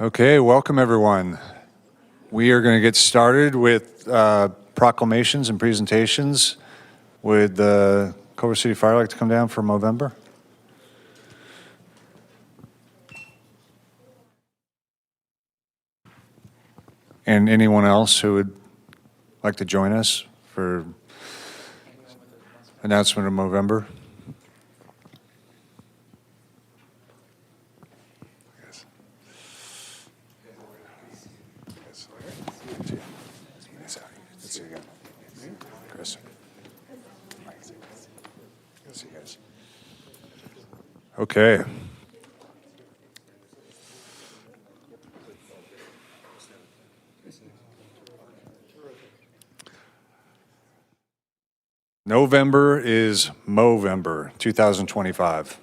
Okay, welcome everyone. We are going to get started with proclamations and presentations. Would the Culver City Fire like to come down for Movember? And anyone else who would like to join us for announcement of Movember? Okay. November is Movember 2025.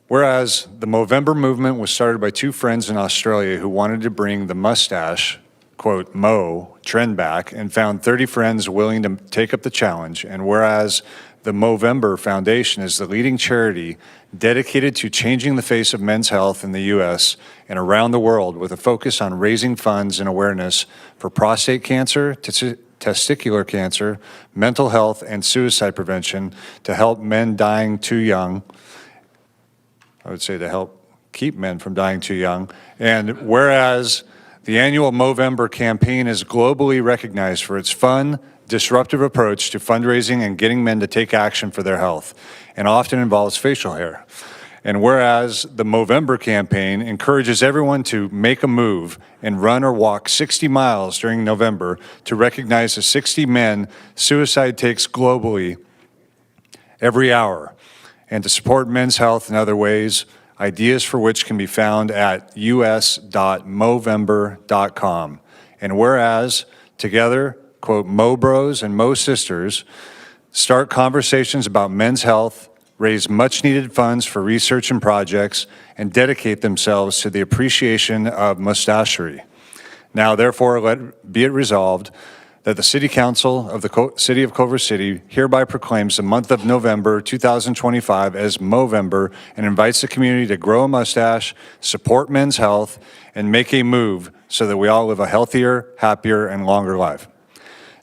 Whereas the Movember movement was started by two friends in Australia who wanted to bring the mustache, quote, Mo, trend back, and found 30 friends willing to take up the challenge. And whereas the Movember Foundation is the leading charity dedicated to changing the face of men's health in the U.S. and around the world with a focus on raising funds and awareness for prostate cancer, testicular cancer, mental health, and suicide prevention to help men dying too young. I would say to help keep men from dying too young. And whereas the annual Movember campaign is globally recognized for its fun, disruptive approach to fundraising and getting men to take action for their health, and often involves facial hair. And whereas the Movember campaign encourages everyone to make a move and run or walk 60 miles during November to recognize the 60 men suicide takes globally every hour, and to support men's health in other ways, ideas for which can be found at us.movember.com. And whereas, together, quote, Mo Bros and Mo Sisters start conversations about men's health, raise much-needed funds for research and projects, and dedicate themselves to the appreciation of mustachery. Now, therefore, be it resolved that the City Council of the City of Culver City hereby proclaims the month of November 2025 as Movember and invites the community to grow a mustache, support men's health, and make a move so that we all live a healthier, happier, and longer life.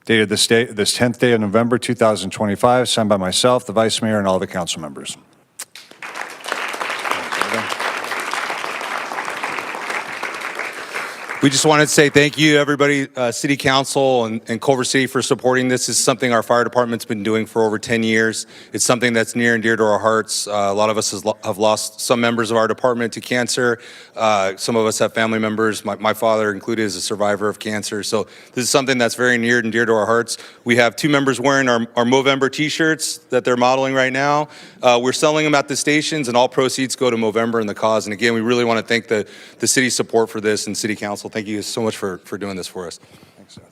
Dated this 10th day of November 2025, signed by myself, the Vice Mayor, and all the council members. We just wanted to say thank you, everybody, City Council and Culver City for supporting this. This is something our fire department's been doing for over 10 years. It's something that's near and dear to our hearts. A lot of us have lost some members of our department to cancer. Some of us have family members. My father included is a survivor of cancer. So this is something that's very near and dear to our hearts. We have two members wearing our Movember t-shirts that they're modeling right now. We're selling them at the stations, and all proceeds go to Movember and the cause. And again, we really want to thank the city's support for this and City Council. Thank you so much for doing this for us. Thanks, Seth.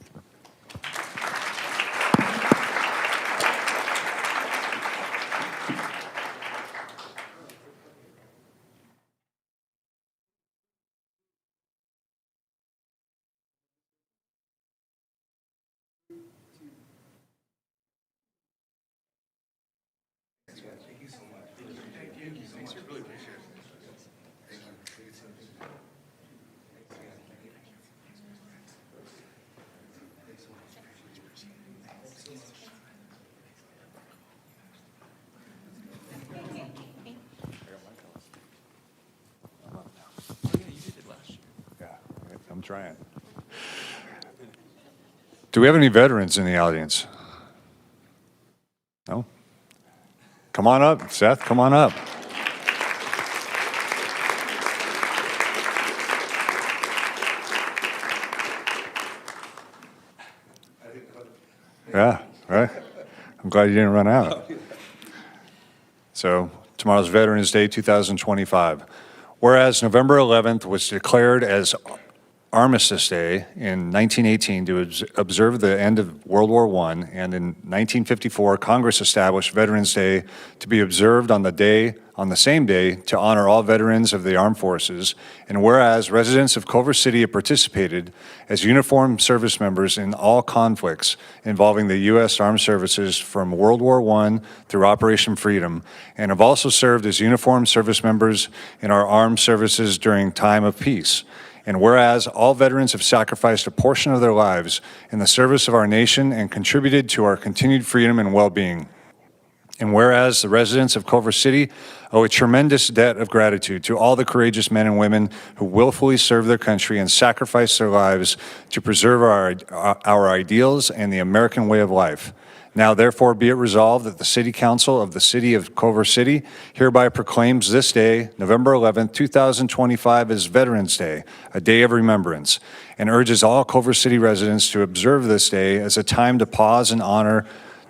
I'm trying. Do we have any veterans in the audience? No? Come on up, Seth, come on up. Yeah, right. I'm glad you didn't run out. So tomorrow's Veterans Day 2025. Whereas November 11th was declared as Armistice Day in 1918 to observe the end of World War I, and in 1954, Congress established Veterans Day to be observed on the same day to honor all veterans of the armed forces. And whereas residents of Culver City have participated as uniformed service members in all conflicts involving the U.S. Armed Services from World War I through Operation Freedom, and have also served as uniformed service members in our armed services during time of peace. And whereas all veterans have sacrificed a portion of their lives in the service of our nation and contributed to our continued freedom and well-being. And whereas the residents of Culver City owe a tremendous debt of gratitude to all the courageous men and women who willfully serve their country and sacrifice their lives to preserve our ideals and the American way of life. Now, therefore, be it resolved that the City Council of the City of Culver City hereby proclaims this day, November 11th, 2025, as Veterans Day, a day of remembrance, and urges all Culver City residents to observe this day as a time to pause and honor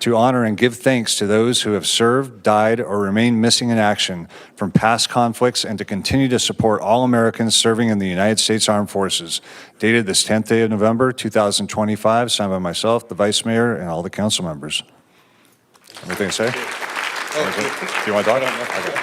and give thanks to those who have served, died, or remain missing in action from past conflicts, and to continue to support all Americans serving in the United States Armed Forces. Dated this 10th day of November, 2025, signed by myself, the Vice Mayor, and all the council members. Anything to say? Do you want to talk? Okay.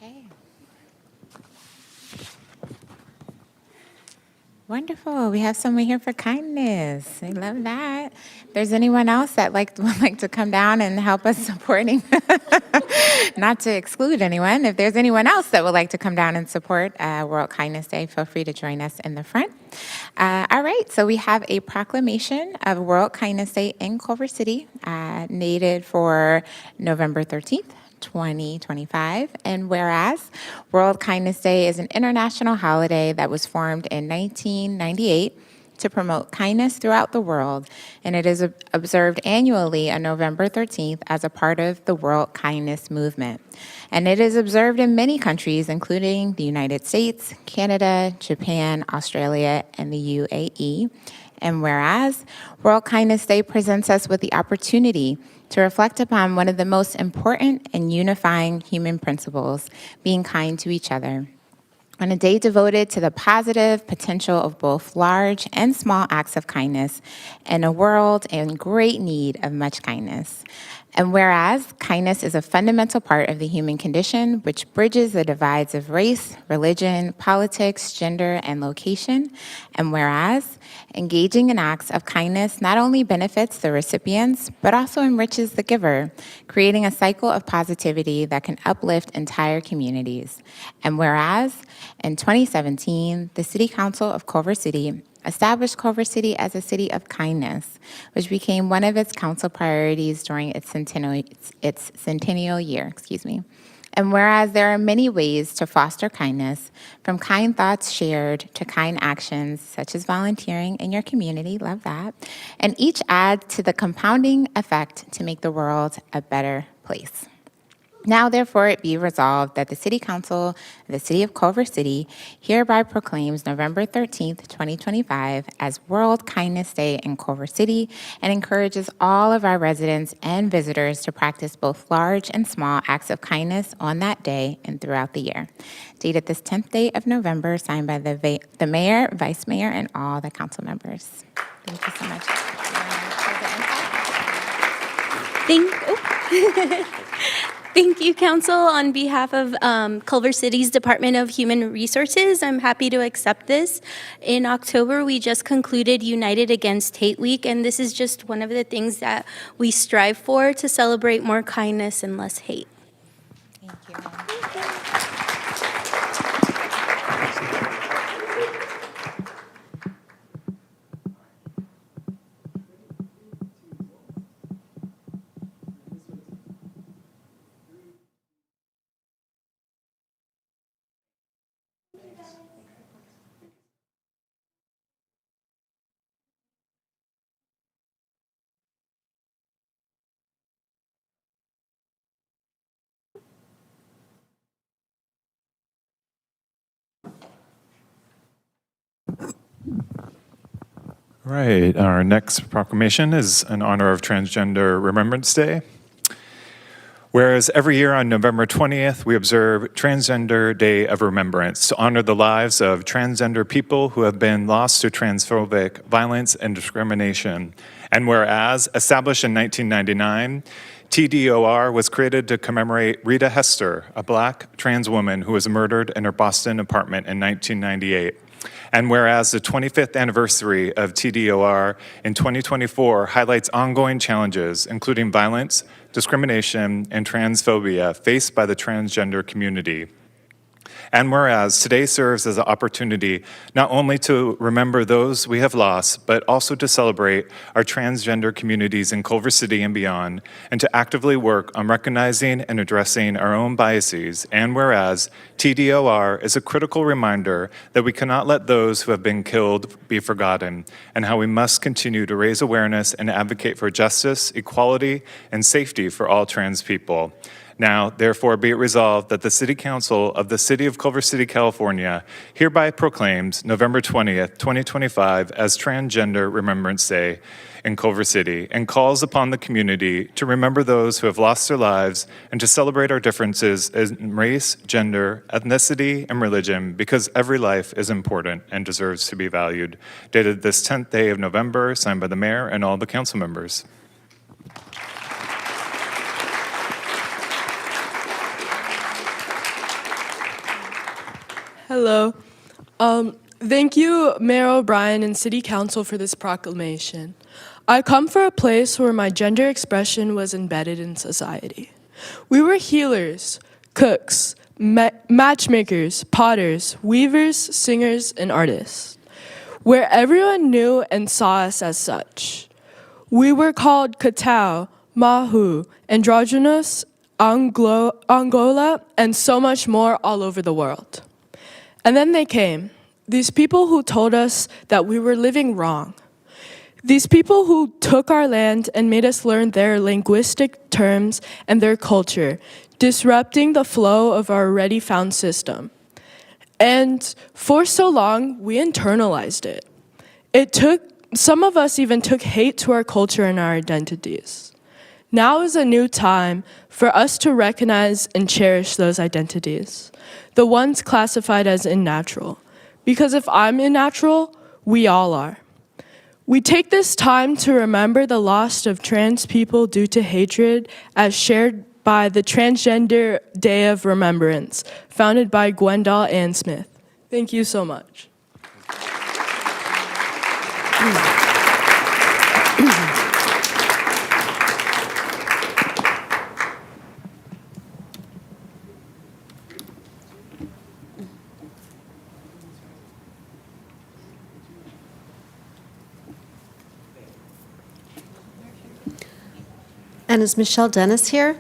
Okay. Wonderful. We have someone here for kindness. I love that. If there's anyone else that would like to come down and help us supporting, not to exclude anyone, if there's anyone else that would like to come down and support World Kindness Day, feel free to join us in the front. All right, so we have a proclamation of World Kindness Day in Culver City, dated for November 13th. 2025. And whereas World Kindness Day is an international holiday that was formed in 1998 to promote kindness throughout the world, and it is observed annually on November 13th as a part of the World Kindness Movement. And it is observed in many countries, including the United States, Canada, Japan, Australia, and the UAE. And whereas World Kindness Day presents us with the opportunity to reflect upon one of the most important and unifying human principles, being kind to each other. On a day devoted to the positive potential of both large and small acts of kindness in a world in great need of much kindness. And whereas kindness is a fundamental part of the human condition, which bridges the divides of race, religion, politics, gender, and location. And whereas engaging in acts of kindness not only benefits the recipients, but also enriches the giver, creating a cycle of positivity that can uplift entire communities. And whereas in 2017, the City Council of Culver City established Culver City as a city of kindness, which became one of its council priorities during its centennial year. And whereas there are many ways to foster kindness, from kind thoughts shared to kind actions, such as volunteering in your community, love that, and each add to the compounding effect to make the world a better place. Now, therefore, it be resolved that the City Council of the City of Culver City hereby proclaims November 13th, 2025 as World Kindness Day in Culver City, and encourages all of our residents and visitors to practice both large and small acts of kindness on that day and throughout the year. Dated this 10th day of November, signed by the Mayor, Vice Mayor, and all the council members. Thank you so much. Thank you, Council. On behalf of Culver City's Department of Human Resources, I'm happy to accept this. In October, we just concluded United Against Hate Week, and this is just one of the things that we strive for, to celebrate more kindness and less hate. Thank you. Right, our next proclamation is in honor of Transgender Remembrance Day. Whereas every year on November 20th, we observe Transgender Day of Remembrance to honor the lives of transgender people who have been lost to transphobic violence and discrimination. And whereas, established in 1999, TDOR was created to commemorate Rita Hester, a Black trans woman who was murdered in her Boston apartment in 1998. And whereas the 25th anniversary of TDOR in 2024 highlights ongoing challenges, including violence, discrimination, and transphobia faced by the transgender community. And whereas today serves as an opportunity not only to remember those we have lost, but also to celebrate our transgender communities in Culver City and beyond, and to actively work on recognizing and addressing our own biases. And whereas TDOR is a critical reminder that we cannot let those who have been killed be forgotten, and how we must continue to raise awareness and advocate for justice, equality, and safety for all trans people. Now, therefore, be it resolved that the City Council of the City of Culver City, California, hereby proclaims November 20th, 2025 as Transgender Remembrance Day in Culver City, and calls upon the community to remember those who have lost their lives and to celebrate our differences in race, gender, ethnicity, and religion, because every life is important and deserves to be valued. Dated this 10th day of November, signed by the mayor and all the council members. Hello. Thank you, Mayor O'Brien and City Council, for this proclamation. I come from a place where my gender expression was embedded in society. We were healers, cooks, matchmakers, potters, weavers, singers, and artists, where everyone knew and saw us as such. We were called Katao, Mahu, Androgynous, Angola, and so much more all over the world. And then they came, these people who told us that we were living wrong. These people who took our land and made us learn their linguistic terms and their culture, disrupting the flow of our already found system. And for so long, we internalized it. Some of us even took hate to our culture and our identities. Now is a new time for us to recognize and cherish those identities, the ones classified as unnatural. Because if I'm unnatural, we all are. We take this time to remember the loss of trans people due to hatred as shared by the Transgender Day of Remembrance, founded by Gwendolyn Ann Smith. Thank you so much. And is Michelle Dennis here?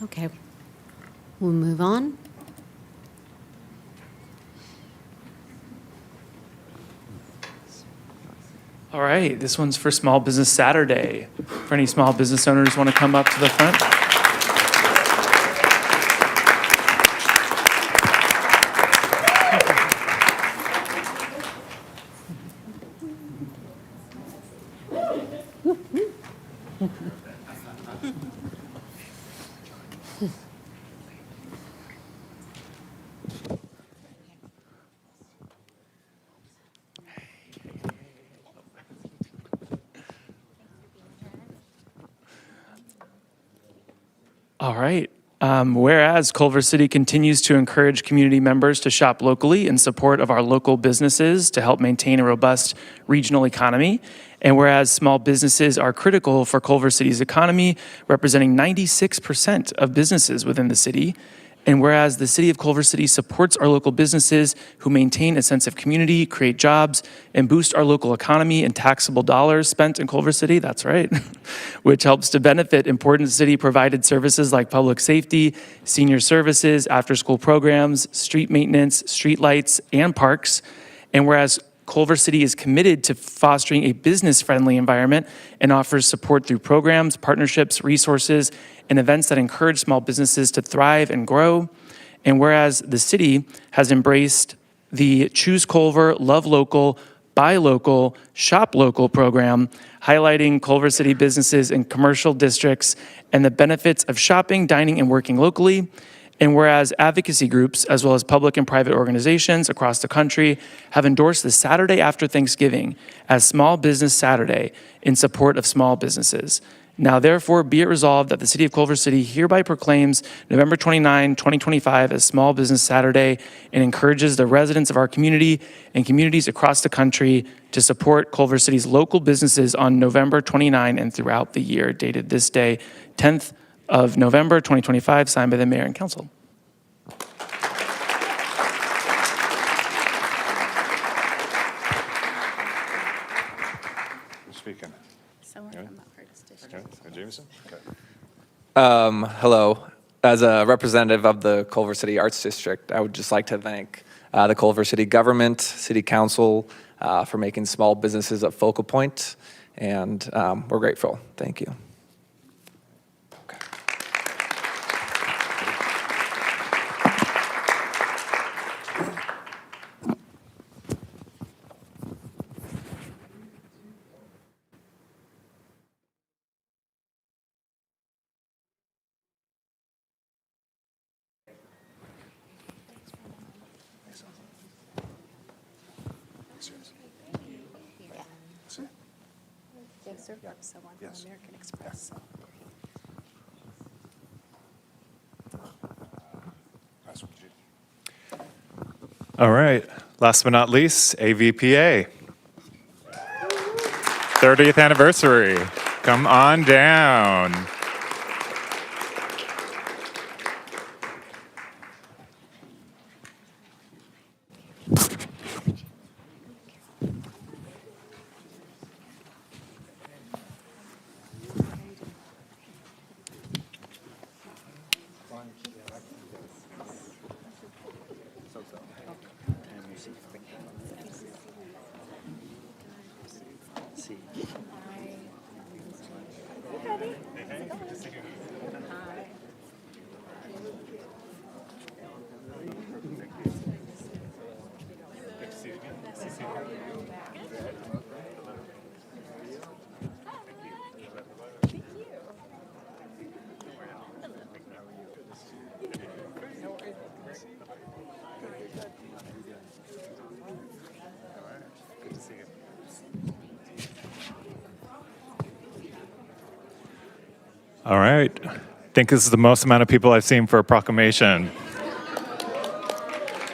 Okay, we'll move on. All right, this one's for Small Business Saturday. For any small business owners want to come up to the front. All right. Whereas Culver City continues to encourage community members to shop locally in support of our local businesses to help maintain a robust regional economy, and whereas small businesses are critical for Culver City's economy, representing 96% of businesses within the city, and whereas the City of Culver City supports our local businesses who maintain a sense of community, create jobs, and boost our local economy and taxable dollars spent in Culver City, that's right, which helps to benefit important city-provided services like public safety, senior services, after-school programs, street maintenance, street lights, and parks. And whereas Culver City is committed to fostering a business-friendly environment and offers support through programs, partnerships, resources, and events that encourage small businesses to thrive and grow. And whereas the city has embraced the Choose Culver, Love Local, Buy Local, Shop Local program, highlighting Culver City businesses in commercial districts and the benefits of shopping, dining, and working locally. And whereas advocacy groups, as well as public and private organizations across the country, have endorsed the Saturday after Thanksgiving as Small Business Saturday in support of small businesses. Now, therefore, be it resolved that the City of Culver City hereby proclaims November 29, 2025 as Small Business Saturday and encourages the residents of our community and communities across the country to support Culver City's local businesses on November 29 and throughout the year, dated this day, 10th of November 2025, signed by the Mayor and Council. Who's speaking? Someone from the Arts District. Okay, Jameson? Okay. Hello. As a representative of the Culver City Arts District, I would just like to thank the Culver City government, City Council for making small businesses a focal point, and we're grateful. Thank you. Yes. American Express. All right. Last but not least, AVPA. 30th anniversary. Come on down. All right. I think this is the most amount of people I've seen for a proclamation.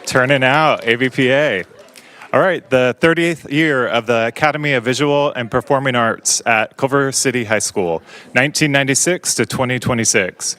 Turning out, AVPA. All right, the 30th year of the Academy of Visual and Performing Arts at Culver City High School, 1996 to 2026.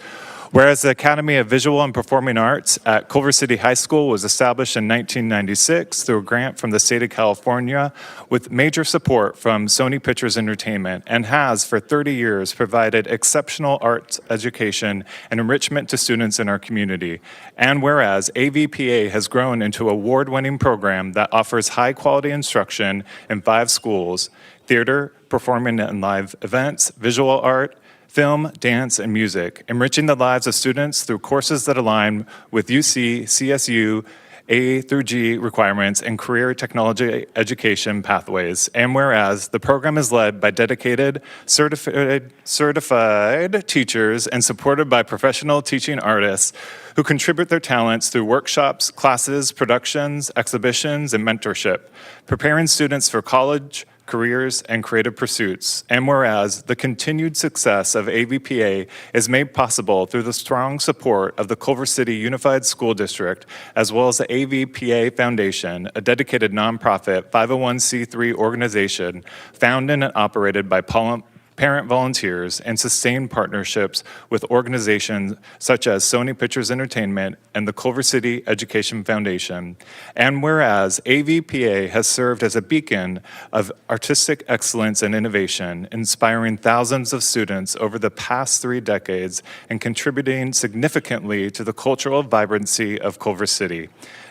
Whereas the Academy of Visual and Performing Arts at Culver City High School was established in 1996 through a grant from the state of California with major support from Sony Pictures Entertainment and has for 30 years provided exceptional arts education and enrichment to students in our community. And whereas AVPA has grown into an award-winning program that offers high-quality instruction in 5 schools: theater, performing and live events, visual art, film, dance, and music, enriching the lives of students through courses that align with UC, CSU, A through G requirements and career technology education pathways. And whereas the program is led by dedicated, certified teachers and supported by professional teaching artists who contribute their talents through workshops, classes, productions, exhibitions, and mentorship, preparing students for college, careers, and creative pursuits. And whereas the continued success of AVPA is made possible through the strong support of the Culver City Unified School District, as well as the AVPA Foundation, a dedicated nonprofit 501c3 organization founded and operated by parent volunteers and sustained partnerships with organizations such as Sony Pictures Entertainment and the Culver City Education Foundation. And whereas AVPA has served as a beacon of artistic excellence and innovation, inspiring thousands of students over the past 3 decades and contributing significantly to the cultural vibrancy of Culver City.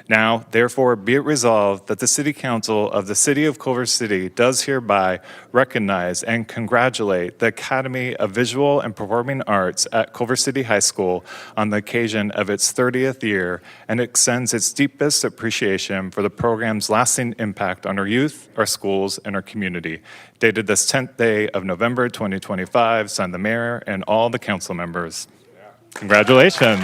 Now, therefore, be it resolved that the City Council of the City of Culver City does hereby recognize and congratulate the Academy of Visual and Performing Arts at Culver City High School on the occasion of its 30th year and extends its deepest appreciation for the program's lasting impact on our youth, our schools, and our community. Dated this 10th day of November 2025, signed the mayor and all the council members. Congratulations.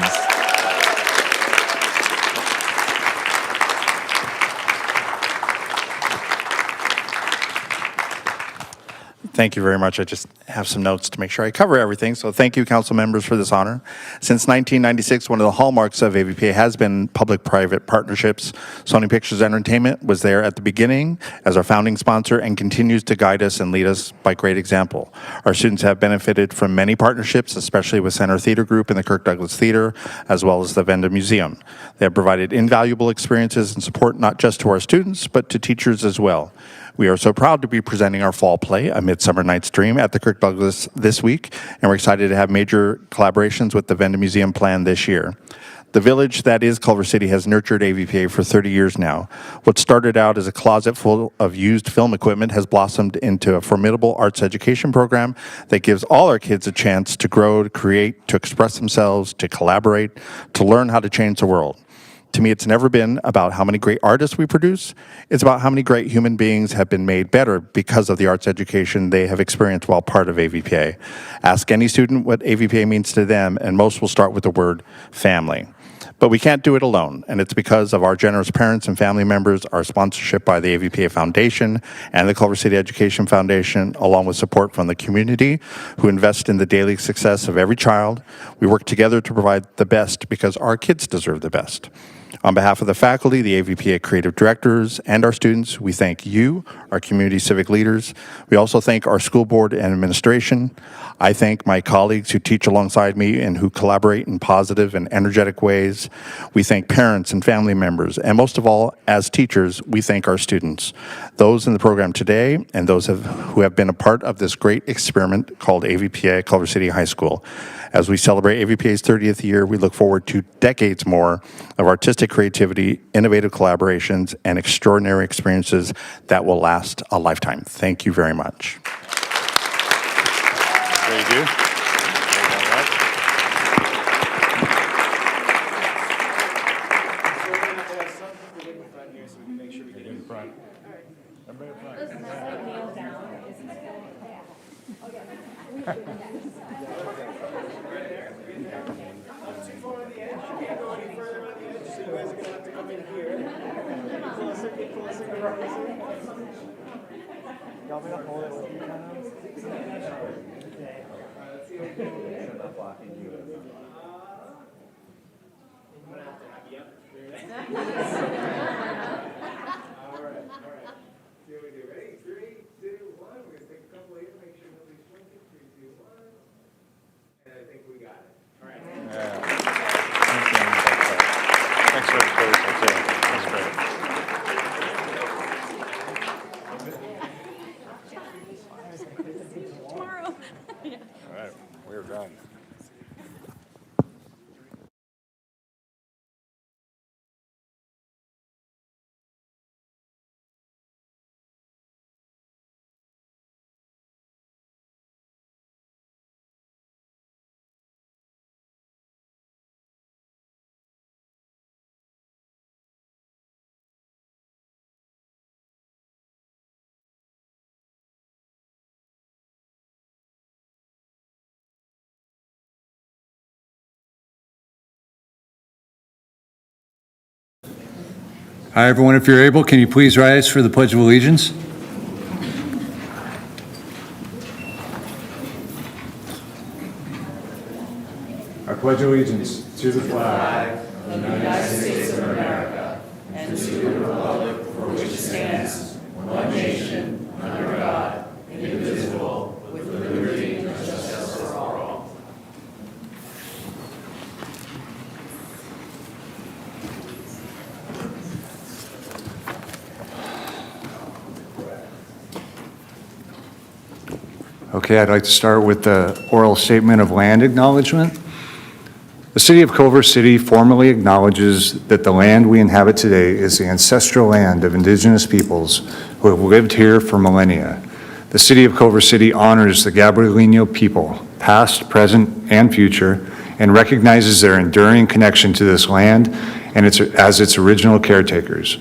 Thank you very much. I just have some notes to make sure I cover everything. So thank you, council members, for this honor. Since 1996, one of the hallmarks of AVPA has been public-private partnerships. Sony Pictures Entertainment was there at the beginning as our founding sponsor and continues to guide us and lead us by great example. Our students have benefited from many partnerships, especially with Center Theater Group and the Kirk Douglas Theater, as well as the Venda Museum. They have provided invaluable experiences and support not just to our students, but to teachers as well. We are so proud to be presenting our fall play, A Midsummer Night's Dream, at the Kirk Douglas this week, and we're excited to have major collaborations with the Venda Museum planned this year. The village that is Culver City has nurtured AVPA for 30 years now. What started out as a closet full of used film equipment has blossomed into a formidable arts education program that gives all our kids a chance to grow, to create, to express themselves, to collaborate, to learn how to change the world. To me, it's never been about how many great artists we produce. It's about how many great human beings have been made better because of the arts education they have experienced while part of AVPA. Ask any student what AVPA means to them, and most will start with the word family. But we can't do it alone, and it's because of our generous parents and family members, our sponsorship by the AVPA Foundation and the Culver City Education Foundation, along with support from the community who invest in the daily success of every child. We work together to provide the best because our kids deserve the best. On behalf of the faculty, the AVPA creative directors, and our students, we thank you, our community civic leaders. We also thank our school board and administration. I thank my colleagues who teach alongside me and who collaborate in positive and energetic ways. We thank parents and family members, and most of all, as teachers, we thank our students, those in the program today and those who have been a part of this great experiment called AVPA at Culver City High School. As we celebrate AVPA's 30th year, we look forward to decades more of artistic creativity, innovative collaborations, and extraordinary experiences that will last a lifetime. Thank you very much. Thank you. Thanks for the proposal, too. That's great. All right, we're done. Hi, everyone. If you're able, can you please rise for the Pledge of Allegiance? I pledge allegiance to the flag of the United States of America and to the republic for which it stands, one nation, under God, indivisible, with liberty and justice for all. Okay, I'd like to start with the oral statement of land acknowledgement. The City of Culver City formally acknowledges that the land we inhabit today is the ancestral land of indigenous peoples who have lived here for millennia. The City of Culver City honors the Gabrielino people, past, present, and future, and recognizes their enduring connection to this land and as its original caretakers.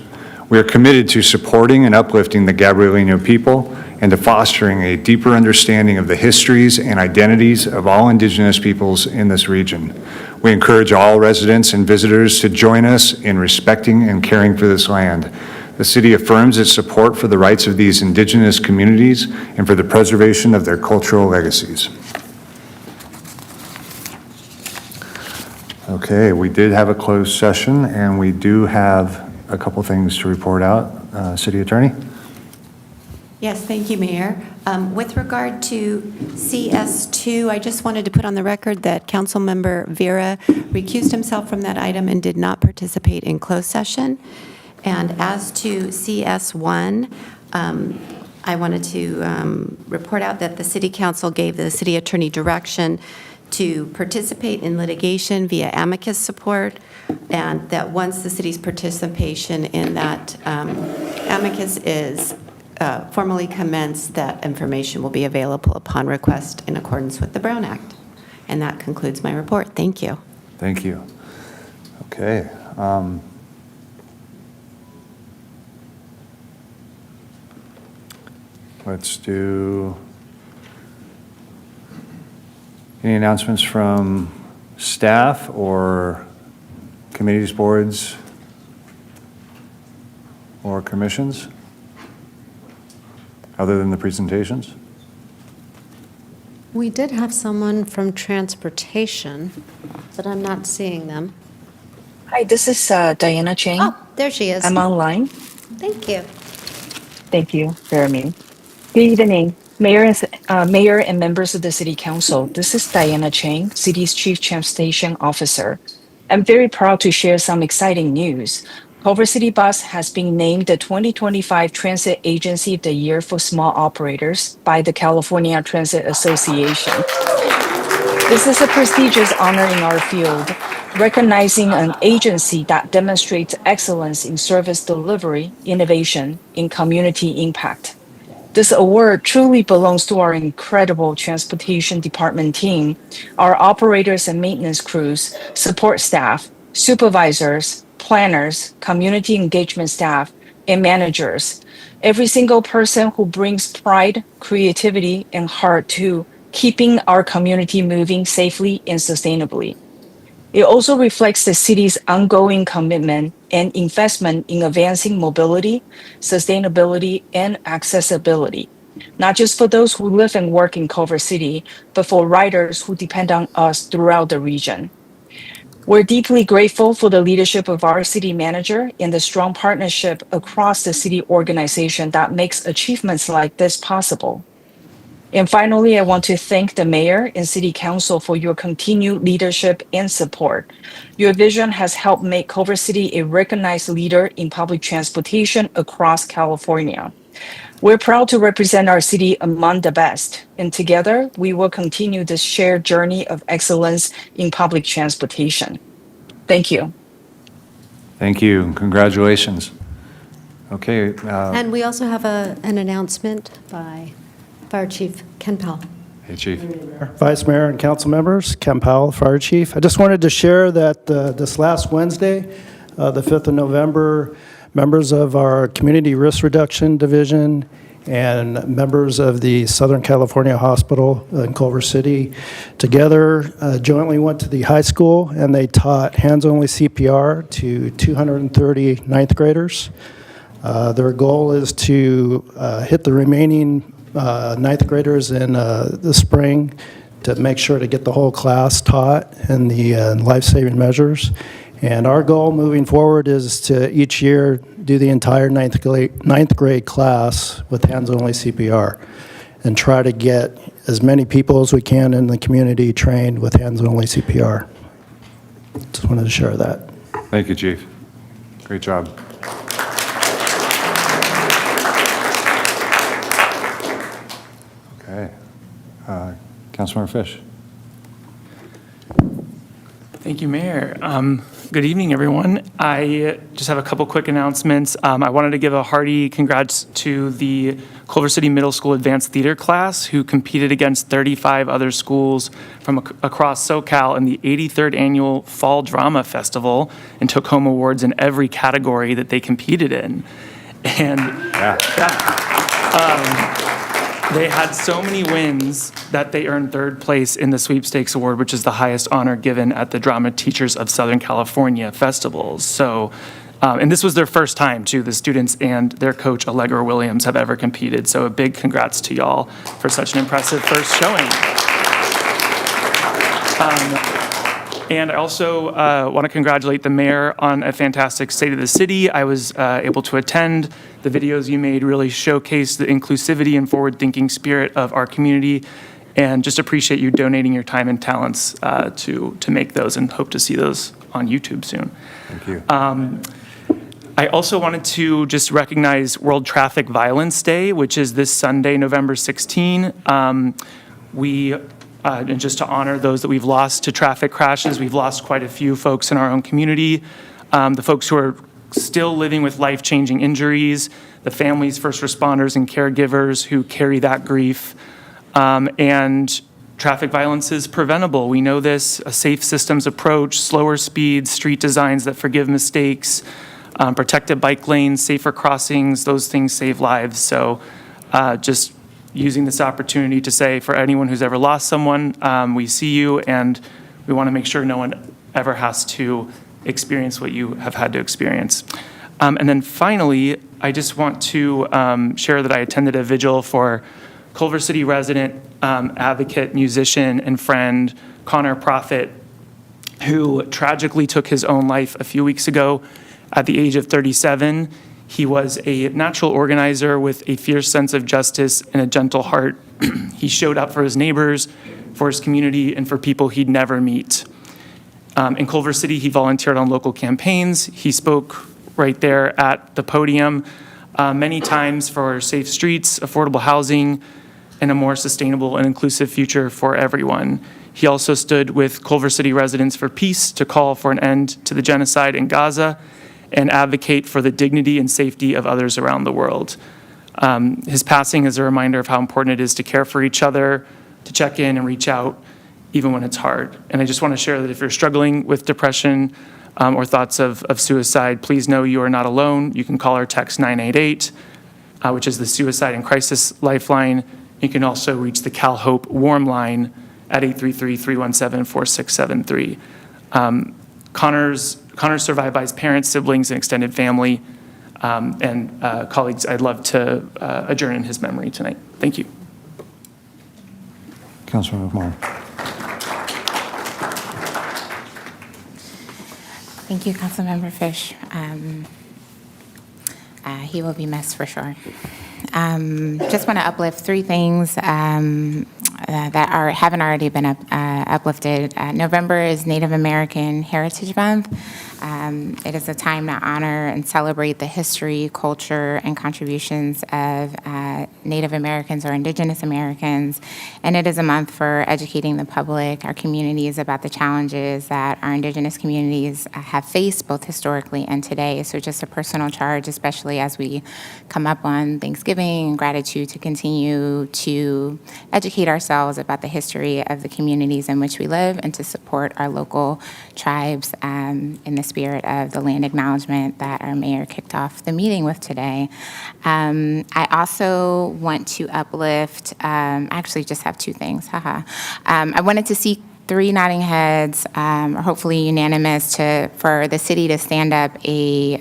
We are committed to supporting and uplifting the Gabrielino people and to fostering a deeper understanding of the histories and identities of all indigenous peoples in this region. We encourage all residents and visitors to join us in respecting and caring for this land. The city affirms its support for the rights of these indigenous communities and for the preservation of their cultural legacies. Okay, we did have a closed session, and we do have a couple things to report out. City Attorney? Yes, thank you, Mayor. With regard to CS2, I just wanted to put on the record that Councilmember Vera recused himself from that item and did not participate in closed session. And as to CS1, I wanted to report out that the City Council gave the City Attorney direction to participate in litigation via amicus support, and that once the city's participation in that amicus is formally commenced, that information will be available upon request in accordance with the Brown Act. And that concludes my report. Thank you. Thank you. Okay. Let's do any announcements from staff or committees, boards, or commissions, other than the presentations? We did have someone from transportation, but I'm not seeing them. Hi, this is Diana Chang. Oh, there she is. I'm online. Thank you. Thank you, Jeremy. Good evening, Mayor and members of the City Council. This is Diana Chang, City's Chief Transportation Officer. I'm very proud to share some exciting news. Culver City Bus has been named the 2025 Transit Agency of the Year for Small Operators by the California Transit Association. This is a prestigious honor in our field, recognizing an agency that demonstrates excellence in service delivery, innovation, and community impact. This award truly belongs to our incredible transportation department team, our operators and maintenance crews, support staff, supervisors, planners, community engagement staff, and managers. Every single person who brings pride, creativity, and heart to keeping our community moving safely and sustainably. It also reflects the city's ongoing commitment and investment in advancing mobility, sustainability, and accessibility, not just for those who live and work in Culver City, but for riders who depend on us throughout the region. We're deeply grateful for the leadership of our city manager and the strong partnership across the city organization that makes achievements like this possible. And finally, I want to thank the mayor and city council for your continued leadership and support. Your vision has helped make Culver City a recognized leader in public transportation across California. We're proud to represent our city among the best, and together we will continue this shared journey of excellence in public transportation. Thank you. Thank you. Congratulations. Okay. And we also have an announcement by Fire Chief Ken Powell. Hey, Chief. Vice Mayor and council members, Ken Powell, Fire Chief. I just wanted to share that this last Wednesday, the 5th of November, members of our Community Risk Reduction Division and members of the Southern California Hospital in Culver City together jointly went to the high school and they taught hands-only CPR to 230 ninth graders. Their goal is to hit the remaining ninth graders in the spring to make sure to get the whole class taught in the life-saving measures. And our goal moving forward is to each year do the entire ninth grade class with hands-only CPR and try to get as many people as we can in the community trained with hands-only CPR. Just wanted to share that. Thank you, Chief. Great job. Okay. Councilmember Fish. Thank you, Mayor. Good evening, everyone. I just have a couple quick announcements. I wanted to give a hearty congrats to the Culver City Middle School Advanced Theater class who competed against 35 other schools from across SoCal in the 83rd Annual Fall Drama Festival and took home awards in every category that they competed in. And they had so many wins that they earned third place in the Sweepstakes Award, which is the highest honor given at the Drama Teachers of Southern California festivals. So, and this was their first time, too. The students and their coach, Allegra Williams, have ever competed. So a big congrats to y'all for such an impressive first showing. And I also want to congratulate the mayor on a fantastic State of the City. I was able to attend. The videos you made really showcase the inclusivity and forward-thinking spirit of our community, and just appreciate you donating your time and talents to make those, and hope to see those on YouTube soon. Thank you. I also wanted to just recognize World Traffic Violence Day, which is this Sunday, November 16. And just to honor those that we've lost to traffic crashes. We've lost quite a few folks in our own community. The folks who are still living with life-changing injuries, the families, first responders, and caregivers who carry that grief. And traffic violence is preventable. We know this, a safe systems approach, slower speeds, street designs that forgive mistakes, protected bike lanes, safer crossings, those things save lives. So just using this opportunity to say, for anyone who's ever lost someone, we see you, and we want to make sure no one ever has to experience what you have had to experience. And then finally, I just want to share that I attended a vigil for Culver City resident, advocate, musician, and friend Connor Profit, who tragically took his own life a few weeks ago at the age of 37. He was a natural organizer with a fierce sense of justice and a gentle heart. He showed up for his neighbors, for his community, and for people he'd never meet. In Culver City, he volunteered on local campaigns. He spoke right there at the podium many times for safe streets, affordable housing, and a more sustainable and inclusive future for everyone. He also stood with Culver City residents for peace to call for an end to the genocide in Gaza and advocate for the dignity and safety of others around the world. His passing is a reminder of how important it is to care for each other, to check in and reach out, even when it's hard. And I just want to share that if you're struggling with depression or thoughts of suicide, please know you are not alone. You can call or text 988, which is the Suicide and Crisis Lifeline. You can also reach the Cal Hope Warm Line at 833-317-4673. Connor's survived by his parents, siblings, and extended family. And colleagues, I'd love to adjourn in his memory tonight. Thank you. Councilmember Moore. Thank you, Councilmember Fish. He will be missed for sure. Just want to uplift three things that haven't already been uplifted. November is Native American Heritage Month. It is a time to honor and celebrate the history, culture, and contributions of Native Americans or Indigenous Americans. And it is a month for educating the public, our communities, about the challenges that our Indigenous communities have faced both historically and today. So just a personal charge, especially as we come up on Thanksgiving and gratitude, to continue to educate ourselves about the history of the communities in which we live and to support our local tribes in the spirit of the land acknowledgement that our mayor kicked off the meeting with today. I also want to uplift, actually just have two things, I wanted to see three nodding heads, hopefully unanimous, for the city to stand up a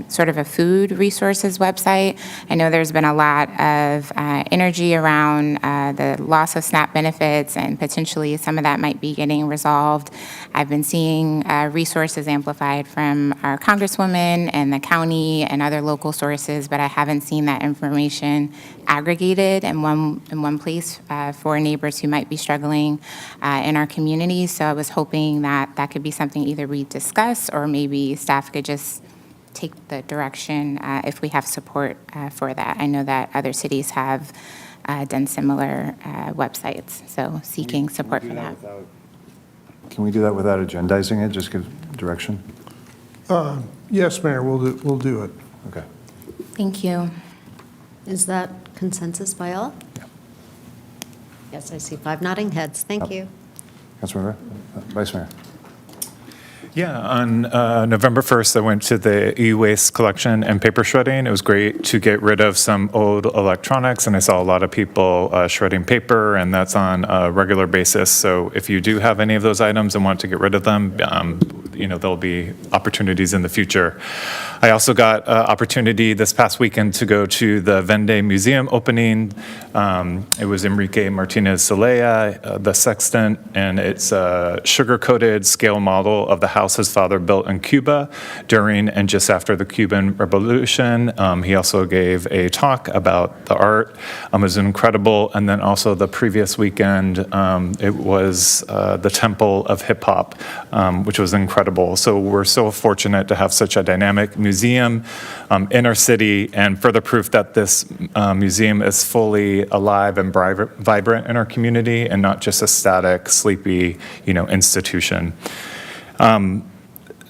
sort of a food resources website. I know there's been a lot of energy around the loss of SNAP benefits, and potentially some of that might be getting resolved. I've been seeing resources amplified from our congresswoman and the county and other local sources, but I haven't seen that information aggregated in one place for neighbors who might be struggling in our community. So I was hoping that that could be something either we discuss or maybe staff could just take the direction if we have support for that. I know that other cities have done similar websites, so seeking support for that. Can we do that without agendizing it? Just give direction? Yes, Mayor, we'll do it. Okay. Thank you. Is that consensus by all? Yeah. Yes, I see 5 nodding heads. Thank you. Councilmember? Vice Mayor? Yeah, on November 1st, I went to the e-waste collection and paper shredding. It was great to get rid of some old electronics, and I saw a lot of people shredding paper, and that's on a regular basis. So if you do have any of those items and want to get rid of them, there'll be opportunities in the future. I also got opportunity this past weekend to go to the Vende Museum opening. It was Enrique Martinez Celaya, the sextant, and it's a sugar-coated scale model of the house his father built in Cuba during and just after the Cuban Revolution. He also gave a talk about the art. It was incredible. And then also the previous weekend, it was the Temple of Hip Hop, which was incredible. So we're so fortunate to have such a dynamic museum in our city, and further proof that this museum is fully alive and vibrant in our community and not just a static, sleepy, institution.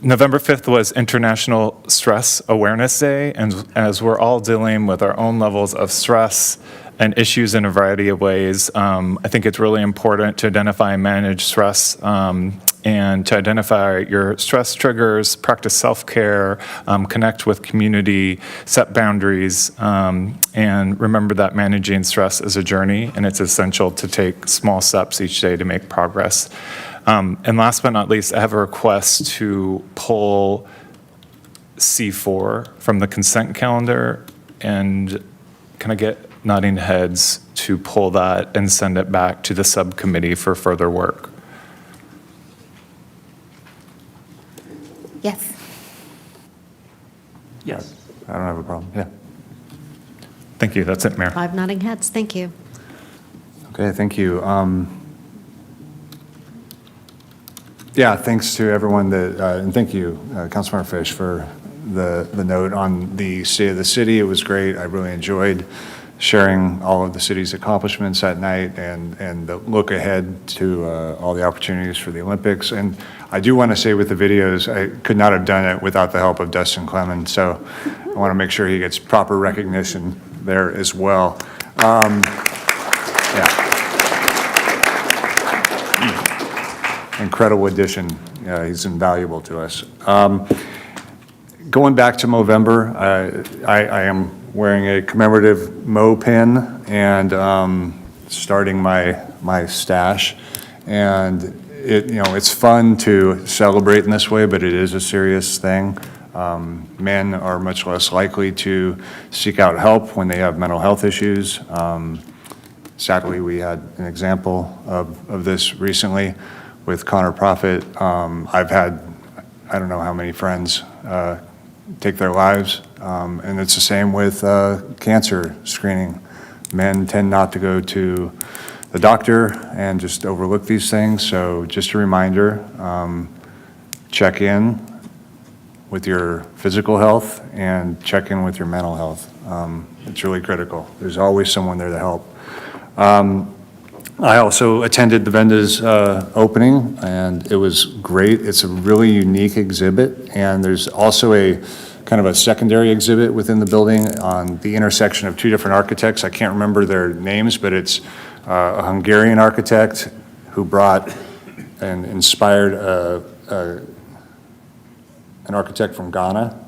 November 5th was International Stress Awareness Day, and as we're all dealing with our own levels of stress and issues in a variety of ways, I think it's really important to identify and manage stress and to identify your stress triggers, practice self-care, connect with community, set boundaries, and remember that managing stress is a journey, and it's essential to take small steps each day to make progress. And last but not least, I have a request to pull C4 from the consent calendar, and can I get nodding heads to pull that and send it back to the subcommittee for further work? Yes. Yes. I don't have a problem. Yeah. Thank you. That's it, Mayor. 5 nodding heads. Thank you. Okay, thank you. Yeah, thanks to everyone and thank you, Councilmember Fish, for the note on the state of the city. It was great. I really enjoyed sharing all of the city's accomplishments that night and the look ahead to all the opportunities for the Olympics. And I do want to say with the videos, I could not have done it without the help of Dustin Clemens. So I want to make sure he gets proper recognition there as well. Yeah. Incredible addition. He's invaluable to us. Going back to Movember, I am wearing a commemorative Mo pin and starting my stash. And it's fun to celebrate in this way, but it is a serious thing. Men are much less likely to seek out help when they have mental health issues. Sadly, we had an example of this recently with Connor Profit. I've had, I don't know how many friends take their lives, and it's the same with cancer screening. Men tend not to go to the doctor and just overlook these things, so just a reminder, check in with your physical health and check in with your mental health. It's really critical. There's always someone there to help. I also attended the Venda's opening, and it was great. It's a really unique exhibit, and there's also a kind of a secondary exhibit within the building on the intersection of 2 different architects. I can't remember their names, but it's a Hungarian architect who brought and inspired an architect from Ghana,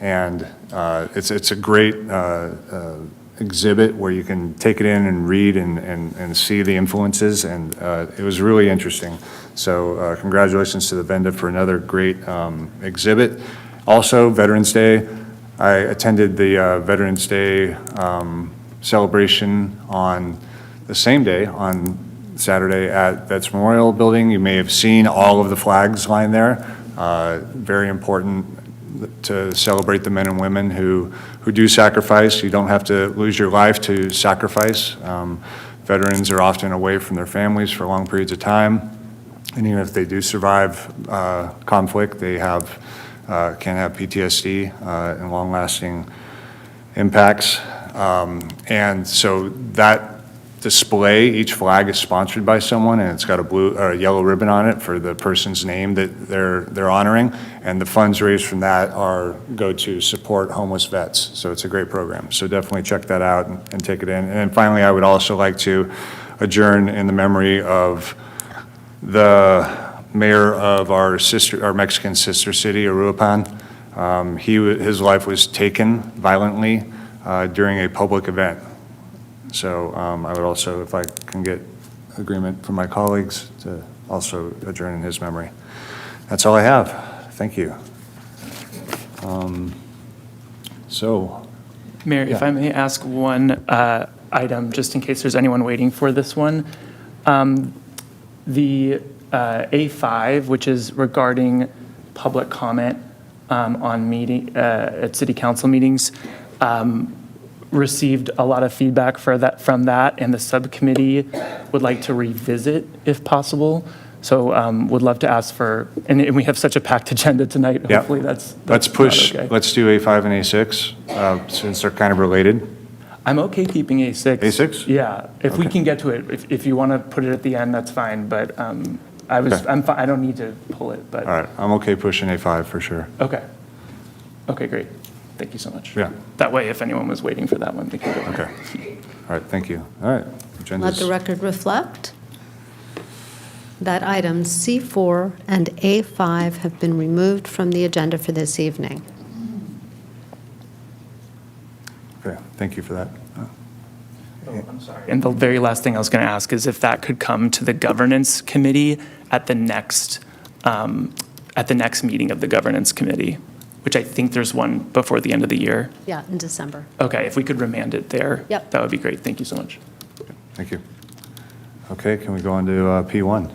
and it's a great exhibit where you can take it in and read and see the influences, and it was really interesting. So congratulations to the Venda for another great exhibit. Also, Veterans Day. I attended the Veterans Day celebration on the same day, on Saturday at Vets Memorial Building. You may have seen all of the flags lying there. Very important to celebrate the men and women who do sacrifice. You don't have to lose your life to sacrifice. Veterans are often away from their families for long periods of time, and even if they do survive conflict, they can have PTSD and long-lasting impacts. And so that display, each flag is sponsored by someone, and it's got a blue or a yellow ribbon on it for the person's name that they're honoring, and the funds raised from that go to support homeless vets. So it's a great program. So definitely check that out and take it in. And then finally, I would also like to adjourn in the memory of the mayor of our Mexican sister city, Uruapan. His life was taken violently during a public event. So I would also, if I can get agreement from my colleagues, to also adjourn in his memory. That's all I have. Thank you. Mayor, if I may ask one item, just in case there's anyone waiting for this one. The A5, which is regarding public comment on at city council meetings, received a lot of feedback from that, and the subcommittee would like to revisit if possible. So would love to ask for, and we have such a packed agenda tonight. Yeah. Hopefully that's Let's push, okay. let's do A5 and A6 since they're kind of related. I'm okay keeping A6. A6? Yeah, if we Okay. can get to it. If you want to put it at the end, that's fine, but Okay. I'm fine. I don't need to pull it, but. All right, I'm okay pushing A5 for sure. Okay. Okay, great. Thank you so much. Yeah. That way, if anyone was waiting for that one, they can go. Okay. All right, thank you. All right. Let Agenda's- the record reflect that items C4 and A5 have been removed from the agenda for this evening. Okay, thank you for that. And the very last thing I was going to ask is if that could come to the governance committee at the next meeting of the governance committee, which I think there's one before the end of the year. Yeah, in December. Okay, if we could remand it there. Yep. That would be great. Thank you so much. Thank you. Okay, can we go on to P1?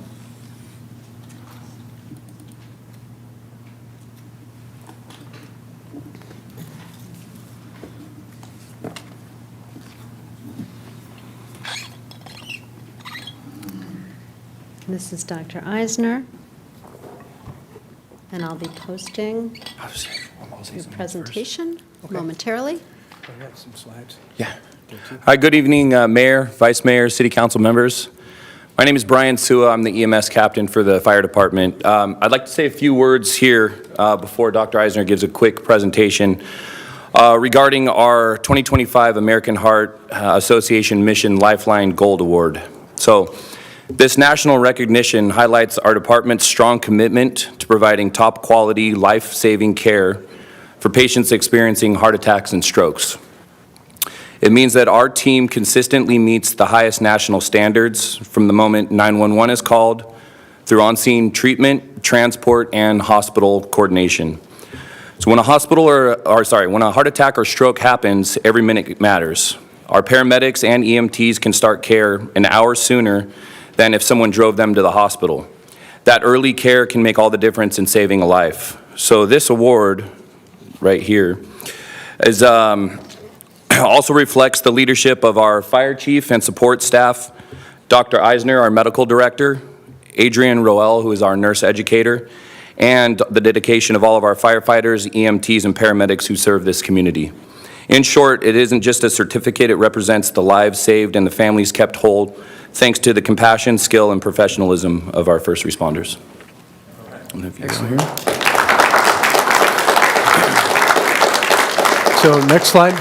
This is Dr. Eisner. And I'll be posting your presentation momentarily. Hi, good evening, Mayor, Vice Mayor, City Council members. My name is Brian Sua. I'm the EMS captain for the fire department. I'd like to say a few words here before Dr. Eisner gives a quick presentation regarding our 2025 American Heart Association Mission Lifeline Gold Award. So, this national recognition highlights our department's strong commitment to providing top quality, life-saving care for patients experiencing heart attacks and strokes. It means that our team consistently meets the highest national standards from the moment 911 is called through on-scene treatment, transport, and hospital coordination. So when a when a heart attack or stroke happens, every minute matters. Our paramedics and EMTs can start care an hour sooner than if someone drove them to the hospital. That early care can make all the difference in saving a life. So this award right here is also reflects the leadership of our fire chief and support staff, Dr. Eisner, our medical director, Adrian Roel, who is our nurse educator, and the dedication of all of our firefighters, EMTs, and paramedics who serve this community. In short, it isn't just a certificate, it represents the lives saved and the families kept whole, thanks to the compassion, skill, and professionalism of our first responders. Excellent. So next slide.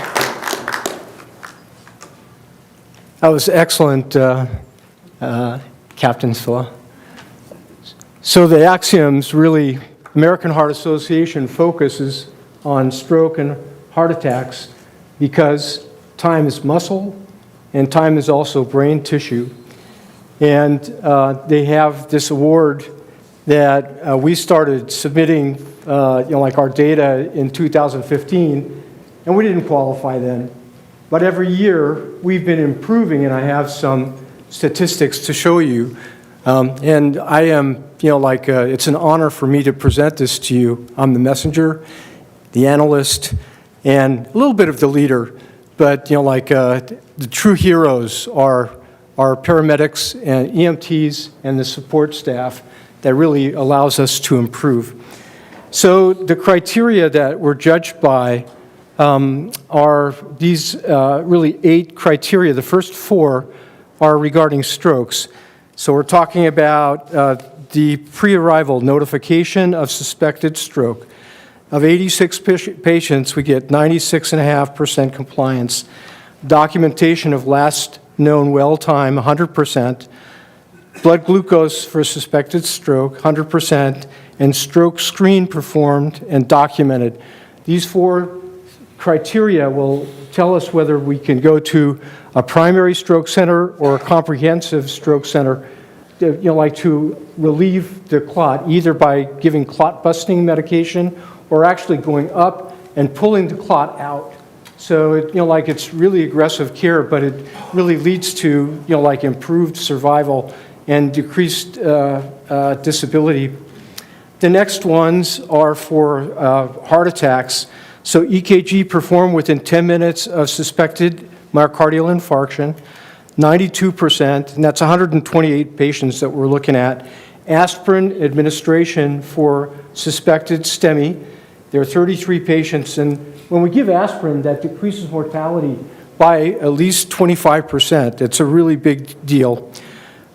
That was excellent, Captain Silla. So the axioms really, American Heart Association focuses on stroke and heart attacks because time is muscle and time is also brain tissue. And they have this award that we started submitting, like our data in 2015, and we didn't qualify then. But every year we've been improving, and I have some statistics to show you. And I am, it's an honor for me to present this to you. I'm the messenger, the analyst, and a little bit of the leader. But, the true heroes are our paramedics and EMTs and the support staff that really allows us to improve. So the criteria that we're judged by are these really 8 criteria. The first 4 are regarding strokes. So we're talking about the pre-arrival notification of suspected stroke. Of 86 patients, we get 96.5% compliance. Documentation of last known well time, 100%. Blood glucose for suspected stroke, 100%. And stroke screen performed and documented. These 4 criteria will tell us whether we can go to a primary stroke center or a comprehensive stroke center, like to relieve the clot, either by giving clot busting medication or actually going up and pulling the clot out. So, it's really aggressive care, but it really leads to, like improved survival and decreased disability. The next ones are for heart attacks. So EKG performed within 10 minutes of suspected myocardial infarction, 92%, and that's 128 patients that we're looking at. Aspirin administration for suspected STEMI. There are 33 patients, and when we give aspirin, that decreases mortality by at least 25%. It's a really big deal.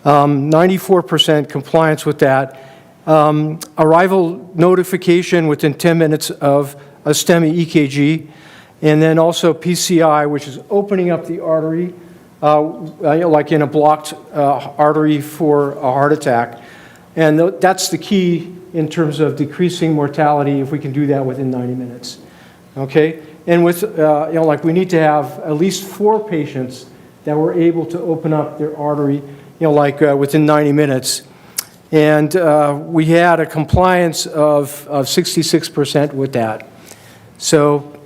94% compliance with that. Arrival notification within 10 minutes of a STEMI EKG, and then also PCI, which is opening up the artery, like in a blocked artery for a heart attack. And that's the key in terms of decreasing mortality if we can do that within 90 minutes. Okay? And with, like we need to have at least 4 patients that were able to open up their artery, within 90 minutes. And we had a compliance of 66% with that. So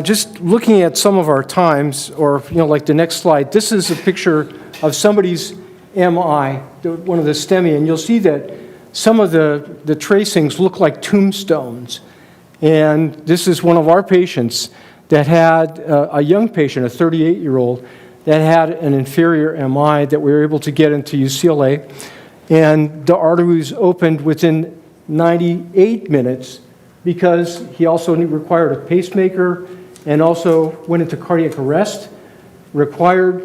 just looking at some of our times, or like the next slide, this is a picture of somebody's MI, one of the STEMI, and you'll see that some of the tracings look like tombstones. And this is one of our patients that had a young patient, a 38-year-old, that had an inferior MI that we were able to get into UCLA. And the arteries opened within 98 minutes because he also required a pacemaker and also went into cardiac arrest, required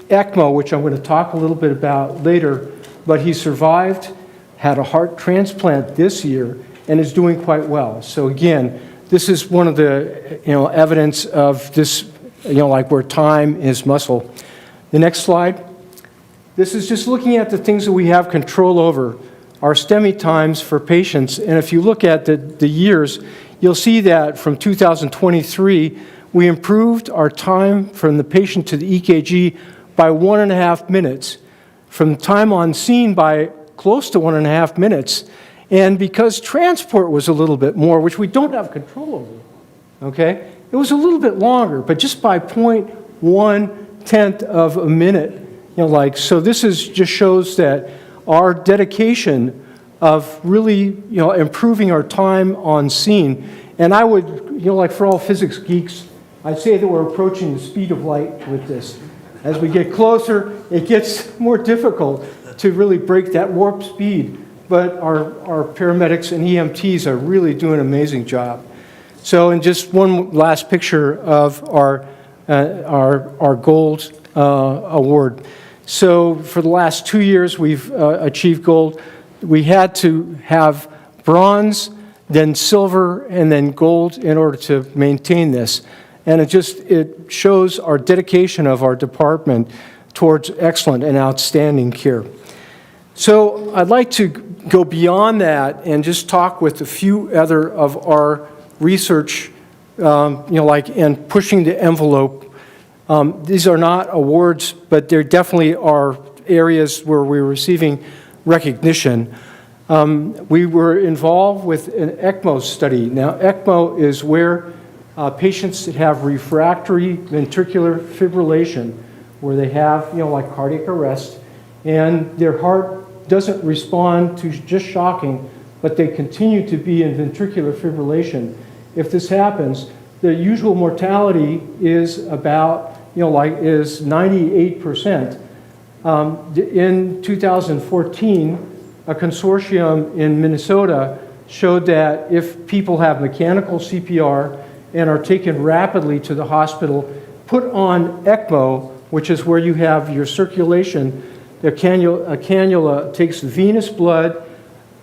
ECMO, which I'm going to talk a little bit about later, but he survived, had a heart transplant this year, and is doing quite well. So again, this is one of the evidence of this, like where time is muscle. The next slide. This is just looking at the things that we have control over, our STEMI times for patients. And if you look at the years, you'll see that from 2023, we improved our time from the patient to the EKG by 1.5 minutes, from time on scene by close to 1.5 minutes. And because transport was a little bit more, which we don't have control over, okay, it was a little bit longer, but just by 0.1 of a minute. So this just shows that our dedication of really, improving our time on scene. And I would, like for all physics geeks, I'd say that we're approaching the speed of light with this. As we get closer, it gets more difficult to really break that warp speed. But our paramedics and EMTs are really doing an amazing job. So, and just one last picture of our gold award. So for the last 2 years, we've achieved gold. We had to have bronze, then silver, and then gold in order to maintain this. And it shows our dedication of our department towards excellent and outstanding care. So I'd like to go beyond that and just talk with a few other of our research, and pushing the envelope. These are not awards, but there definitely are areas where we're receiving recognition. We were involved with an ECMO study. Now, ECMO is where patients that have refractory ventricular fibrillation, where they have, like cardiac arrest, and their heart doesn't respond to just shocking, but they continue to be in ventricular fibrillation. If this happens, the usual mortality is about, is 98%. In 2014, a consortium in Minnesota showed that if people have mechanical CPR and are taken rapidly to the hospital, put on ECMO which is where you have your circulation. A cannula takes venous blood,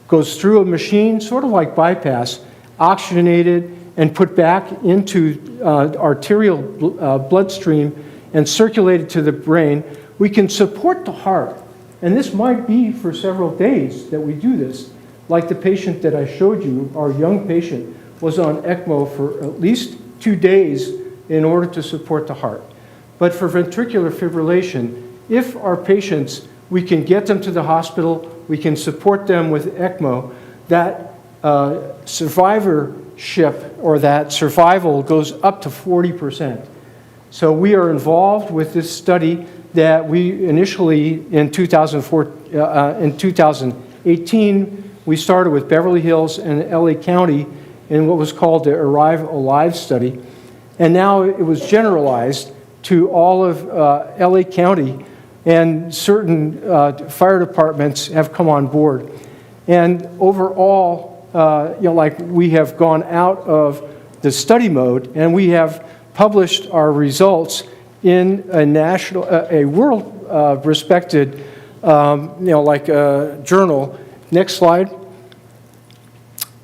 goes through a machine, sort of like bypass, oxygenated and put back into arterial bloodstream and circulated to the brain. We can support the heart. And this might be for several days that we do this. Like the patient that I showed you, our young patient, was on ECMO for at least 2 days in order to support the heart. But for ventricular fibrillation, if our patients, we can get them to the hospital, we can support them with ECMO, that survivorship or that survival goes up to 40%. So we are involved with this study that we initially in 2018, we started with Beverly Hills and LA County in what was called the Arrive Alive study. And now it was generalized to all of LA County, and certain fire departments have come on board. And overall, like we have gone out of the study mode and we have published our results in a national, a world respected, journal. Next slide.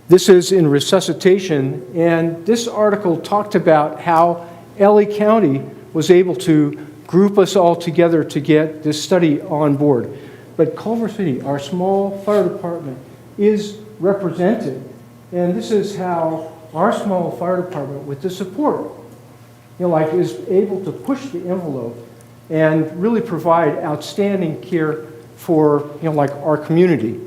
This is in resuscitation, and this article talked about how LA County was able to group us all together to get this study on board. But Culver City, our small fire department, is represented, and this is how our small fire department, with the support, is able to push the envelope and really provide outstanding care for, our community.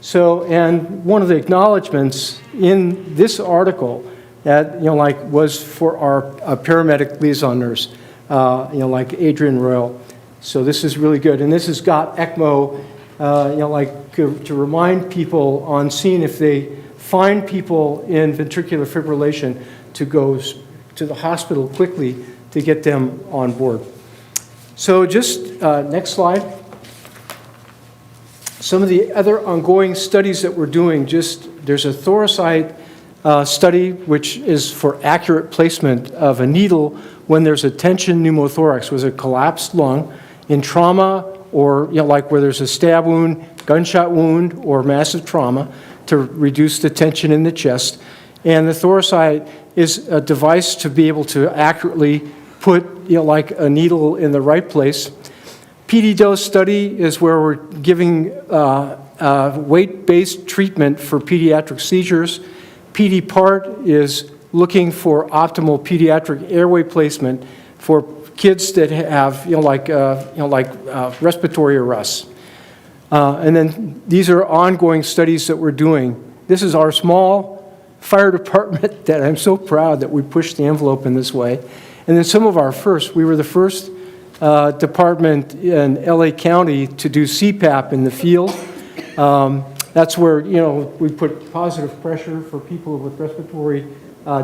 So, and one of the acknowledgments in this article that, was for our paramedic liaison nurse, like Adrian Royal. So this is really good. And this has got ECMO, to remind people on scene if they find people in ventricular fibrillation to go to the hospital quickly to get them on board. So just next slide. Some of the other ongoing studies that we're doing, there's a Thoracite study which is for accurate placement of a needle when there's a tension pneumothorax, was a collapsed lung in trauma or where there's a stab wound, gunshot wound, or massive trauma to reduce the tension in the chest. And the Thoracite is a device to be able to accurately put a needle in the right place. PD dose study is where we're giving weight-based treatment for pediatric seizures. PD part is looking for optimal pediatric airway placement for kids that have respiratory arrests. And then these are ongoing studies that we're doing. This is our small fire department that I'm so proud that we pushed the envelope in this way. And then some of our first, we were the first department in LA County to do CPAP in the field. That's where, we put positive pressure for people with respiratory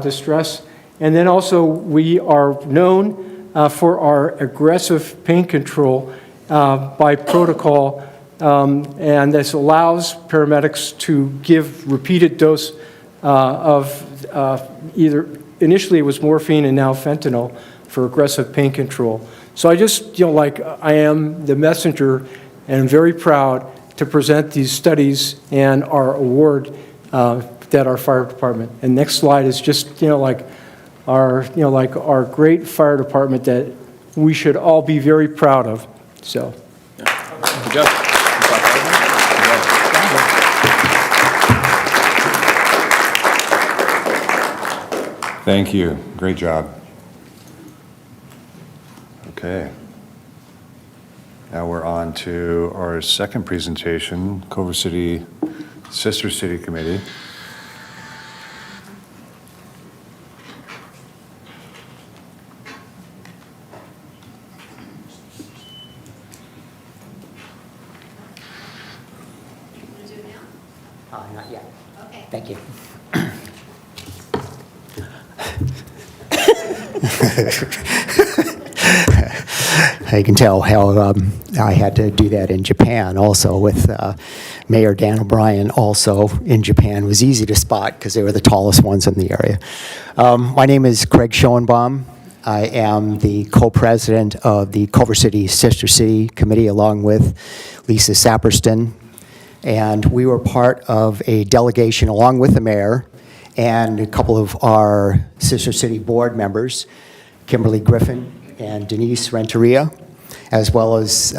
distress. And then also we are known for our aggressive pain control by protocol. And this allows paramedics to give repeated dose of either, initially it was morphine and now fentanyl for aggressive pain control. So I just, I am the messenger and I'm very proud to present these studies and our award that our fire department. And next slide is just, our great fire department that we should all be very proud of. So. Good job. Thank you. Great job. Okay. Now we're on to our second presentation, Culver City Sister City Committee. Not yet. Okay. Thank you. I can tell how I had to do that in Japan also with Mayor Dan O'Brien also in Japan. It was easy to spot because they were the tallest ones in the area. My name is Craig Schoenbaum. I am the co-president of the Culver City Sister City Committee along with Lisa Saperston. And we were part of a delegation along with the mayor and a couple of our Sister City board members, Kimberly Griffin and Denise Renteria, as well as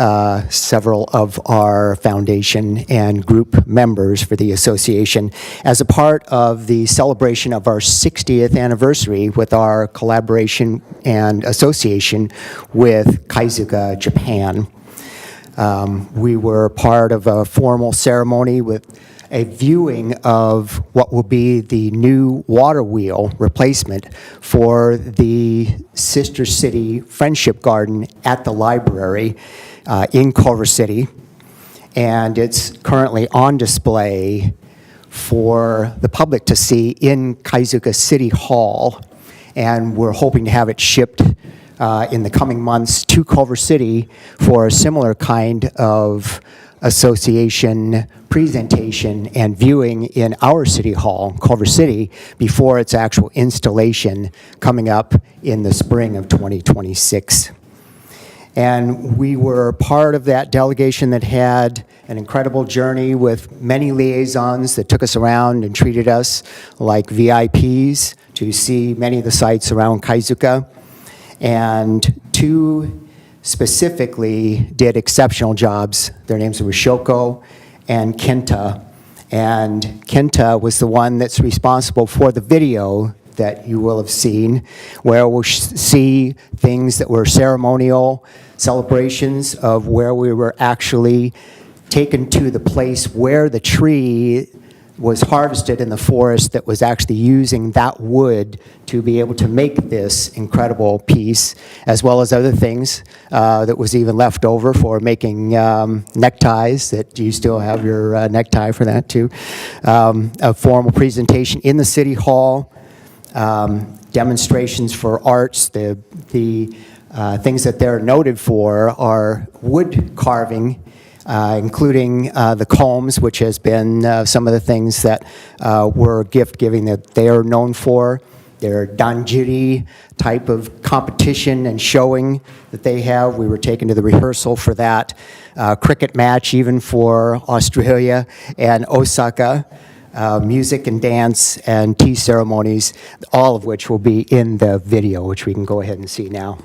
several of our foundation and group members for the association as a part of the celebration of our 60th anniversary with our collaboration and association with Kaizuka, Japan. We were part of a formal ceremony with a viewing of what will be the new water wheel replacement for the Sister City Friendship Garden at the library in Culver City. And it's currently on display for the public to see in Kaizuka City Hall. And we're hoping to have it shipped in the coming months to Culver City for a similar kind of association presentation and viewing in our city hall, Culver City, before its actual installation coming up in the spring of 2026. And we were part of that delegation that had an incredible journey with many liaisons that took us around and treated us like VIPs to see many of the sites around Kaizuka. And two specifically did exceptional jobs. Their names were Shoko and Kenta. And Kenta was the one that's responsible for the video that you will have seen, where we'll see things that were ceremonial celebrations of where we were actually taken to the place where the tree was harvested in the forest that was actually using that wood to be able to make this incredible piece, as well as other things that was even left over for making neckties, that you still have your necktie for that too. A formal presentation in the City Hall, demonstrations for arts. The things that they're noted for are wood carving, including the combs, which has been some of the things that were gift giving that they are known for. Their danjiri type of competition and showing that they have. We were taken to the rehearsal for that. Cricket match even for Australia and Osaka. Music and dance and tea ceremonies, all of which will be in the video, which we can go ahead and see now.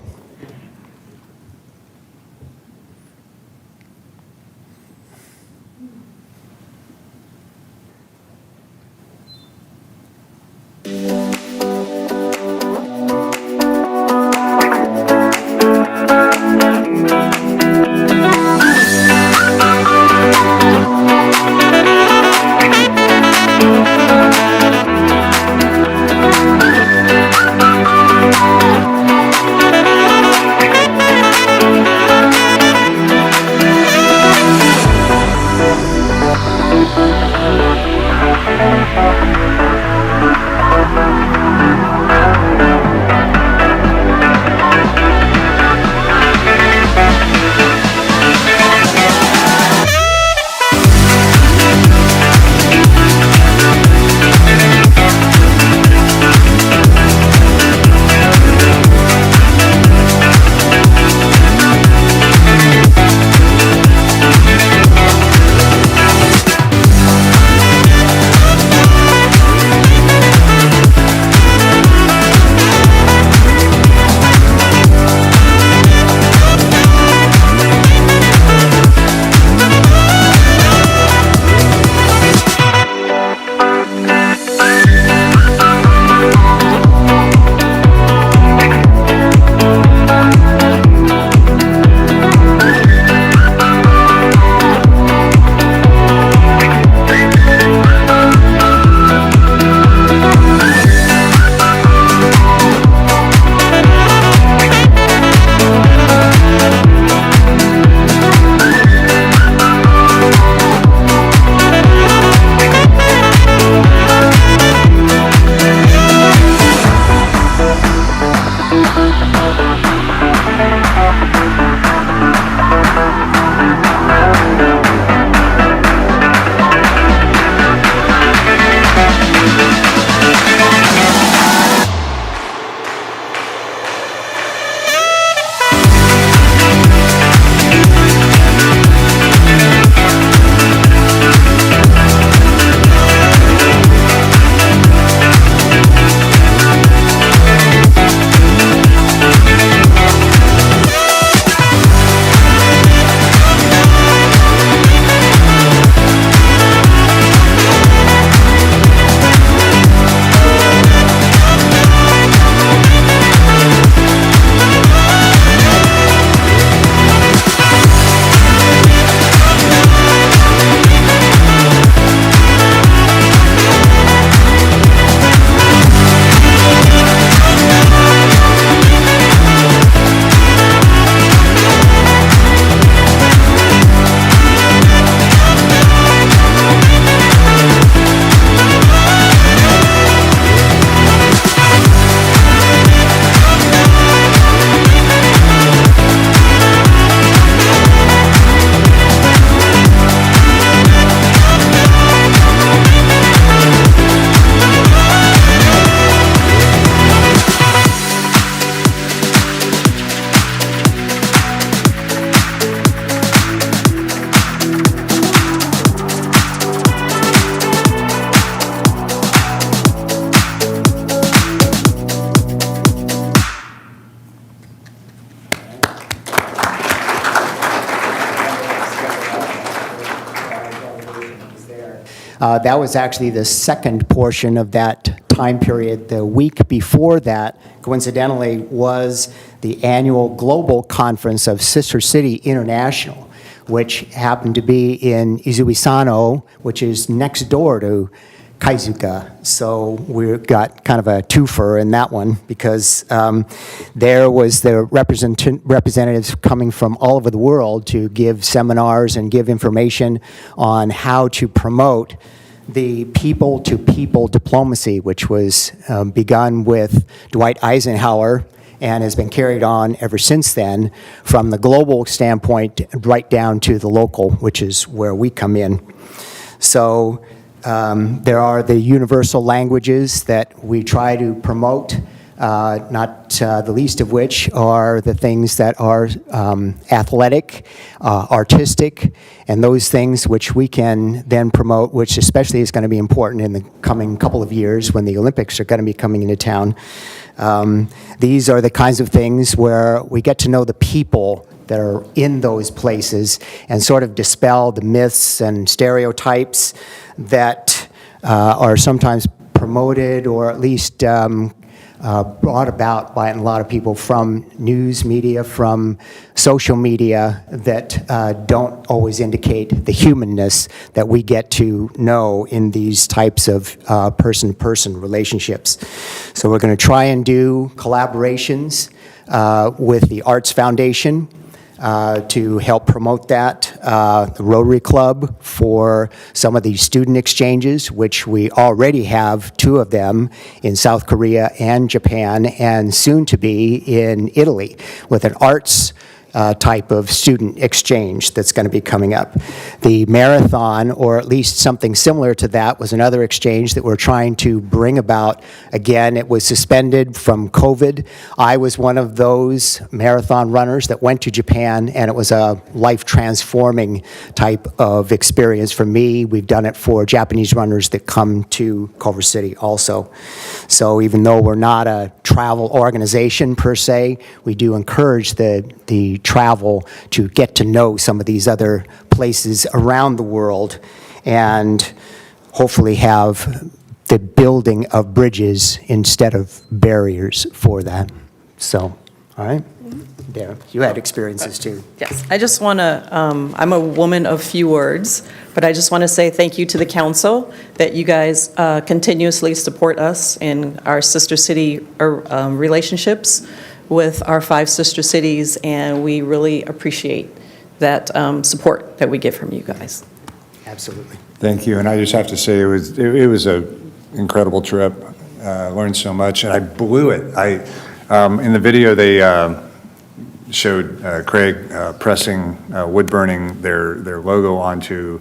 That was actually the second portion of that time period. The week before that, coincidentally, was the annual global conference of Sister City International, which happened to be in Izumisano, which is next door to Kaizuka. So we got kind of a twofer in that one because there was the representatives coming from all over the world to give seminars and give information on how to promote the people-to-people diplomacy, which was begun with Dwight Eisenhower and has been carried on ever since then from the global standpoint right down to the local, which is where we come in. So there are the universal languages that we try to promote, not the least of which are the things that are athletic, artistic, and those things which we can then promote, which especially is going to be important in the coming couple of years when the Olympics are going to be coming into town. These are the kinds of things where we get to know the people that are in those places and sort of dispel the myths and stereotypes that are sometimes promoted or at least brought about by a lot of people from news media, from social media that don't always indicate the humanness that we get to know in these types of person-to-person relationships. So we're going to try and do collaborations with the Arts Foundation to help promote that, the Rotary Club for some of these student exchanges, which we already have 2 of them in South Korea and Japan, and soon to be in Italy with an arts type of student exchange that's going to be coming up. The marathon, or at least something similar to that, was another exchange that we're trying to bring about. Again, it was suspended from COVID. I was one of those marathon runners that went to Japan, and it was a life-transforming type of experience for me. We've done it for Japanese runners that come to Culver City also. So even though we're not a travel organization per se, we do encourage the travel to get to know some of these other places around the world and hopefully have the building of bridges instead of barriers for that. So, all right. There, you had experiences too. Yes, I just want to, I'm a woman of few words, but I just want to say thank you to the council that you guys continuously support us in our sister city relationships with our 5 sister cities, and we really appreciate that support that we get from you guys. Absolutely. Thank you, and I just have to say it was a incredible trip. Learned so much, and I blew it. In the video they showed Craig pressing wood burning their logo onto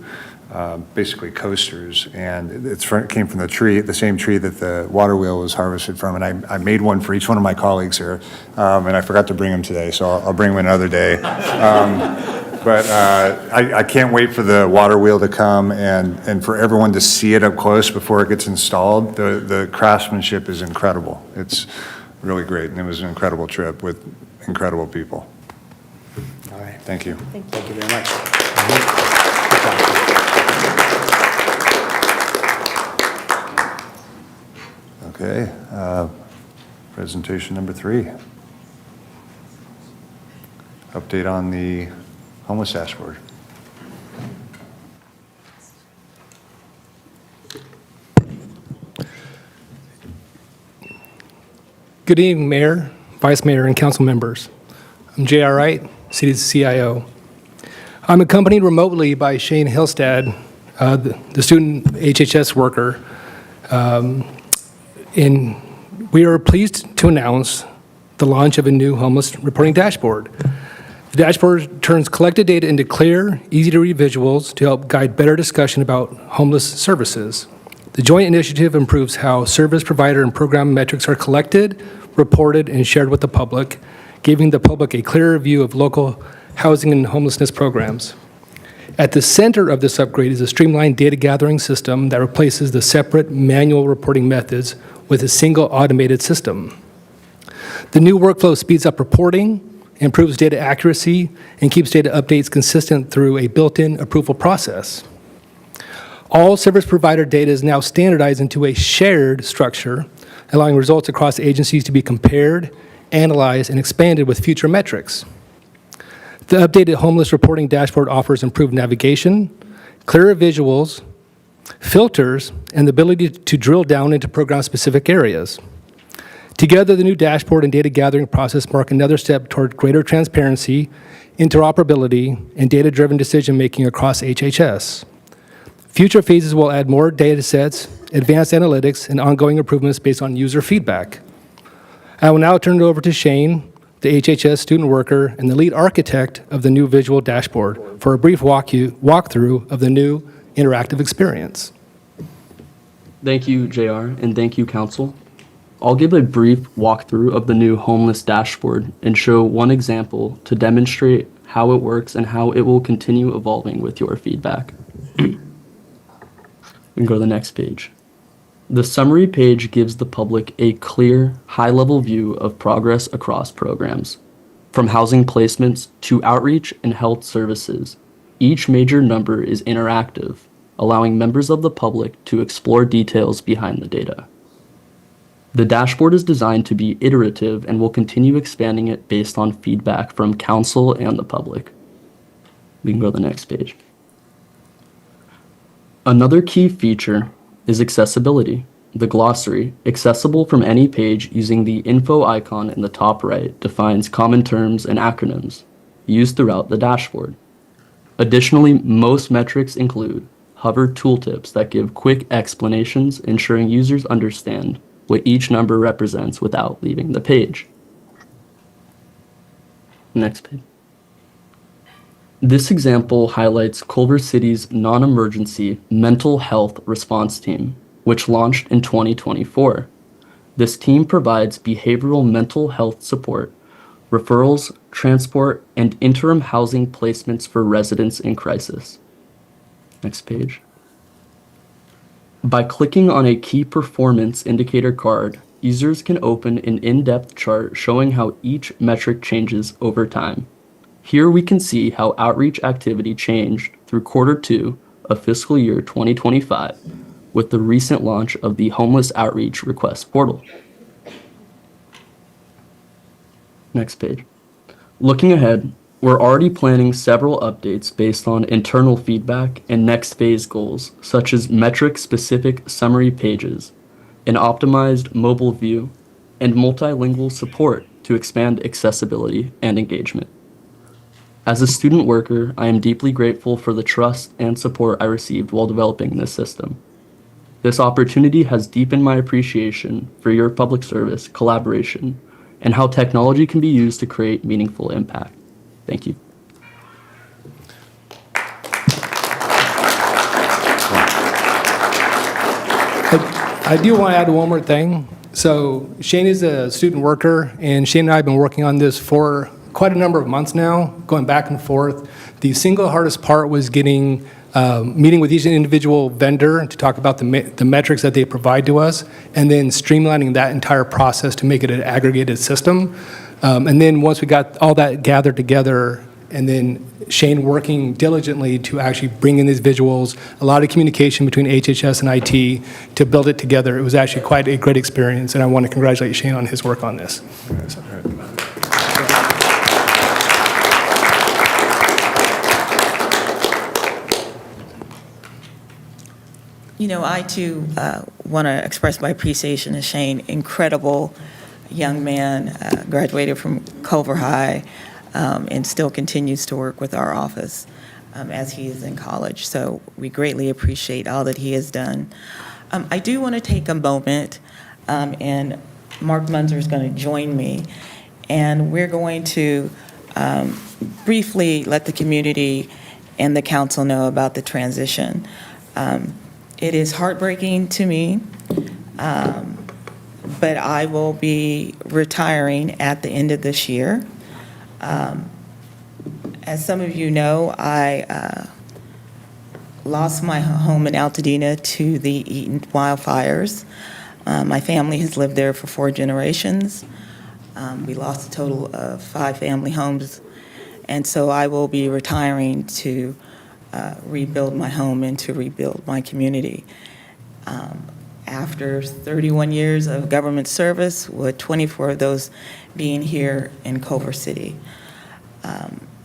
basically coasters, and it came from the same tree that the water wheel was harvested from, and I made one for each one of my colleagues here, and I forgot to bring them today, so I'll bring them another day. But I can't wait for the water wheel to come and for everyone to see it up close before it gets installed. The craftsmanship is incredible. It's really great, and it was an incredible trip with incredible people. All right. Thank you. Thank you very much. Okay, presentation number 3. Update on the homeless dashboard. Good evening, Mayor, Vice Mayor, and council members. I'm J.R. Wright, City's CIO. I'm accompanied remotely by Shane Hillstad, the student HHS worker. We are pleased to announce the launch of a new homeless reporting dashboard. The dashboard turns collected data into clear, easy-to-read visuals to help guide better discussion about homeless services. The joint initiative improves how service provider and program metrics are collected, reported, and shared with the public, giving the public a clearer view of local housing and homelessness programs. At the center of this upgrade is a streamlined data gathering system that replaces the separate manual reporting methods with a single automated system. The new workflow speeds up reporting, improves data accuracy, and keeps data updates consistent through a built-in approval process. All service provider data is now standardized into a shared structure, allowing results across agencies to be compared, analyzed, and expanded with future metrics. The updated homeless reporting dashboard offers improved navigation, clearer visuals, filters, and the ability to drill down into program-specific areas. Together, the new dashboard and data gathering process mark another step toward greater transparency, interoperability, and data-driven decision-making across HHS. Future phases will add more data sets, advanced analytics, and ongoing improvements based on user feedback. I will now turn it over to Shane, the HHS student worker and the lead architect of the new visual dashboard, for a brief walkthrough of the new interactive experience. Thank you, JR, and thank you, Council. I'll give a brief walkthrough of the new homeless dashboard and show one example to demonstrate how it works and how it will continue evolving with your feedback. We can go to the next page. The summary page gives the public a clear, high-level view of progress across programs. From housing placements to outreach and health services, each major number is interactive, allowing members of the public to explore details behind the data. The dashboard is designed to be iterative and will continue expanding it based on feedback from Council and the public. We can go to the next page. Another key feature is accessibility. The glossary, accessible from any page using the info icon in the top right, defines common terms and acronyms used throughout the dashboard. Additionally, most metrics include hover tooltips that give quick explanations, ensuring users understand what each number represents without leaving the page. Next page. This example highlights Culver City's non-emergency mental health response team, which launched in 2024. This team provides behavioral mental health support, referrals, transport, and interim housing placements for residents in crisis. Next page. By clicking on a key performance indicator card, users can open an in-depth chart showing how each metric changes over time. Here we can see how outreach activity changed through Q2 of fiscal year 2025 with the recent launch of the Homeless Outreach Request Portal. Next page. Looking ahead, we're already planning several updates based on internal feedback and next phase goals, such as metric-specific summary pages, an optimized mobile view, and multilingual support to expand accessibility and engagement. As a student worker, I am deeply grateful for the trust and support I received while developing this system. This opportunity has deepened my appreciation for your public service, collaboration, and how technology can be used to create meaningful impact. Thank you. I do want to add one more thing. So Shane is a student worker, and Shane and I have been working on this for quite a number of months now, going back and forth. The single hardest part was getting meeting with each individual vendor to talk about the metrics that they provide to us, and then streamlining that entire process to make it an aggregated system. And then once we got all that gathered together, and then Shane working diligently to actually bring in these visuals, a lot of communication between HHS and IT to build it together. It was actually quite a great experience, and I want to congratulate Shane on his work on this. You know, I too want to express my appreciation to Shane. Incredible young man, graduated from Culver High, and still continues to work with our office as he is in college. So we greatly appreciate all that he has done. I do want to take a moment, and Mark Munzer is going to join me, and we're going to briefly let the community and the council know about the transition. It is heartbreaking to me, but I will be retiring at the end of this year. As some of you know, I lost my home in Altadena to the Eaton wildfires. My family has lived there for 4 generations. We lost a total of 5 family homes, and so I will be retiring to rebuild my home and to rebuild my community. After 31 years of government service, with 24 of those being here in Culver City.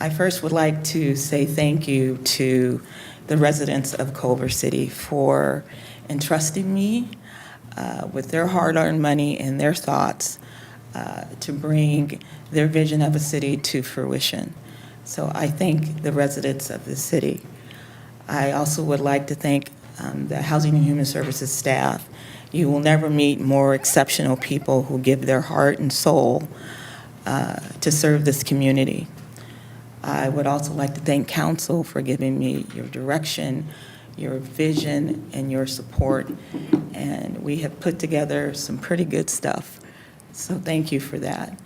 I first would like to say thank you to the residents of Culver City for entrusting me with their hard-earned money and their thoughts to bring their vision of a city to fruition. So I thank the residents of the city. I also would like to thank the Housing and Human Services staff. You will never meet more exceptional people who give their heart and soul to serve this community. I would also like to thank council for giving me your direction, your vision, and your support. And we have put together some pretty good stuff. So thank you for that.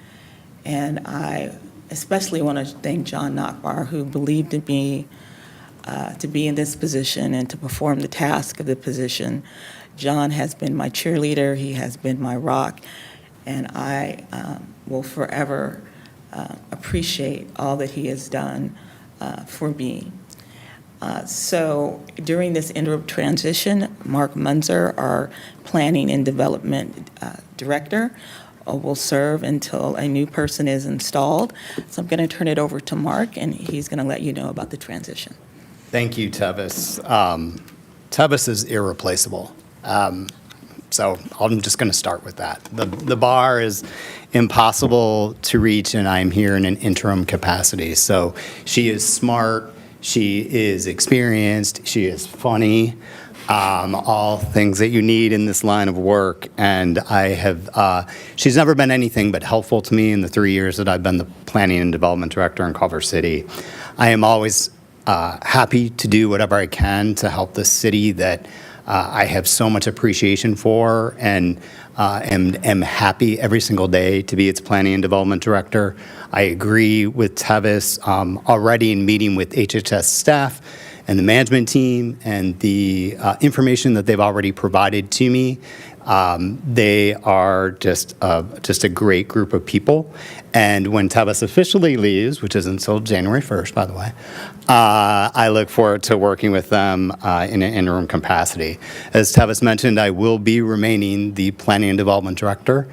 And I especially want to thank John Nachbar, who believed in me to be in this position and to perform the task of the position. John has been my cheerleader. He has been my rock. And I will forever appreciate all that he has done for me. So during this interim transition, Mark Munzer, our Planning and Development Director, will serve until a new person is installed. So I'm going to turn it over to Mark, and he's going to let you know about the transition. Thank you, Tevis. Tevis is irreplaceable. So I'm just going to start with that. The bar is impossible to reach, and I'm here in an interim capacity. So she is smart, she is experienced, she is funny, all things that you need in this line of work. And she's never been anything but helpful to me in the 3 years that I've been the Planning and Development Director in Culver City. I am always happy to do whatever I can to help the city that I have so much appreciation for, and am happy every single day to be its Planning and Development Director. I agree with Tevis already in meeting with HHS staff and the management team and the information that they've already provided to me. They are just a great group of people. And when Tevis officially leaves, which isn't until January 1st, by the way, I look forward to working with them in an interim capacity. As Tevis mentioned, I will be remaining the Planning and Development Director.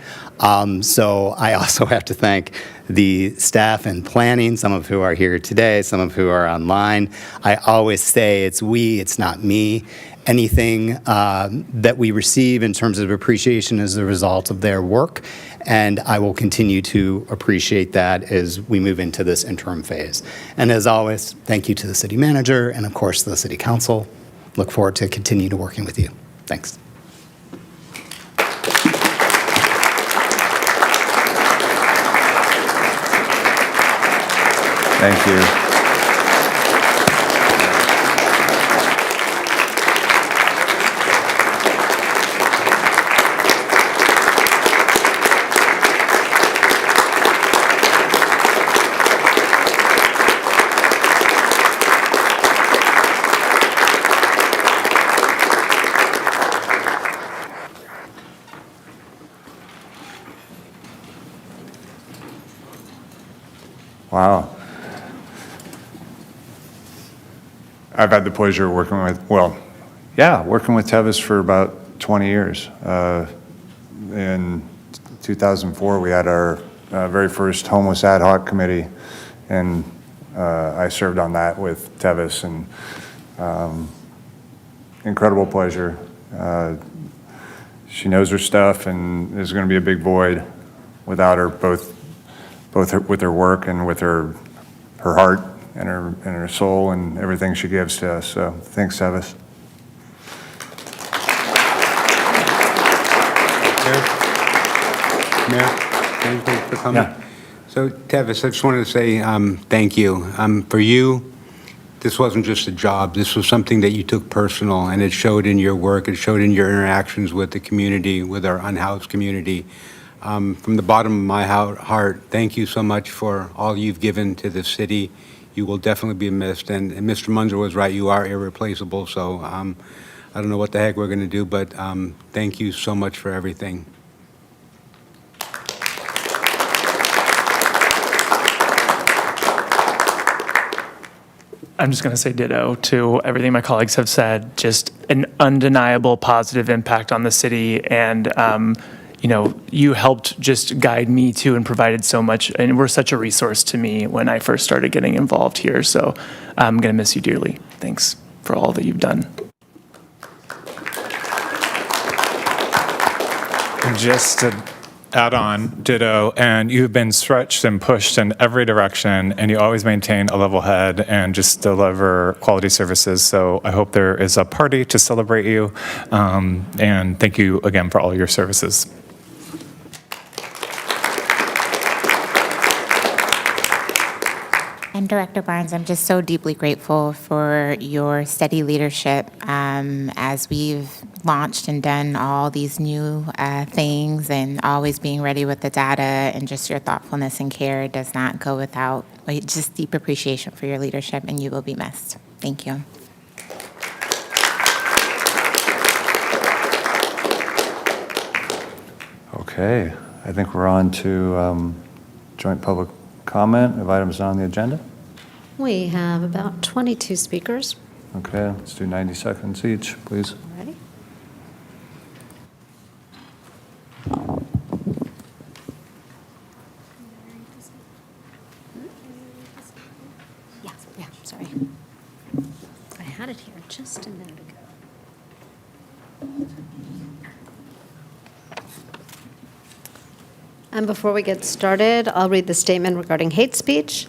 So I also have to thank the staff and planning, some of who are here today, some of who are online. I always say it's we, it's not me. Anything that we receive in terms of appreciation is the result of their work, and I will continue to appreciate that as we move into this interim phase. And as always, thank you to the city manager and of course the city council. Look forward to continue to working with you. Thanks. Thank you. Wow. I've had the pleasure of working with Tevis for about 20 years. In 2004, we had our very first homeless ad hoc committee, and I served on that with Tevis, and incredible pleasure. She knows her stuff, and there's going to be a big void without her, both with her work and with her heart and her soul and everything she gives to us. So thanks, Tevis. Mayor, thank you for coming. Yeah. So Tevis, I just wanted to say thank you. For you, this wasn't just a job. This was something that you took personal, and it showed in your work. It showed in your interactions with the community, with our unhoused community. From the bottom of my heart, thank you so much for all you've given to the city. You will definitely be missed. And Mr. Munzer was right, you are irreplaceable. So I don't know what the heck we're going to do, but thank you so much for everything. I'm just going to say ditto to everything my colleagues have said. Just an undeniable positive impact on the city, and you helped just guide me too, and provided so much, and were such a resource to me when I first started getting involved here. So I'm going to miss you dearly. Thanks for all that you've done. Just to add on, ditto, and you've been stretched and pushed in every direction, and you always maintain a level head and just deliver quality services. So I hope there is a party to celebrate you, and thank you again for all your services. And Director Barnes, I'm just so deeply grateful for your steady leadership as we've launched and done all these new things, and always being ready with the data, and just your thoughtfulness and care does not go without. Just deep appreciation for your leadership, and you will be missed. Thank you. Okay, I think we're on to joint public comment of items not on the agenda. We have about 22 speakers. Okay, let's do 90 seconds each, please. Ready? Yeah, sorry. I had it here just a minute ago. And before we get started, I'll read the statement regarding hate speech.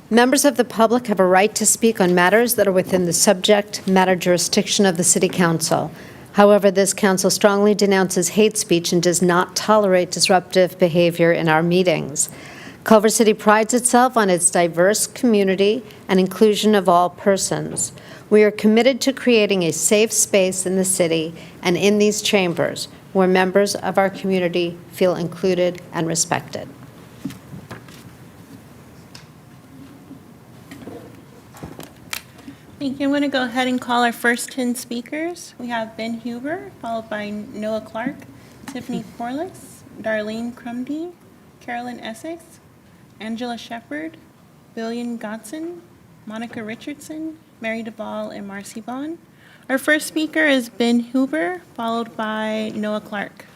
Members of the public have a right to speak on matters that are within the subject matter jurisdiction of the City Council. However, this council strongly denounces hate speech and does not tolerate disruptive behavior in our meetings. Culver City prides itself on its diverse community and inclusion of all persons. We are committed to creating a safe space in the city and in these chambers where members of our community feel included and respected. Thank you. I'm going to go ahead and call our first 10 speakers. We have Ben Huber, followed by Noah Clark, Tiffany Corliss, Darlene Crumdy, Carolyn Essex, Angela Shepard, Billion Godson, Monica Richardson, Mary Duvall, and Marcy Vaughn. Our first speaker is Ben Huber, followed by Noah Clark.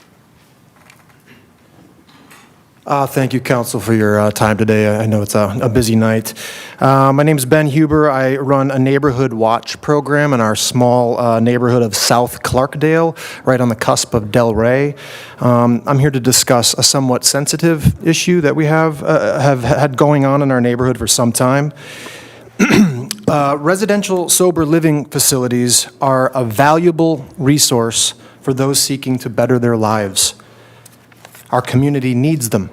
Thank you, Council, for your time today. I know it's a busy night. My name is Ben Huber. I run a neighborhood watch program in our small neighborhood of South Clarkdale, right on the cusp of Delray. I'm here to discuss a somewhat sensitive issue that we have had going on in our neighborhood for some time. Residential sober living facilities are a valuable resource for those seeking to better their lives. Our community needs them.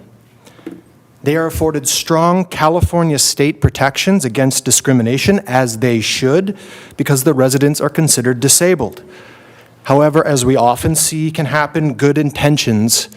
They are afforded strong California state protections against discrimination, as they should, because the residents are considered disabled. However, as we often see can happen, good intentions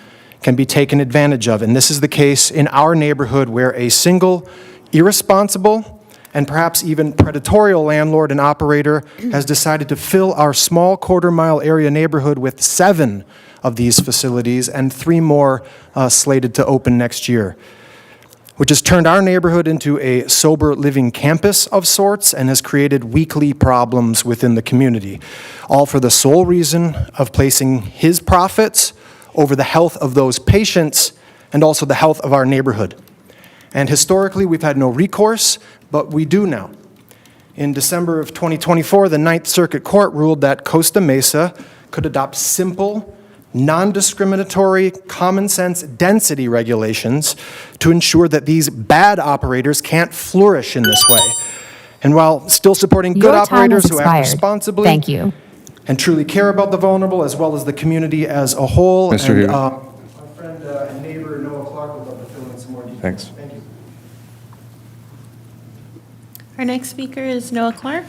can be taken advantage of, and this is the case in our neighborhood, where a single, irresponsible, and perhaps even predatory landlord and operator has decided to fill our small quarter-mile area neighborhood with 7 of these facilities and 3 more slated to open next year, which has turned our neighborhood into a sober living campus of sorts and has created weekly problems within the community, all for the sole reason of placing his profits over the health of those patients and also the health of our neighborhood. And historically, we've had no recourse, but we do now. In December of 2024, the Ninth Circuit Court ruled that Costa Mesa could adopt simple, non-discriminatory, common-sense density regulations to ensure that these bad operators can't flourish in this way. And while still supporting good operators who act responsibly Thank you. and truly care about the vulnerable as well as the community as a whole. Mr. Huber. My friend and neighbor Noah Clark would love to fill in some more details. Thanks. Thank you. Our next speaker is Noah Clark.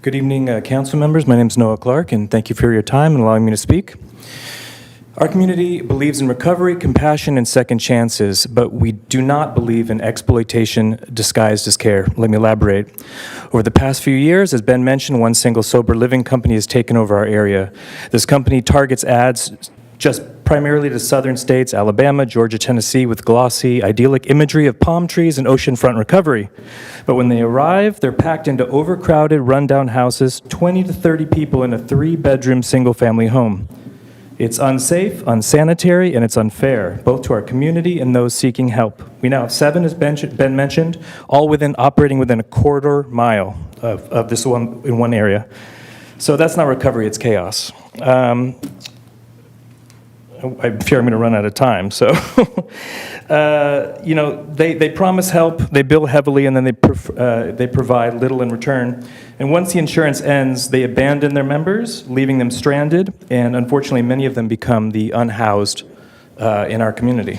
Good evening, council members. My name is Noah Clark, and thank you for your time and allowing me to speak. Our community believes in recovery, compassion, and second chances, but we do not believe in exploitation disguised as care. Let me elaborate. Over the past few years, as Ben mentioned, one single sober living company has taken over our area. This company targets ads just primarily to southern states, Alabama, Georgia, Tennessee, with glossy, idyllic imagery of palm trees and oceanfront recovery. But when they arrive, they're packed into overcrowded, rundown houses, 20 to 30 people in a 3-bedroom, single-family home. It's unsafe, unsanitary, and it's unfair, both to our community and those seeking help. We now have 7, as Ben mentioned, all operating within a quarter mile of this one in one area. So that's not recovery, it's chaos. I fear I'm going to run out of time. So, they promise help, they bill heavily, and then they provide little in return. And once the insurance ends, they abandon their members, leaving them stranded, and unfortunately, many of them become the unhoused in our community.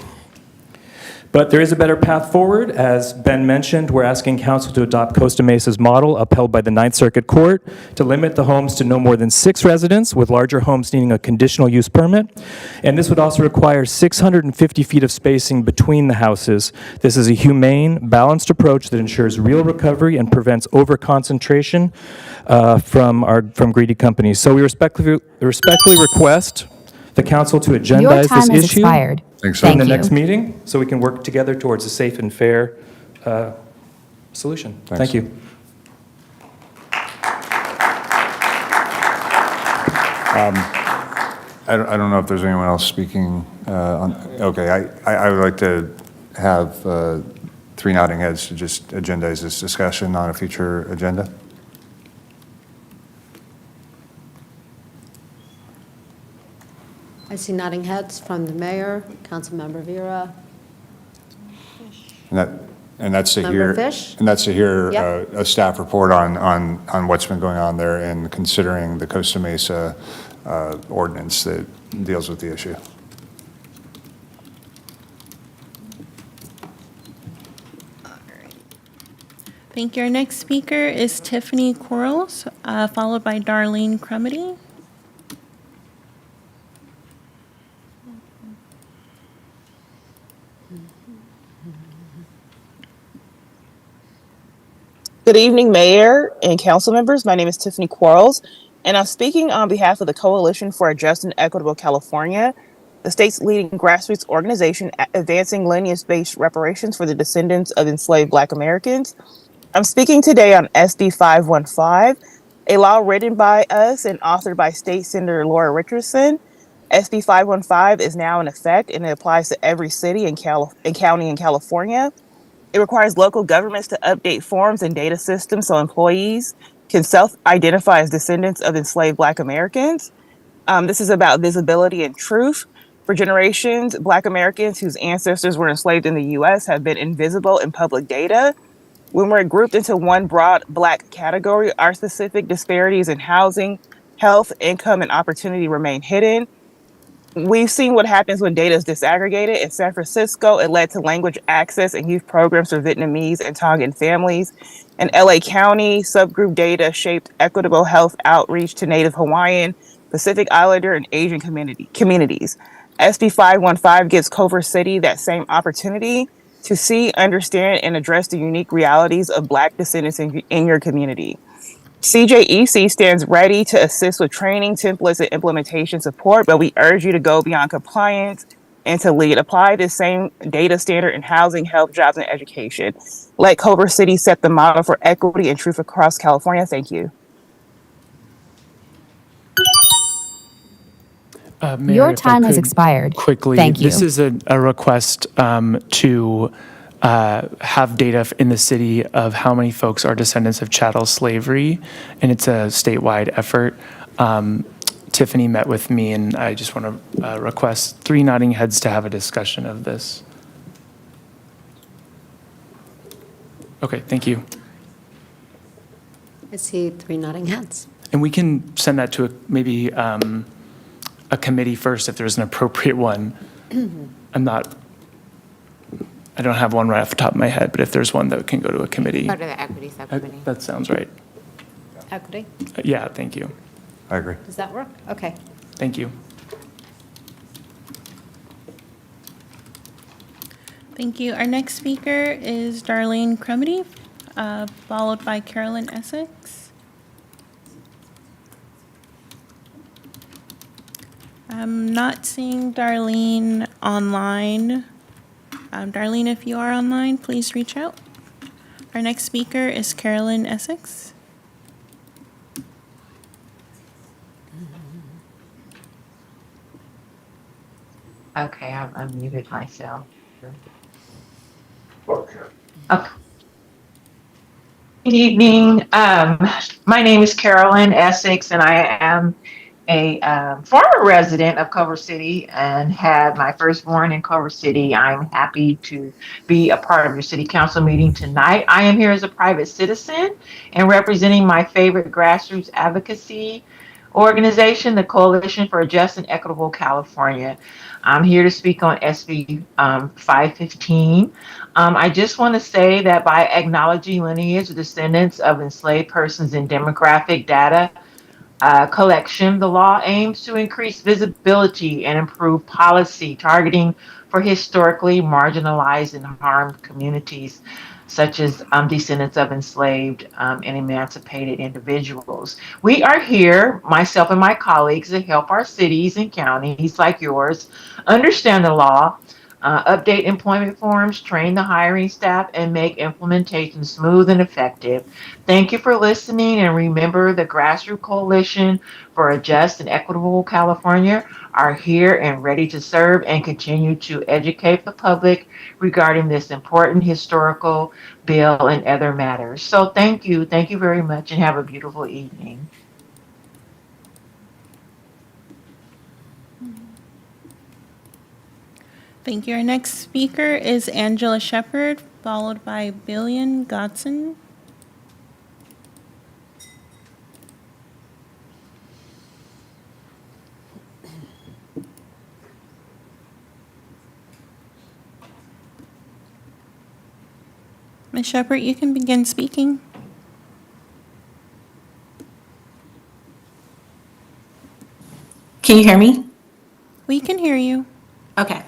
But there is a better path forward. As Ben mentioned, we're asking council to adopt Costa Mesa's model upheld by the Ninth Circuit Court to limit the homes to no more than 6 residents, with larger homes needing a conditional use permit. And this would also require 650 feet of spacing between the houses. This is a humane, balanced approach that ensures real recovery and prevents overconcentration from greedy companies. So we respectfully request the council to agendize this issue in the next meeting, so we can work together towards a safe and fair solution. Thank you. I don't know if there's anyone else speaking okay, I would like to have 3 nodding heads to just agendize this discussion on a future agenda. I see nodding heads from the mayor, Councilmember Vera. And that's to Member hear, Fish? and that's to hear Yep. a staff report on what's been going on there and considering the Costa Mesa ordinance that deals with the issue. Thank you. Our next speaker is Tiffany Quarles, followed by Darlene Crumity. Good evening, Mayor and council members. My name is Tiffany Quarles, and I'm speaking on behalf of the Coalition for a Just and Equitable California, the state's leading grassroots organization advancing lineage-based reparations for the descendants of enslaved Black Americans. I'm speaking today on SB 515, a law written by us and authored by State Senator Laura Richardson. SB 515 is now in effect, and it applies to every city and county in California. It requires local governments to update forms and data systems so employees can self-identify as descendants of enslaved Black Americans. This is about visibility and truth. For generations, Black Americans whose ancestors were enslaved in the U.S. have been invisible in public data. When we're grouped into one broad Black category, our specific disparities in housing, health, income, and opportunity remain hidden. We've seen what happens when data is disaggregated. In San Francisco, it led to language access and youth programs for Vietnamese and Tongan families. In LA County, subgroup data shaped equitable health outreach to Native Hawaiian, Pacific Islander, and Asian communities. SB 515 gives Culver City that same opportunity to see, understand, and address the unique realities of Black descendants in your community. CJEC stands ready to assist with training, templates, and implementation support, but we urge you to go beyond compliance and to lead. Apply the same data standard in housing, health, jobs, and education. Let Culver City set the model for equity and truth across California. Thank you. Mayor, Your if I time has could expired. Quickly, Thank you. this is a request to have data in the city of how many folks are descendants of chattel slavery, and it's a statewide effort. Tiffany met with me, and I just want to request 3 nodding heads to have a discussion of this. Okay, thank you. I see 3 nodding heads. And we can send that to maybe a committee first if there's an appropriate one. I don't have one right off the top of my head, but if there's one that can go to a committee. Go to the equity subcommittee. That sounds right. Equity? Yeah, thank you. I agree. Does that work? Okay. Thank you. Thank you. Our next speaker is Darlene Crumity, followed by Carolyn Essex. I'm not seeing Darlene online. Darlene, if you are online, please reach out. Our next speaker is Carolyn Essex. Okay, I've unmuted myself. Okay. Okay. Good evening. My name is Carolyn Essex, and I am a former resident of Culver City and had my firstborn in Culver City. I'm happy to be a part of your city council meeting tonight. I am here as a private citizen and representing my favorite grassroots advocacy organization, the Coalition for a Just and Equitable California. I'm here to speak on SB 515. I just want to say that by acknowledging lineage, descendants of enslaved persons in demographic data collection, the law aims to increase visibility and improve policy targeting for historically marginalized and harmed communities, such as descendants of enslaved and emancipated individuals. We are here, myself and my colleagues, to help our cities and counties like yours understand the law, update employment forms, train the hiring staff, and make implementation smooth and effective. Thank you for listening, and remember the Grassroots Coalition for a Just and Equitable California are here and ready to serve and continue to educate the public regarding this important historical bill and other matters. So thank you very much, and have a beautiful evening. Thank you. Our next speaker is Angela Shepard, followed by Billion Godson. Ms. Shepard, you can begin speaking. Can you hear me? We can hear you. Okay.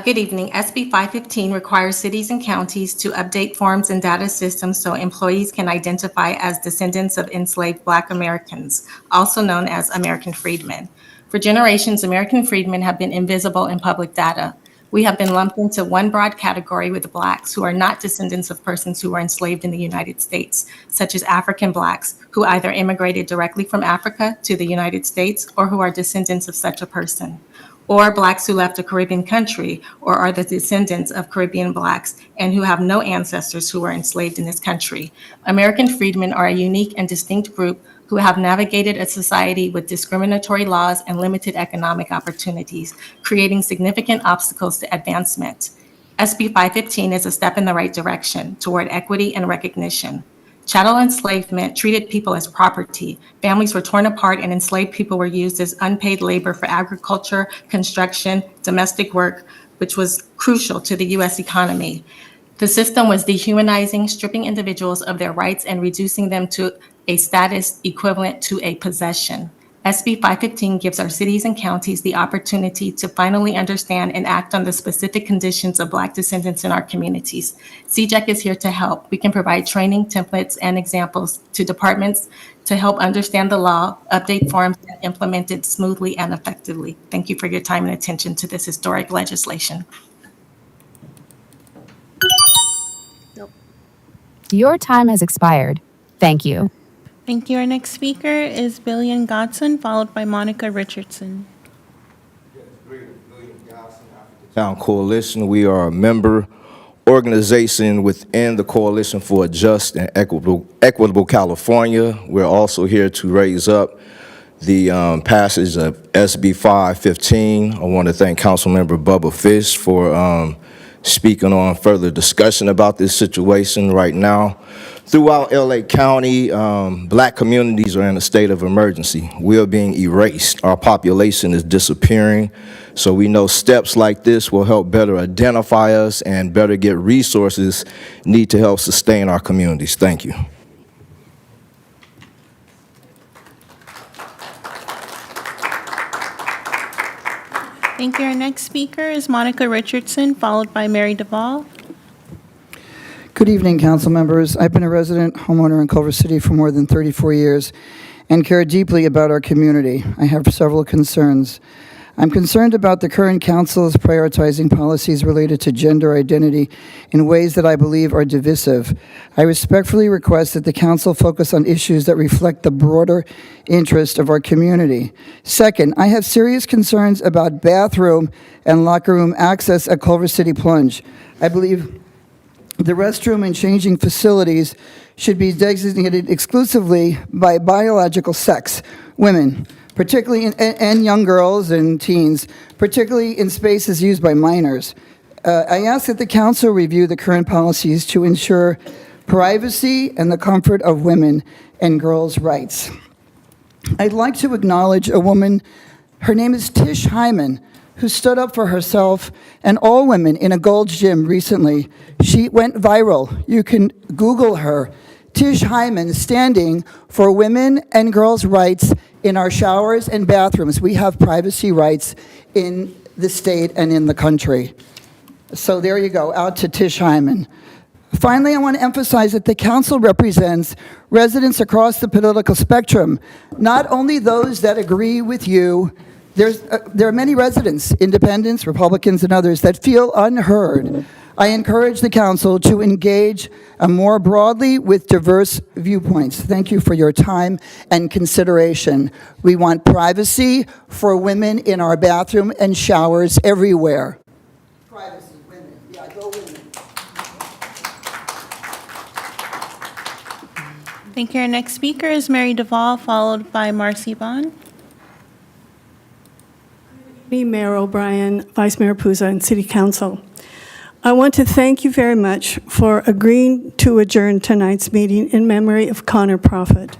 Good evening. SB 515 requires cities and counties to update forms and data systems so employees can identify as descendants of enslaved Black Americans, also known as American freedmen. For generations, American freedmen have been invisible in public data. We have been lumped into one broad category with Blacks who are not descendants of persons who were enslaved in the United States, such as African Blacks who either immigrated directly from Africa to the United States or who are descendants of such a person, or Blacks who left a Caribbean country or are the descendants of Caribbean Blacks and who have no ancestors who were enslaved in this country. American freedmen are a unique and distinct group who have navigated a society with discriminatory laws and limited economic opportunities, creating significant obstacles to advancement. SB 515 is a step in the right direction toward equity and recognition. Chattel enslavement treated people as property. Families were torn apart and enslaved people were used as unpaid labor for agriculture, construction, domestic work, which was crucial to the U.S. economy. The system was dehumanizing, stripping individuals of their rights and reducing them to a status equivalent to a possession. SB 515 gives our cities and counties the opportunity to finally understand and act on the specific conditions of Black descendants in our communities. CJEC is here to help. We can provide training, templates, and examples to departments to help understand the law, update forms, and implement it smoothly and effectively. Thank you for your time and attention to this historic legislation. Your time has expired. Thank you. Thank you. Our next speaker is Billion Godson, followed by Monica Richardson. Town Coalition. We are a member organization within the Coalition for a Just and Equitable California. We're also here to raise up the passage of SB 515. I want to thank Councilmember Bubba Fish for speaking on further discussion about this situation right now. Throughout LA County, Black communities are in a state of emergency. We are being erased. Our population is disappearing. So we know steps like this will help better identify us and better get resources need to help sustain our communities. Thank you. Thank you. Our next speaker is Monica Richardson, followed by Mary Duvall. Good evening, council members. I've been a resident homeowner in Culver City for more than 34 years, and care deeply about our community. I have several concerns. I'm concerned about the current council's prioritizing policies related to gender identity in ways that I believe are divisive. I respectfully request that the council focus on issues that reflect the broader interest of our community. Second, I have serious concerns about bathroom and locker room access at Culver City Plunge. I believe the restroom and changing facilities should be designated exclusively by biological sex, women, particularly and young girls and teens, particularly in spaces used by minors. I ask that the council review the current policies to ensure privacy and the comfort of women and girls' rights. I'd like to acknowledge a woman, her name is Tish Hyman, who stood up for herself and all women in a Gold's Gym recently. She went viral. You can Google her. Tish Hyman standing for women and girls' rights in our showers and bathrooms. We have privacy rights in the state and in the country. So there you go, out to Tish Hyman. Finally, I want to emphasize that the council represents residents across the political spectrum, not only those that agree with you. There are many residents, independents, Republicans, and others, that feel unheard. I encourage the council to engage more broadly with diverse viewpoints. Thank you for your time and consideration. We want privacy for women in our bathroom and showers everywhere. Privacy, women. Yeah, go women. Thank you. Our next speaker is Mary Duvall, followed by Marcy Bond. Mayor O'Brien, Vice Mayor Puza, and City Council. I want to thank you very much for agreeing to adjourn tonight's meeting in memory of Connor Prophet.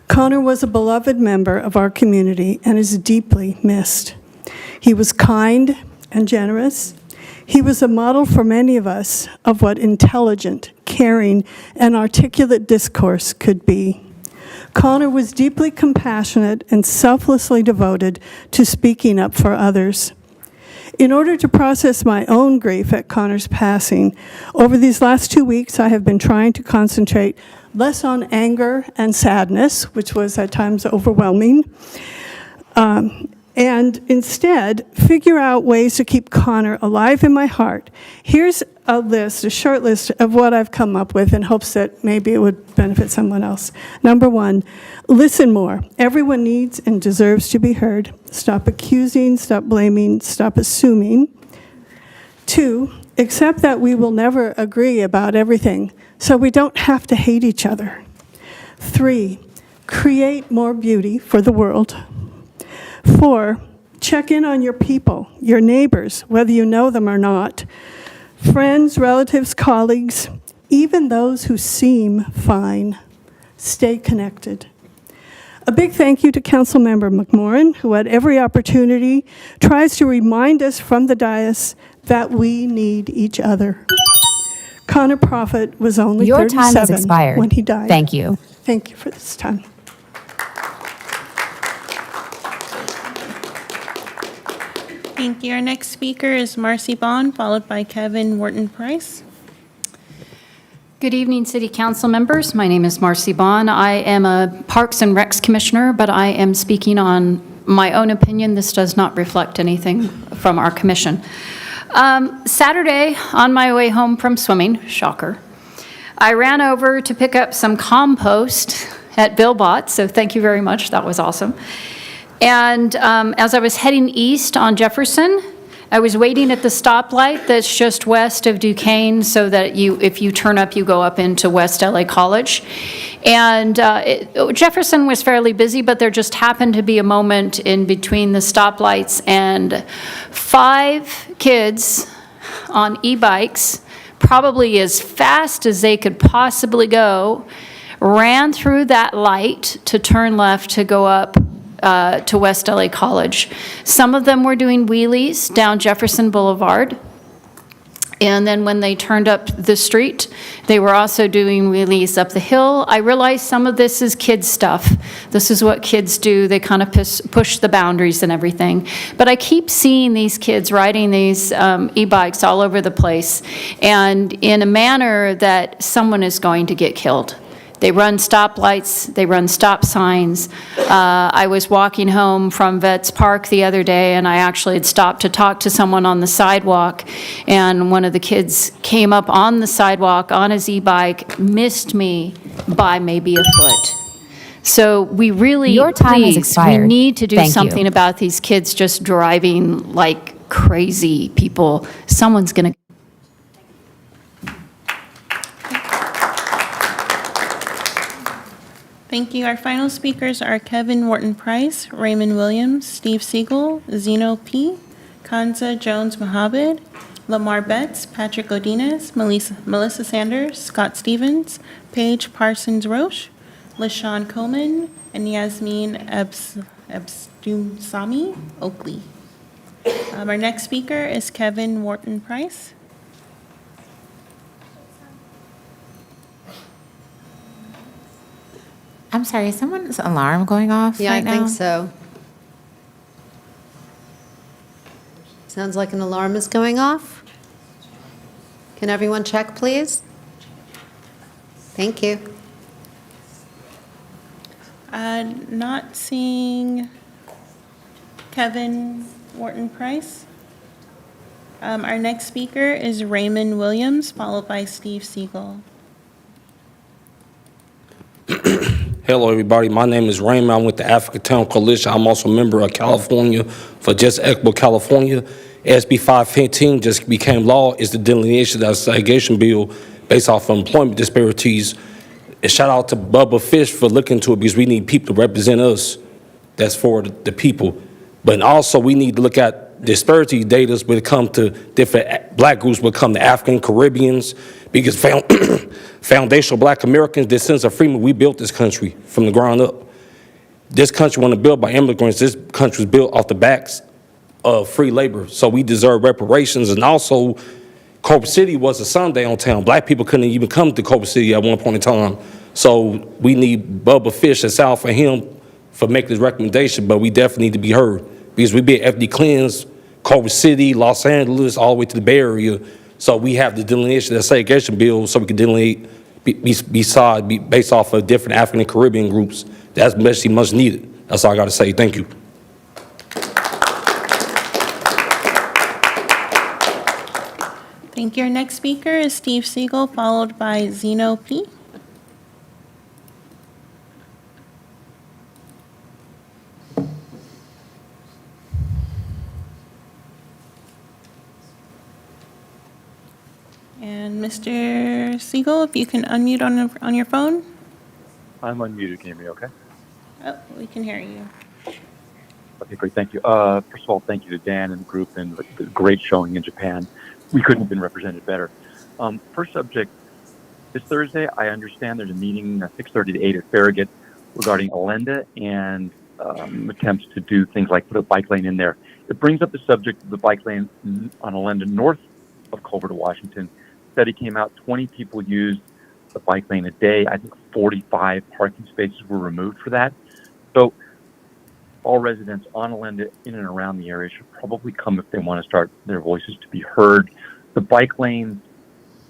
Connor was a beloved member of our community and is deeply missed. He was kind and generous. He was a model for many of us of what intelligent, caring, and articulate discourse could be. Connor was deeply compassionate and selflessly devoted to speaking up for others. In order to process my own grief at Connor's passing, over these last 2 weeks, I have been trying to concentrate less on anger and sadness, which was at times overwhelming, and instead figure out ways to keep Connor alive in my heart. Here's a short list of what I've come up with in hopes that maybe it would benefit someone else. Number one, listen more. Everyone needs and deserves to be heard. Stop accusing, stop blaming, stop assuming. 2, accept that we will never agree about everything, so we don't have to hate each other. 3, create more beauty for the world. 4, check in on your people, your neighbors, whether you know them or not. Friends, relatives, colleagues, even those who seem fine. Stay connected. A big thank you to Councilmember McMorrin, who at every opportunity tries to remind us from the dais that we need each other. Connor Prophet was only Your time has 37 expired. when he died. Thank you. Thank you for this time. Thank you. Our next speaker is Marcy Bond, followed by Kevin Wharton-Price. Good evening, City Council members. My name is Marcy Bond. I am a Parks and Recs Commissioner, but I am speaking on my own opinion. This does not reflect anything from our commission. Saturday, on my way home from swimming, shocker, I ran over to pick up some compost at Billbot, so thank you very much. That was awesome. And as I was heading east on Jefferson, I was waiting at the stoplight that's just west of Duquesne so that if you turn up, you go up into West LA College. And Jefferson was fairly busy, but there just happened to be a moment in between the stoplights, and 5 kids on e-bikes, probably as fast as they could possibly go, ran through that light to turn left to go up to West LA College. Some of them were doing wheelies down Jefferson Boulevard. And then when they turned up the street, they were also doing wheelies up the hill. I realize some of this is kids stuff. This is what kids do. They kind of push the boundaries and everything. But I keep seeing these kids riding these e-bikes all over the place, and in a manner that someone is going to get killed. They run stoplights, they run stop signs. I was walking home from Vets Park the other day, and I actually had stopped to talk to someone on the sidewalk, and one of the kids came up on the sidewalk on his e-bike, missed me by maybe a foot. So we really, Your time has please, expired. we need to do Thank you. something about these kids just driving like crazy people. Someone's going to. Thank you. Our final speakers are Kevin Wharton-Price, Raymond Williams, Steve Siegel, Zeno P., Kanza Jones-Mohabed, Lamar Betts, Patrick Godinez, Melissa Sanders, Scott Stevens, Paige Parsons-Roche, LaShawn Coleman, and Yasmin Ebstumsami Oakley. Our next speaker is Kevin Wharton-Price. I'm sorry, is someone's alarm going off Yeah, right now? I think so. Sounds like an alarm is going off. Can everyone check, please? Thank you. Not seeing Kevin Wharton-Price. Our next speaker is Raymond Williams, followed by Steve Siegel. Hello, everybody. My name is Raymond. I'm with the African Town Coalition. I'm also a member of California for Just Equitable California. SB 515 just became law. Is the delineation of the segregation bill based off of employment disparities. And shout out to Bubba Fish for looking into it, because we need people to represent us. That's for the people. But also we need to look at disparity data when it comes to different black groups, when it comes to African Caribbeans, because foundational black Americans, this sense of freedom, we built this country from the ground up. This country wasn't built by immigrants. This country was built off the backs of free labor. So we deserve reparations. And also, Culver City was a sundown town. Black people couldn't even come to Culver City at one point in time. So we need Bubba Fish and Sal for him for making this recommendation, but we definitely need to be heard, because we be ethnically cleansed, Culver City, Los Angeles, all the way to the Bay Area. So we have the delineation of the segregation bill so we can delineate based off of different African and Caribbean groups. That's actually much needed. That's all I got to say. Thank you. Thank you. Our next speaker is Steve Siegel, followed by Zeno P. And Mr. Siegel, if you can unmute on your phone. I'm unmuted. Can you hear me okay? Oh, we can hear you. Okay, great. Thank you. First of all, thank you to Dan and the group and the great showing in Japan. We couldn't have been represented better. First subject, this Thursday, I understand there's a meeting at 6:30 to 8 at Farragut regarding Allenda and attempts to do things like put a bike lane in there. It brings up the subject of the bike lane on Allenda north of Culver to Washington. Study came out, 20 people used the bike lane a day. I think 45 parking spaces were removed for that. So all residents on Allenda in and around the area should probably come if they want to start their voices to be heard. The bike lanes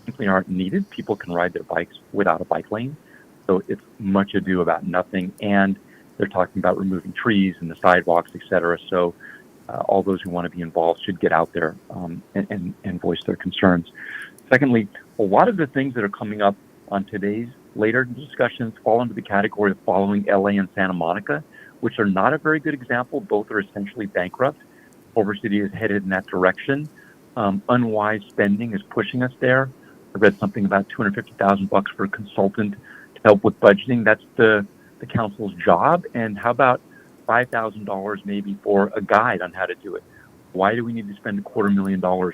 simply aren't needed. People can ride their bikes without a bike lane. So it's much ado about nothing. And they're talking about removing trees and the sidewalks, et cetera. So all those who want to be involved should get out there and voice their concerns. Secondly, a lot of the things that are coming up on today's later discussions fall into the category of following LA and Santa Monica, which are not a very good example. Both are essentially bankrupt. Culver City is headed in that direction. Unwise spending is pushing us there. I read something about $250,000 for a consultant to help with budgeting. That's the council's job. And how about $5,000 maybe for a guide on how to do it? Why do we need to spend $250,000?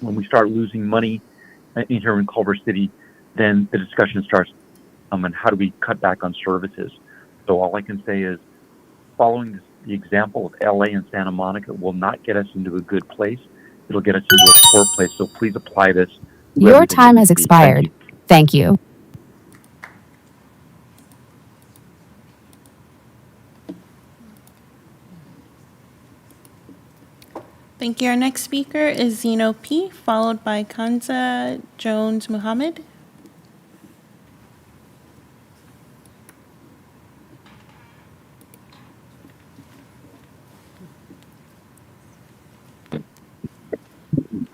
When we start losing money in here in Culver City, then the discussion starts on how do we cut back on services. So all I can say is following the example of LA and Santa Monica will not get us into a good place. It'll get us into a poor place. So please apply this. Your time has expired. Thank you. Thank you. Our next speaker is Zeno P., followed by Kanza Jones Muhammad.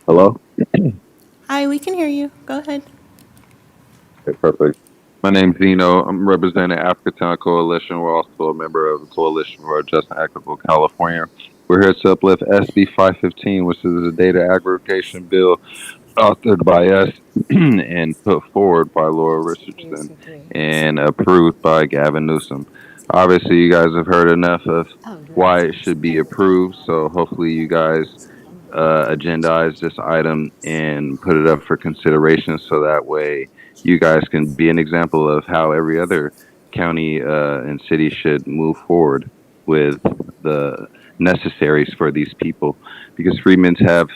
Hello? Hi, we can hear you. Go ahead. Okay, perfect. My name's Zeno. I'm representing Africatown Coalition. We're also a member of the Coalition for a Just and Equitable California. We're here to uplift SB 515, which is a data aggregation bill authored by us and put forward by Laura Richardson and approved by Gavin Newsom. Obviously, you guys have heard enough of why it should be approved, so hopefully you guys agendize this item and put it up for consideration so that way you guys can be an example of how every other county and city should move forward with the necessaries for these people, because Freedmen's have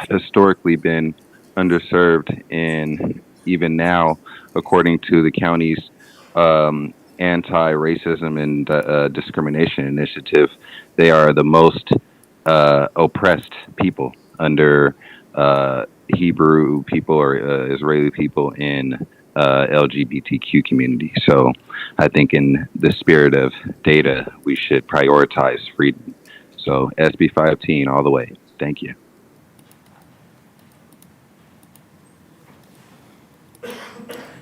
historically been underserved, and even now, according to the county's anti-racism and discrimination initiative, they are the most oppressed people under Hebrew people or Israeli people in LGBTQ community. So I think in the spirit of data, we should prioritize freedom. So SB 15 all the way. Thank you.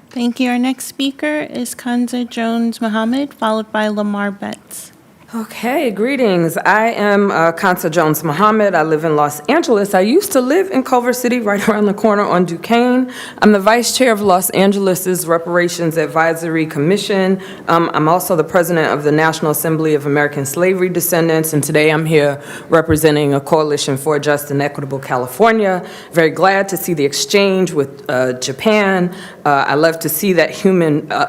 Thank you. Our next speaker is Kanza Jones Muhammad, followed by Lamar Betts. Okay, greetings. I am Kansa Jones Muhammad. I live in Los Angeles. I used to live in Culver City, right around the corner on Duquesne. I'm the vice chair of Los Angeles's Reparations Advisory Commission. I'm also the president of the National Assembly of American Slavery Descendants, and today I'm here representing a coalition for a just and equitable California. Very glad to see the exchange with Japan. I love to see that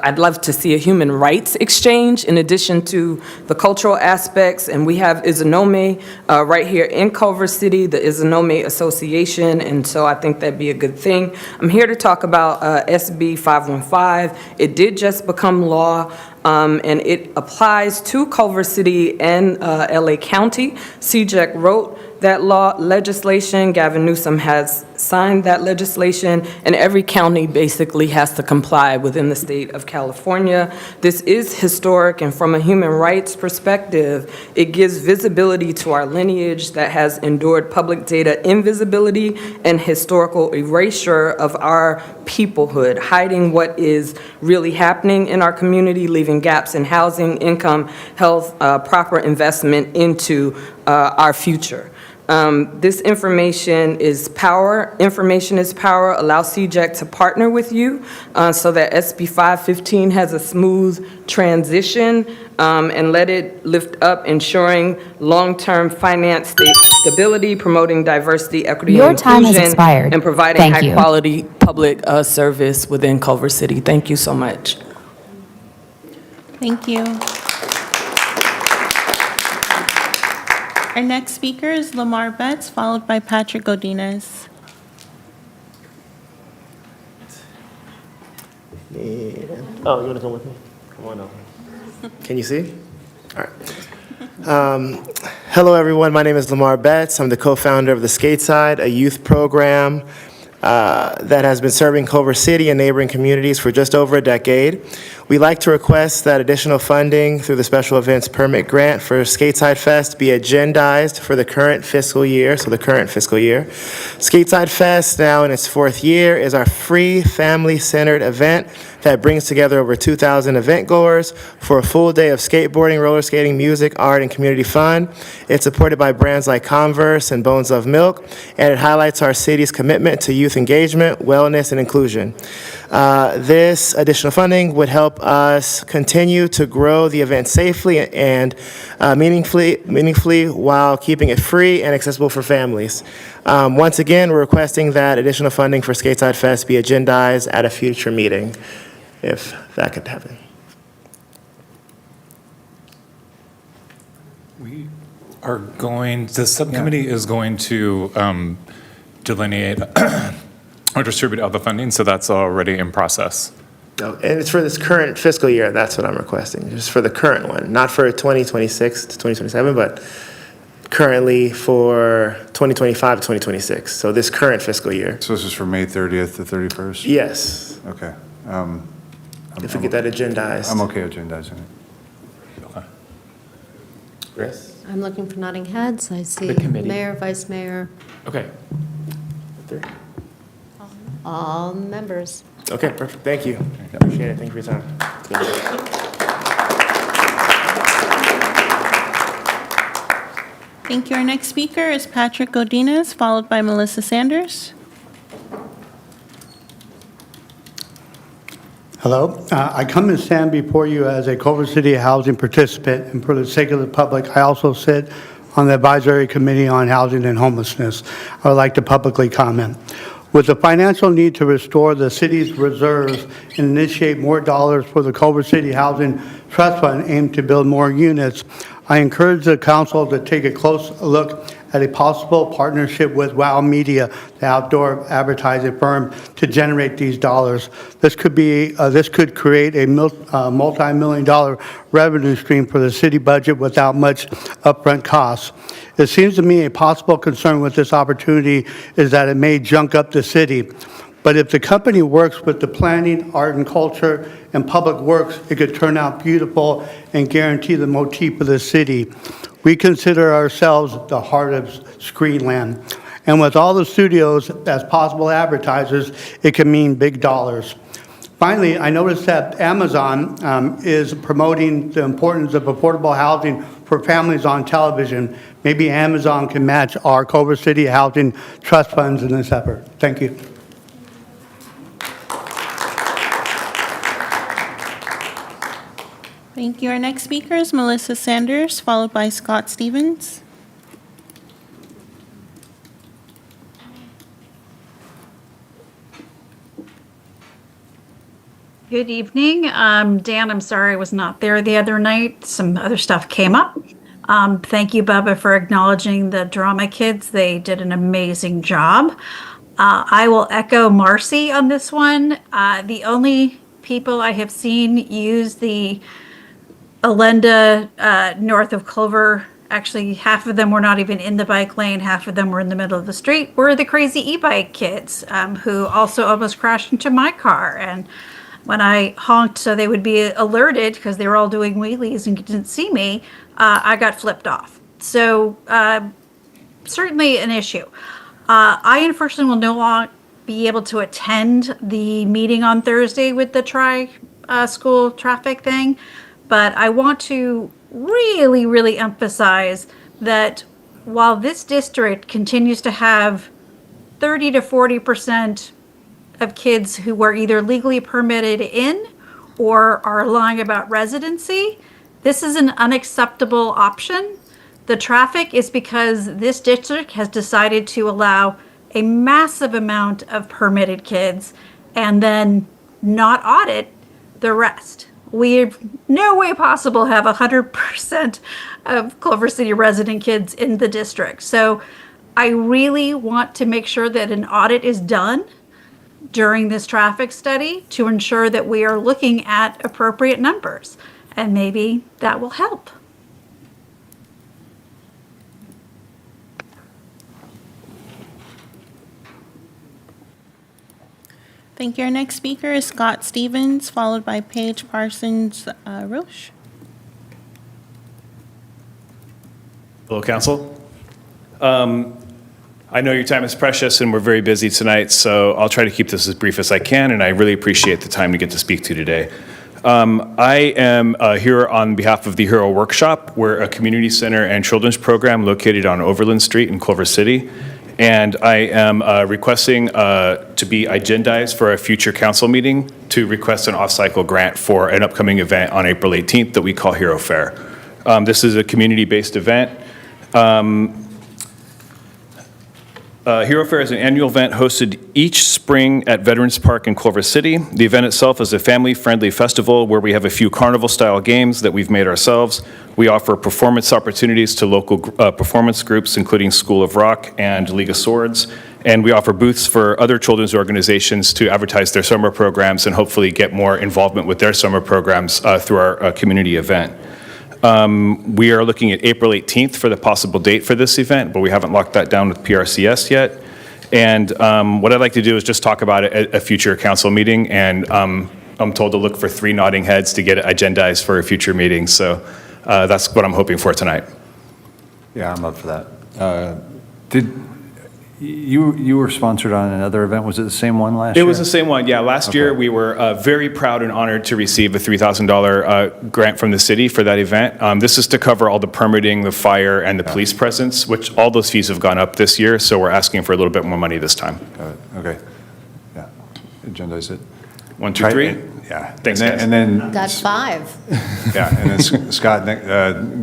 I'd love to see a human rights exchange in addition to the cultural aspects, and we have Izanome right here in Culver City, the Izanome Association, and so I think that'd be a good thing. I'm here to talk about SB 515. It did just become law, and it applies to Culver City and LA County. CJEC wrote that legislation. Gavin Newsom has signed that legislation, and every county basically has to comply within the state of California. This is historic, and from a human rights perspective, it gives visibility to our lineage that has endured public data invisibility and historical erasure of our peoplehood, hiding what is really happening in our community, leaving gaps in housing, income, health, proper investment into our future. This information is power. Information is power. Allow CJEC to partner with you so that SB 515 has a smooth transition, and let it lift up ensuring long-term finance stability, promoting diversity, equity, Your and time has inclusion, expired. and providing Thank you. high-quality public service within Culver City. Thank you so much. Thank you. Our next speaker is Lamar Betts, followed by Patrick Godinez. Oh, you want to come with me? Come on over. Can you see? All right. Hello, everyone. My name is Lamar Betts. I'm the co-founder of the Skateside, a youth program that has been serving Culver City and neighboring communities for just over a decade. We'd like to request that additional funding through the Special Events Permit Grant for Skateside Fest be agendized for the current fiscal year, so the current fiscal year. Skateside Fest, now in its fourth year, is our free, family-centered event that brings together over 2,000 event goers for a full day of skateboarding, roller skating, music, art, and community fun. It's supported by brands like Converse and Bones Love Milk, and it highlights our city's commitment to youth engagement, wellness, and inclusion. This additional funding would help us continue to grow the event safely and meaningfully while keeping it free and accessible for families. Once again, we're requesting that additional funding for Skateside Fest be agendized at a future meeting, if that could happen. We are going, the subcommittee is going to delineate or distribute all the funding, so that's already in process. Oh, and it's for this current fiscal year, that's what I'm requesting, just for the current one, not for 2026 to 2027, but currently for 2025 to 2026, so this current fiscal year. So this is from May 30th to 31st? Yes. Okay. If we get that agendized. I'm okay agendizing it. Okay. Chris? I'm looking for nodding heads. I see The committee. Mayor, Vice Mayor. Okay. Three. All members. Okay, perfect. Thank you. Appreciate it. Thank you for your time. Thank you. Our next speaker is Patrick Godinez, followed by Melissa Sanders. Hello. I come and stand before you as a Culver City housing participant, and for the sake of the public, I also sit on the Advisory Committee on Housing and Homelessness. I would like to publicly comment. With the financial need to restore the city's reserves and initiate more dollars for the Culver City Housing Trust Fund aimed to build more units, I encourage the council to take a close look at a possible partnership with WOW Media, the outdoor advertising firm, to generate these dollars. This could create a multi-million-dollar revenue stream for the city budget without much upfront costs. It seems to me a possible concern with this opportunity is that it may junk up the city. But if the company works with the planning, art and culture, and public works, it could turn out beautiful and guarantee the motif of the city. We consider ourselves the heart of Screenland. And with all the studios as possible advertisers, it can mean big dollars. Finally, I noticed that Amazon is promoting the importance of affordable housing for families on television. Maybe Amazon can match our Culver City Housing Trust Funds in this effort. Thank you. Thank you. Our next speaker is Melissa Sanders, followed by Scott Stevens. Good evening. Dan, I'm sorry I was not there the other night. Some other stuff came up. Thank you, Bubba, for acknowledging the drama kids. They did an amazing job. I will echo Marcy on this one. The only people I have seen use the Alenda north of Culver, actually half of them were not even in the bike lane, half of them were in the middle of the street, were the crazy e-bike kids who also almost crashed into my car. And when I honked so they would be alerted because they were all doing wheelies and didn't see me, I got flipped off. So certainly an issue. I unfortunately will no longer be able to attend the meeting on Thursday with the school traffic thing. But I want to really, really emphasize that while this district continues to have 30 to 40% of kids who are either legally permitted in or are lying about residency, this is an unacceptable option. The traffic is because this district has decided to allow a massive amount of permitted kids and then not audit the rest. We no way possible have 100% of Culver City resident kids in the district. So I really want to make sure that an audit is done during this traffic study to ensure that we are looking at appropriate numbers. And maybe that will help. Thank you. Our next speaker is Scott Stevens, followed by Paige Parsons Roche. Hello, Council. I know your time is precious and we're very busy tonight, so I'll try to keep this as brief as I can, and I really appreciate the time to get to speak to you today. I am here on behalf of the Hero Workshop. We're a community center and children's program located on Overland Street in Culver City. And I am requesting to be agendized for a future council meeting to request an off-cycle grant for an upcoming event on April 18th that we call Hero Fair. This is a community-based event. Hero Fair is an annual event hosted each spring at Veterans Park in Culver City. The event itself is a family-friendly festival where we have a few carnival-style games that we've made ourselves. We offer performance opportunities to local performance groups, including School of Rock and League of Swords. And we offer booths for other children's organizations to advertise their summer programs and hopefully get more involvement with their summer programs through our community event. We are looking at April 18th for the possible date for this event, but we haven't locked that down with PRCS yet. And what I'd like to do is just talk about it at a future council meeting, and I'm told to look for 3 nodding heads to get it agendized for a future meeting. So that's what I'm hoping for tonight. Yeah, I'm up for that. You were sponsored on another event. Was it the same one last year? It was the same one, yeah. Last year, we were very proud and honored to receive a $3,000 grant from the city for that event. This is to cover all the permitting, the fire, and the police presence, which all those fees have gone up this year, so we're asking for a little bit more money this time. Got it. Okay. Yeah. Agendize it. 1, 2, 3? Yeah. Thanks, and guys. then Got 5. Yeah, and then Scott,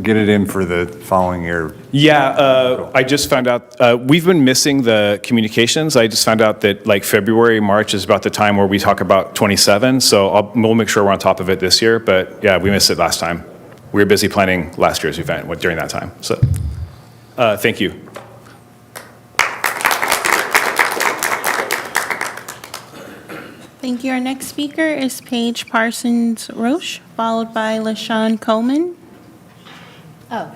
get it in for the following year. Yeah, I just found out, we've been missing the communications. I just found out that like February, March is about the time where we talk about 27, so we'll make sure we're on top of it this year, but yeah, we missed it last time. We were busy planning last year's event during that time, so thank you. Thank you. Our next speaker is Paige Parsons Roche, followed by LaShawn Coleman. Oh.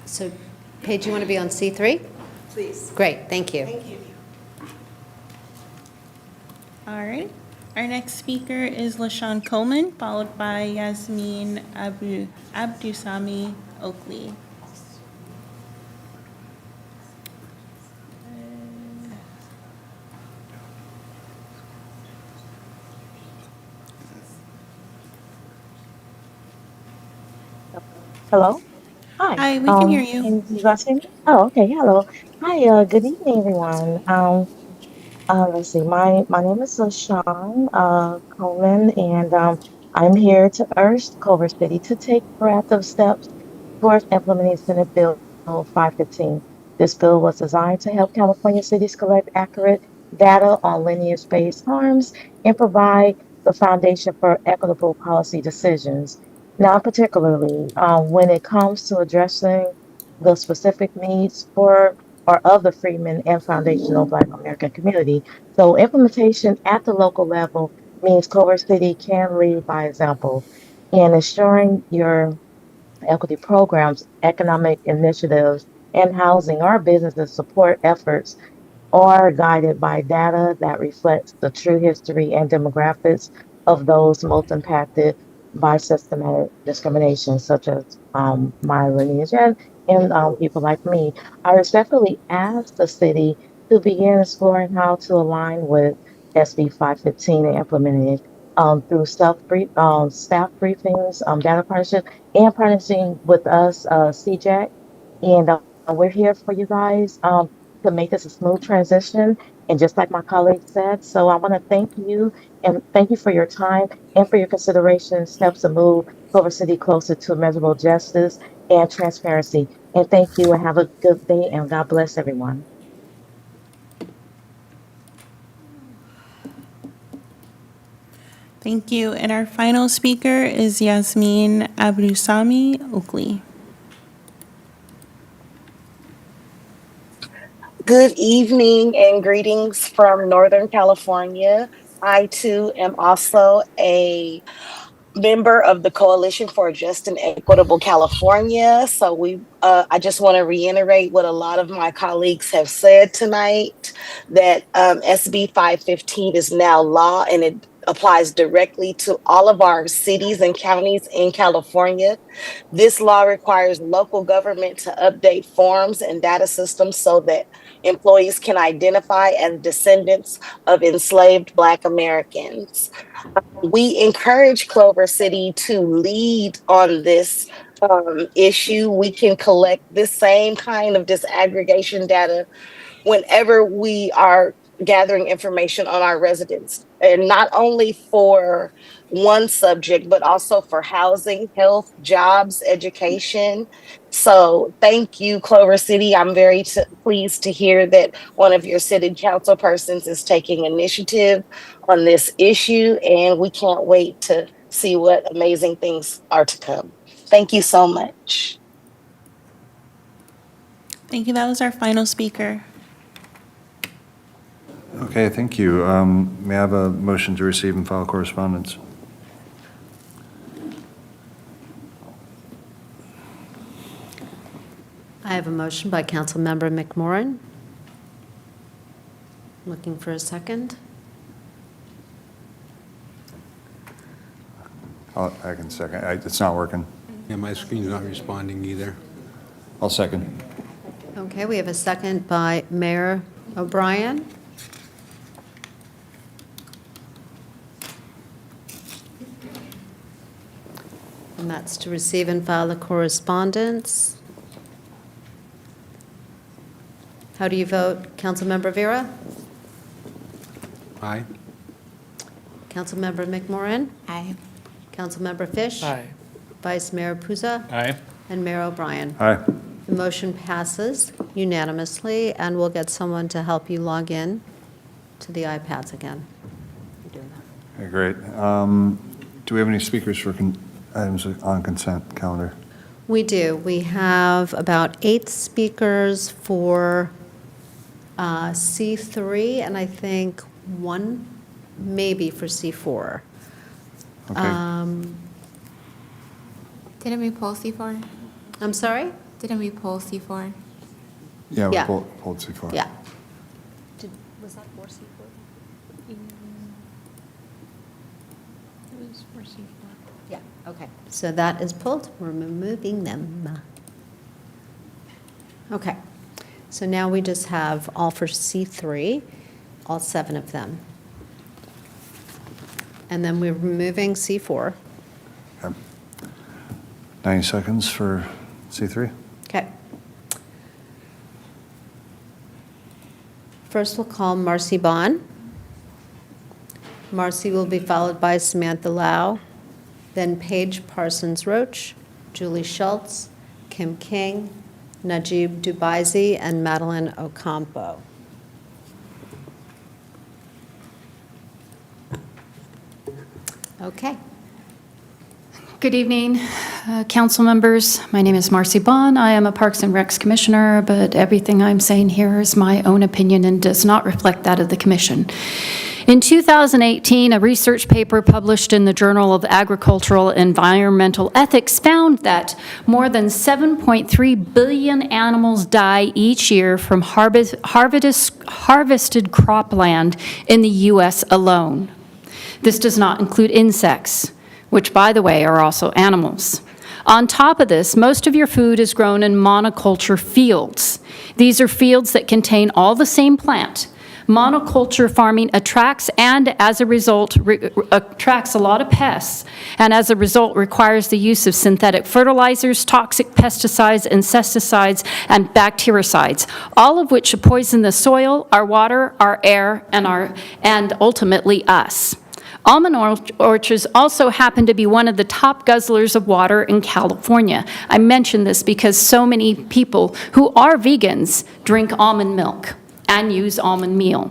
So, Paige, you want to be on C3? Please. Great, thank you. Thank you. All right. Our next speaker is LaShawn Coleman, followed by Yasmin Abdusami Oakley. Hello? Hi. Hi, we can hear you. Can you guys hear me? Oh, okay. Hello. Hi, good evening, everyone. Let's see. My name is LaShawn Coleman, and I'm here to urge Culver City to take proactive steps towards implementing Senate Bill 515. This bill was designed to help California cities collect accurate data on lineage-based harms and provide the foundation for equitable policy decisions. Now, particularly when it comes to addressing the specific needs for or of the Freedmen and foundational Black American community. So implementation at the local level means Culver City can lead by example in ensuring your equity programs, economic initiatives, and housing or businesses support efforts are guided by data that reflects the true history and demographics of those most impacted by systematic discrimination, such as my lineage and people like me. I respectfully ask the city to begin exploring how to align with SB 515 and implementing it through staff briefings, data partnership, and partnering with us, CJAC. And we're here for you guys. To make this a smooth transition. And just like my colleague said, so I want to thank you and thank you for your time and for your consideration steps to move Culver City closer to measurable justice and transparency. And thank you and have a good day and God bless everyone. Thank you. And our final speaker is Yasmin Abdusami Oakley. Good evening and greetings from Northern California. I too am also a member of the Coalition for a Just and Equitable California. So I just want to reiterate what a lot of my colleagues have said tonight, that SB 515 is now law and it applies directly to all of our cities and counties in California. This law requires local government to update forms and data systems so that employees can identify as descendants of enslaved Black Americans. We encourage Culver City to lead on this issue. We can collect this same kind of disaggregation data whenever we are gathering information on our residents, and not only for one subject, but also for housing, health, jobs, education. So thank you, Culver City. I'm very pleased to hear that one of your city council persons is taking initiative on this issue, and we can't wait to see what amazing things are to come. Thank you so much. Thank you. That was our final speaker. Okay, thank you. May I have a motion to receive and file correspondence? I have a motion by Councilmember McMorrin. Looking for a second. I can second. It's not working. Yeah, my screen's not responding either. I'll second. Okay, we have a second by Mayor O'Brien. And that's to receive and file the correspondence. How do you vote, Councilmember Vera? Aye. Councilmember McMorrin? Aye. Councilmember Fish? Aye. Vice Mayor Puza? Aye. And Mayor O'Brien? Aye. The motion passes unanimously, and we'll get someone to help you log in to the iPads again. Okay, great. Do we have any speakers for items on consent calendar? We do. We have about 8 speakers for C3, and I think 1 maybe for C4. Okay. Didn't we poll C4? I'm sorry? Didn't we poll C4? Yeah, we Yeah. pulled C4. Yeah. Was that for C4? It was for C4. Yeah, okay. So that is pulled. We're removing them. Okay. So now we just have all for C3, all 7 of them. And then we're removing C4. Okay. 90 seconds for C3. Okay. First, we'll call Marcy Bond. Marcy will be followed by Samantha Lau, then Paige Parsons Roach, Julie Schultz, Kim King, Najib Dubaisi, and Madeline Ocampo. Okay. Good evening, council members. My name is Marcy Bond. I am a Parks and Recs Commissioner, but everything I'm saying here is my own opinion and does not reflect that of the commission. In 2018, a research paper published in the Journal of Agricultural and Environmental Ethics found that more than 7.3 billion animals die each year from harvested cropland in the U.S. alone. This does not include insects, which, by the way, are also animals. On top of this, most of your food is grown in monoculture fields. These are fields that contain all the same plant. Monoculture farming attracts and, as a result, attracts a lot of pests, and as a result requires the use of synthetic fertilizers, toxic pesticides, insecticides, and bactericides, all of which poison the soil, our water, our air, and ultimately us. Almond orchards also happen to be one of the top guzzlers of water in California. I mention this because so many people who are vegans drink almond milk and use almond meal.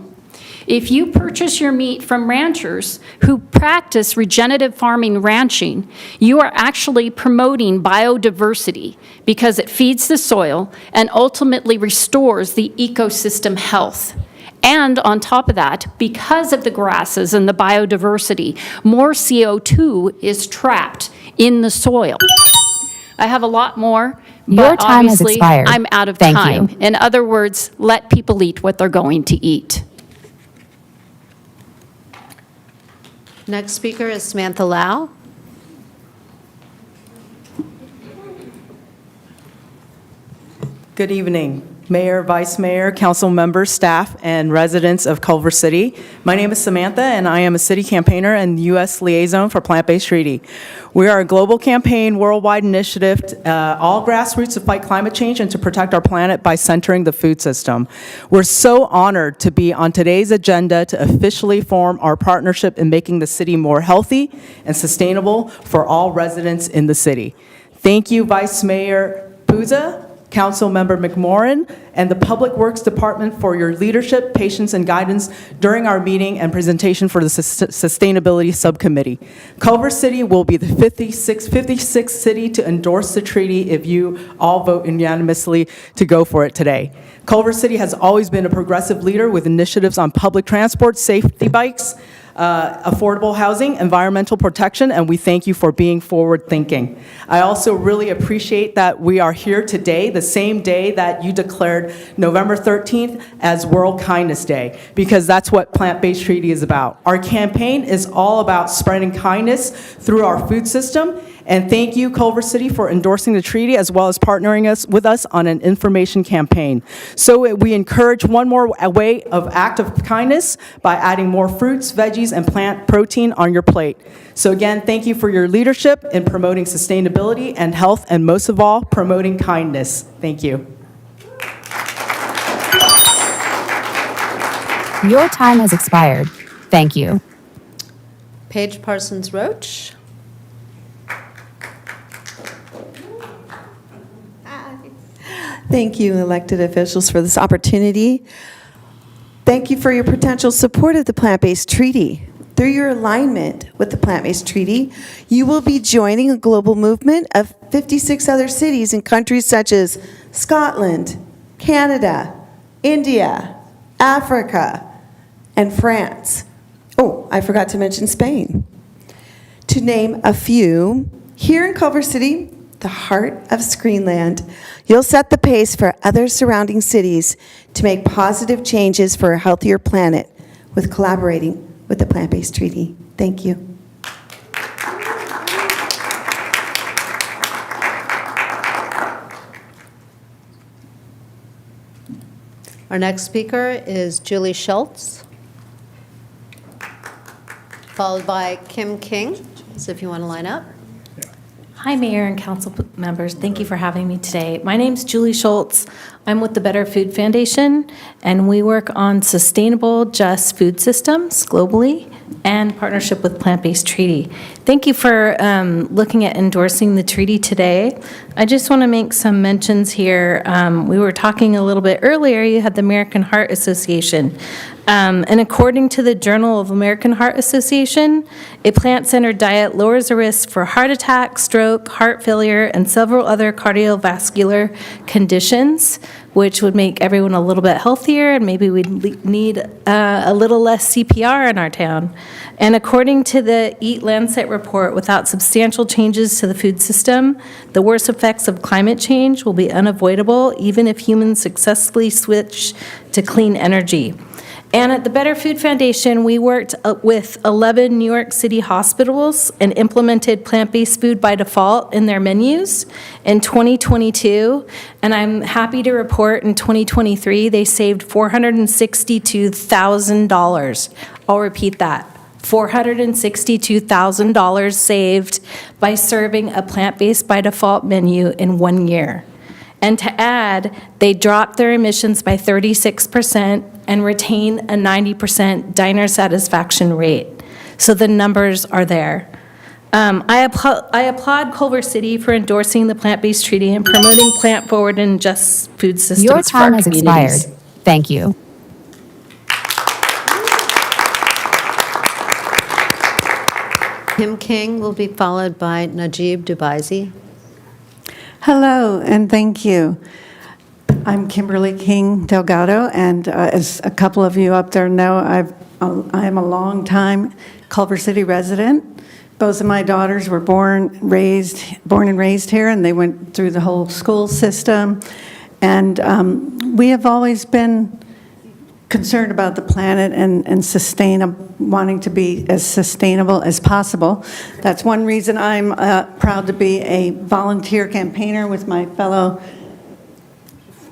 If you purchase your meat from ranchers who practice regenerative farming ranching, you are actually promoting biodiversity because it feeds the soil and ultimately restores the ecosystem health. And on top of that, because of the grasses and the biodiversity, more CO2 is trapped in the soil. I have a lot more, Your but time has obviously expired. I'm out of Thank time. you. In other words, let people eat what they're going to eat. Next speaker is Samantha Lau. Good evening, Mayor, Vice Mayor, council members, staff, and residents of Culver City. My name is Samantha, and I am a city campaigner and U.S. liaison for Plant-Based Treaty. We are a global campaign, worldwide initiative, all grassroots to fight climate change and to protect our planet by centering the food system. We're so honored to be on today's agenda to officially form our partnership in making the city more healthy and sustainable for all residents in the city. Thank you, Vice Mayor Puza, Councilmember McMorrin, and the Public Works Department for your leadership, patience, and guidance during our meeting and presentation for the Sustainability Subcommittee. Culver City will be the 56th city to endorse the treaty if you all vote unanimously to go for it today. Culver City has always been a progressive leader with initiatives on public transport, safety bikes, affordable housing, environmental protection, and we thank you for being forward-thinking. I also really appreciate that we are here today, the same day that you declared November 13th as World Kindness Day, because that's what Plant-Based Treaty is about. Our campaign is all about spreading kindness through our food system, and thank you, Culver City, for endorsing the treaty as well as partnering with us on an information campaign. So we encourage one more way of act of kindness by adding more fruits, veggies, and plant protein on your plate. So again, thank you for your leadership in promoting sustainability and health, and most of all, promoting kindness. Thank you. Your time has expired. Thank you. Paige Parsons Roach. Thank you, elected officials, for this opportunity. Thank you for your potential support of the Plant-Based Treaty. Through your alignment with the Plant-Based Treaty, you will be joining a global movement of 56 other cities in countries such as Scotland, Canada, India, Africa, and France. Oh, I forgot to mention Spain. To name a few, here in Culver City, the heart of Screenland, you'll set the pace for other surrounding cities to make positive changes for a healthier planet with collaborating with the Plant-Based Treaty. Thank you. Our next speaker is Julie Schultz, followed by Kim King. So if you want to line up. Hi, Mayor and Council members. Thank you for having me today. My name's Julie Schultz. I'm with the Better Food Foundation, and we work on sustainable, just food systems globally and partnership with Plant-Based Treaty. Thank you for looking at endorsing the treaty today. I just want to make some mentions here. We were talking a little bit earlier, you had the American Heart Association. And according to the Journal of American Heart Association, a plant-centered diet lowers the risk for heart attack, stroke, heart failure, and several other cardiovascular conditions, which would make everyone a little bit healthier, and maybe we'd need a little less CPR in our town. And according to the Eat Lancet report, without substantial changes to the food system, the worst effects of climate change will be unavoidable, even if humans successfully switch to clean energy. And at the Better Food Foundation, we worked with 11 New York City hospitals and implemented plant-based food by default in their menus in 2022. And I'm happy to report in 2023, they saved $462,000. I'll repeat that. $462,000 saved by serving a plant-based by default menu in 1 year. And to add, they dropped their emissions by 36% and retain a 90% diner satisfaction rate. So the numbers are there. I applaud Culver City for endorsing the Plant-Based Treaty and promoting plant-forward and just food systems Your for our time has communities. expired. Thank you. Kim King will be followed by Najib Dubaisi. Hello, and thank you. I'm Kimberly King Delgado, and as a couple of you up there know, I am a long-time Culver City resident. Both of my daughters were born and raised here, and they went through the whole school system. And we have always been concerned about the planet and wanting to be as sustainable as possible. That's one reason I'm proud to be a volunteer campaigner with my fellow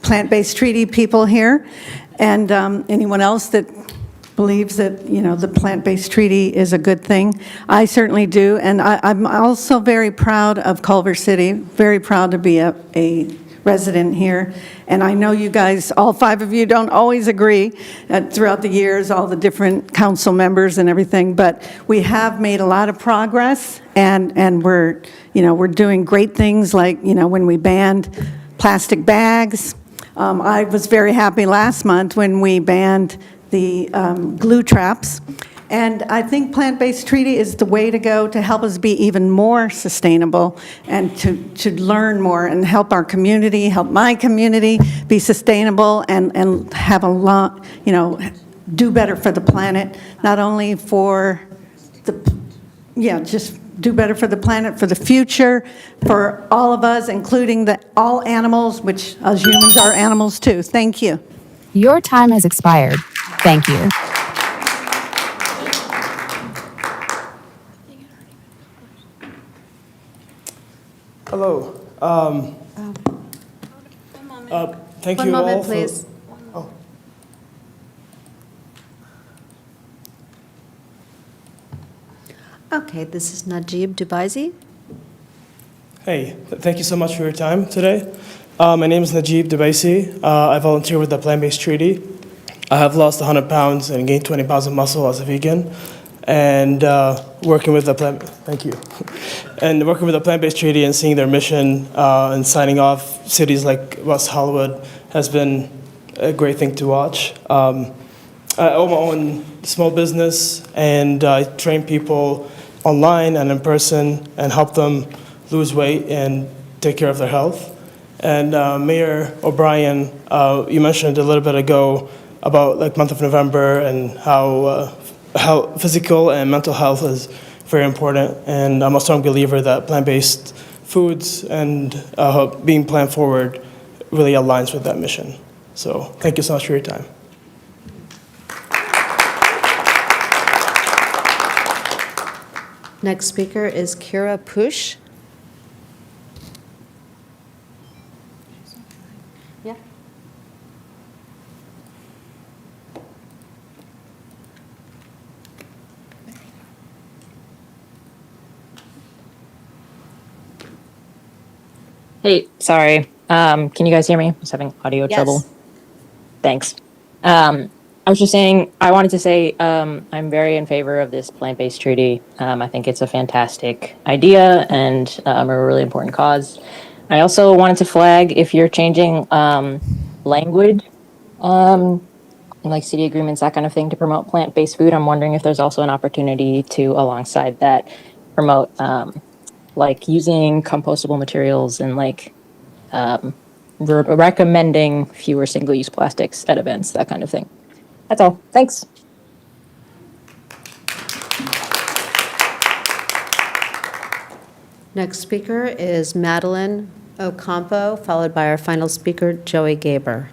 Plant-Based Treaty people here, and anyone else that believes that, the Plant-Based Treaty is a good thing. I certainly do, and I'm also very proud of Culver City, very proud to be a resident here. And I know you guys, all 5 of you, don't always agree throughout the years, all the different council members and everything, but we have made a lot of progress, and we're doing great things like, when we banned plastic bags. I was very happy last month when we banned the glue traps. And I think Plant-Based Treaty is the way to go to help us be even more sustainable and to learn more and help our community, help my community be sustainable and have a lot, do better for the planet, not only for just do better for the planet, for the future, for all of us, including all animals, which us humans are animals too. Thank you. Your time has expired. Thank you. Hello. Thank One you moment, all for- please. Oh. Okay, this is Najib Dubaisi. Hey, thank you so much for your time today. My name is Najib Dubaisi. I volunteer with the Plant-Based Treaty. I have lost 100 pounds and gained 20 pounds of muscle as a vegan. And working with the Plant-Based Treaty and seeing their mission and signing off cities like West Hollywood has been a great thing to watch. I own my own small business, and I train people online and in person and help them lose weight and take care of their health. And Mayor O'Brien, you mentioned a little bit ago about like month of November and how physical and mental health is very important. And I'm a strong believer that plant-based foods and being plant forward really aligns with that mission. So thank you so much for your time. Next speaker is Kira Push. Yeah. Hey, sorry. Can you guys hear me? I was having audio Yes. trouble. Thanks. I was just saying, I wanted to say I'm very in favor of this plant-based treaty. I think it's a fantastic idea and a really important cause. I also wanted to flag if you're changing language, like city agreements, that kind of thing, to promote plant-based food. I'm wondering if there's also an opportunity to, alongside that, promote like using compostable materials and like recommending fewer single-use plastics at events, that kind of thing. That's all. Thanks. Next speaker is Madeline Ocampo, followed by our final speaker, Joey Gaber.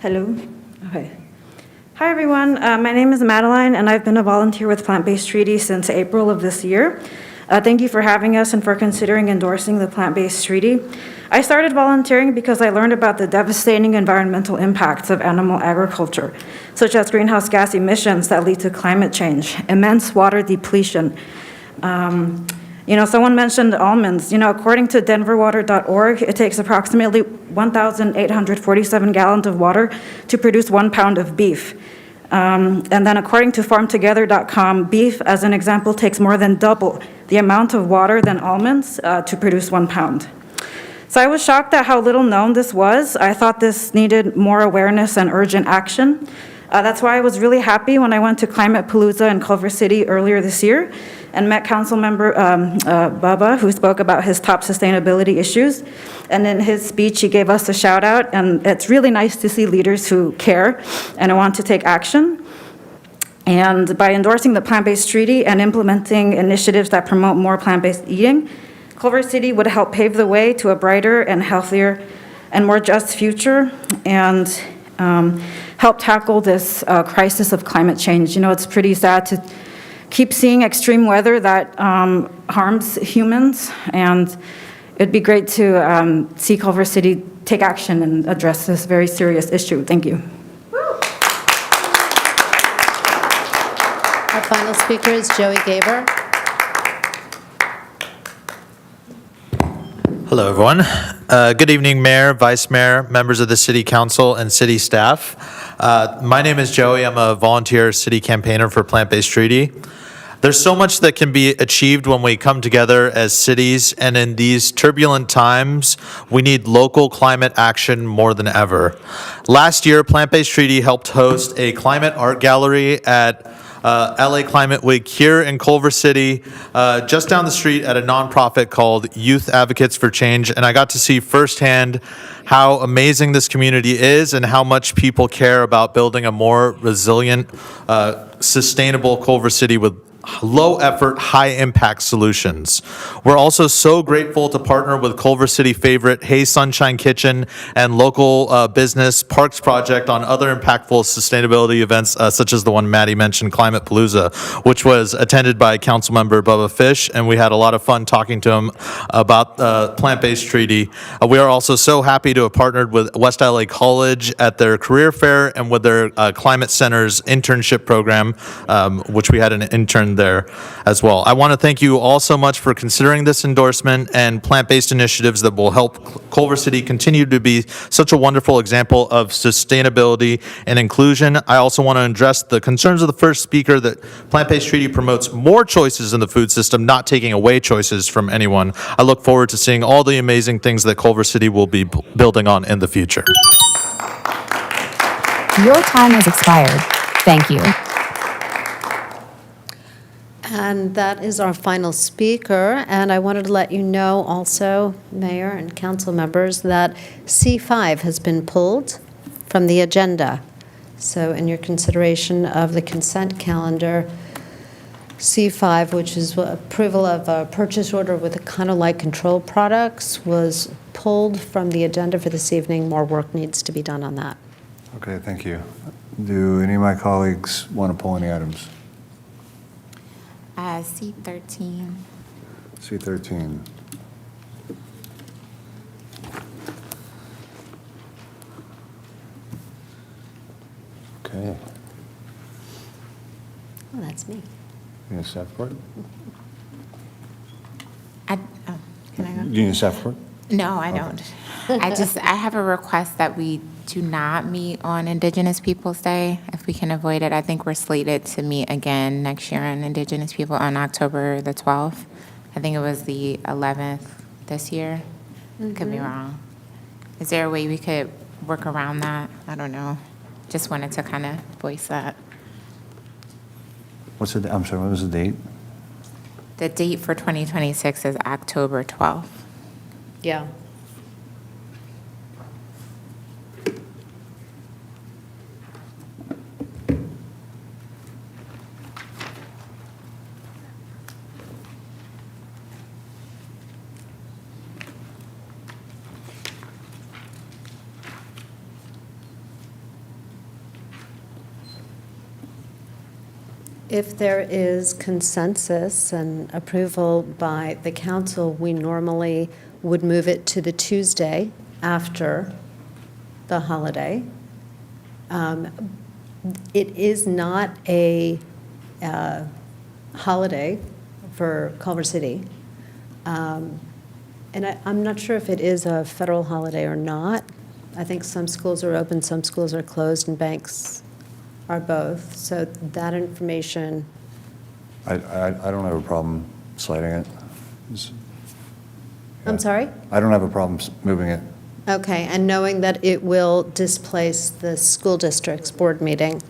Hello. Okay. Hi, everyone. My name is Madeline, and I've been a volunteer with Plant-Based Treaty since April of this year. Thank you for having us and for considering endorsing the Plant-Based Treaty. I started volunteering because I learned about the devastating environmental impacts of animal agriculture, such as greenhouse gas emissions that lead to climate change, immense water depletion. Someone mentioned almonds. According to denverwater.org, it takes approximately 1,847 gallons of water to produce 1 pound of beef. And then according to farmtogether.com, beef, as an example, takes more than double the amount of water than almonds to produce 1 pound. So I was shocked at how little known this was. I thought this needed more awareness and urgent action. That's why I was really happy when I went to Climate Palooza in Culver City earlier this year and met Council Member Bubba, who spoke about his top sustainability issues. And in his speech, he gave us a shout out, and it's really nice to see leaders who care and want to take action. And by endorsing the Plant-Based Treaty and implementing initiatives that promote more plant-based eating, Culver City would help pave the way to a brighter and healthier and more just future, and help tackle this crisis of climate change. It's pretty sad to keep seeing extreme weather that harms humans, and it'd be great to see Culver City take action and address this very serious issue. Thank you. Our final speaker is Joey Gaber. Hello, everyone. Good evening, Mayor, Vice Mayor, members of the City Council, and city staff. My name is Joey. I'm a volunteer city campaigner for Plant-Based Treaty. There's so much that can be achieved when we come together as cities, and in these turbulent times, we need local climate action more than ever. Last year, Plant-Based Treaty helped host a climate art gallery at LA Climate Week here in Culver City, just down the street at a nonprofit called Youth Advocates for Change. And I got to see firsthand how amazing this community is and how much people care about building a more resilient, sustainable Culver City with low effort, high impact solutions. We're also so grateful to partner with Culver City favorite Hey Sunshine Kitchen and local business Parks Project on other impactful sustainability events, such as the one Maddie mentioned, Climate Palooza, which was attended by Councilmember Bubba Fish, and we had a lot of fun talking to him about the plant-based treaty. We are also so happy to have partnered with West LA College at their career fair and with their Climate Center's internship program, which we had an intern there as well. I want to thank you all so much for considering this endorsement and plant-based initiatives that will help Culver City continue to be such a wonderful example of sustainability and inclusion. I also want to address the concerns of the first speaker that plant-based treaty promotes more choices in the food system, not taking away choices from anyone. I look forward to seeing all the amazing things that Culver City will be building on in the future. Your time has expired. Thank you. And that is our final speaker. And I wanted to let you know also, Mayor and council members, that C5 has been pulled from the agenda. So in your consideration of the consent calendar, C5, which is approval of a purchase order with Econo-Light Control Products, was pulled from the agenda for this evening. More work needs to be done on that. Okay, thank you. Do any of my colleagues want to pull any items? C13. C13. Okay. Oh, that's me. You need a staff report? Can I go? Do you need a staff report? No, I don't. I have a request that we do not meet on Indigenous Peoples' Day, if we can avoid it. I think we're slated to meet again next year on Indigenous People on October the 12th. I think it was the 11th this year. Could be wrong. Is there a way we could work around that? I don't know. Just wanted to kind of voice that. What's the, I'm sorry, what was the date? The date for 2026 is October 12th. Yeah. If there is consensus and approval by the council, we normally would move it to the Tuesday after the holiday. It is not a holiday for Culver City. And I'm not sure if it is a federal holiday or not. I think some schools are open, some schools are closed, and banks are both. So that information. I don't have a problem sliding it. I'm sorry? I don't have a problem moving it. Okay, and knowing that it will displace the school district's board meeting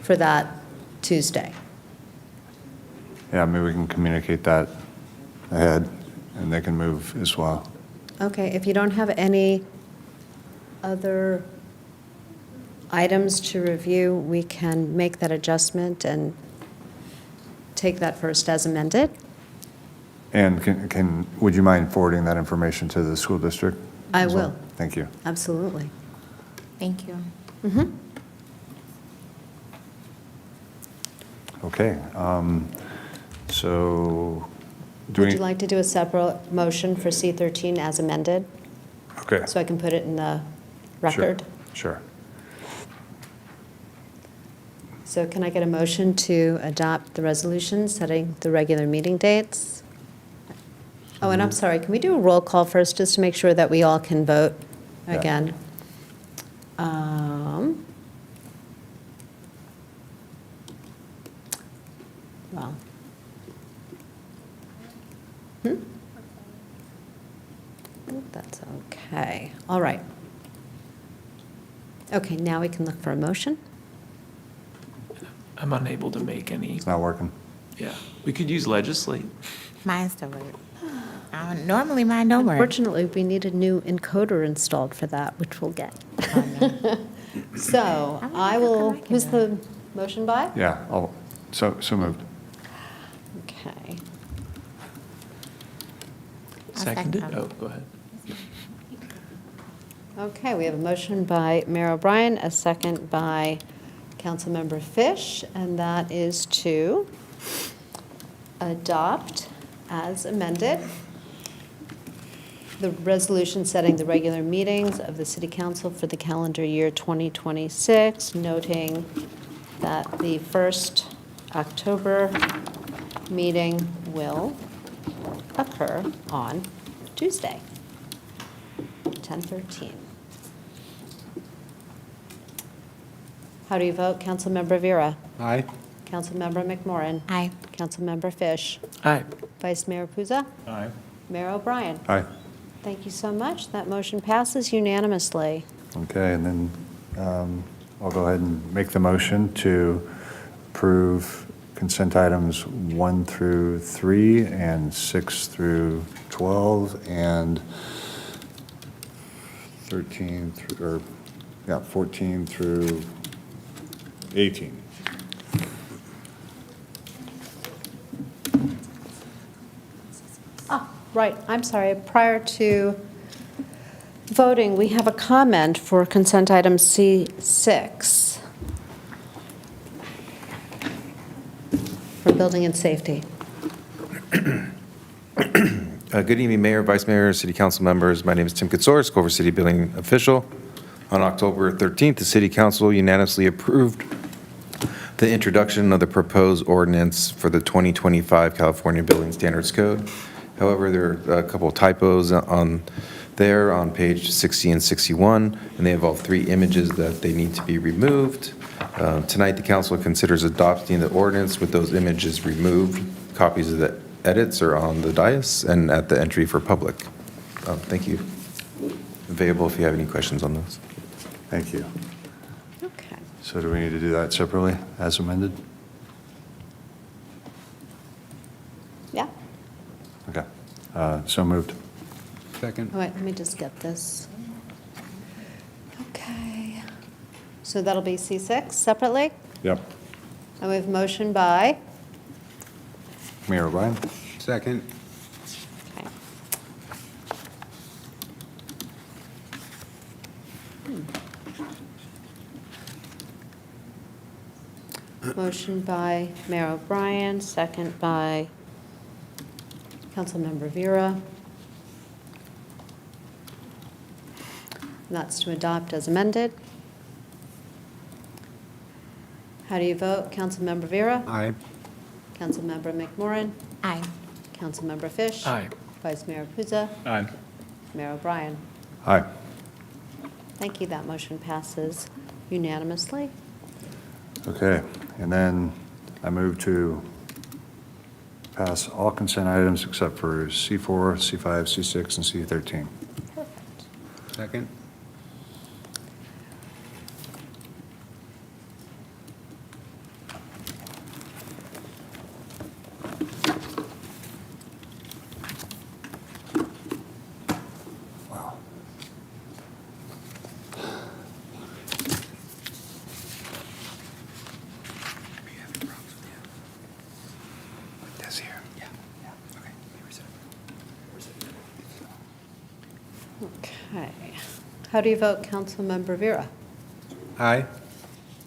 for that Tuesday. Yeah, maybe we can communicate that ahead, and they can move as well. Okay, if you don't have any other items to review, we can make that adjustment and take that first as amended. And would you mind forwarding that information to the school district? I as well? will. Thank you. Absolutely. Thank you. Okay. So do Would we? you like to do a separate motion for C13 as amended? Okay. So I can put it in the record? Sure. So can I get a motion to adopt the resolution setting the regular meeting dates? Oh, and I'm sorry, can we do a roll call first, just to make sure that we all can vote Yeah. again? Well. That's okay. All right. Okay, now we can look for a motion. I'm unable to make any. It's not working. Yeah, we could use legislate. Mine still works. Normally mine don't work. Unfortunately, we need a new encoder installed for that, which we'll get. So I will, who's the motion by? Yeah, so moved. Okay. Seconded? Oh, go ahead. Okay, we have a motion by Mayor O'Brien, a second by Councilmember Fish, and that is to adopt as amended the resolution setting the regular meetings of the City Council for the calendar year 2026, noting that the first October meeting will occur on Tuesday, 10:13. How do you vote? Councilmember Vera? Aye. Councilmember McMorrin? Aye. Councilmember Fish? Aye. Vice Mayor Puza? Aye. Mayor O'Brien? Aye. Thank you so much. That motion passes unanimously. Okay, and then I'll go ahead and make the motion to approve consent items 1 through 3 and 6 through 12 and 14 through 18. Right, I'm sorry. Prior to voting, we have a comment for consent item C6 for building and safety. Good evening, Mayor, Vice Mayor, City Council members. My name is Tim Katsouris, Culver City Building Official. On October 13th, the City Council unanimously approved the introduction of the proposed ordinance for the 2025 California Building Standards Code. However, there are a couple of typos on page 60 and 61, and they involve 3 images that they need to be removed. Tonight, the council considers adopting the ordinance with those images removed. Copies of the edits are on the dais and at the entry for public. Thank you. Available if you have any questions on those. Thank you. Okay. So do we need to do that separately as amended? Yeah. Okay. So moved. Second. All right, let me just get this. Okay. So that'll be C6 separately? Yep. And we have motion by? Mayor O'Brien? Second. Okay. Motion by Mayor O'Brien, second by Councilmember Vera. And that's to adopt as amended. How do you vote? Councilmember Vera? Aye. Councilmember McMorrin? Aye. Councilmember Fish? Aye. Vice Mayor Puza? Aye. Mayor O'Brien? Aye. Thank you. That motion passes unanimously. Okay, and then I move to pass all consent items except for C4, C5, C6, and C13. Perfect. Second. Wow. This here. Yeah. Okay. Okay. How do you vote, Councilmember Vera? Aye.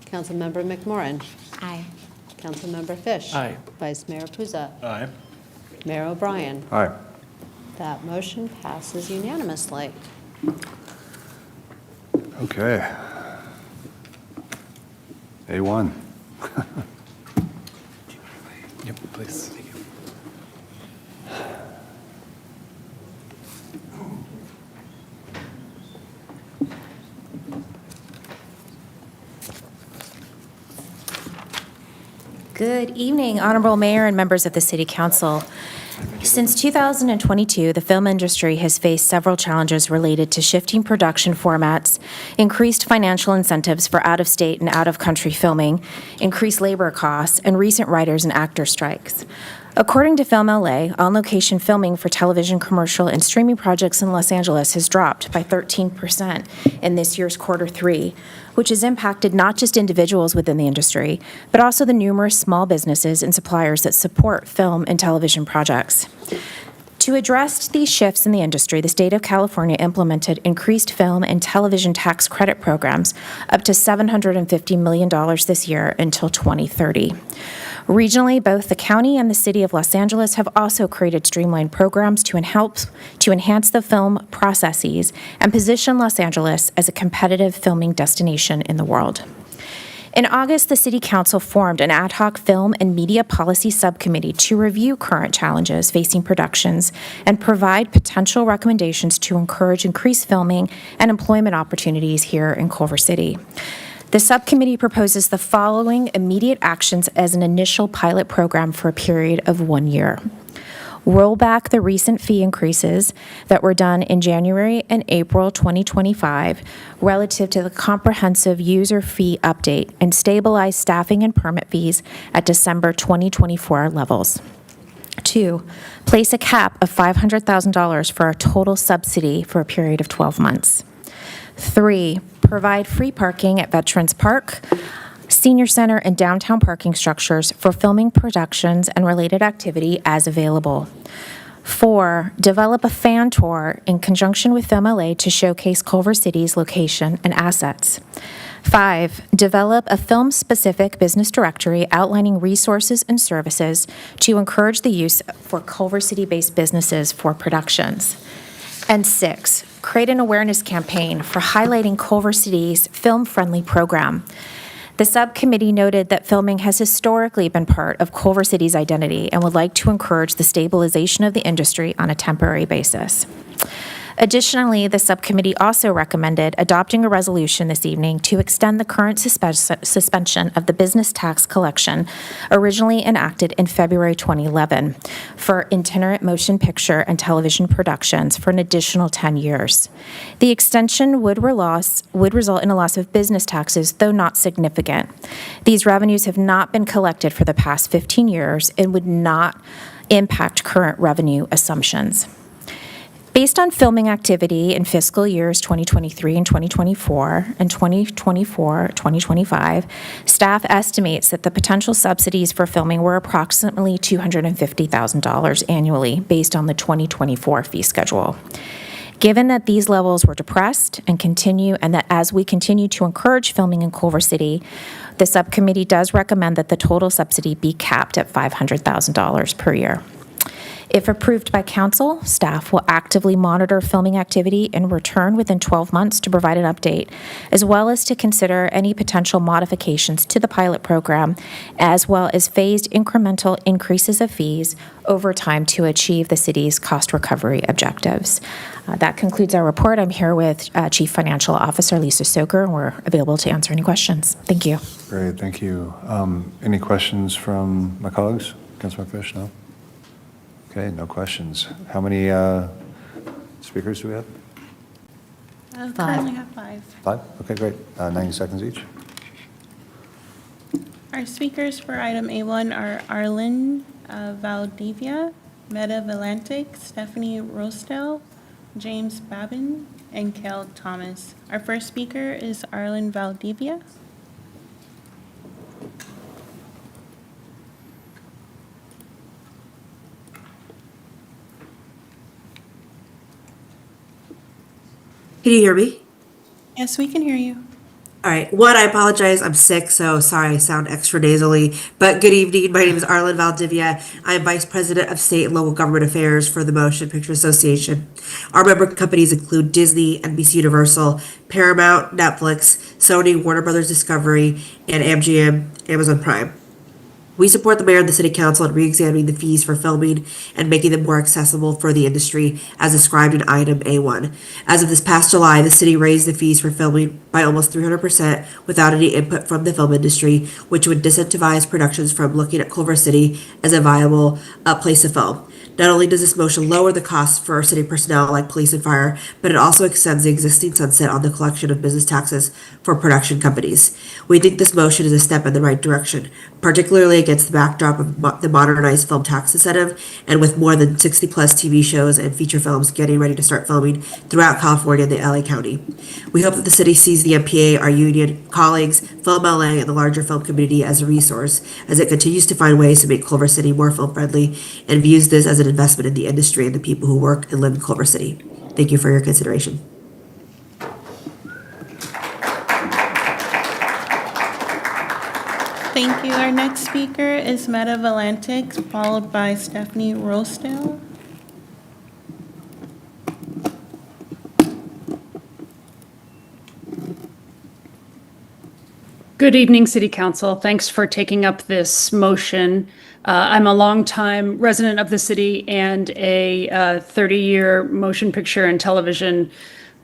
Councilmember McMorrin? Aye. Councilmember Fish? Aye. Vice Mayor Puza? Aye. Mayor O'Brien? Aye. That motion passes unanimously. Okay. A1. Yep, please. Good evening, Honorable Mayor and members of the City Council. Since 2022, the film industry has faced several challenges related to shifting production formats, increased financial incentives for out-of-state and out-of-country filming, increased labor costs, and recent writers and actor strikes. According to Film LA, on-location filming for television, commercial, and streaming projects in Los Angeles has dropped by 13% in this year's Q3, which has impacted not just individuals within the industry, but also the numerous small businesses and suppliers that support film and television projects. To address these shifts in the industry, the state of California implemented increased film and television tax credit programs up to $750 million this year until 2030. Regionally, both the county and the city of Los Angeles have also created streamlined programs to enhance the film processes and position Los Angeles as a competitive filming destination in the world. In August, the City Council formed an ad hoc film and media policy subcommittee to review current challenges facing productions and provide potential recommendations to encourage increased filming and employment opportunities here in Culver City. The subcommittee proposes the following immediate actions as an initial pilot program for a period of 1 year. Roll back the recent fee increases that were done in January and April 2025 relative to the comprehensive user fee update and stabilize staffing and permit fees at December 2024 levels. 2, place a cap of $500,000 for a total subsidy for a period of 12 months. 3, provide free parking at Veterans Park, Senior Center, and downtown parking structures for filming productions and related activity as available. 4, develop a fan tour in conjunction with Film LA to showcase Culver City's location and assets. 5, develop a film-specific business directory outlining resources and services to encourage the use for Culver City-based businesses for productions. And 6, create an awareness campaign for highlighting Culver City's film-friendly program. The subcommittee noted that filming has historically been part of Culver City's identity and would like to encourage the stabilization of the industry on a temporary basis. Additionally, the subcommittee also recommended adopting a resolution this evening to extend the current suspension of the business tax collection originally enacted in February 2011 for itinerant motion picture and television productions for an additional 10 years. The extension would result in a loss of business taxes, though not significant. These revenues have not been collected for the past 15 years and would not impact current revenue assumptions. Based on filming activity in fiscal years 2023 and 2024 and 2024-2025, staff estimates that the potential subsidies for filming were approximately $250,000 annually based on the 2024 fee schedule. Given that these levels were depressed and that as we continue to encourage filming in Culver City, the subcommittee does recommend that the total subsidy be capped at $500,000 per year. If approved by council, staff will actively monitor filming activity and return within 12 months to provide an update, as well as to consider any potential modifications to the pilot program, as well as phased incremental increases of fees over time to achieve the city's cost recovery objectives. That concludes our report. I'm here with Chief Financial Officer Lisa Soker, and we're available to answer any questions. Thank you. Great, thank you. Any questions from my colleagues? Councilman Fish, no? Okay, no questions. How many speakers do we have? Currently have 5. 5? Okay, great. 90 seconds each. Our speakers for item A1 are Arlen Valdivia, Meta Valantic, Stephanie Rostel, James Babin, and Kel Thomas. Our first speaker is Arlen Valdivia. Can you hear me? Yes, we can hear you. All right. One, I apologize. I'm sick, so sorry I sound extra nasally. But good evening. My name is Arlen Valdivia. I'm Vice President of State and Local Government Affairs for the Motion Picture Association. Our member companies include Disney, NBC Universal, Paramount, Netflix, Sony, Warner Brothers Discovery, and MGM, Amazon Prime. We support the mayor and the city council in re-examining the fees for filming and making them more accessible for the industry as described in item A1. As of this past July, the city raised the fees for filming by almost 300% without any input from the film industry, which would disincentivize productions from looking at Culver City as a viable place to film. Not only does this motion lower the costs for our city personnel like police and fire, but it also extends the existing sunset on the collection of business taxes for production companies. We think this motion is a step in the right direction, particularly against the backdrop of the modernized film tax incentive, and with more than 60 plus TV shows and feature films getting ready to start filming throughout California and the LA County. We hope that the city sees the MPA, our union colleagues, Film LA, and the larger film community as a resource as it continues to find ways to make Culver City more film friendly and views this as an investment in the industry and the people who work and live in Culver City. Thank you for your consideration. Thank you. Our next speaker is Meta Valantic, followed by Stephanie Rosedale. Good evening, City Council. Thanks for taking up this motion. I'm a longtime resident of the city and a 30-year motion picture and television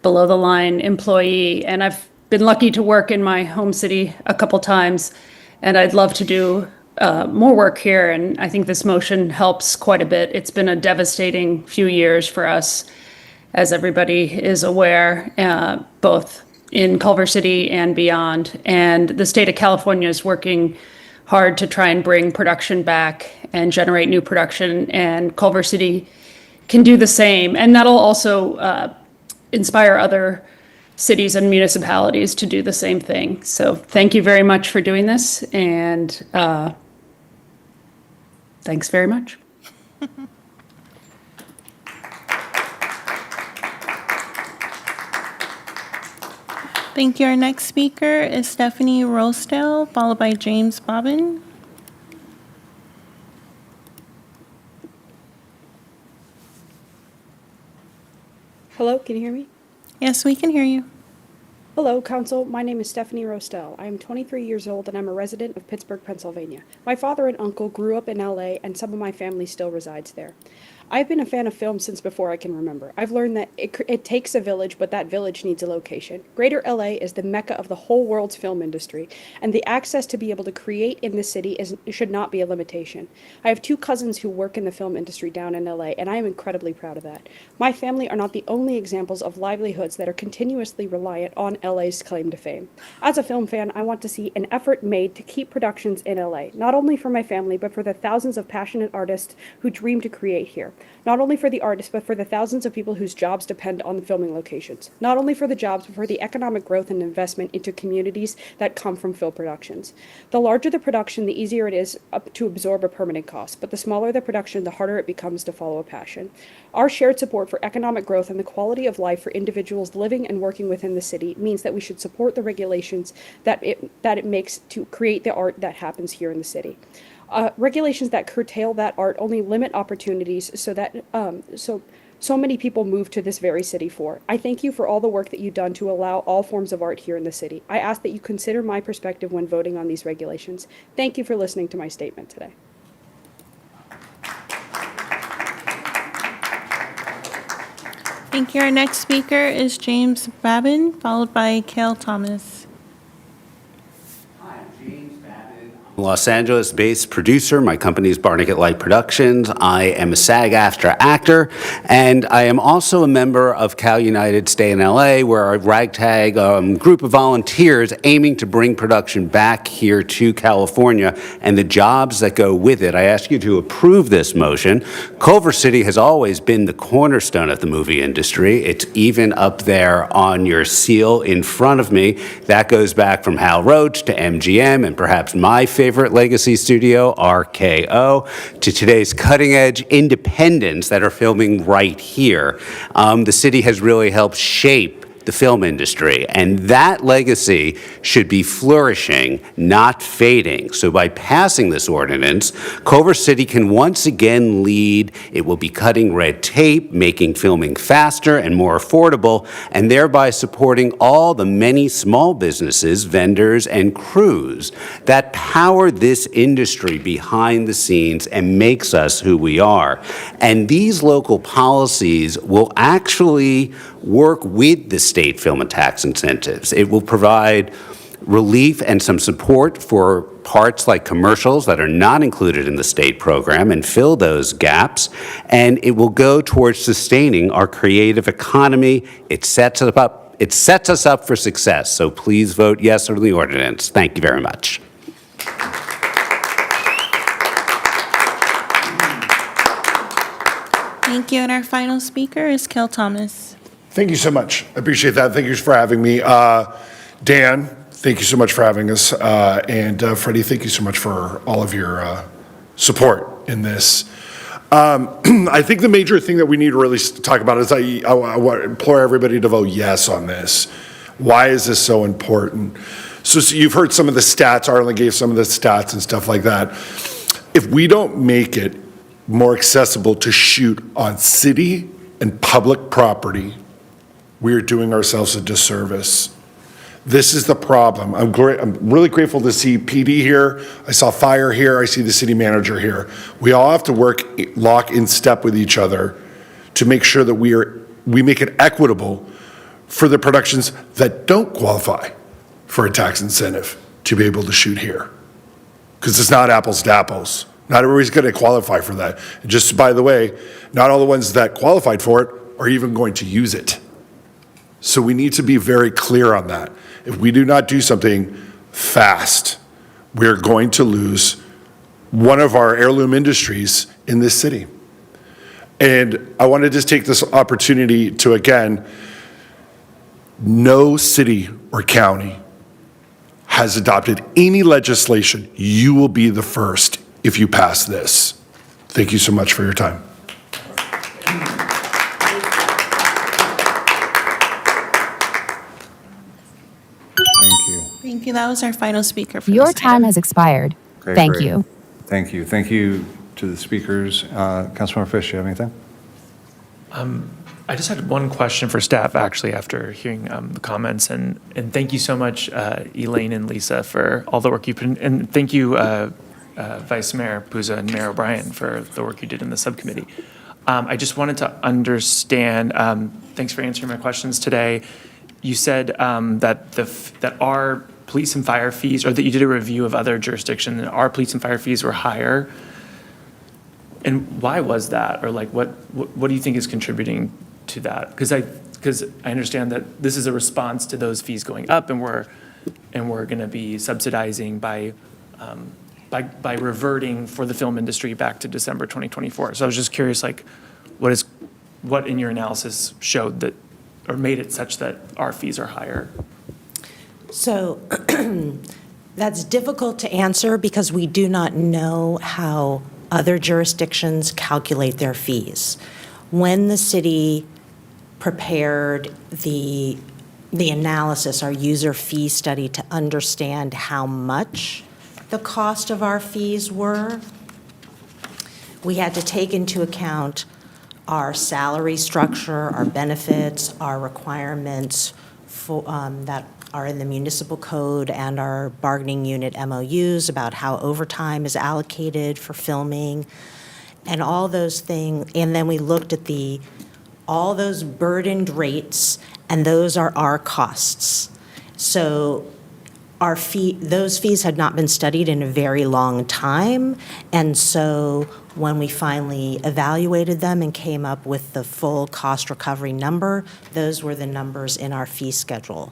below-the-line employee, and I've been lucky to work in my home city a couple times, and I'd love to do more work here, and I think this motion helps quite a bit. It's been a devastating few years for us, as everybody is aware, both in Culver City and beyond. And the state of California is working hard to try and bring production back and generate new production, and Culver City can do the same. And that'll also inspire other cities and municipalities to do the same thing. So thank you very much for doing this, and thanks very much. Thank you. Our next speaker is Stephanie Rosedale, followed by James Bobbin. Hello, can you hear me? Yes, we can hear you. Hello, Council. My name is Stephanie Rosedale. I am 23 years old and I'm a resident of Pittsburgh, Pennsylvania. My father and uncle grew up in LA and some of my family still resides there. I've been a fan of film since before I can remember. I've learned that it takes a village, but that village needs a location. Greater LA is the mecca of the whole world's film industry, and the access to be able to create in the city should not be a limitation. I have two cousins who work in the film industry down in LA, and I am incredibly proud of that. My family are not the only examples of livelihoods that are continuously reliant on LA's claim to fame. As a film fan, I want to see an effort made to keep productions in LA, not only for my family, but for the thousands of passionate artists who dream to create here. Not only for the artists, but for the thousands of people whose jobs depend on the filming locations. Not only for the jobs, but for the economic growth and investment into communities that come from film productions. The larger the production, the easier it is to absorb a permanent cost, but the smaller the production, the harder it becomes to follow a passion. Our shared support for economic growth and the quality of life for individuals living and working within the city means that we should support the regulations that it makes to create the art that happens here in the city. Regulations that curtail that art only limit opportunities so that so many people move to this very city for. I thank you for all the work that you've done to allow all forms of art here in the city. I ask that you consider my perspective when voting on these regulations. Thank you for listening to my statement today. Thank you. Our next speaker is James Babin, followed by Cale Thomas. Los Angeles-based producer. My company is Barnegat Light Productions. I am a SAG-AFTRA actor, and I am also a member of Cal United Stay in LA, where our ragtag group of volunteers aiming to bring production back here to California and the jobs that go with it. I ask you to approve this motion. Culver City has always been the cornerstone of the movie industry. It's even up there on your seal in front of me. That goes back from Hal Roach to MGM and perhaps my favorite legacy studio, RKO, to today's cutting-edge independents that are filming right here. The city has really helped shape the film industry, and that legacy should be flourishing, not fading. So by passing this ordinance, Culver City can once again lead. It will be cutting red tape, making filming faster and more affordable, and thereby supporting all the many small businesses, vendors, and crews that power this industry behind the scenes and makes us who we are. And these local policies will actually work with the state film and tax incentives. It will provide relief and some support for parts like commercials that are not included in the state program and fill those gaps. And it will go towards sustaining our creative economy. It sets us up for success. So please vote yes on the ordinance. Thank you very much. Thank you. And our final speaker is Kel Thomas. Thank you so much. I appreciate that. Thank you for having me. Dan, thank you so much for having us. And Freddie, thank you so much for all of your support in this. I think the major thing that we need to really talk about is I want to implore everybody to vote yes on this. Why is this so important? So you've heard some of the stats. Arlen gave some of the stats and stuff like that. If we don't make it more accessible to shoot on city and public property, we are doing ourselves a disservice. This is the problem. I'm really grateful to see PD here. I saw fire here. I see the city manager here. We all have to work lock in step with each other to make sure that we make it equitable for the productions that don't qualify for a tax incentive to be able to shoot here. Because it's not apples to apples. Not everybody's going to qualify for that. And just by the way, not all the ones that qualified for it are even going to use it. So we need to be very clear on that. If we do not do something fast, we're going to lose one of our heirloom industries in this city. And I want to just take this opportunity to, again, no city or county has adopted any legislation. You will be the first if you pass this. Thank you so much for your time. Thank you. Thank you. That was our final speaker for Your this time item. has expired. Okay, Thank great. you. Thank you. Thank you to the speakers. Councilmember Fish, you have anything? I just had one question for staff, actually, after hearing the comments. And thank you so much, Elaine and Lisa, for all the work you've put in. And thank you, Vice Mayor Puza and Mayor O'Brien, for the work you did in the subcommittee. I just wanted to understand, thanks for answering my questions today. You said that our police and fire fees, or that you did a review of other jurisdictions, and our police and fire fees were higher. And why was that? Or like, what do you think is contributing to that? Because I understand that this is a response to those fees going up, and we're going to be subsidizing by reverting for the film industry back to December 2024. So I was just curious, like, what in your analysis showed that, or made it such that our fees are higher? So that's difficult to answer because we do not know how other jurisdictions calculate their fees. When the city prepared the analysis, our user fee study, to understand how much the cost of our fees were, we had to take into account our salary structure, our benefits, our requirements for, that are in the municipal code and our bargaining unit MOUs about how overtime is allocated for filming and all those things. And then we looked at all those burdened rates, and those are our costs. So those fees had not been studied in a very long time. And so when we finally evaluated them and came up with the full cost recovery number, those were the numbers in our fee schedule.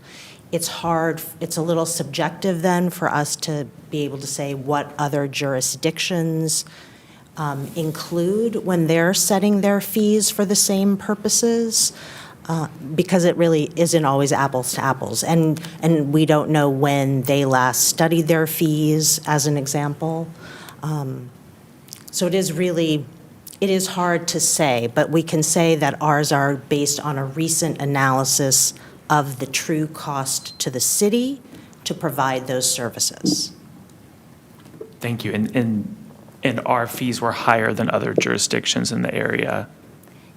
It's hard, it's a little subjective then for us to be able to say what other jurisdictions include when they're setting their fees for the same purposes, because it really isn't always apples to apples. And we don't know when they last studied their fees, as an example. So it is hard to say, but we can say that ours are based on a recent analysis of the true cost to the city to provide those services. Thank you. And our fees were higher than other jurisdictions in the area?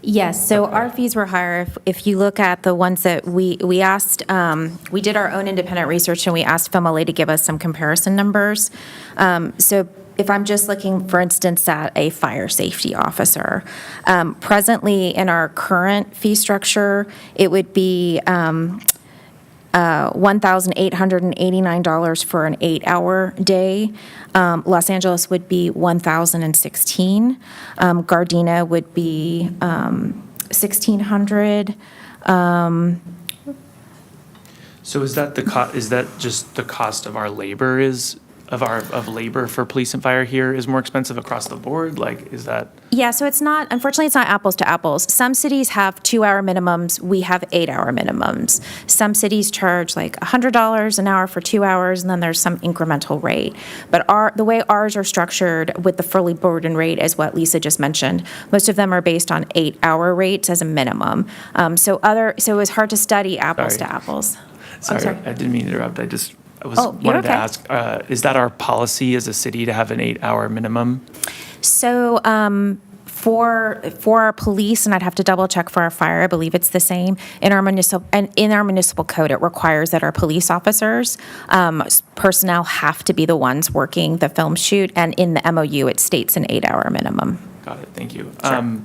Yes, so our fees were higher. If you look at the ones that we asked, we did our own independent research, and we asked FMLA to give us some comparison numbers. So if I'm just looking, for instance, at a fire safety officer, presently in our current fee structure, it would be $1,889 for an 8-hour day. Los Angeles would be $1,016. Gardena would be $1,600. So is that is that just the cost of our labor of labor for police and fire here is more expensive across the board? Like, is that? Yeah, so unfortunately, it's not apples to apples. Some cities have 2-hour minimums. We have 8-hour minimums. Some cities charge like $100 an hour for 2 hours, and then there's some incremental rate. But the way ours are structured with the fully burdened rate is what Lisa just mentioned. Most of them are based on 8-hour rates as a minimum. So it was hard to study apples to apples. Sorry, I didn't mean to interrupt. I wanted you're to okay. ask, is that our policy as a city to have an 8-hour minimum? So for our police, and I'd have to double check for our fire, I believe it's the same. In our municipal code, it requires that our police officers, personnel have to be the ones working the film shoot, and in the MOU, it states an 8-hour minimum. Got it, thank you. Sure.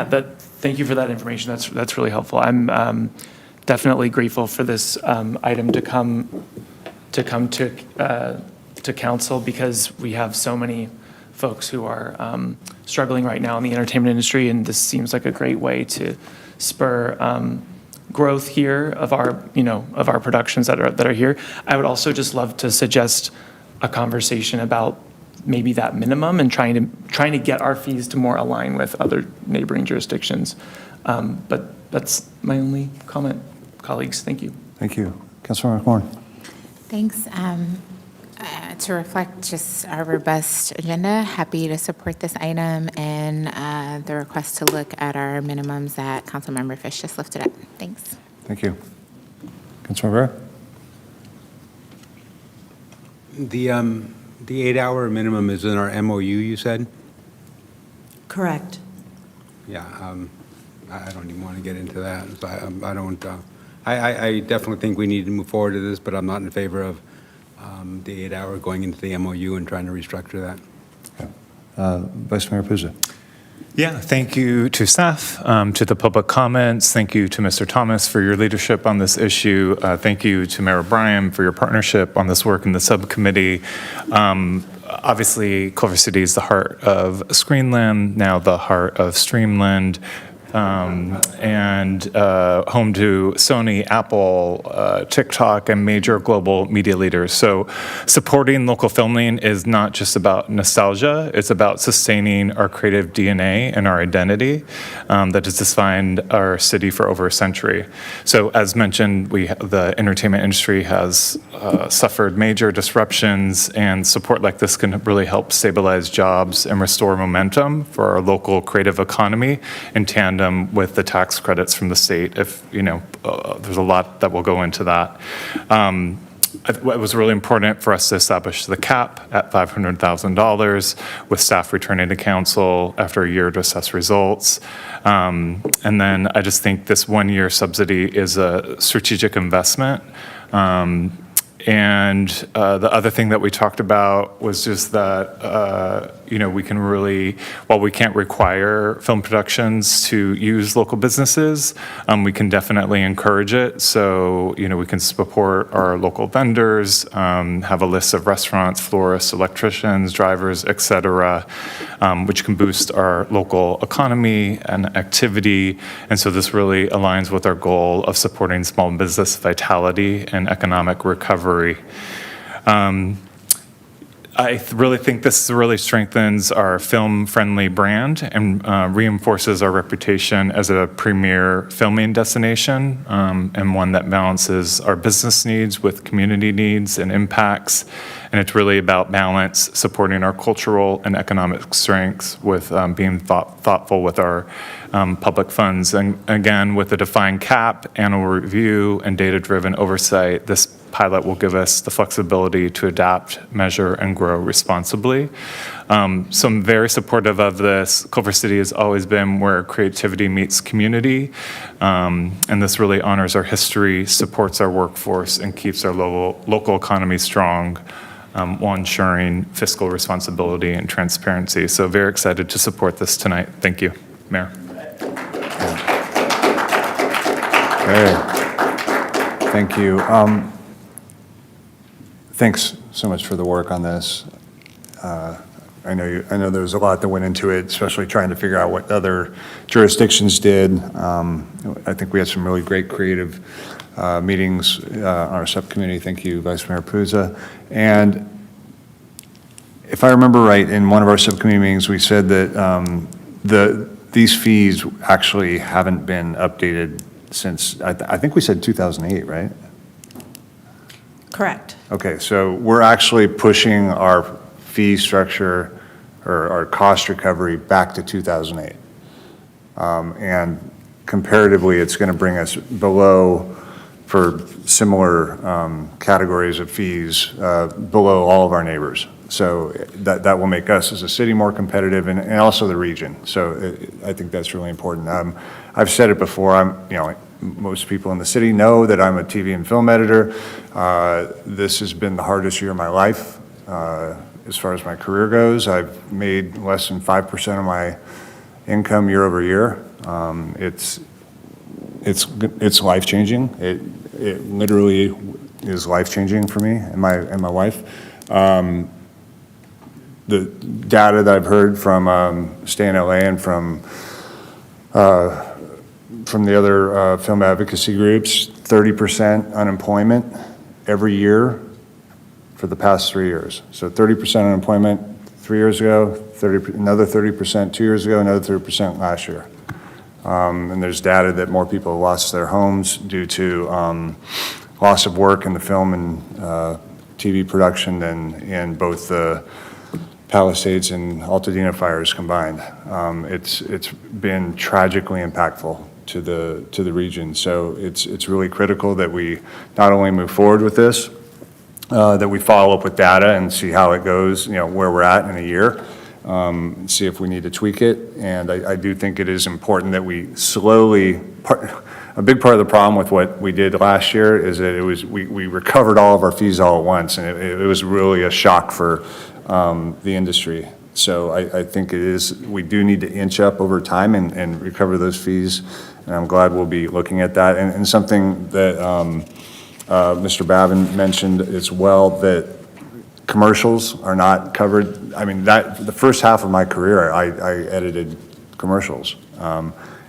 Thank you for that information. That's really helpful. I'm definitely grateful for this item to come to council, because we have so many folks who are struggling right now in the entertainment industry, and this seems like a great way to spur growth here of our productions that are here. I would also just love to suggest a conversation about maybe that minimum and trying to get our fees to more align with other neighboring jurisdictions. But that's my only comment. Colleagues, thank you. Thank you. Councilmember McMorrin. Thanks. To reflect just our robust agenda, happy to support this item and the request to look at our minimums that Councilmember Fish just lifted up. Thanks. Thank you. Councilmember Rivera? The 8-hour minimum is in our MOU, you said? Correct. Yeah, I don't even want to get into that. So I definitely think we need to move forward to this, but I'm not in favor of the 8-hour going into the MOU and trying to restructure that. Vice Mayor Puza. Yeah, thank you to staff, to the public comments. Thank you to Mr. Thomas for your leadership on this issue. Thank you to Mayor O'Brien for your partnership on this work in the subcommittee. Obviously, Culver City is the heart of Screenland, now the heart of Streamland. And home to Sony, Apple, TikTok, and major global media leaders. So supporting local filming is not just about nostalgia, it's about sustaining our creative DNA and our identity that has defined our city for over a century. So as mentioned, the entertainment industry has suffered major disruptions, and support like this can really help stabilize jobs and restore momentum for our local creative economy in tandem with the tax credits from the state. There's a lot that will go into that. It was really important for us to establish the cap at $500,000 with staff returning to council after a year to assess results. And then I just think this 1-year subsidy is a strategic investment. And the other thing that we talked about was just that, we can really, while we can't require film productions to use local businesses, we can definitely encourage it. So, we can support our local vendors, have a list of restaurants, florists, electricians, drivers, et cetera, which can boost our local economy and activity. And so this really aligns with our goal of supporting small business vitality and economic recovery. I really think this really strengthens our film-friendly brand and reinforces our reputation as a premier filming destination, and one that balances our business needs with community needs and impacts. And it's really about balance, supporting our cultural and economic strengths with being thoughtful with our public funds. And again, with a defined cap, annual review, and data-driven oversight, this pilot will give us the flexibility to adapt, measure, and grow responsibly. So I'm very supportive of this. Culver City has always been where creativity meets community, and this really honors our history, supports our workforce, and keeps our local economy strong, while ensuring fiscal responsibility and transparency. So very excited to support this tonight. Thank you, Mayor. Okay. Thank you. Thanks so much for the work on this. I know there was a lot that went into it, especially trying to figure out what other jurisdictions did. I think we had some really great creative meetings on our subcommittee. Thank you, Vice Mayor Puza. And if I remember right, in one of our subcommittee meetings, we said that these fees actually haven't been updated since, I think we said 2008, right? Correct. Okay, so we're actually pushing our fee structure or our cost recovery back to 2008. And comparatively, it's going to bring us below, for similar categories of fees, below all of our neighbors. So that will make us as a city more competitive and also the region. So I think that's really important. I've said it before, most people in the city know that I'm a TV and film editor. This has been the hardest year of my life. As far as my career goes, I've made less than 5% of my income year over year. It's life-changing. It literally is life-changing for me and my wife. The data that I've heard from Stay in LA and from the other film advocacy groups, 30% unemployment every year for the past 3 years. So 30% unemployment 3 years ago, another 30% 2 years ago, another 30% last year. And there's data that more people have lost their homes due to loss of work in the film and TV production than in both the Palisades and Altadena fires combined. It's been tragically impactful to the region. So it's really critical that we not only move forward with this, that we follow up with data and see how it goes, where we're at in a year, see if we need to tweak it. And I do think it is important that we slowly, a big part of the problem with what we did last year is that we recovered all of our fees all at once, and it was really a shock for the industry. So I think we do need to inch up over time and recover those fees, and I'm glad we'll be looking at that. And something that Mr. Bavin mentioned as well, that commercials are not covered. I mean, the first half of my career, I edited commercials.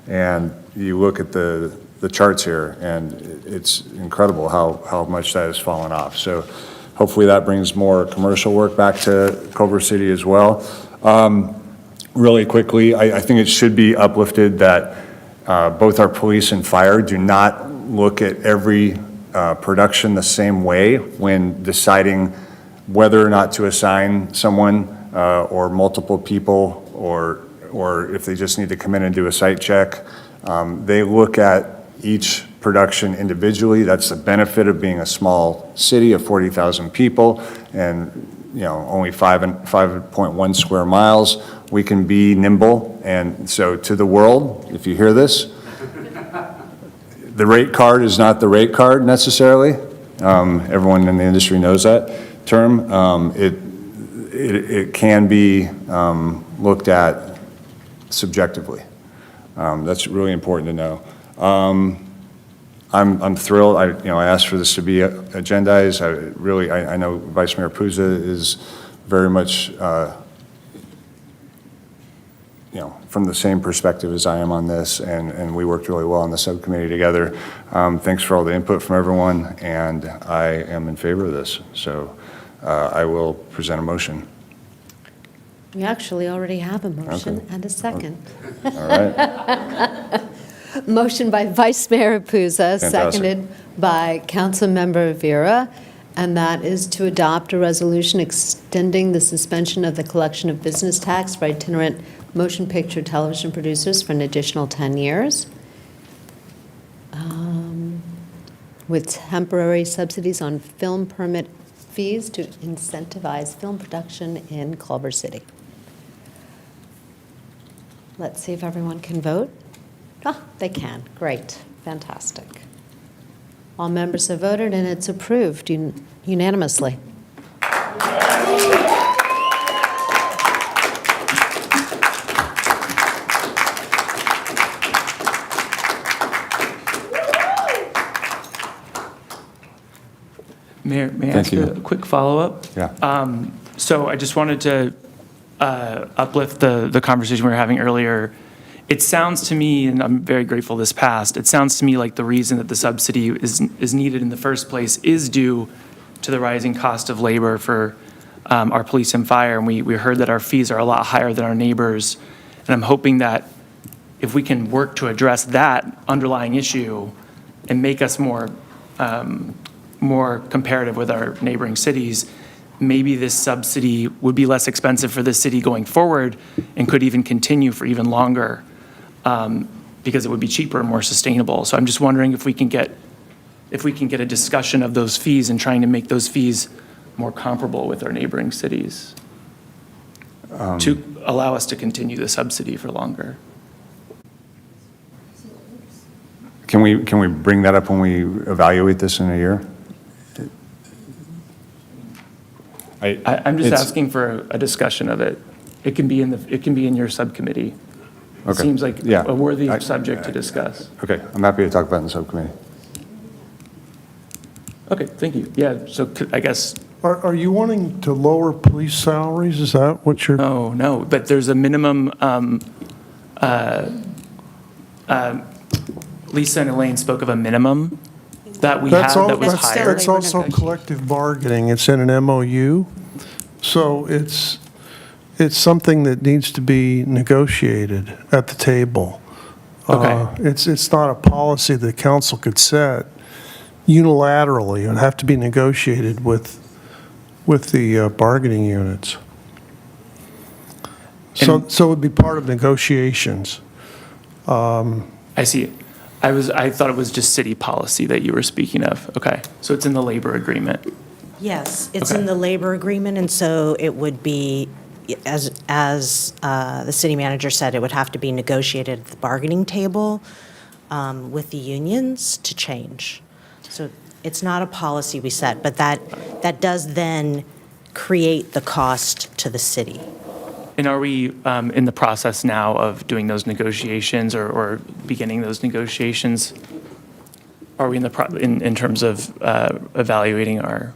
And you look at the charts here, and it's incredible how much that has fallen off. So hopefully that brings more commercial work back to Culver City as well. Really quickly, I think it should be uplifted that both our police and fire do not look at every production the same way when deciding whether or not to assign someone or multiple people or if they just need to come in and do a site check. They look at each production individually. That's the benefit of being a small city of 40,000 people and only 5.1 square miles. We can be nimble, and so to the world, if you hear this, the rate card is not the rate card necessarily. Everyone in the industry knows that term. It can be looked at subjectively. That's really important to know. I'm thrilled. I asked for this to be agendized. I know Vice Mayor Puza is very much from the same perspective as I am on this, and we worked really well on the subcommittee together. Thanks for all the input from everyone, and I am in favor of this. So I will present a motion. We actually already have a motion and a second. All right. Motion by Vice Mayor Puza, Fantastic. seconded by Councilmember Vera, and that is to adopt a resolution extending the suspension of the collection of business tax for itinerant motion picture television producers for an additional 10 years, with temporary subsidies on film permit fees to incentivize film production in Culver City. Let's see if everyone can vote. Ah, they can. Great. Fantastic. All members have voted, and it's approved unanimously. Mayor, may I Thank ask you. a quick follow-up? Yeah. So I just wanted to uplift the conversation we were having earlier. It sounds to me, and I'm very grateful this passed, it sounds to me like the reason that the subsidy is needed in the first place is due to the rising cost of labor for our police and fire. And we heard that our fees are a lot higher than our neighbors. And I'm hoping that if we can work to address that underlying issue and make us more comparative with our neighboring cities, maybe this subsidy would be less expensive for the city going forward and could even continue for even longer because it would be cheaper and more sustainable. So I'm just wondering if we can get a discussion of those fees and trying to make those fees more comparable with our neighboring cities to allow us to continue the subsidy for longer. Can we bring that up when we evaluate this in a year? I'm just It's- asking for a discussion of it. It can be in your subcommittee. It Okay. seems like Yeah. a worthy subject to discuss. Okay, I'm happy to talk about it in the subcommittee. Okay, thank you. Yeah, so I guess, Are you wanting to lower police salaries? Is that what you're? no, but there's a minimum, Lisa and Elaine spoke of a minimum that we had that was higher. That's also collective bargaining. It's in an MOU. So it's something that needs to be negotiated at the table. Okay. It's not a policy the council could set unilaterally. It would have to be negotiated with the bargaining units. So it would be part of negotiations. I see. I thought it was just city policy that you were speaking of. Okay, so it's in the labor agreement. Yes, it's Okay. in the labor agreement, and so it would be, as the city manager said, it would have to be negotiated at the bargaining table with the unions to change. So it's not a policy we set, but that does then create the cost to the city. And are we in the process now of doing those negotiations or beginning those negotiations? Are we in terms of evaluating our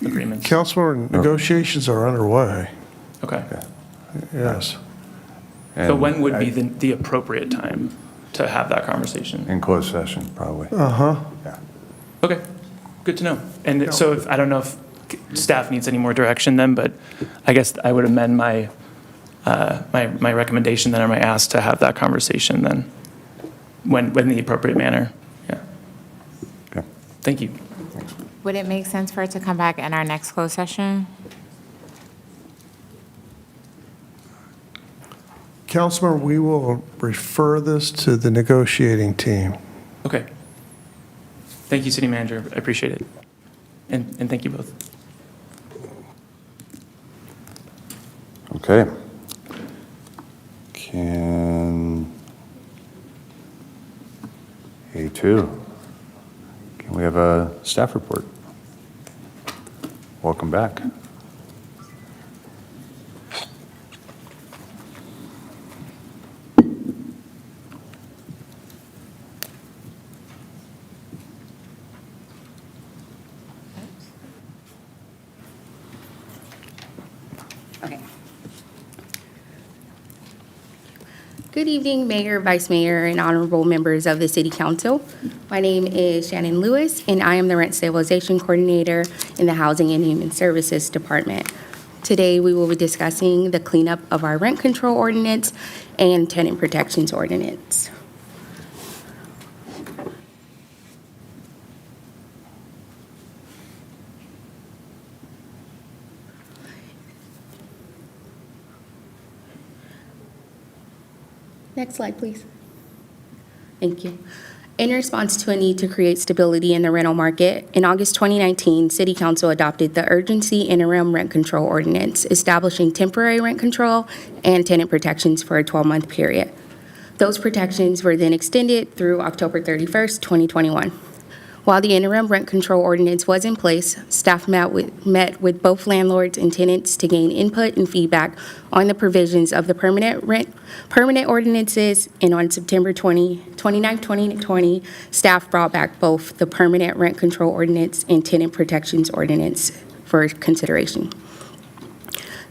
agreements? Councilor, negotiations are underway. Okay. Yes. So when would be the appropriate time to have that conversation? In closed session, probably. Uh-huh. Yeah. Okay, good to know. And so I don't know if staff needs any more direction then, but I guess I would amend my recommendation then, or my ask to have that conversation then, when in the appropriate manner. Yeah. Okay. Thank you. Would it make sense for it to come back in our next closed session? Councilor, we will refer this to the negotiating team. Okay. Thank you, City Manager. I appreciate it. And thank you both. Okay. Can A2, can we have a staff report? Welcome back. Okay. Good evening, Mayor, Vice Mayor, and honorable members of the City Council. My name is Shannon Lewis, and I am the Rent Stabilization Coordinator in the Housing and Human Services Department. Today, we will be discussing the cleanup of our rent control ordinance and tenant protections ordinance. Next slide, please. Thank you. In response to a need to create stability in the rental market, in August 2019, City Council adopted the Urgency Interim Rent Control Ordinance, establishing temporary rent control and tenant protections for a 12-month period. Those protections were then extended through October 31st, 2021. While the interim rent control ordinance was in place, staff met with both landlords and tenants to gain input and feedback on the provisions of the permanent ordinances, and on September 29, 2020, staff brought back both the permanent rent control ordinance and tenant protections ordinance for consideration.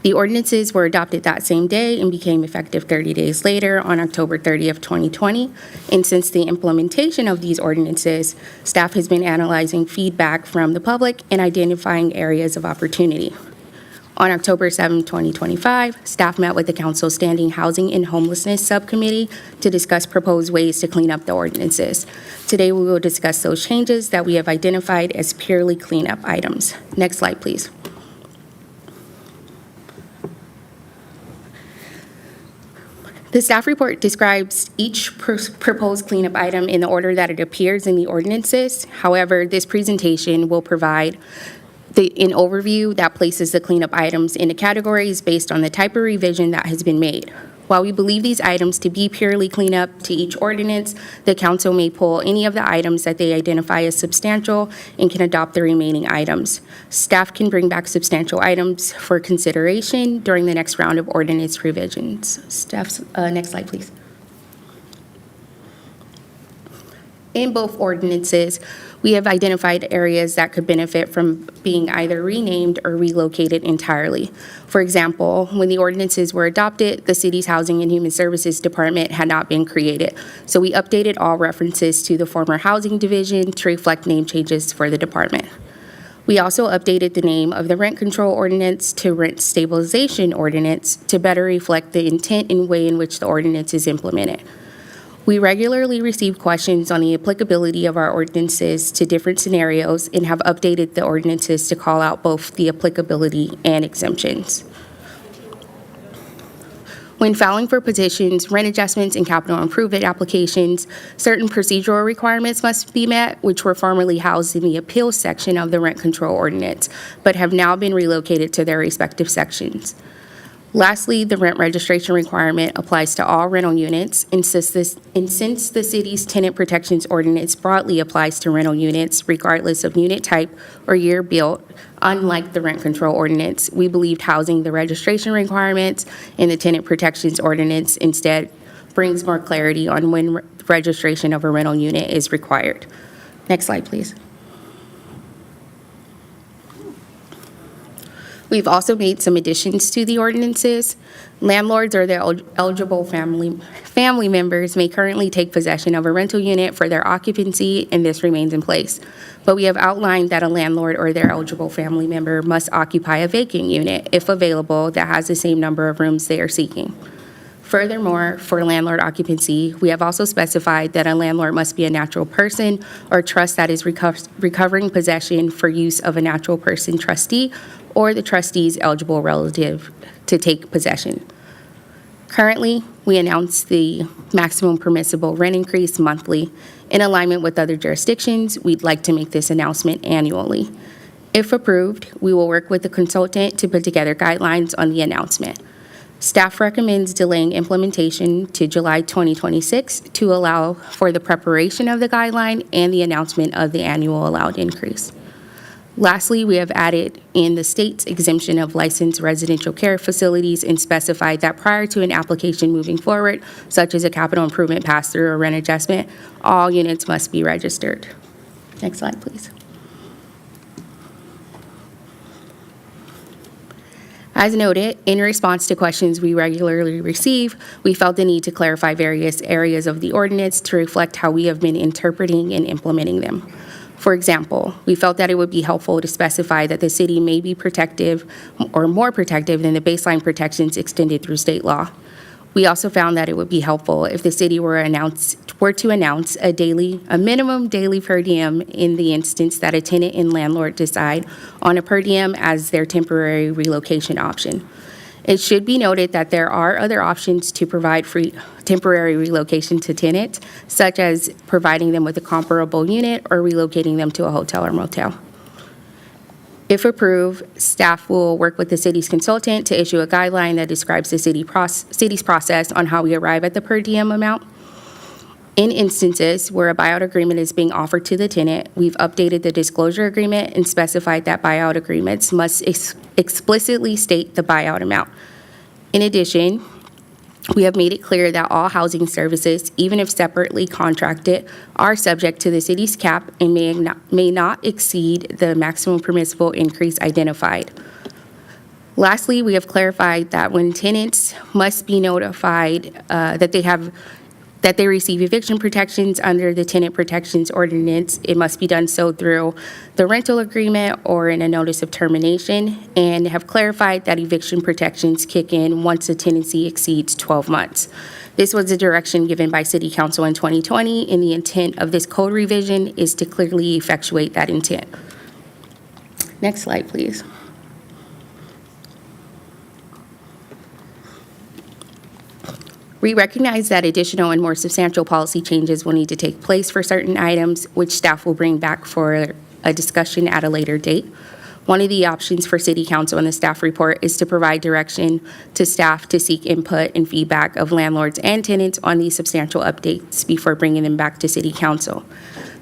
The ordinances were adopted that same day and became effective 30 days later on October 30th, 2020. And since the implementation of these ordinances, staff has been analyzing feedback from the public and identifying areas of opportunity. On October 7, 2025, staff met with the Council Standing Housing and Homelessness Subcommittee to discuss proposed ways to clean up the ordinances. Today, we will discuss those changes that we have identified as purely cleanup items. Next slide, please. The staff report describes each proposed cleanup item in the order that it appears in the ordinances. However, this presentation will provide an overview that places the cleanup items into categories based on the type of revision that has been made. While we believe these items to be purely cleanup to each ordinance, the council may pull any of the items that they identify as substantial and can adopt the remaining items. Staff can bring back substantial items for consideration during the next round of ordinance revisions. Staff's, next slide, please. In both ordinances, we have identified areas that could benefit from being either renamed or relocated entirely. For example, when the ordinances were adopted, the city's Housing and Human Services Department had not been created. So we updated all references to the former Housing Division to reflect name changes for the department. We also updated the name of the Rent Control Ordinance to Rent Stabilization Ordinance to better reflect the intent and way in which the ordinance is implemented. We regularly receive questions on the applicability of our ordinances to different scenarios and have updated the ordinances to call out both the applicability and exemptions. When filing for petitions, rent adjustments, and capital improvement applications, certain procedural requirements must be met, which were formerly housed in the appeals section of the Rent Control Ordinance, but have now been relocated to their respective sections. Lastly, the rent registration requirement applies to all rental units, and since the city's tenant protections ordinance broadly applies to rental units regardless of unit type or year built, unlike the rent control ordinance, we believed housing the registration requirements in the tenant protections ordinance instead brings more clarity on when registration of a rental unit is required. Next slide, please. We've also made some additions to the ordinances. Landlords or their eligible family members may currently take possession of a rental unit for their occupancy, and this remains in place. But we have outlined that a landlord or their eligible family member must occupy a vacant unit, if available, that has the same number of rooms they are seeking. Furthermore, for landlord occupancy, we have also specified that a landlord must be a natural person or trust that is recovering possession for use of a natural person trustee or the trustee's eligible relative to take possession. Currently, we announce the maximum permissible rent increase monthly. In alignment with other jurisdictions, we'd like to make this announcement annually. If approved, we will work with the consultant to put together guidelines on the announcement. Staff recommends delaying implementation to July 2026 to allow for the preparation of the guideline and the announcement of the annual allowed increase. Lastly, we have added in the state's exemption of licensed residential care facilities and specified that prior to an application moving forward, such as a capital improvement pass-through or rent adjustment, all units must be registered. Next slide, please. As noted, in response to questions we regularly receive, we felt the need to clarify various areas of the ordinance to reflect how we have been interpreting and implementing them. For example, we felt that it would be helpful to specify that the city may be protective or more protective than the baseline protections extended through state law. We also found that it would be helpful if the city were to announce a minimum daily per diem in the instance that a tenant and landlord decide on a per diem as their temporary relocation option. It should be noted that there are other options to provide free temporary relocation to tenants, such as providing them with a comparable unit or relocating them to a hotel or motel. If approved, staff will work with the city's consultant to issue a guideline that describes the city's process on how we arrive at the per diem amount. In instances where a buyout agreement is being offered to the tenant, we've updated the disclosure agreement and specified that buyout agreements must explicitly state the buyout amount. In addition, we have made it clear that all housing services, even if separately contracted, are subject to the city's cap and may not exceed the maximum permissible increase identified. Lastly, we have clarified that when tenants must be notified that they receive eviction protections under the Tenant Protections Ordinance, it must be done so through the rental agreement or in a notice of termination, and have clarified that eviction protections kick in once a tenancy exceeds 12 months. This was the direction given by City Council in 2020, and the intent of this code revision is to clearly effectuate that intent. Next slide, please. We recognize that additional and more substantial policy changes will need to take place for certain items, which staff will bring back for a discussion at a later date. One of the options for City Council in the staff report is to provide direction to staff to seek input and feedback of landlords and tenants on these substantial updates before bringing them back to City Council.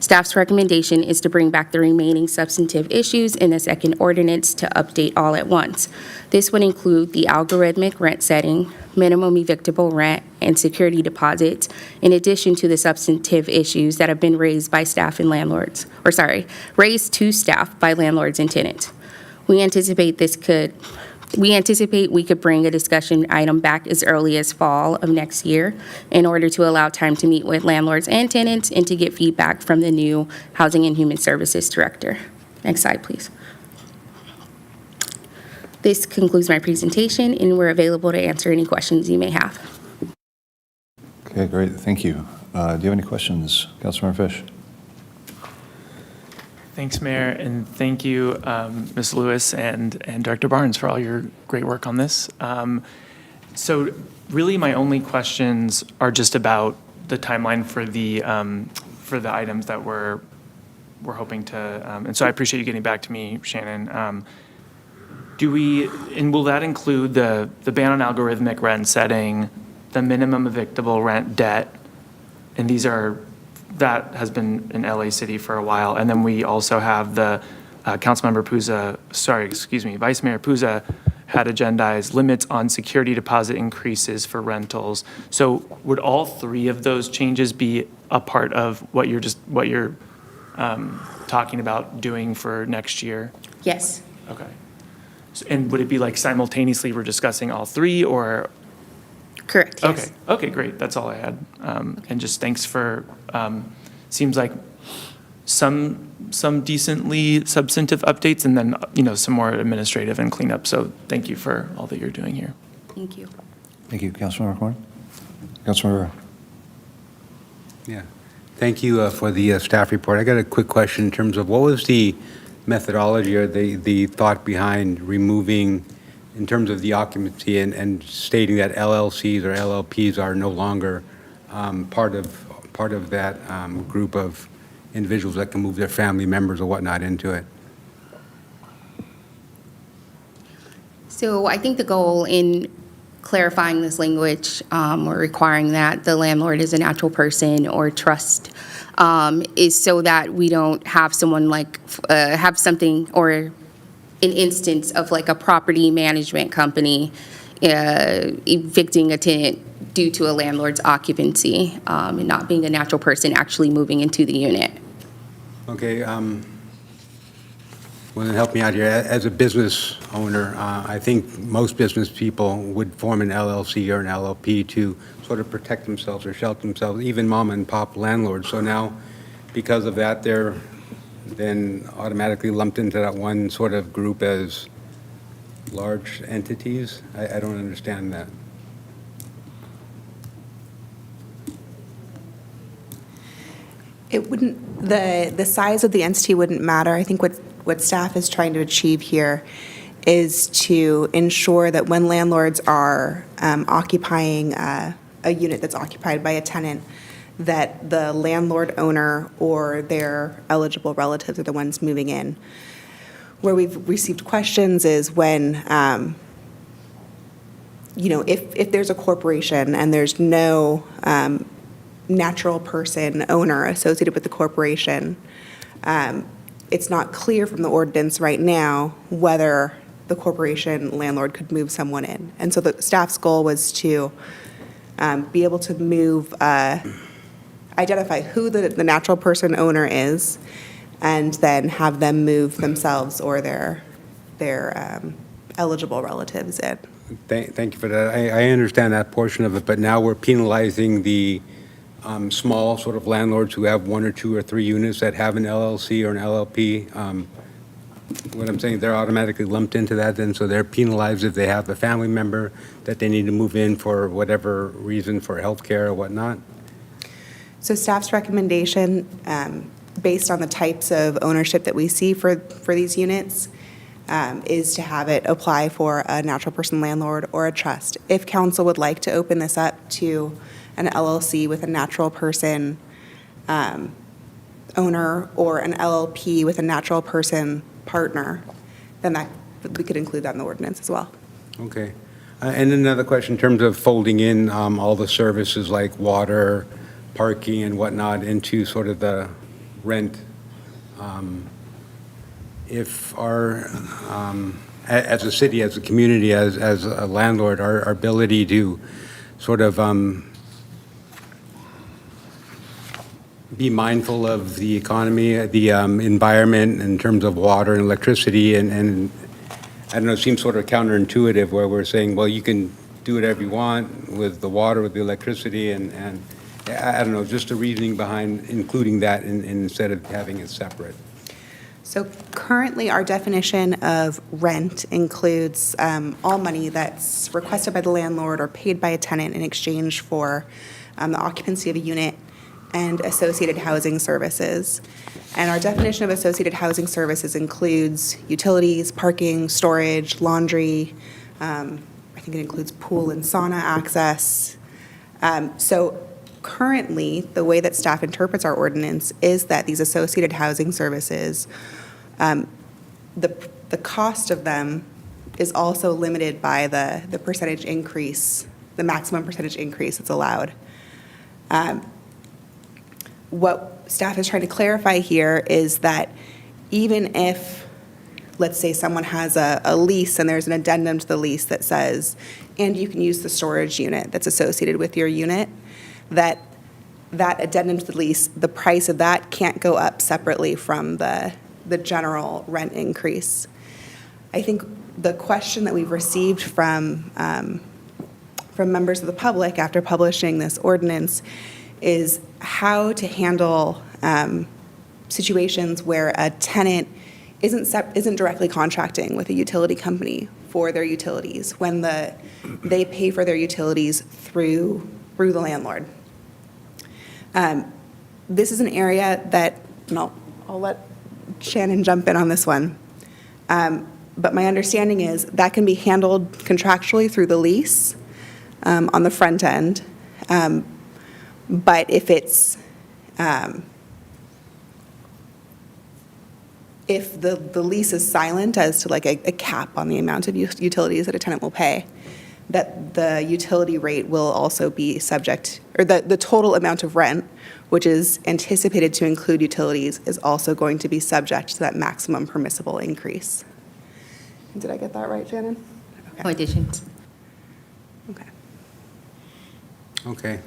Staff's recommendation is to bring back the remaining substantive issues in the second ordinance to update all at once. This would include the algorithmic rent setting, minimum evictable rent, and security deposits, in addition to the substantive issues that have been raised by staff and landlords, raised to staff by landlords and tenants. We anticipate we could bring a discussion item back as early as fall of next year in order to allow time to meet with landlords and tenants and to get feedback from the new Housing and Human Services Director. Next slide, please. This concludes my presentation, and we're available to answer any questions you may have. Okay, great. Thank you. Do you have any questions, Councilmember Fish? Thanks, Mayor, and thank you, Ms. Lewis and Director Barnes for all your great work on this. So really my only questions are just about the timeline for the items that we're hoping to, and so I appreciate you getting back to me, Shannon. Will that include the ban on algorithmic rent setting, the minimum evictable rent debt, and that has been in LA City for a while, and then we also have the Vice Mayor Puza had agendized limits on security deposit increases for rentals. So would all three of those changes be a part of what you're talking about doing for next year? Yes. Okay. And would it be like simultaneously we're discussing all three, or? Correct, yes. Okay, great. That's all I had. And just thanks for, seems like some decently substantive updates, and then, some more administrative and cleanup. So thank you for all that you're doing here. Thank you. Thank you, Councilmember Corn. Councilmember. Yeah. Thank you for the staff report. I got a quick question in terms of what was the methodology or the thought behind removing, in terms of the occupancy and stating that LLCs or LLPs are no longer part of that group of individuals that can move their family members or whatnot into it? So I think the goal in clarifying this language or requiring that the landlord is a natural person or trust is so that we don't have someone have something or an instance of like a property management company evicting a tenant due to a landlord's occupancy and not being a natural person actually moving into the unit. Okay. Well, then help me out here. As a business owner, I think most business people would form an LLC or an LLP to sort of protect themselves or shelter themselves, even mom and pop landlords. So now, because of that, they're then automatically lumped into that one sort of group as large entities. I don't understand that. It wouldn't, the size of the entity wouldn't matter. I think what staff is trying to achieve here is to ensure that when landlords are occupying a unit that's occupied by a tenant, that the landlord owner or their eligible relatives are the ones moving in. Where we've received questions is when, if there's a corporation and there's no natural person owner associated with the corporation, it's not clear from the ordinance right now whether the corporation landlord could move someone in. And so the staff's goal was to be able to move, identify who the natural person owner is, and then have them move themselves or their eligible relatives in. Thank you for that. I understand that portion of it, but now we're penalizing the small sort of landlords who have 1 or 2 or 3 units that have an LLC or an LLP. What I'm saying, they're automatically lumped into that then, so they're penalized if they have a family member that they need to move in for whatever reason, for healthcare or whatnot. So staff's recommendation, based on the types of ownership that we see for these units, is to have it apply for a natural person landlord or a trust. If council would like to open this up to an LLC with a natural person owner or an LLP with a natural person partner, then we could include that in the ordinance as well. Okay. And another question, in terms of folding in all the services like water, parking and whatnot into sort of the rent, if our, as a city, as a community, as a landlord, our ability to sort of be mindful of the economy, the environment in terms of water and electricity, and I don't know, it seems sort of counterintuitive where we're saying, well, you can do whatever you want with the water, with the electricity, and I don't know, just the reasoning behind including that instead of having it separate. So currently, our definition of rent includes all money that's requested by the landlord or paid by a tenant in exchange for the occupancy of a unit and associated housing services. And our definition of associated housing services includes utilities, parking, storage, laundry. I think it includes pool and sauna access. So currently, the way that staff interprets our ordinance is that these associated housing services, the cost of them is also limited by the percentage increase, the maximum percentage increase that's allowed. What staff is trying to clarify here is that even if, let's say someone has a lease and there's an addendum to the lease that says, and you can use the storage unit that's associated with your unit, that addendum to the lease, the price of that can't go up separately from the general rent increase. I think the question that we've received from members of the public after publishing this ordinance is how to handle situations where a tenant isn't directly contracting with a utility company for their utilities when they pay for their utilities through the landlord. This is an area that, no, I'll let Shannon jump in on this one. But my understanding is that can be handled contractually through the lease on the front end. But if it's, if the lease is silent as to like a cap on the amount of utilities that a tenant will pay, that the utility rate will also be subject, or the total amount of rent, which is anticipated to include utilities, is also going to be subject to that maximum permissible increase. Did I get that right, Shannon? Okay. No additions. Okay. Okay.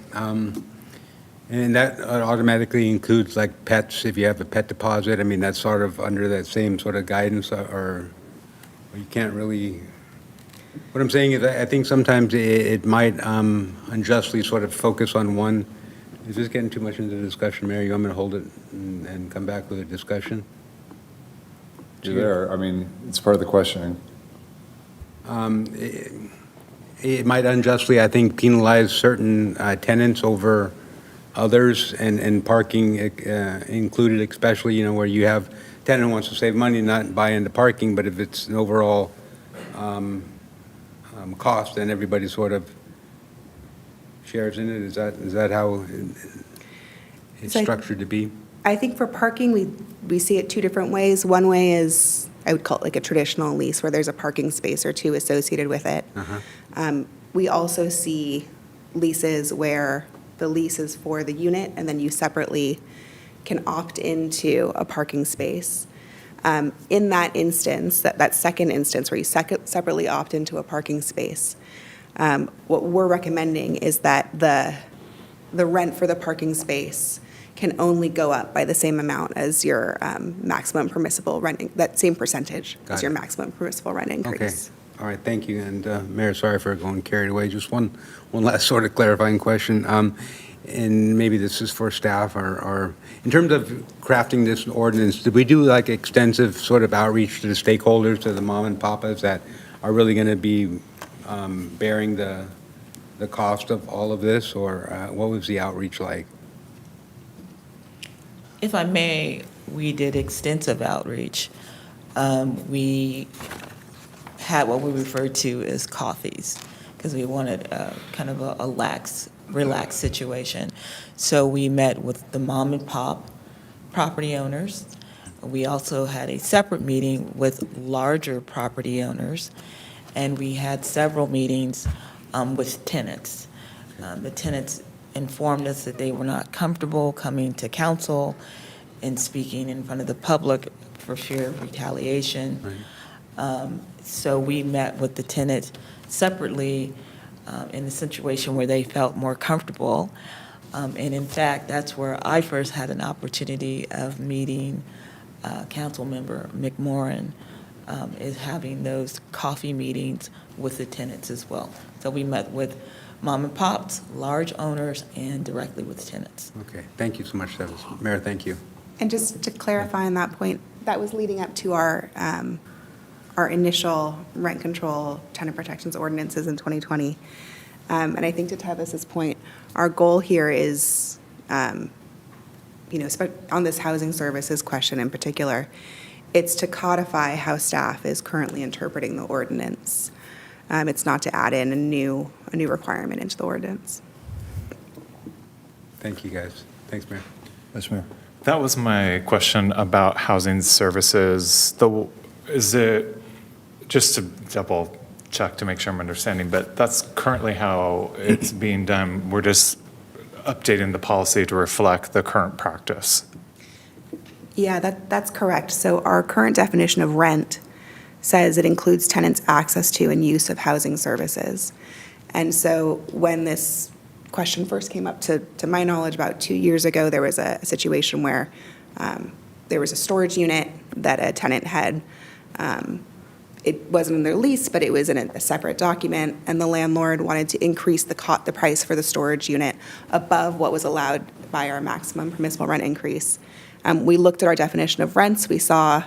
And that automatically includes like pets, if you have a pet deposit. I mean, that's sort of under that same sort of guidance, or you can't really, what I'm saying is I think sometimes it might unjustly sort of focus on one. Is this getting too much into the discussion, Mary? You want me to hold it and come back with a discussion? You're there. I mean, it's part of the questioning. It might unjustly, I think, penalize certain tenants over others, and parking included, especially, you know, where you have tenant who wants to save money, not buy into parking, but if it's an overall cost, then everybody sort of shares in it. Is that how it's structured to be? I think for parking, we see it two different ways. One way is, I would call it like a traditional lease where there's a parking space or two associated with it. We also see leases where the lease is for the unit, and then you separately can opt into a parking space. In that instance, that second instance where you separately opt into a parking space, what we're recommending is that the rent for the parking space can only go up by the same amount as your maximum permissible rent, that same percentage as your maximum permissible rent increase. All right, thank you. And Mayor, sorry for going carried away. Just one last sort of clarifying question. And maybe this is for staff or in terms of crafting this ordinance, did we do like extensive sort of outreach to the stakeholders, to the mom and papas that are really going to be bearing the cost of all of this, or what was the outreach like? If I may, we did extensive outreach. We had what we referred to as coffees because we wanted kind of a relaxed situation. So we met with the mom and pop property owners. We also had a separate meeting with larger property owners, and we had several meetings with tenants. The tenants informed us that they were not comfortable coming to council and speaking in front of the public for fear of retaliation. Right. So we met with the tenants separately in a situation where they felt more comfortable. And in fact, that's where I first had an opportunity of meeting Councilmember McMorrin, is having those coffee meetings with the tenants as well. So we met with mom and pops, large owners, and directly with tenants. Okay, thank you so much, Mayor, thank you. And just to clarify on that point, that was leading up to our initial rent control tenant protections ordinances in 2020. And I think to Tevis's point, our goal here is, on this housing services question in particular, it's to codify how staff is currently interpreting the ordinance. It's not to add in a new requirement into the ordinance. Thank you, guys. Thanks, Mayor. Yes, Mayor. That was my question about housing services. Is it, just to double check to make sure I'm understanding, but that's currently how it's being done. We're just updating the policy to reflect the current practice. Yeah, that's correct. So our current definition of rent says it includes tenants' access to and use of housing services. And so when this question first came up, to my knowledge, about 2 years ago, there was a situation where there was a storage unit that a tenant had. It wasn't in their lease, but it was in a separate document, and the landlord wanted to increase the price for the storage unit above what was allowed by our maximum permissible rent increase. We looked at our definition of rents. We saw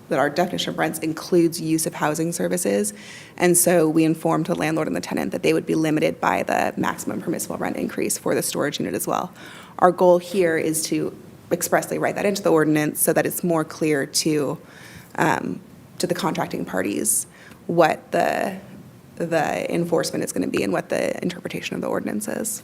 that our definition of rents includes use of housing services, and so we informed the landlord and the tenant that they would be limited by the maximum permissible rent increase for the storage unit as well. Our goal here is to expressly write that into the ordinance so that it's more clear to the contracting parties what the enforcement is going to be and what the interpretation of the ordinance is.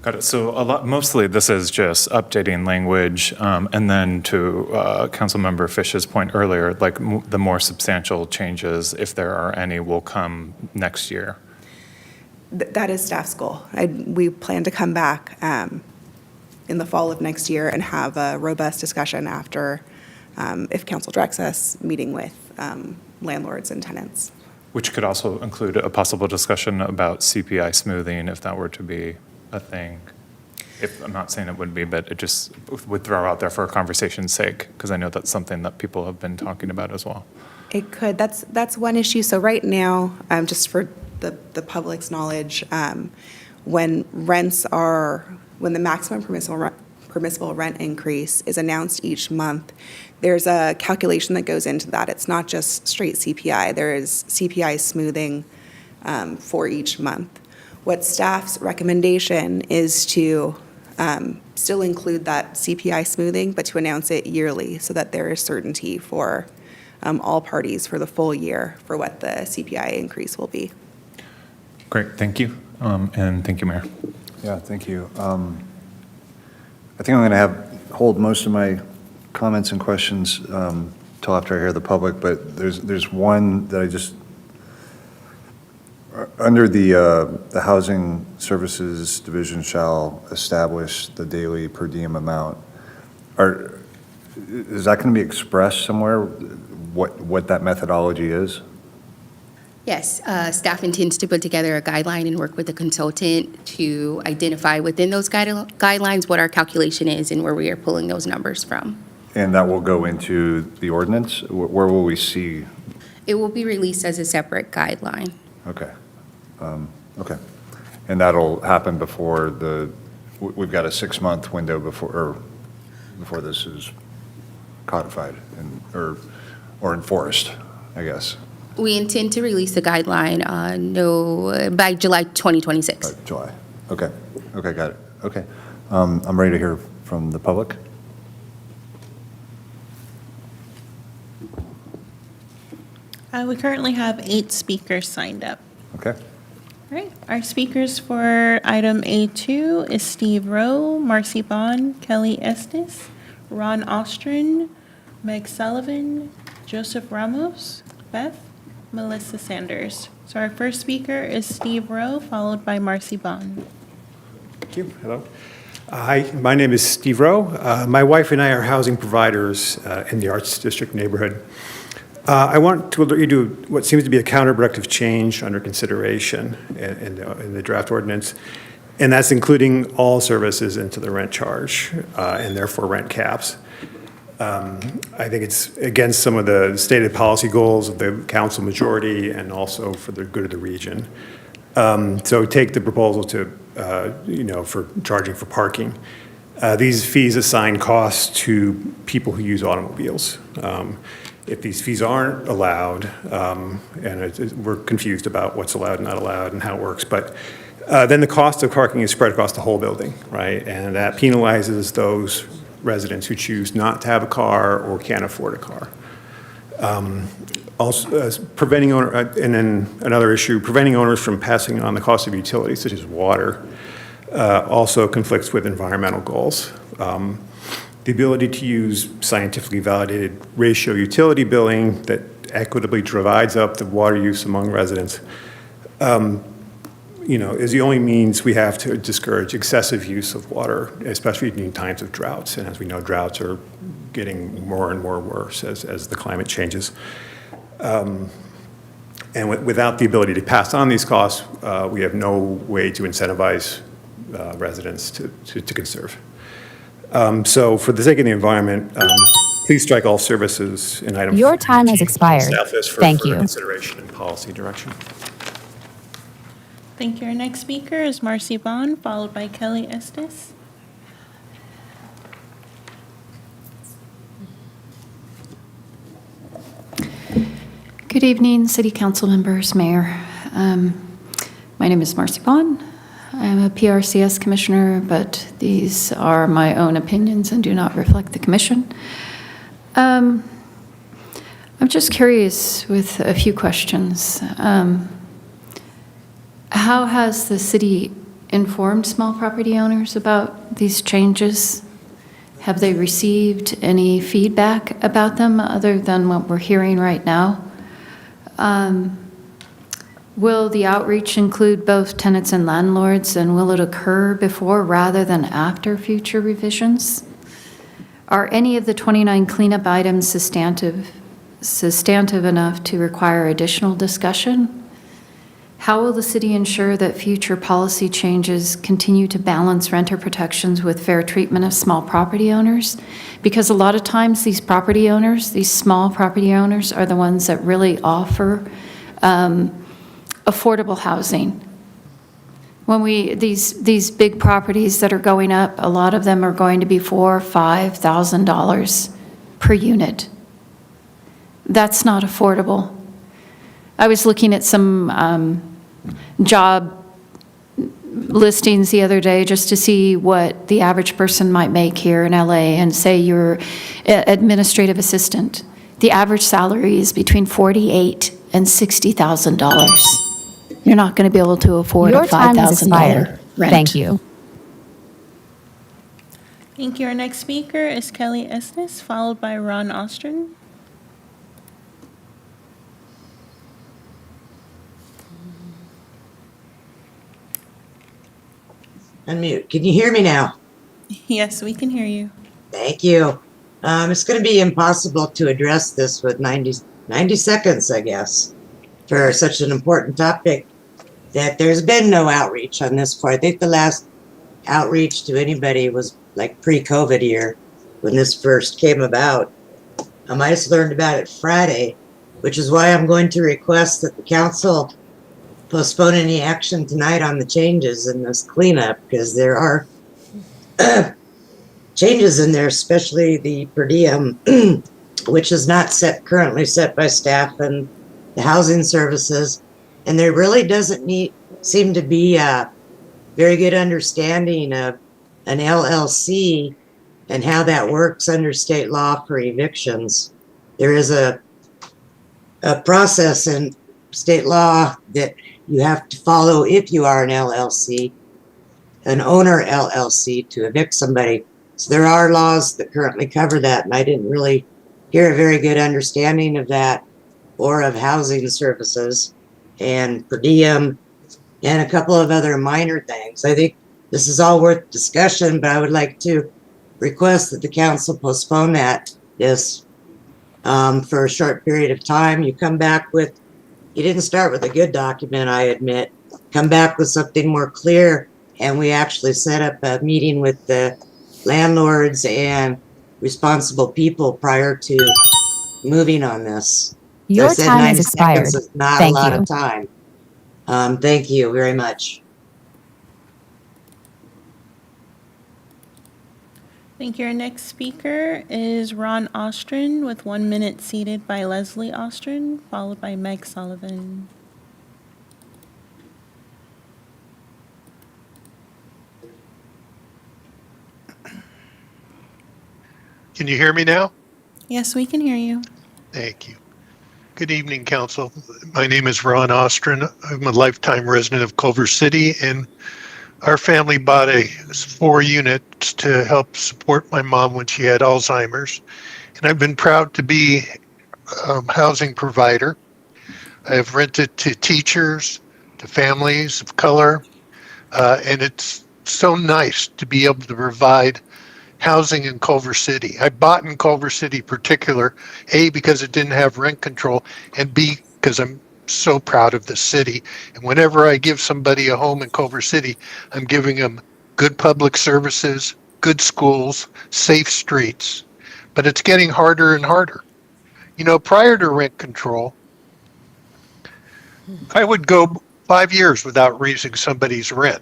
Got it. So mostly this is just updating language, and then to Councilmember Fish's point earlier, like the more substantial changes, if there are any, will come next year. That is staff's goal. We plan to come back in the fall of next year and have a robust discussion after, if council directs us, meeting with landlords and tenants. Which could also include a possible discussion about CPI smoothing, if that were to be a thing. If I'm not saying it would be, but it just would throw out there for a conversation's sake, because I know that's something that people have been talking about as well. It could. That's one issue. So right now, just for the public's knowledge, when the maximum permissible rent increase is announced each month, there's a calculation that goes into that. It's not just straight CPI. There is CPI smoothing for each month. What staff's recommendation is to still include that CPI smoothing, but to announce it yearly so that there is certainty for all parties for the full year for what the CPI increase will be. Great, thank you. And thank you, Mayor. Yeah, thank you. I think I'm going to hold most of my comments and questions till after I hear the public, but there's one that Under the Housing Services Division shall establish the daily per diem amount. Is that going to be expressed somewhere, what that methodology is? Yes, staff intends to put together a guideline and work with the consultant to identify within those guidelines what our calculation is and where we are pulling those numbers from. And that will go into the ordinance? Where will we see? It will be released as a separate guideline. Okay. Okay. And that'll happen before we've got a 6-month window before this is codified or enforced, I guess. We intend to release the guideline by July 2026. July. Okay. Okay, got it. Okay. I'm ready to hear from the public. We currently have 8 speakers signed up. Okay. All right, our speakers for item A2 is Steve Rowe, Marcy Bond, Kelly Estes, Ron Ostrin, Meg Sullivan, Joseph Ramos, Beth, Melissa Sanders. So our first speaker is Steve Rowe, followed by Marcy Bond. Thank you. Hello. Hi, my name is Steve Rowe. My wife and I are housing providers in the Arts District neighborhood. I want to alert you to what seems to be a counterproductive change under consideration in the draft ordinance, and that's including all services into the rent charge and therefore rent caps. I think it's against some of the stated policy goals of the council majority and also for the good of the region. So take the proposal to, for charging for parking. These fees assign costs to people who use automobiles. If these fees aren't allowed, and we're confused about what's allowed and not allowed and how it works, but then the cost of parking is spread across the whole building, right? And that penalizes those residents who choose not to have a car or can't afford a car. Also, preventing owner, and then another issue, preventing owners from passing on the cost of utilities such as water also conflicts with environmental goals. The ability to use scientifically validated ratio utility billing that equitably divides up the water use among residents, is the only means we have to discourage excessive use of water, especially in times of droughts. And as we know, droughts are getting more and more worse as the climate changes. And without the ability to pass on these costs, we have no way to incentivize residents to conserve. So for the sake of the environment, please strike all services in item. Your time has expired. Thank you. Consideration and policy direction. Thank you. Our next speaker is Marcy Bond, followed by Kelly Estes. Good evening, City Council members, Mayor. My name is Marcy Bond. I'm a PRCS Commissioner, but these are my own opinions and do not reflect the Commission. I'm just curious with a few questions. How has the city informed small property owners about these changes? Have they received any feedback about them other than what we're hearing right now? Will the outreach include both tenants and landlords, and will it occur before rather than after future revisions? Are any of the 29 cleanup items substantive enough to require additional discussion? How will the city ensure that future policy changes continue to balance renter protections with fair treatment of small property owners? Because a lot of times these property owners, these small property owners, are the ones that really offer affordable housing. When these big properties that are going up, a lot of them are going to be $4,000 or $5,000 per unit. That's not affordable. I was looking at some job listings the other day just to see what the average person might make here in LA, and say you're administrative assistant. The average salary is between $48,000 and $60,000. You're not going to be able to afford a $5,000 rent. Thank you. Thank you. Our next speaker is Kelly Estes, followed by Ron Ostrin. Unmute. Can you hear me now? Yes, we can hear you. Thank you. It's going to be impossible to address this with 90 seconds, I guess, for such an important topic that there's been no outreach on this before. I think the last outreach to anybody was like pre-COVID year when this first came about. I just learned about it Friday, which is why I'm going to request that the council postpone any action tonight on the changes in this cleanup, because there are changes in there, especially the per diem, which is not currently set by staff and the housing services. And there really doesn't seem to be a very good understanding of an LLC and how that works under state law for evictions. There is a process in state law that you have to follow if you are an LLC, an owner LLC, to evict somebody. So there are laws that currently cover that, and I didn't really hear a very good understanding of that or of housing services and per diem and a couple of other minor things. I think this is all worth discussion, but I would like to request that the council postpone this for a short period of time. You come back with, you didn't start with a good document, I admit. Come back with something more clear, and we actually set up a meeting with the landlords and responsible people prior to moving on this. So I Your said time 90 has expired. seconds is not Thank a lot you. of time. Thank you very much. Thank you. Our next speaker is Ron Ostrin with 1 minute, seated by Leslie Ostrin, followed by Meg Sullivan. Can you hear me now? Yes, we can hear you. Thank you. Good evening, Council. My name is Ron Ostrin. I'm a lifetime resident of Culver City, and our family bought a 4 units to help support my mom when she had Alzheimer's. And I've been proud to be a housing provider. I have rented to teachers, to families of color, and it's so nice to be able to provide housing in Culver City. I bought in Culver City particular, A, because it didn't have rent control, and B, because I'm so proud of the city. And whenever I give somebody a home in Culver City, I'm giving them good public services, good schools, safe streets. But it's getting harder and harder. You know, prior to rent control, I would go 5 years without raising somebody's rent.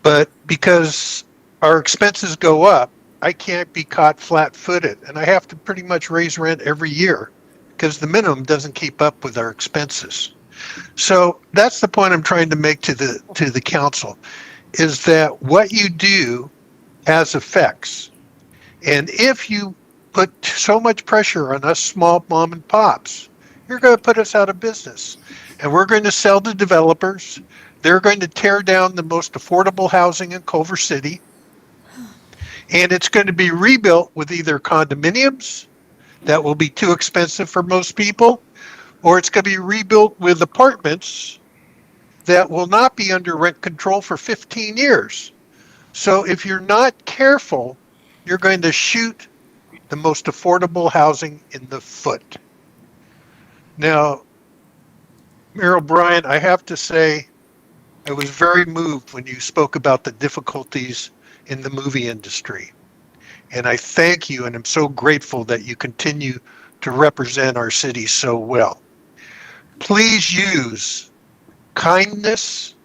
But because our expenses go up, I can't be caught flat-footed, and I have to pretty much raise rent every year because the minimum doesn't keep up with our expenses. So that's the point I'm trying to make to the council, is that what you do has effects. And if you put so much pressure on us small mom and pops, you're going to put us out of business. And we're going to sell to developers. They're going to tear down the most affordable housing in Culver City. And it's going to be rebuilt with either condominiums that will be too expensive for most people, or it's going to be rebuilt with apartments that will not be under rent control for 15 years. So if you're not careful, you're going to shoot the most affordable housing in the foot. Now, Mayor O'Brien, I have to say, I was very moved when you spoke about the difficulties in the movie industry. And I thank you, and I'm so grateful that you continue to represent our city so well. Please use kindness,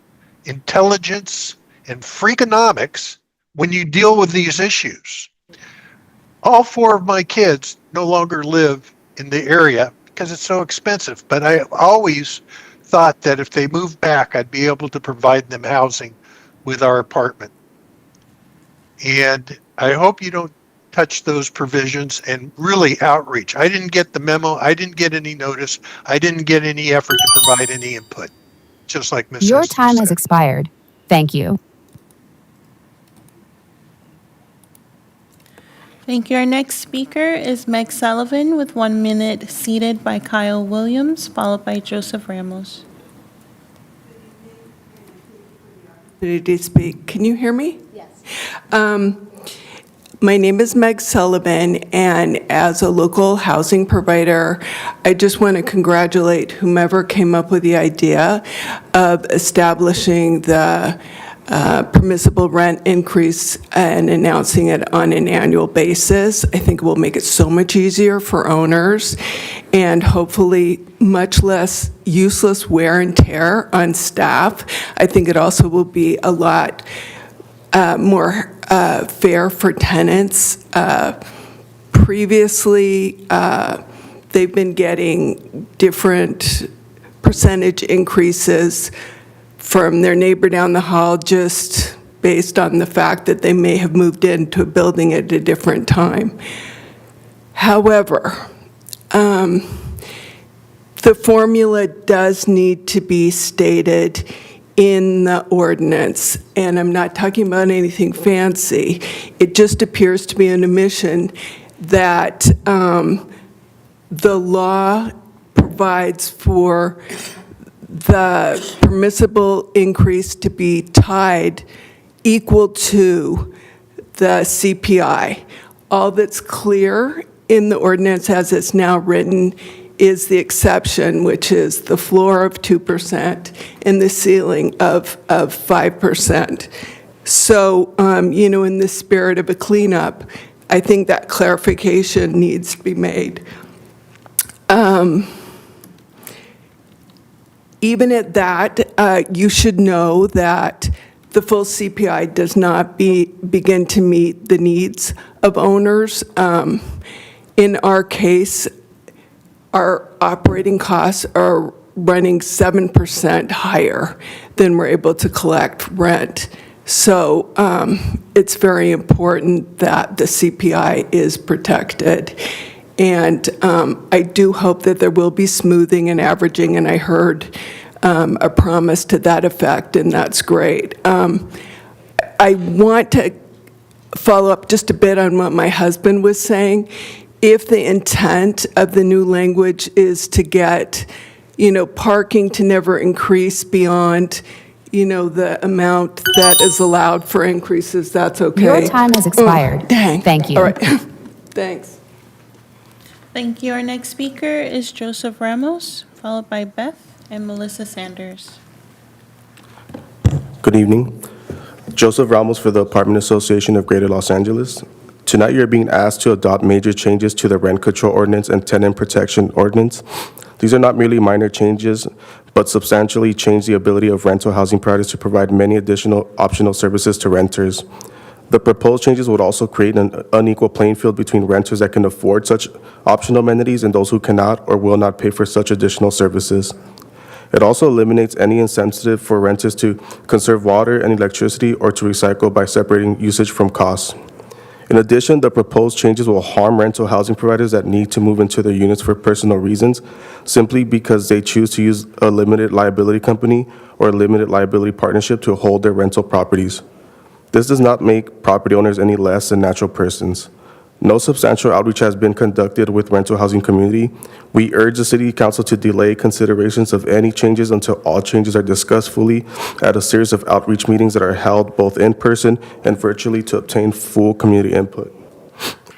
intelligence, and Freakonomics when you deal with these issues. All 4 of my kids no longer live in the area because it's so expensive, but I always thought that if they moved back, I'd be able to provide them housing with our apartment. And I hope you don't touch those provisions and really outreach. I didn't get the memo. I didn't get any notice. I didn't get any effort to provide any input, just like Ms. Your Esther time has said. expired. Thank you. Thank you. Our next speaker is Meg Sullivan with 1 minute, seated by Kyle Williams, followed by Joseph Ramos. opportunity to speak. Can you hear me? Yes. My name is Meg Sullivan, and as a local housing provider, I just want to congratulate whomever came up with the idea of establishing the permissible rent increase and announcing it on an annual basis. I think it will make it so much easier for owners and hopefully much less useless wear and tear on staff. I think it also will be a lot more fair for tenants. Previously, they've been getting different percentage increases from their neighbor down the hall just based on the fact that they may have moved into a building at a different time. However, the formula does need to be stated in the ordinance, and I'm not talking about anything fancy. It just appears to be an omission that the law provides for the permissible increase to be tied equal to the CPI. All that's clear in the ordinance as it's now written is the exception, which is the floor of 2% and the ceiling of 5%. So, in the spirit of a cleanup, I think that clarification needs to be made. Even at that, you should know that the full CPI does not begin to meet the needs of owners. In our case, our operating costs are running 7% higher than we're able to collect rent. So it's very important that the CPI is protected. And I do hope that there will be smoothing and averaging, and I heard a promise to that effect, and that's great. I want to follow up just a bit on what my husband was saying. If the intent of the new language is to get, parking to never increase beyond, the amount that is allowed for increases, that's okay. Your time has expired. Oh, dang. Thank you. All right. Thanks. Thank you. Our next speaker is Joseph Ramos, followed by Beth and Melissa Sanders. Good evening. Joseph Ramos for the Apartment Association of Greater Los Angeles. Tonight you're being asked to adopt major changes to the Rent Control Ordinance and Tenant Protection Ordinance. These are not merely minor changes, but substantially change the ability of rental housing providers to provide many additional optional services to renters. The proposed changes would also create an unequal playing field between renters that can afford such optional amenities and those who cannot or will not pay for such additional services. It also eliminates any incentive for renters to conserve water and electricity or to recycle by separating usage from costs. In addition, the proposed changes will harm rental housing providers that need to move into their units for personal reasons, simply because they choose to use a limited liability company or a limited liability partnership to hold their rental properties. This does not make property owners any less than natural persons. No substantial outreach has been conducted with rental housing community. We urge the City Council to delay considerations of any changes until all changes are discussed fully at a series of outreach meetings that are held both in person and virtually to obtain full community input.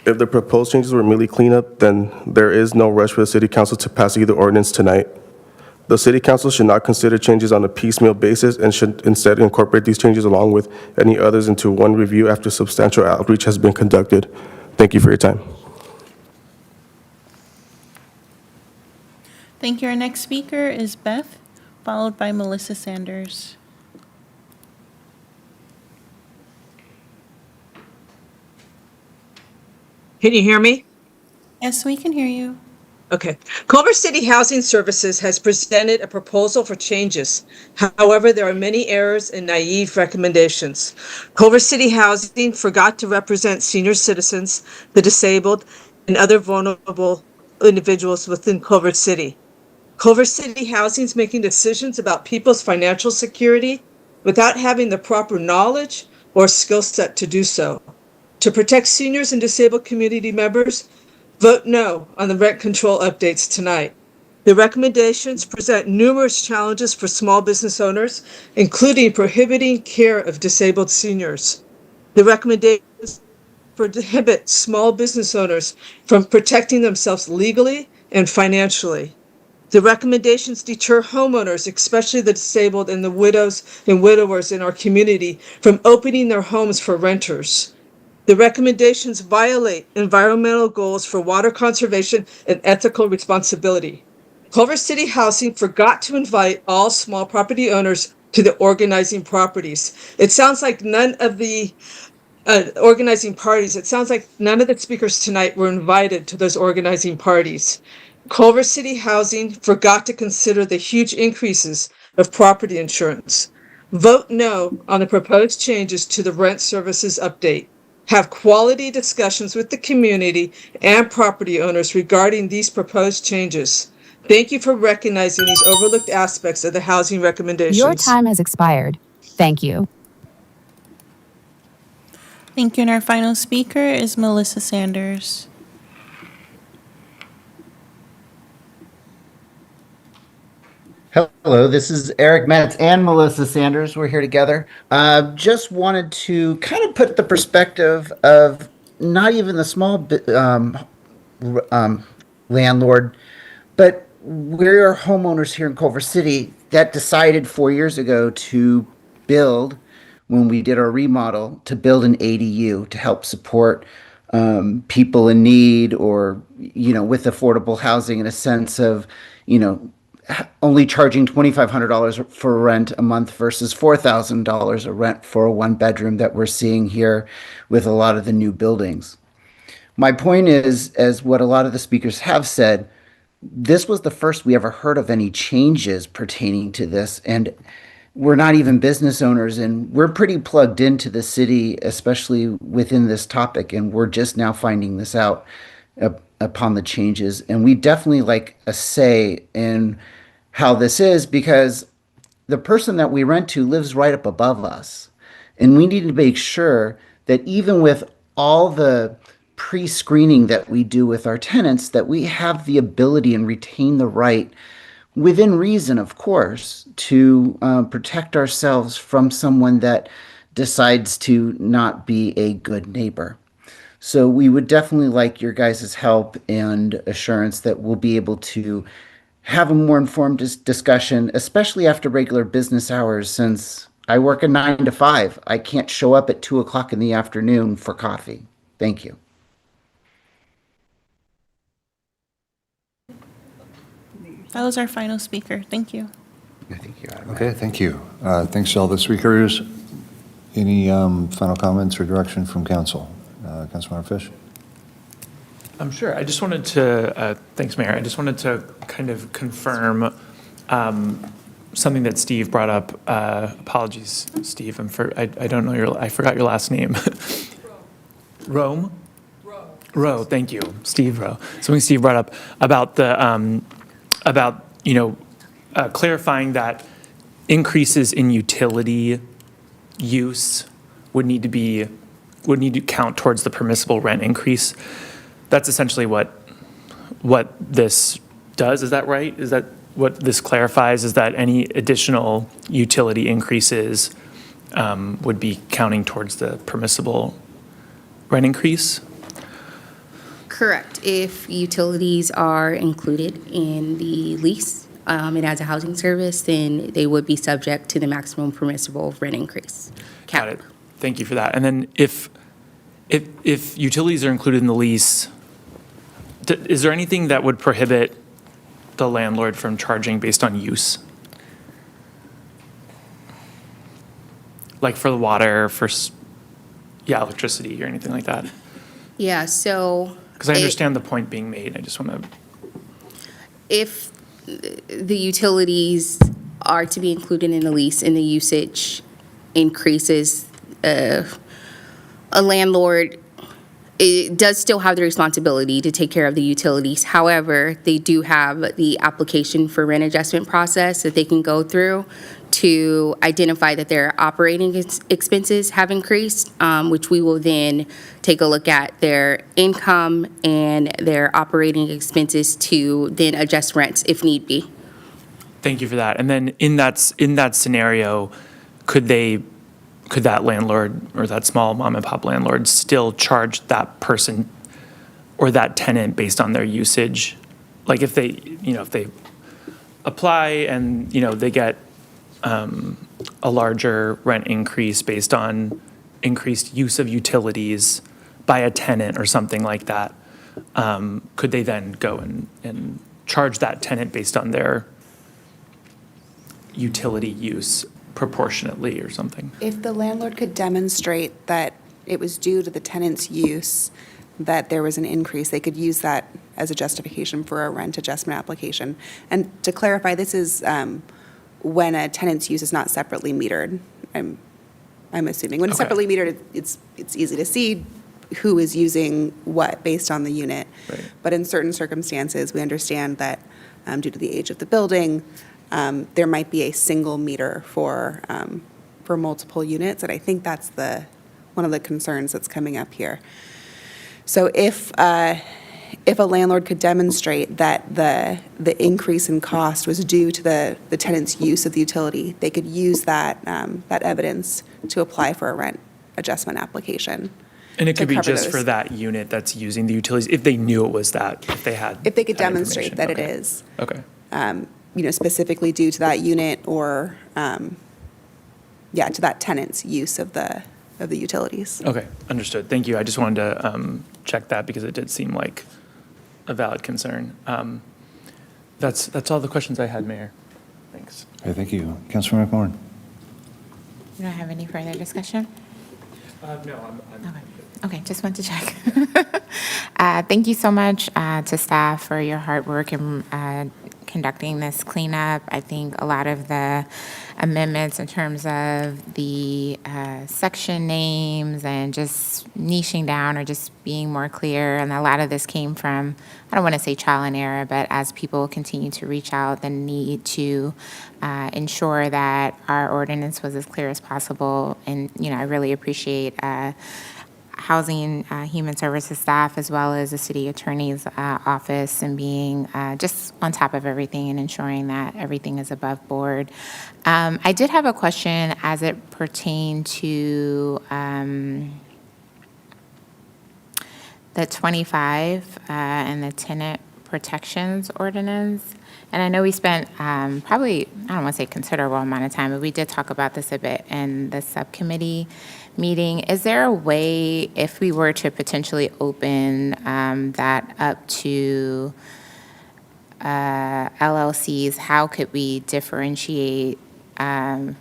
If the proposed changes were merely cleanup, then there is no rush for the City Council to pass either ordinance tonight. The City Council should not consider changes on a piecemeal basis and should instead incorporate these changes along with any others into one review after substantial outreach has been conducted. Thank you for your time. Thank you. Our next speaker is Beth, followed by Melissa Sanders. Can you hear me? Yes, we can hear you. Okay. Culver City Housing Services has presented a proposal for changes. However, there are many errors and naive recommendations. Culver City Housing forgot to represent senior citizens, the disabled, and other vulnerable individuals within Culver City. Culver City Housing is making decisions about people's financial security without having the proper knowledge or skill set to do so. To protect seniors and disabled community members, vote no on the rent control updates tonight. The recommendations present numerous challenges for small business owners, including prohibiting care of disabled seniors. The recommendations prohibit small business owners from protecting themselves legally and financially. The recommendations deter homeowners, especially the disabled and the widows and widowers in our community, from opening their homes for renters. The recommendations violate environmental goals for water conservation and ethical responsibility. Culver City Housing forgot to invite all small property owners to the organizing properties. It sounds like none of the organizing parties, it sounds like none of the speakers tonight were invited to those organizing parties. Culver City Housing forgot to consider the huge increases of property insurance. Vote no on the proposed changes to the rent services update. Have quality discussions with the community and property owners regarding these proposed changes. Thank you for recognizing these overlooked aspects of the housing recommendations. Your time has expired. Thank you. Thank you. And our final speaker is Melissa Sanders. Hello, this is Eric Metz and Melissa Sanders. We're here together. Just wanted to kind of put the perspective of not even the small landlord, but we're homeowners here in Culver City that decided 4 years ago to build, when we did our remodel, to build an ADU to help support people in need, or, with affordable housing, in a sense of, only charging $2,500 for rent a month versus $4,000 a rent for a one bedroom that we're seeing here with a lot of the new buildings. My point is, as what a lot of the speakers have said, this was the first we ever heard of any changes pertaining to this. And we're not even business owners, and we're pretty plugged into the city, especially within this topic. And we're just now finding this out upon the changes. And we definitely like a say in how this is, because the person that we rent to lives right up above us. And we need to make sure that even with all the pre-screening that we do with our tenants, that we have the ability and retain the right, within reason, of course, to protect ourselves from someone that decides to not be a good neighbor. So we would definitely like your guys' help and assurance that we'll be able to have a more informed discussion, especially after regular business hours, since I work a 9 to 5. I can't show up at 2 o'clock in the afternoon for coffee. Thank you. That was our final speaker. Thank you. Okay, thank you. Thanks to all the speakers. Any final comments or direction from council? Councilmember Fish? I'm sure. I just wanted to, thanks, Mayor. I just wanted to kind of confirm something that Steve brought up. Apologies, Steve. I don't know I forgot your last name. Rome? Rowe, thank you, Steve Rowe. Something Steve brought up about the, clarifying that increases in utility use would need to count towards the permissible rent increase. That's essentially what this does. Is that right? Is that what this clarifies? Is that any additional utility increases would be counting towards the permissible rent increase? Correct. If utilities are included in the lease and as a housing service, then they would be subject to the maximum permissible rent increase. Got it. Thank you for that. And then if utilities are included in the lease, is there anything that would prohibit the landlord from charging based on use? Like for the water, for electricity or anything like that? Yeah, so. Because I understand the point being made. I just want to. If the utilities are to be included in the lease and the usage increases, a landlord does still have the responsibility to take care of the utilities. However, they do have the application for rent adjustment process that they can go through to identify that their operating expenses have increased, which we will then take a look at their income and their operating expenses to then adjust rents if need be. Thank you for that. And then in that scenario, could that landlord or that small mom and pop landlord still charge that person or that tenant based on their usage? Like if they apply and, they get a larger rent increase based on increased use of utilities by a tenant or something like that, could they then go and charge that tenant based on their utility use proportionately or something? If the landlord could demonstrate that it was due to the tenant's use that there was an increase, they could use that as a justification for a rent adjustment application. And to clarify, this is when a tenant's use is not separately metered. I'm assuming when it's Okay. separately metered, it's easy to see who is using what based on the unit. Right. But in certain circumstances, we understand that due to the age of the building, there might be a single meter for multiple units, and I think that's one of the concerns that's coming up here. So if a landlord could demonstrate that the increase in cost was due to the tenant's use of the utility, they could use that evidence to apply for a rent adjustment application. And it to could be cover just those. for that unit that's using the utilities, if they knew it was that, if they had. If they could that demonstrate that information. it is. Okay. Specifically due to that unit or, to that tenant's use of the utilities. Okay, understood. Thank you. I just wanted to check that because it did seem like a valid concern. That's all the questions I had, Mayor. Thanks. Okay, thank you. Councilor McMorrin. You don't have any further discussion? No, I'm Okay, just want to check. Thank you so much to staff for your hard work in conducting this cleanup. I think a lot of the amendments in terms of the section names and just niching down or just being more clear, and a lot of this came from, I don't want to say trial and error, but as people continue to reach out, the need to ensure that our ordinance was as clear as possible. And, I really appreciate Housing Human Services staff as well as the city attorney's office and being just on top of everything and ensuring that everything is above board. I did have a question as it pertained to the 25 and the tenant protections ordinance. And I know we spent probably, I don't want to say considerable amount of time, but we did talk about this a bit in the subcommittee meeting. Is there a way, if we were to potentially open that up to LLCs, how could we differentiate? Are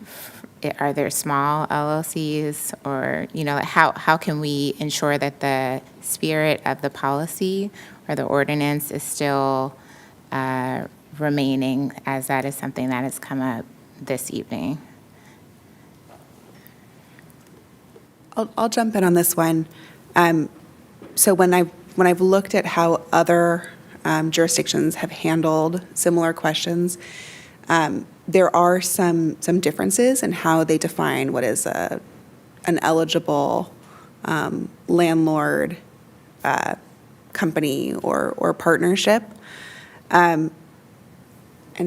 there small LLCs, or how can we ensure that the spirit of the policy or the ordinance is still remaining, as that is something that has come up this evening? I'll jump in on this one. So when I've looked at how other jurisdictions have handled similar questions, there are some differences in how they define what is an eligible landlord company or partnership. And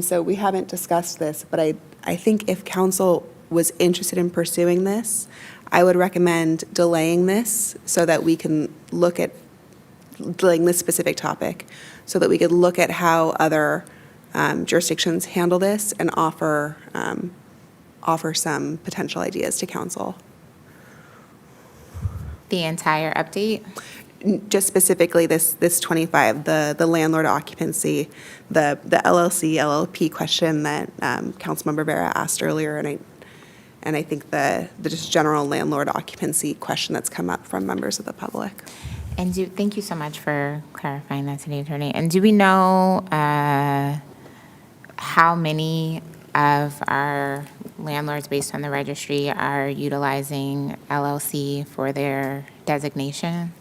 so we haven't discussed this, but I think if council was interested in pursuing this, I would recommend delaying this so that we can look at delaying this specific topic so that we could look at how other jurisdictions handle this and offer some potential ideas to council. The entire update? Just specifically this 25, the landlord occupancy, the LLC, LLP question that Councilmember Vera asked earlier, and I think the just general landlord occupancy question that's come up from members of the public. And thank you so much for clarifying that, City Attorney. And do we know how many of our landlords, based on the registry, are utilizing LLC for their designation?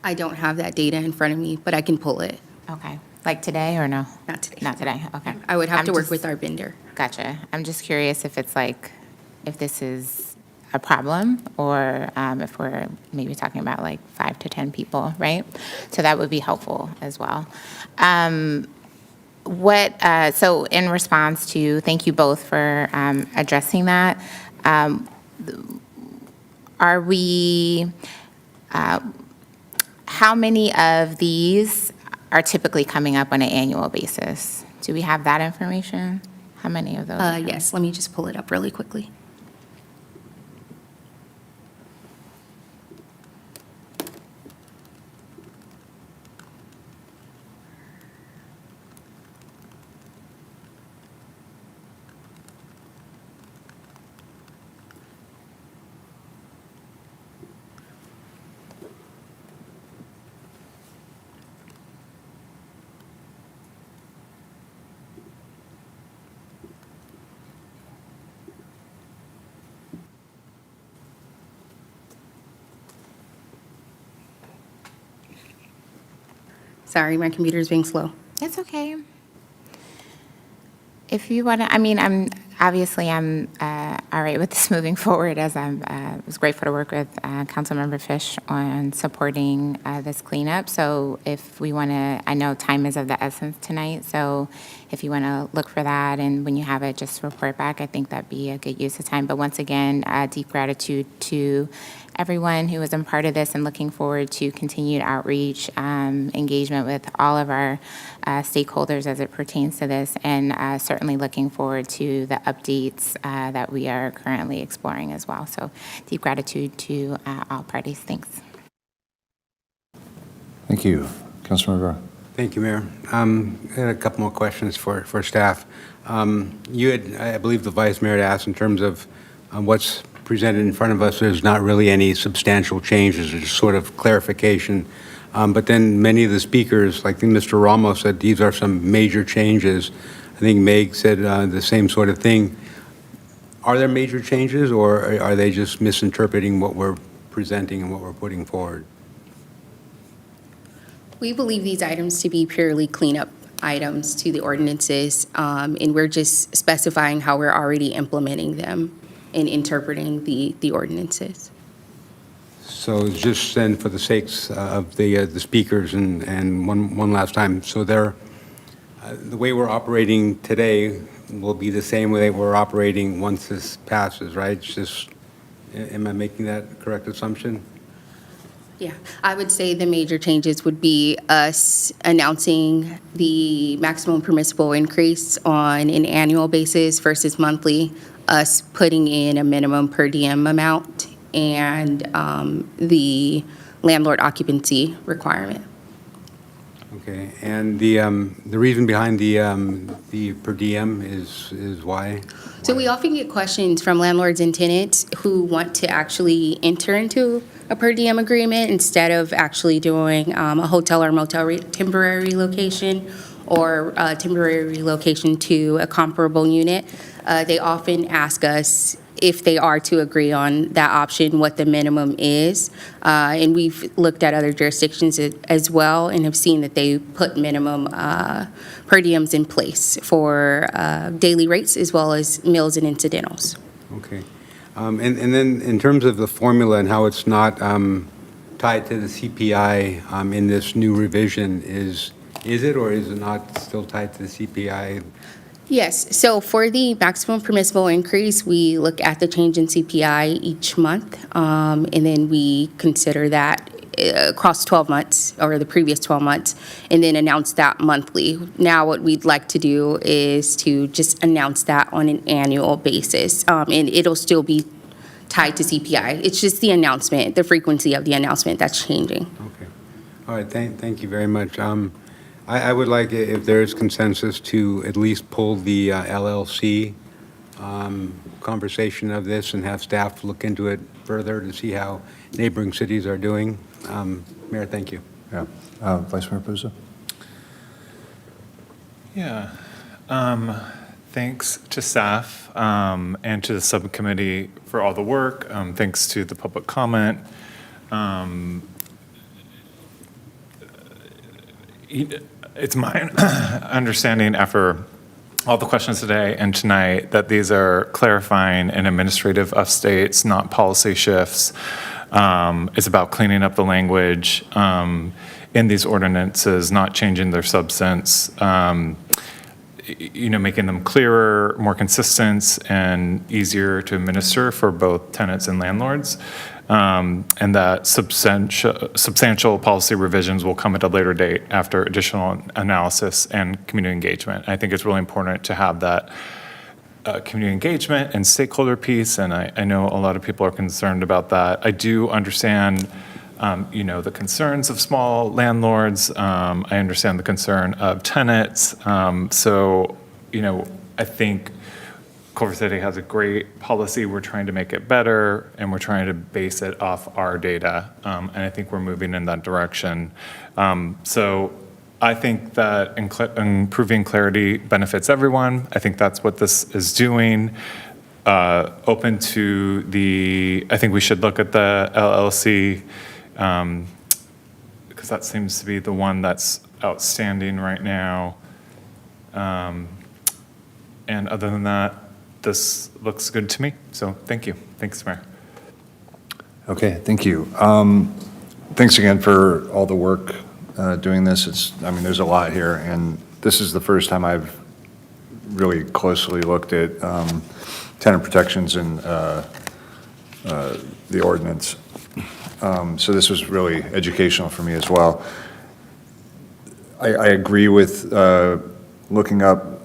I don't have that data in front of me, but I can pull it. Okay. Like today or no? Not today. Not today, okay. I would have I'm to work just- with our vendor. Gotcha. I'm just curious if it's like, if this is a problem or if we're maybe talking about like 5 to 10 people, right? So that would be helpful as well. So in response to, thank you both for addressing that. Are we, how many of these are typically coming up on an annual basis? Do we have that information? How many of those? are coming? Yes, let me just pull it up really quickly. Sorry, my computer's being slow. It's okay. If you want to, I mean, I'm all right with this moving forward, as I was grateful to work with Councilmember Fish on supporting this cleanup. So if we want to, I know time is of the essence tonight, so if you want to look for that and when you have it, just report back, I think that'd be a good use of time. But once again, deep gratitude to everyone who was a part of this and looking forward to continued outreach, engagement with all of our stakeholders as it pertains to this, and certainly looking forward to the updates that we are currently exploring as well. So deep gratitude to all parties. Thanks. Thank you. Councilmember Rivera. Thank you, Mayor. I had a couple more questions for staff. You had, I believe the Vice Mayor had asked in terms of what's presented in front of us, there's not really any substantial changes, it's sort of clarification. But then many of the speakers, like Mr. Ramos said, these are some major changes. I think Meg said the same sort of thing. Are there major changes, or are they just misinterpreting what we're presenting and what we're putting forward? We believe these items to be purely cleanup items to the ordinances, and we're just specifying how we're already implementing them and interpreting the ordinances. So just then, for the sakes of the speakers, and one last time, so they're, the way we're operating today will be the same way we're operating once this passes, right? It's just, am I making that correct assumption? Yeah, I would say the major changes would be us announcing the maximum permissible increase on an annual basis versus monthly, us putting in a minimum per diem amount, and the landlord occupancy requirement. Okay, and the reason behind the per diem is why? So we often get questions from landlords and tenants who want to actually enter into a per diem agreement instead of actually doing a hotel or motel temporary relocation or temporary relocation to a comparable unit. They often ask us if they are to agree on that option, what the minimum is. And we've looked at other jurisdictions as well and have seen that they put minimum per diems in place for daily rates as well as meals and incidentals. Okay. And then in terms of the formula and how it's not tied to the CPI in this new revision, is it or is it not still tied to the CPI? Yes, so for the maximum permissible increase, we look at the change in CPI each month, and then we consider that across 12 months or the previous 12 months, and then announce that monthly. Now what we'd like to do is to just announce that on an annual basis, and it'll still be tied to CPI. It's just the announcement, the frequency of the announcement that's changing. Okay. All right, thank you very much. I would like, if there is consensus, to at least pull the LLC conversation of this and have staff look into it further to see how neighboring cities are doing. Mayor, thank you. Yeah. Vice Mayor Puzo? Yeah. Thanks to staff and to the subcommittee for all the work. Thanks to the public comment. It's my understanding after all the questions today and tonight that these are clarifying and administrative updates, not policy shifts. It's about cleaning up the language in these ordinances, not changing their substance, making them clearer, more consistent, and easier to administer for both tenants and landlords. And that substantial policy revisions will come at a later date after additional analysis and community engagement. I think it's really important to have that community engagement and stakeholder piece, and I know a lot of people are concerned about that. I do understand, the concerns of small landlords. I understand the concern of tenants. I think Culver City has a great policy. We're trying to make it better, and we're trying to base it off our data, and I think we're moving in that direction. So I think that improving clarity benefits everyone. I think that's what this is doing. I think we should look at the LLC, because that seems to be the one that's outstanding right now. And other than that, this looks good to me. So thank you. Thanks, Mayor. Okay, thank you. Thanks again for all the work doing this. There's a lot here, and this is the first time I've really closely looked at tenant protections in the ordinance. So this was really educational for me as well. I agree with looking up,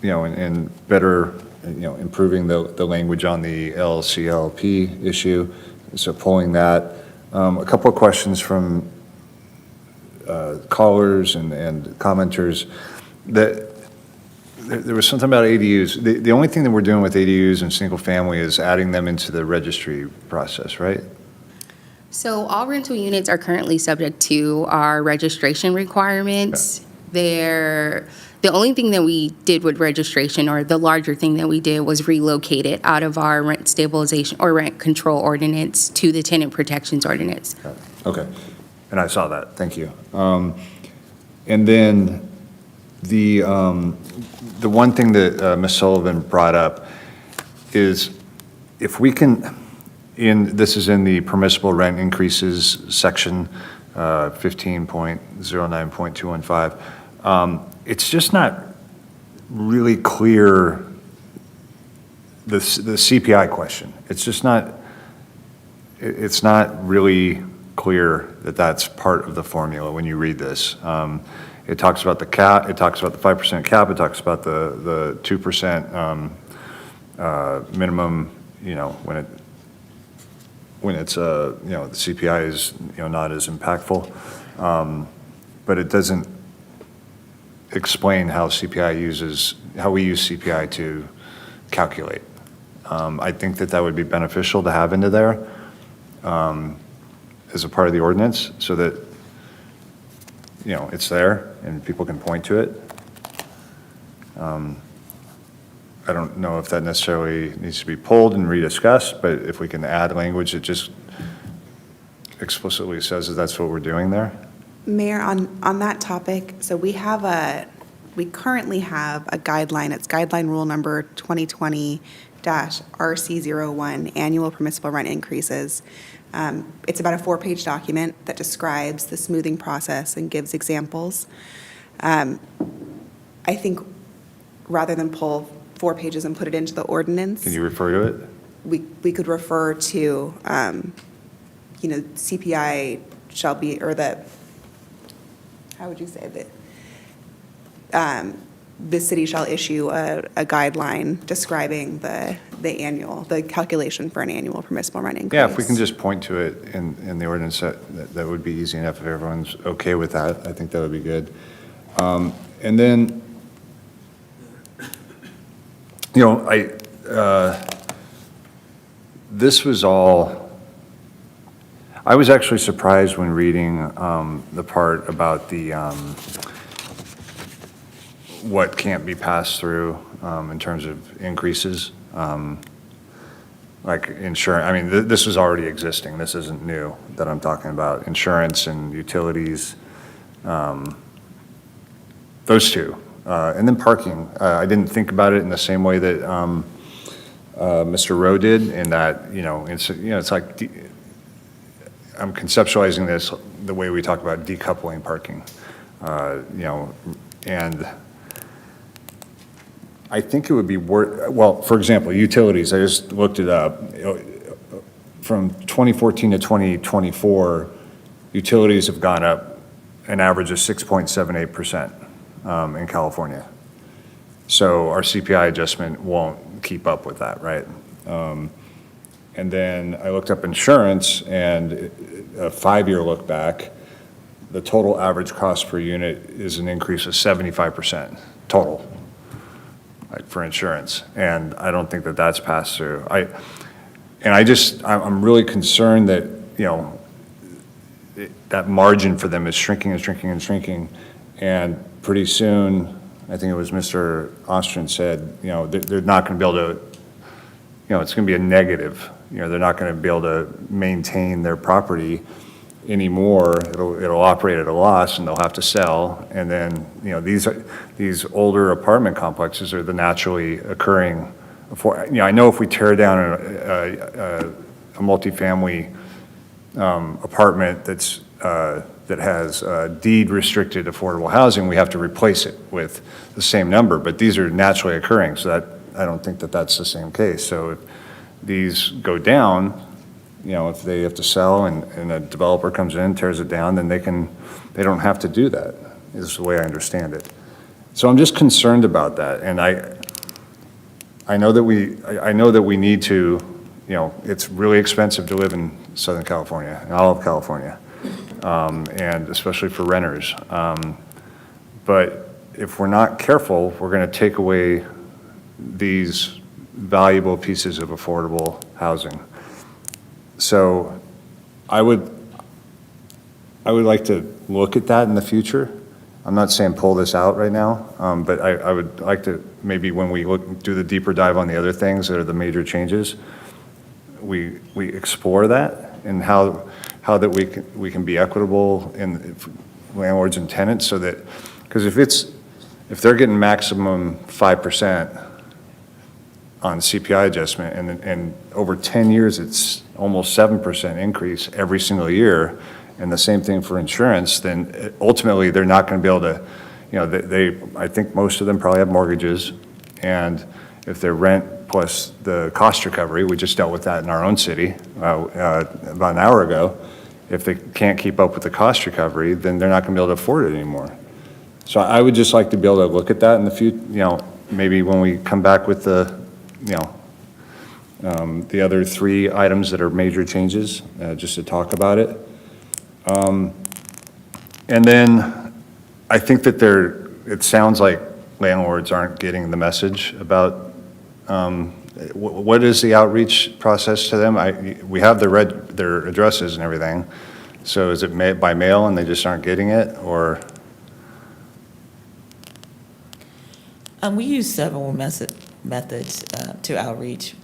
and better, improving the language on the LCLP issue. So pulling that. A couple of questions from callers and commenters. That there was something about ADUs. The only thing that we're doing with ADUs and single family is adding them into the registry process, right? So all rental units are currently subject to our registration requirements. The only thing that we did with registration, or the larger thing that we did, was relocate it out of our rent stabilization or rent control ordinance to the tenant protections ordinance. Okay, and I saw that, thank you. And then the one thing that Ms. Sullivan brought up is if we can, this is in the permissible rent increases section 15.09.215. It's just not really clear, the CPI question. It's not really clear that that's part of the formula when you read this. It talks about the cap, it talks about the 5% cap, it talks about the 2% minimum, when it's the CPI is not as impactful, but it doesn't explain how we use CPI to calculate. I think that would be beneficial to have into there as a part of the ordinance, so that it's there and people can point to it. I don't know if that necessarily needs to be pulled and rediscussed, but if we can add language that just explicitly says that that's what we're doing there. Mayor, on that topic, so we currently have a guideline. It's guideline rule number 2020-RC01, annual permissible rent increases. It's about a 4-page document that describes the smoothing process and gives examples. I think rather than pull 4 pages and put it into the ordinance. Can you refer to it? We could refer to, CPI shall be, or how would you say that? The city shall issue a guideline describing the calculation for an annual permissible rent increase. Yeah, if we can just point to it in the ordinance, that would be easy enough. If everyone's okay with that, I think that would be good. And then, this was all, I was actually surprised when reading the part about the what can't be passed through in terms of increases. Like insurance, this is already existing. This isn't new that I'm talking about. Insurance and utilities. those two. And then parking. I didn't think about it in the same way that Mr. Rowe did, in that, it's like, I'm conceptualizing this the way we talk about decoupling parking, and I think it would be worth, well, for example, utilities, I just looked it up. From 2014 to 2024, utilities have gone up an average of 6.78% in California. So our CPI adjustment won't keep up with that, right? And then I looked up insurance, and a 5-year look back, the total average cost per unit is an increase of 75% total, like, for insurance. And I don't think that that's passed through. I'm really concerned that, that margin for them is shrinking and shrinking and shrinking. And pretty soon, I think it was Mr. Ostrin said, they're not going to be able to, it's going to be a negative. They're not going to be able to maintain their property anymore. It'll operate at a loss, and they'll have to sell. And then, these older apartment complexes are the naturally occurring. I know if we tear down a multifamily apartment that has deed restricted affordable housing, we have to replace it with the same number. But these are naturally occurring, so that I don't think that that's the same case. So if these go down, if they have to sell and a developer comes in, tears it down, then they don't have to do that, is the way I understand it. So I'm just concerned about that. And I know that we need to, it's really expensive to live in Southern California, and all of California, and especially for renters. But if we're not careful, we're going to take away these valuable pieces of affordable housing. So I would like to look at that in the future. I'm not saying pull this out right now, but I would like to, maybe when we do the deeper dive on the other things that are the major changes, we explore that, and how that we can be equitable in landlords and tenants, so that, because if they're getting maximum 5% on CPI adjustment, and over 10 years it's almost 7% increase every single year, and the same thing for insurance, then ultimately they're not going to be able to, I think most of them probably have mortgages, and if their rent plus the cost recovery, we just dealt with that in our own city about an hour ago, if they can't keep up with the cost recovery, then they're not going to be able to afford it anymore. So I would just like to be able to look at that in the future, maybe when we come back with the other 3 items that are major changes, just to talk about it. And then I think that it sounds like landlords aren't getting the message about, what is the outreach process to them? We have their addresses and everything. So is it by mail and they just aren't getting it, or? We use several methods to outreach.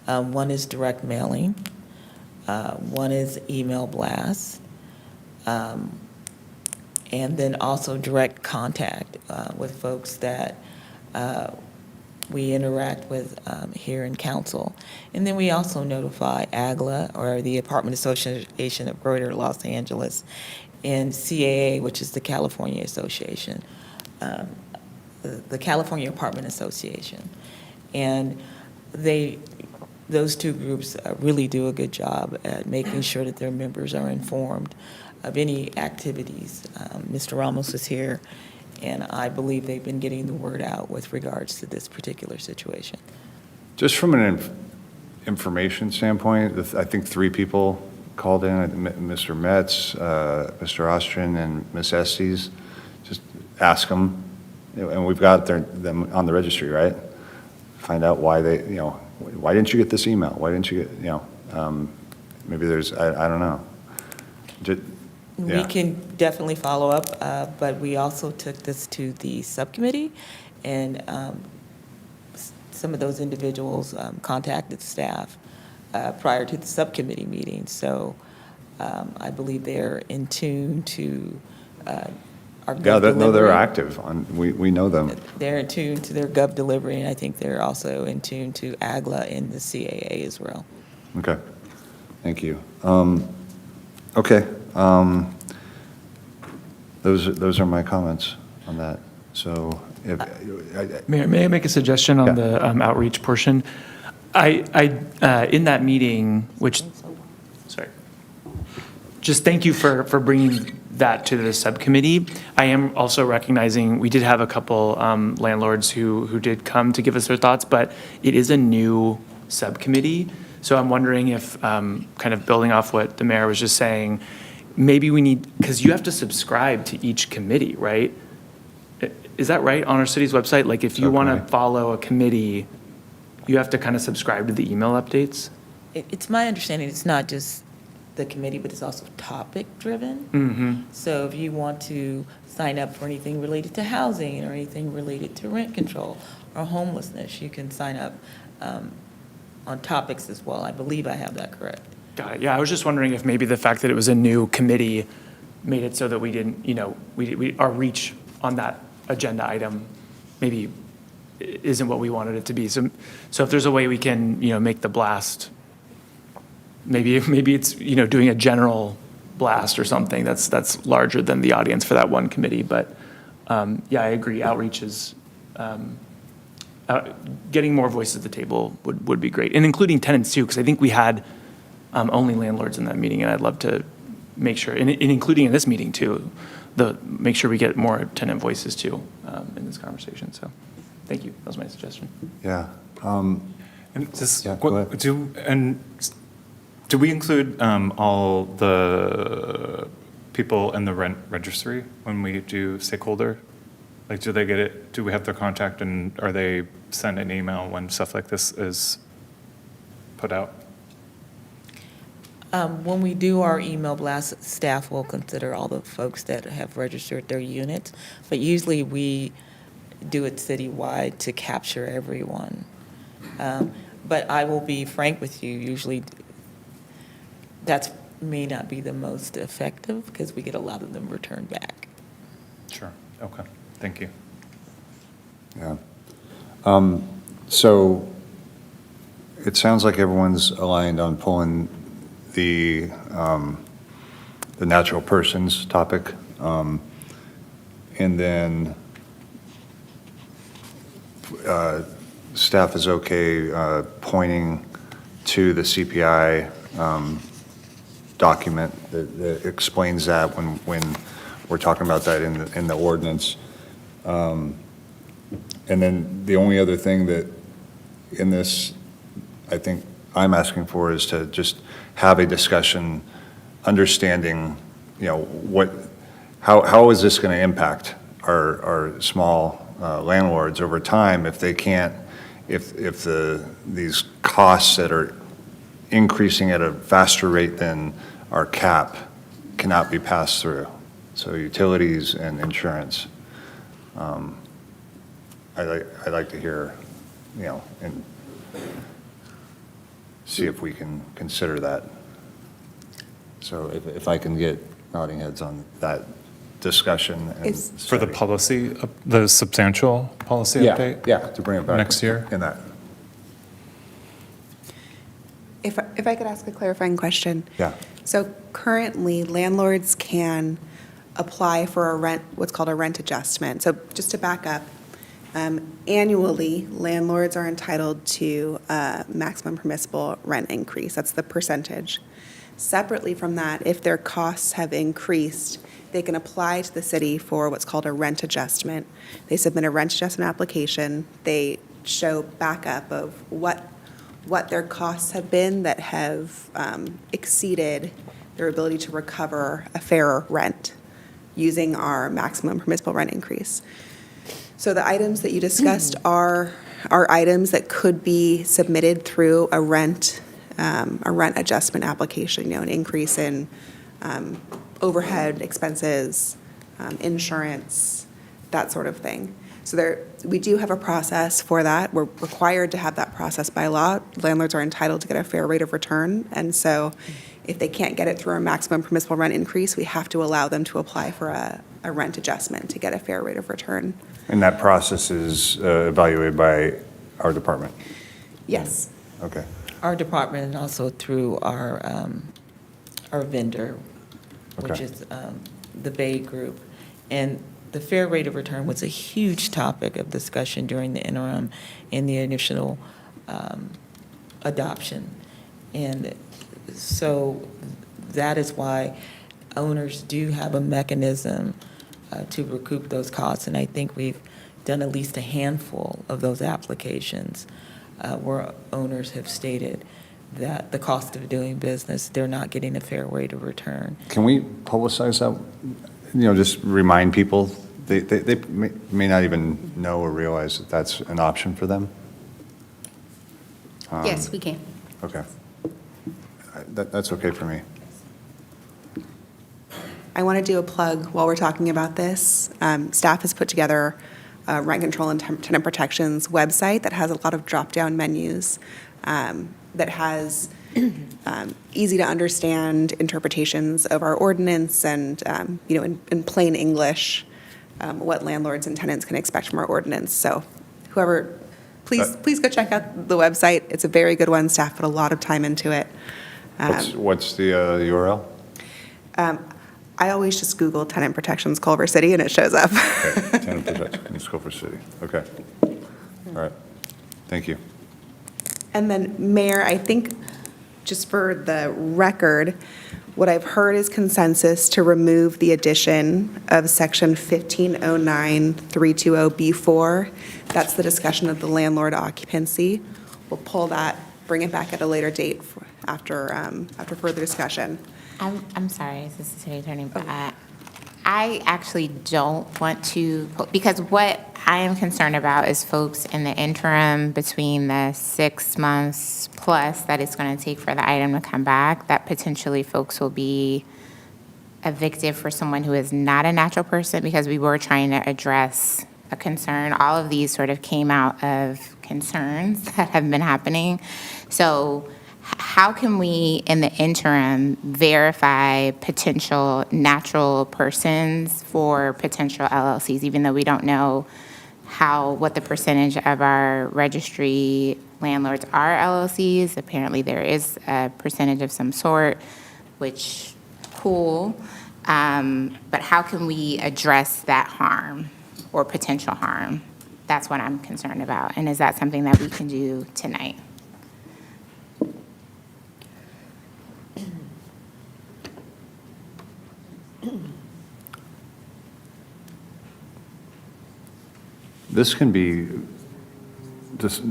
One is direct mailing. One is email blasts. And then also direct contact with folks that we interact with here in council. And then we also notify AGLA, or the Apartment Association of Greater Los Angeles, and CAA, which is the California Association, the California Apartment Association. And those 2 groups really do a good job at making sure that their members are informed of any activities. Mr. Ramos is here, and I believe they've been getting the word out with regards to this particular situation. Just from an information standpoint, I think 3 people called in, Mr. Metz, Mr. Ostrin, and Ms. Estes. Just ask them, and we've got them on the registry, right? Find out why why didn't you get this email? Why didn't you get, maybe there's, I don't know. We can definitely follow up, but we also took this to the subcommittee, and some of those individuals contacted staff prior to the subcommittee meeting. So I believe they're in tune to our Gov Yeah, no, they're delivery. active. We know them. They're in tune to their Gov delivery, and I think they're also in tune to AGLA and the CAA as well. Okay, thank you. Okay, those are my comments on that. So if, May I make a suggestion on the outreach portion? In that meeting, which, sorry, just thank you for bringing that to the subcommittee. I am also recognizing we did have a couple landlords who did come to give us their thoughts, but it is a new subcommittee. So I'm wondering if, kind of building off what the mayor was just saying, maybe we need, because you have to subscribe to each committee, right? Is that right, on our city's website? Like, if you want to follow a committee, you have to kind of subscribe to the email updates? It's my understanding it's not just the committee, but it's also topic-driven. Mm-hmm. So if you want to sign up for anything related to housing or anything related to rent control or homelessness, you can sign up on topics as well. I believe I have that correct. Got it. Yeah, I was just wondering if maybe the fact that it was a new committee made it so that we didn't, our reach on that agenda item maybe isn't what we wanted it to be. So if there's a way we can, make the blast, maybe it's, doing a general blast or something that's larger than the audience for that one committee. But yeah, I agree. Outreach is, getting more voices at the table would be great, and including tenants too, because I think we had only landlords in that meeting, and I'd love to make sure, and including in this meeting too, make sure we get more tenant voices too in this conversation. So, thank you. That was my suggestion. Yeah. And just, Yeah, go ahead. do we include all the people in the rent registry when we do stakeholder? Like, do they get it? Do we have their contact, and are they sent an email when stuff like this is put out? When we do our email blast, staff will consider all the folks that have registered their units, but usually we do it citywide to capture everyone. But I will be frank with you, usually that may not be the most effective because we get a lot of them returned back. Sure. Okay. Thank you. Yeah. So it sounds like everyone's aligned on pulling the natural persons topic. And then staff is okay pointing to the CPI document that explains that when we're talking about that in the ordinance. And then the only other thing that in this, I think I'm asking for is to just have a discussion, understanding, how is this going to impact our small landlords over time if they can't, if these costs that are increasing at a faster rate than our cap cannot be passed through. So utilities and insurance. I'd like to hear, and see if we can consider that. So if I can get nodding heads on that discussion. And For the policy, the substantial policy update? Yeah, to bring it back. Next year? In that. If I could ask a clarifying question. Yeah. So currently, landlords can apply for a rent, what's called a rent adjustment. So just to back up, annually, landlords are entitled to a maximum permissible rent increase. That's the percentage. Separately from that, if their costs have increased, they can apply to the city for what's called a rent adjustment. They submit a rent adjustment application. They show backup of what their costs have been that have exceeded their ability to recover a fairer rent using our maximum permissible rent increase. So the items that you discussed are items that could be submitted through a rent adjustment application, an increase in overhead expenses, insurance, that sort of thing. So we do have a process for that. We're required to have that process by law. Landlords are entitled to get a fair rate of return. And so if they can't get it through our maximum permissible rent increase, we have to allow them to apply for a rent adjustment to get a fair rate of return. And that process is evaluated by our department? Yes. Okay. Our department and also through our vendor, which Okay. is the Bay Group. And the fair rate of return was a huge topic of discussion during the interim in the initial adoption. And so that is why owners do have a mechanism to recoup those costs. And I think we've done at least a handful of those applications where owners have stated that the cost of doing business, they're not getting a fair rate of return. Can we publicize that? Just remind people, they may not even know or realize that that's an option for them? Yes, we can. Okay. That's okay for me. I want to do a plug while we're talking about this. Staff has put together a rent control and tenant protections website that has a lot of drop-down menus, that has easy to understand interpretations of our ordinance and, in plain English, what landlords and tenants can expect from our ordinance. So whoever, please go check out the website. It's a very good one. Staff put a lot of time into it. What's the URL? I always just Google tenant protections Culver City and it shows up. Okay, tenant protections, Culver City. Okay. All right. Thank you. And then, Mayor, I think, just for the record, what I've heard is consensus to remove the addition of section 1509320B4. That's the discussion of the landlord occupancy. We'll pull that, bring it back at a later date after further discussion. I'm sorry, Assistant City Attorney, but I actually don't want to, because what I am concerned about is folks in the interim between the 6 months plus that it's going to take for the item to come back, that potentially folks will be evicted for someone who is not a natural person, because we were trying to address a concern. All of these sort of came out of concerns that have been happening. So how can we, in the interim, verify potential natural persons for potential LLCs, even though we don't know what the percentage of our registry landlords are LLCs? Apparently there is a percentage of some sort, which, cool. But how can we address that harm or potential harm? That's what I'm concerned about. And is that something that we can do tonight? This can be just,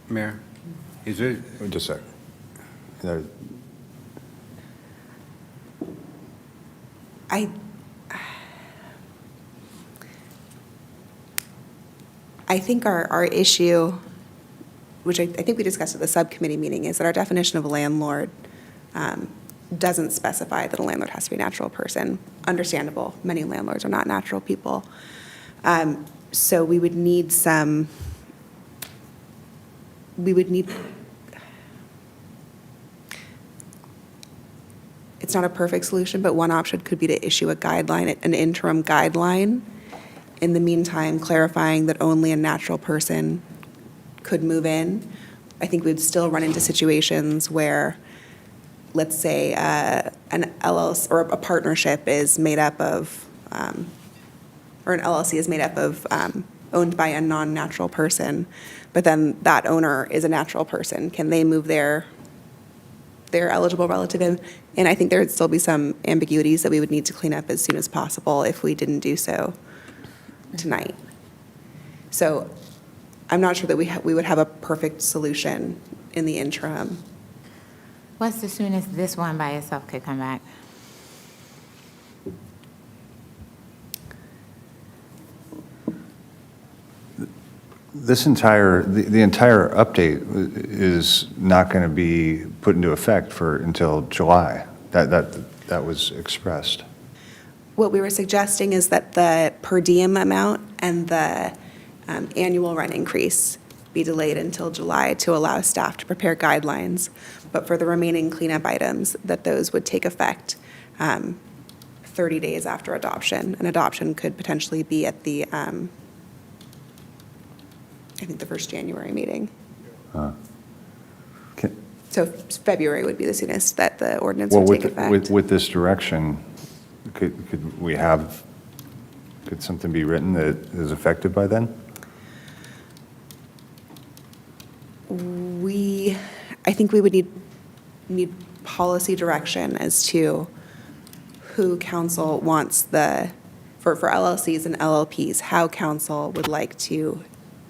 Mayor, is it? just a sec. I think our issue, which I think we discussed at the subcommittee meeting, is that our definition of a landlord doesn't specify that a landlord has to be a natural person. Understandable, many landlords are not natural people. So we would need it's not a perfect solution, but one option could be to issue a guideline, an interim guideline. In the meantime, clarifying that only a natural person could move in. I think we'd still run into situations where, let's say, an LLC or a partnership is made up of, or an LLC is made up of, owned by a non-natural person, but then that owner is a natural person. Can they move their eligible relative in? And I think there'd still be some ambiguities that we would need to clean up as soon as possible if we didn't do so tonight. So I'm not sure that we would have a perfect solution in the interim. What's the soonest this one by itself could come back? The entire update is not going to be put into effect until July. That was expressed. What we were suggesting is that the per diem amount and the annual rent increase be delayed until July to allow staff to prepare guidelines. But for the remaining cleanup items, that those would take effect 30 days after adoption. And adoption could potentially be at the, I think, the first January meeting. So February would be the soonest that the ordinance Well, would take effect. with this direction, could something be written that is effective by then? I think we would need policy direction as to who council wants for LLCs and LLPs, how council would like to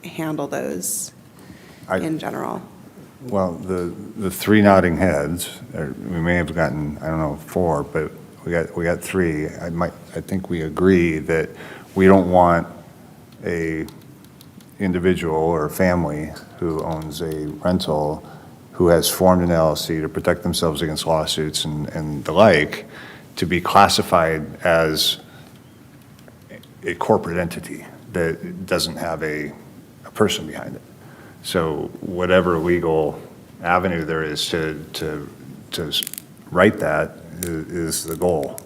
handle those in general. Well, the three nodding heads, we may have gotten, I don't know, 4, but we got 3. I think we agree that we don't want a individual or a family who owns a rental who has formed an LLC to protect themselves against lawsuits and the like, to be classified as a corporate entity that doesn't have a person behind it. So whatever legal avenue there is to write that is the goal.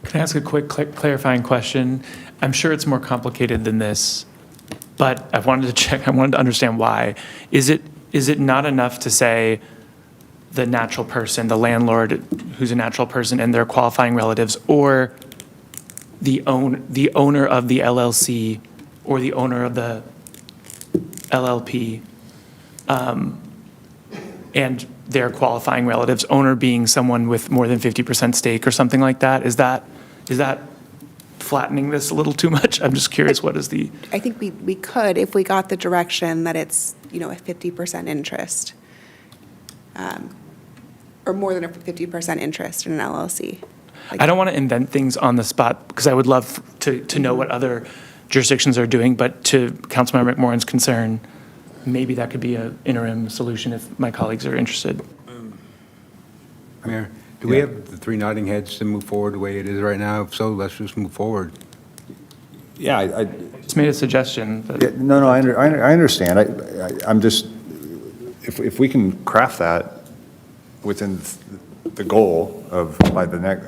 Can I ask a quick clarifying question? I'm sure it's more complicated than this, but I wanted to understand why. Is it not enough to say the natural person, the landlord who's a natural person and their qualifying relatives, or the owner of the LLC or the owner of the LLP, and their qualifying relatives, owner being someone with more than 50% stake or something like that? Is that flattening this a little too much? I'm just curious, what is the... I think we could, if we got the direction that it's, a 50% interest, or more than a 50% interest in an LLC. I don't want to invent things on the spot, because I would love to know what other jurisdictions are doing, but to Councilmember McMorrin's concern, maybe that could be an interim solution if my colleagues are interested. Mayor, do we have the 3 nodding heads to move forward the way it is right now? If so, let's just move forward. Yeah, I just made a suggestion. But no, I understand. I'm just, if we can craft that within the goal of by the next,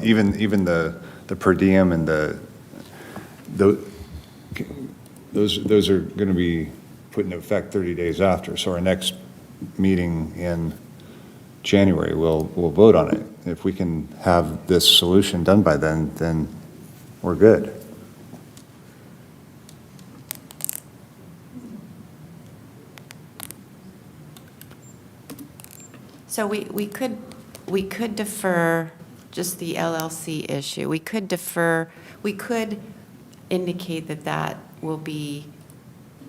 even the per diem and those are going to be put into effect 30 days after. So our next meeting in January, we'll vote on it. If we can have this solution done by then we're good. So we could defer just the LLC issue. We could indicate that will be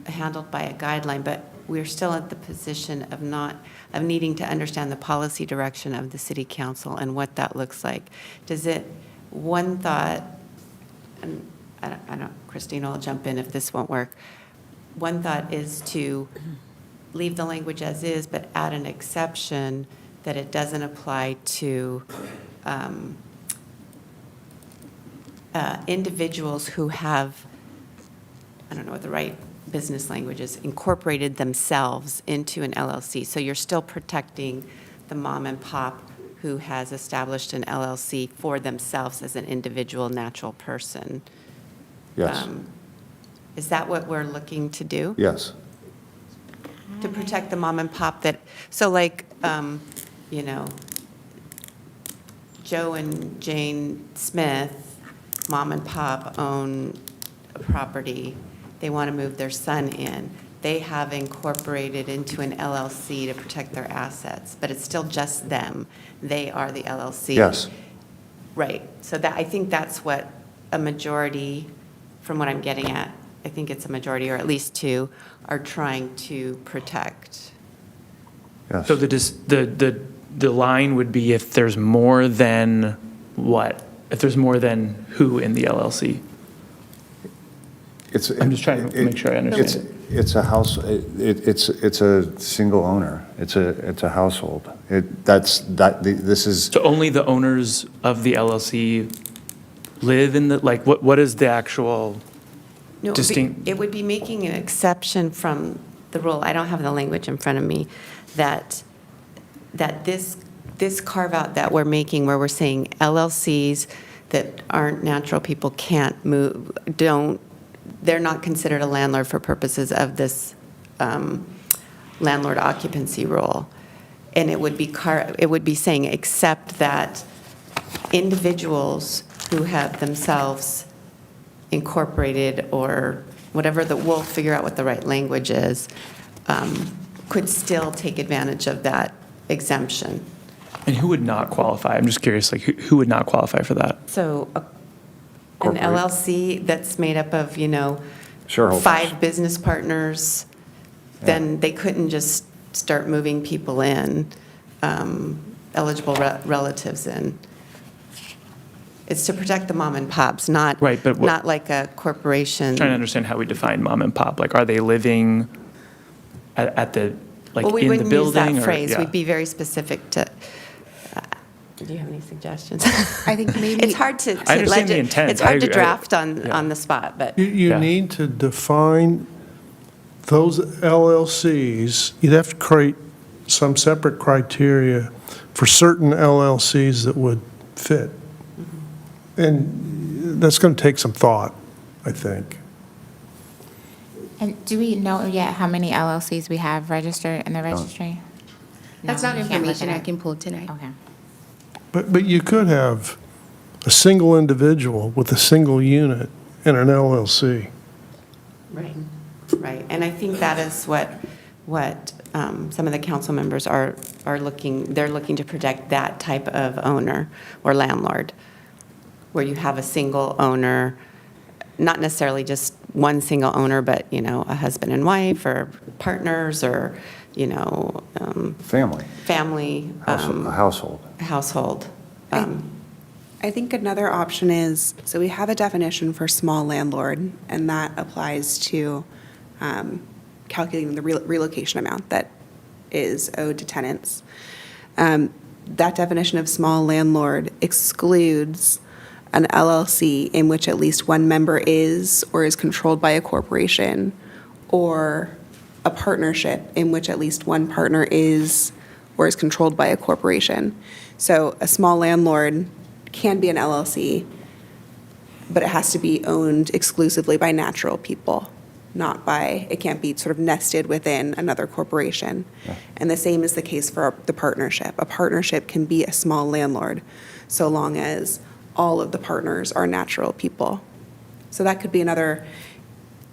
handled by a guideline, but we're still at the position of needing to understand the policy direction of the city council and what that looks like. One thought, and I don't, Christina will jump in if this won't work. One thought is to leave the language as is, but add an exception that it doesn't apply to individuals who have, I don't know what the right business language is, incorporated themselves into an LLC. So you're still protecting the mom and pop who has established an LLC for themselves as an individual natural person. Yes. Is that what we're looking to do? Yes. To protect the mom and pop so like, Joe and Jane Smith, mom and pop own a property. They want to move their son in. They have incorporated into an LLC to protect their assets, but it's still just them. They are the LLC. Yes. Right. So I think that's what a majority, from what I'm getting at, I think it's a majority, or at least 2, are trying to protect. Yes. So the line would be if there's more than what? If there's more than who in the LLC? I'm just trying to make sure I understand. It's a house. It's a single owner. It's a household. This is. So only the owners of the LLC live in the, like, what is the actual No, distinct. it would be making an exception from the rule. I don't have the language in front of me that this carve out that we're making, where we're saying LLCs that aren't natural people can't move, they're not considered a landlord for purposes of this landlord occupancy rule. And it would be saying, except that individuals who have themselves incorporated, or whatever, we'll figure out what the right language is, could still take advantage of that exemption. And who would not qualify? I'm just curious, like who would not qualify for that? So an Corporate. LLC that's made up of, Shareholders. 5 business partners, then they couldn't just start moving people in, eligible relatives in. It's to protect the mom and pops, not Right, but not like a corporation. Trying to understand how we define mom and pop. Like, are they living at the, like, Well, we in the wouldn't use building? that or- phrase. yeah. We'd be very specific to. Do you have any suggestions? I think maybe it's hard to. I understand the intent. It's hard to I- draft on yeah. the spot, but You Yeah. need to define those LLCs. You'd have to create some separate criteria for certain LLCs that would fit. And that's going to take some thought, I think. And do we know yet how many LLCs we have registered in the registry? That's No, not you can't look information it I up. can pull tonight. Okay. But you could have a single individual with a single unit in an LLC. right, right. And I think that is what some of the council members are looking. They're looking to protect that type of owner or landlord, where you have a single owner, not necessarily just one single owner, but a husband and wife, or partners, or Family, family, household. household. I think another option is, so we have a definition for small landlord, and that applies to calculating the relocation amount that is owed to tenants. That definition of small landlord excludes an LLC in which at least one member is or is controlled by a corporation, or a partnership in which at least one partner is or is controlled by a corporation. So a small landlord can be an LLC, but it has to be owned exclusively by natural people, it can't be sort of nested within another corporation. Yeah. And the same is the case for the partnership. A partnership can be a small landlord so long as all of the partners are natural people. So that could be another,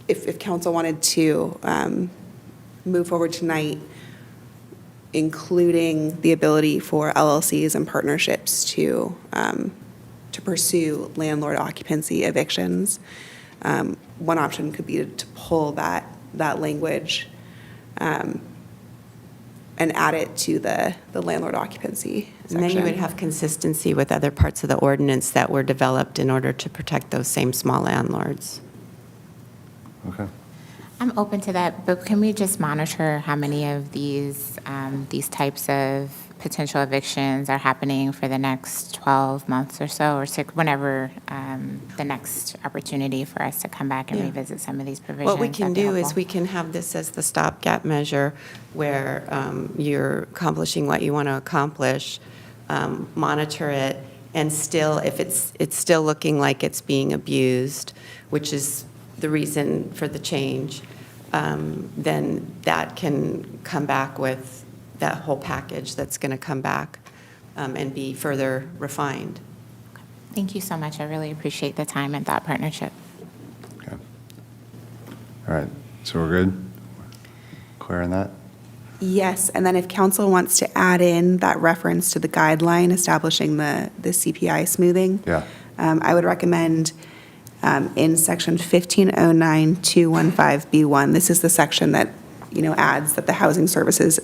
if council wanted to move forward tonight, including the ability for LLCs and partnerships to pursue landlord occupancy evictions. One option could be to pull that language and add it to the landlord occupancy section. And then you would have consistency with other parts of the ordinance that were developed in order to protect those same small landlords. Okay. I'm open to that, but can we just monitor how many of these types of potential evictions are happening for the next 12 months or so, or whenever the next opportunity for us to come back and Yeah. revisit some of these provisions? What we can That'd be do is helpful. we can have this as the stopgap measure where you're accomplishing what you want to accomplish, monitor it, and still, if it's still looking like it's being abused, which is the reason for the change, then that can come back with that whole package that's going to come back and be further refined. Thank you so much. I really appreciate the time and thought partnership. Okay. All right, so we're good? Clear on that? Yes, and then if council wants to add in that reference to the guideline establishing the CPI smoothing, Yeah. I would recommend in section 1509-215B1, this is the section that, adds that the Housing Services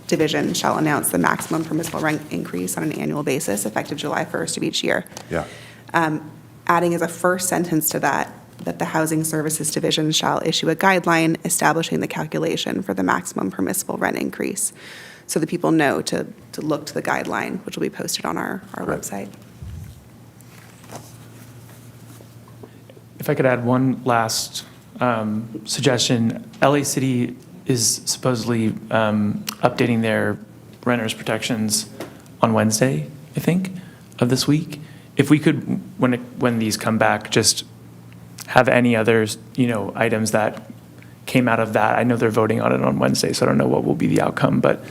Division shall announce the maximum permissible rent increase on an annual basis effective July 1st of each year. Yeah. Adding as a first sentence to that the Housing Services Division shall issue a guideline establishing the calculation for the maximum permissible rent increase, so that people know to look to the guideline, which will be posted on our website. If I could add one last suggestion. LA City is supposedly updating their renters protections on Wednesday, I think, of this week. If we could, when these come back, just have any others, items that came out of that. I know they're voting on it on Wednesday, so I don't know what will be the outcome, but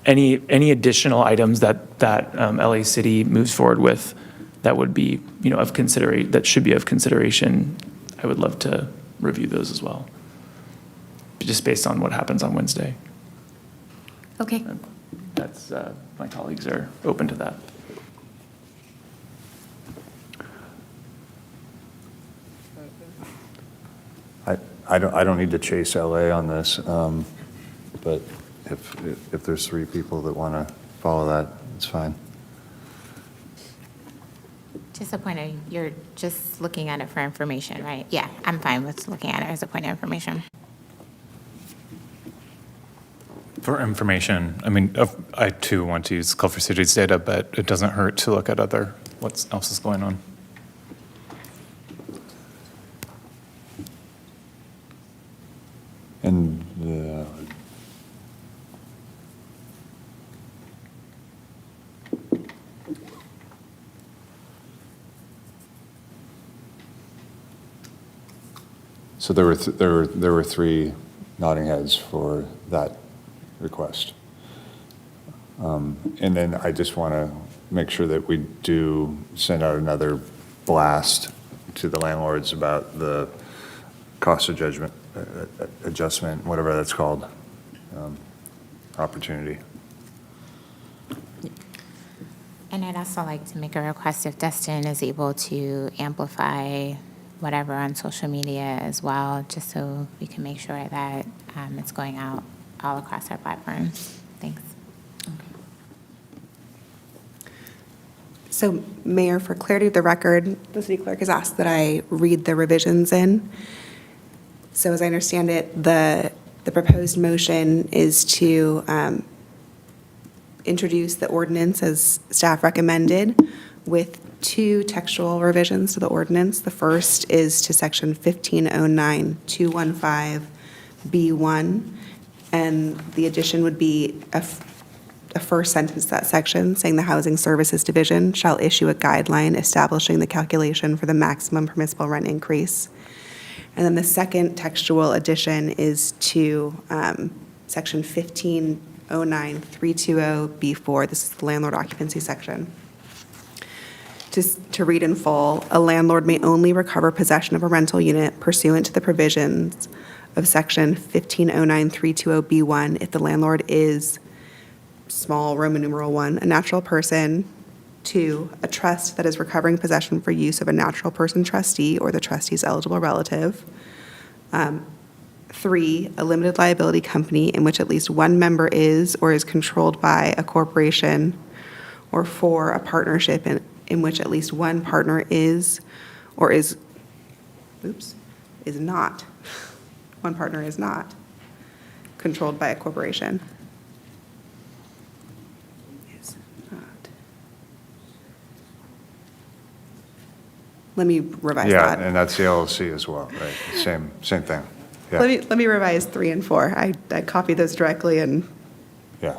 any additional items that LA City moves forward with that would be, that should be of consideration, I would love to review those as well, just based on what happens on Wednesday. Okay. That's, my colleagues are open to that. I don't need to chase LA on this, but if there's 3 people that want to follow that, it's fine. Just a point of, you're just looking at it for information, right? Yeah, I'm fine with looking at it as a point of information. For information, I mean, I too want to use Culver City's data, but it doesn't hurt to look at what else is going on. And so there were 3 nodding heads for that request. And then I just want to make sure that we do send out another blast to the landlords about the cost of judgment, adjustment, whatever that's called, opportunity. And I'd also like to make a request if Dustin is able to amplify whatever on social media as well, just so we can make sure that it's going out all across our platforms. Thanks. So, Mayor, for clarity of the record, the city clerk has asked that I read the revisions in. So as I understand it, the proposed motion is to introduce the ordinance as staff recommended with 2 textual revisions to the ordinance. The first is to section 1509-215B1, and the addition would be a first sentence to that section saying the Housing Services Division shall issue a guideline establishing the calculation for the maximum permissible rent increase. And then the second textual addition is to section 1509320B4. This is the landlord occupancy section. Just to read in full, a landlord may only recover possession of a rental unit pursuant to the provisions of section 1509320B1 if the landlord is, small Roman numeral 1, a natural person, 2, a trust that is recovering possession for use of a natural person trustee or the trustee's eligible relative. 3, a limited liability company in which at least one member is or is controlled by a corporation. Or 4, a partnership in which at least one partner is or is not, one partner is not controlled by a corporation. Let me revise that. Yeah, and that's the LLC as well, right? Same thing. Yeah. Let me revise 3 and 4. I copied those directly, and Yeah.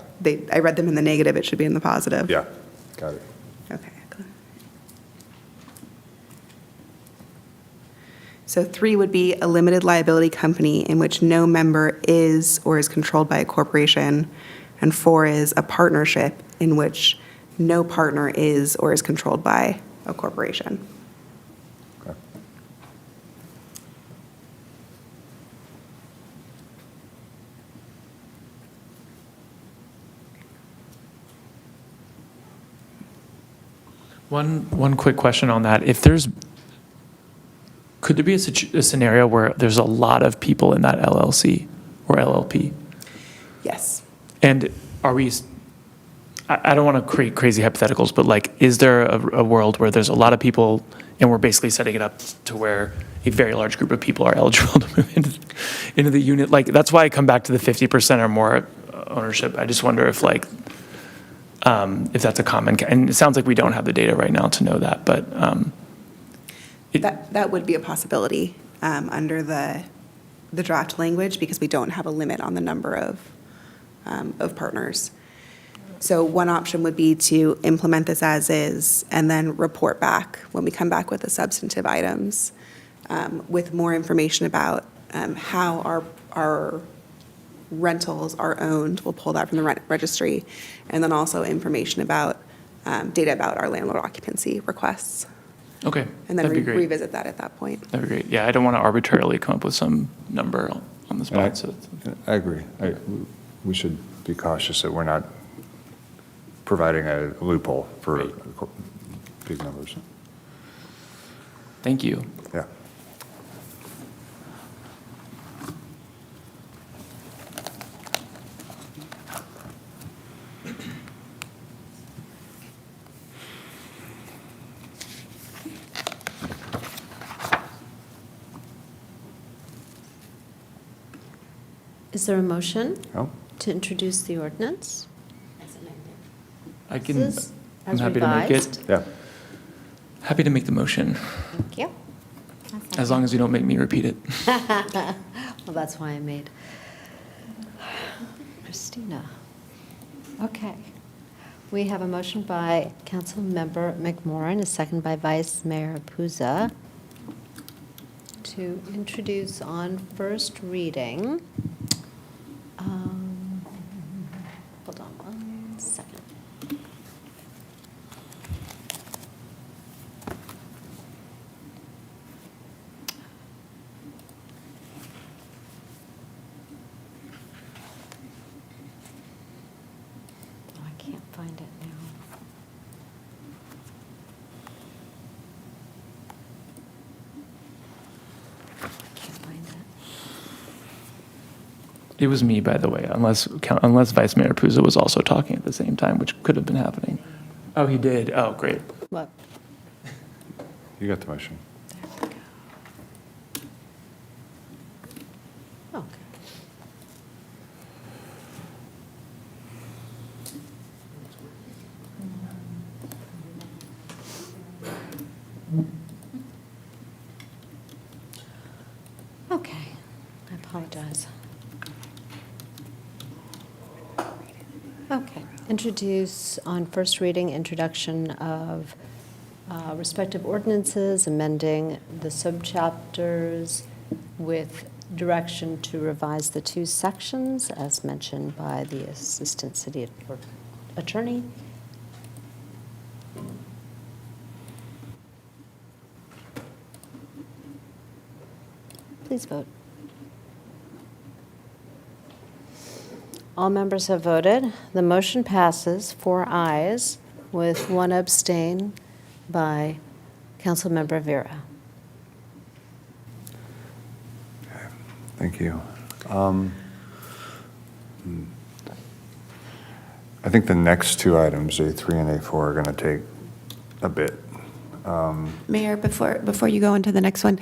I read them in the negative. It should be in the positive. Yeah, got it. Okay. So 3 would be a limited liability company in which no member is or is controlled by a corporation, and 4 is a partnership in which no partner is or is controlled by a corporation. One quick question on that. Could there be a scenario where there's a lot of people in that LLC or LLP? Yes. And I don't want to create crazy hypotheticals, but is there a world where there's a lot of people and we're basically setting it up to where a very large group of people are eligible to move into the unit? That's why I come back to the 50% or more ownership. I just wonder if that's a common, and it sounds like we don't have the data right now to know that, but That would be a possibility under the the draft language because we don't have a limit on the number of partners. So one option would be to implement this as is and then report back when we come back with the substantive items with more information about how our rentals are owned. We'll pull that from the rent registry. And then also information about data about our landlord occupancy requests. Okay, And then that'd be great. revisit that at that point. That'd be great. Yeah, I don't want to arbitrarily come up with some number on the spot. So I agree. We should be cautious that we're not providing a loophole for big numbers. thank you. Yeah. Is there a motion No? to introduce the ordinance? I can, As I'm happy to make it. revised. Yeah. Happy to make the motion, Thank you. as long as you don't make me repeat it. Well, that's why I made Christina. Okay. We have a motion by Councilmember McMorrin, a second by Vice Mayor Puza, to introduce on first reading. Hold on one second. Oh, I can't find it now. I can't find it. It was me, by the way, unless Vice Mayor Puza was also talking at the same time, which could have been happening. Oh, he did. Oh, great. What? You got the motion. Okay. Okay, I apologize. Okay, introduce on first reading, introduction of respective ordinances, amending the subchapters with direction to revise the two sections as mentioned by the Assistant City Attorney. Please vote. All members have voted. The motion passes 4 ayes with 1 abstain by Councilmember Vera. Thank you. I think the next two items, A3 and A4, are going to take a bit. Mayor, before you go into the next one,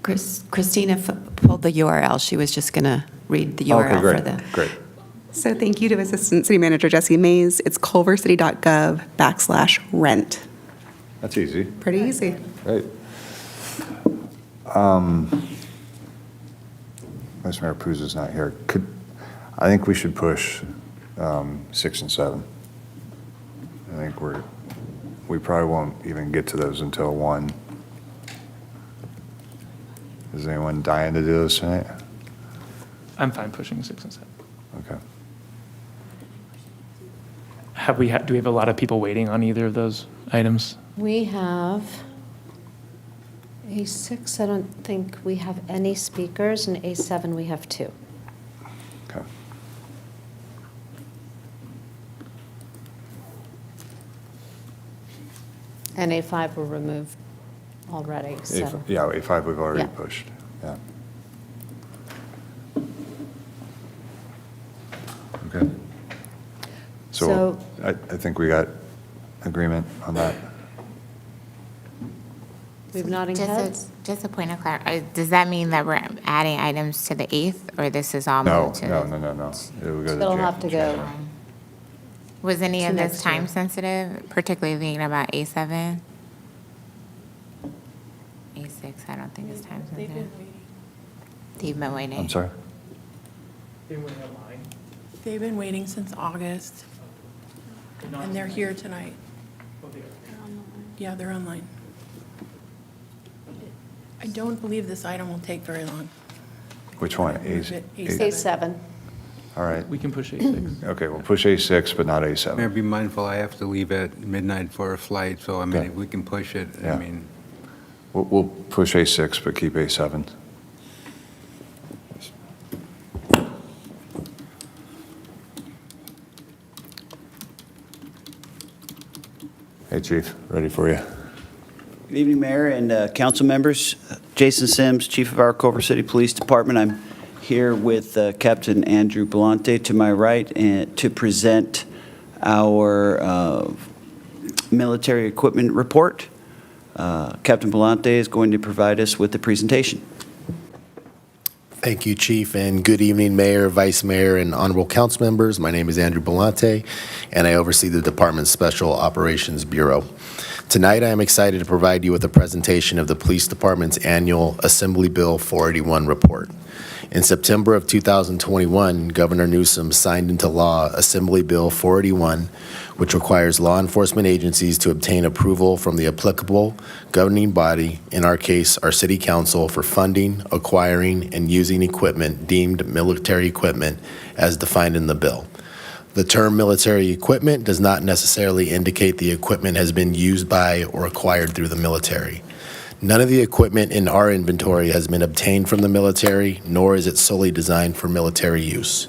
Christina pulled the URL. She was just going to read the URL for the. Great. So thank you to Assistant City Manager Jesse Mays. It's culvercity.gov/rent. That's easy. Pretty easy. Great. Vice Mayor Puza's not here. I think we should push 6 and 7. I think we probably won't even get to those until 1. Is anyone dying to do this tonight? I'm fine pushing 6 and 7. Okay. Do we have a lot of people waiting on either of those items? We have A6, I don't think we have any speakers, and A7 we have 2. Okay. And A5 were removed already, so. Yeah, A5 we've already Yeah. pushed. Yeah. Okay. So I think we got agreement on that. We have nodding heads? Just a point of clarity, does that mean that we're adding items to the 8th, or this is all No, moved to? no. It will go to It'll have to go. Was any to of this next year. time sensitive, particularly thinking about A7? A6, I don't think it's time sensitive. They've been waiting. I'm sorry? They've been waiting since August, and they're here tonight. Yeah, they're online. I don't believe this item will take very long. Which one? A7. All right. We can push A6. Okay, we'll push A6, but not A7. Mayor, be mindful, I have to leave at midnight for a flight, so I mean, Okay. if we can push it, Yeah. I mean, We'll push A6, but keep A7. Hey, Chief, ready for you. Good evening, Mayor and council members. Jason Sims, Chief of our Culver City Police Department. I'm here with Captain Andrew Belante to my right and to present our military equipment report. Captain Belante is going to provide us with the presentation. Thank you, Chief, and good evening, Mayor, Vice Mayor, and honorable council members. My name is Andrew Belante, and I oversee the Department's Special Operations Bureau. Tonight, I am excited to provide you with a presentation of the Police Department's annual Assembly Bill 481 report. In September of 2021, Governor Newsom signed into law Assembly Bill 481, which requires law enforcement agencies to obtain approval from the applicable governing body, in our case, our City Council, for funding, acquiring, and using equipment deemed military equipment as defined in the bill. The term military equipment does not necessarily indicate the equipment has been used by or acquired through the military. None of the equipment in our inventory has been obtained from the military, nor is it solely designed for military use.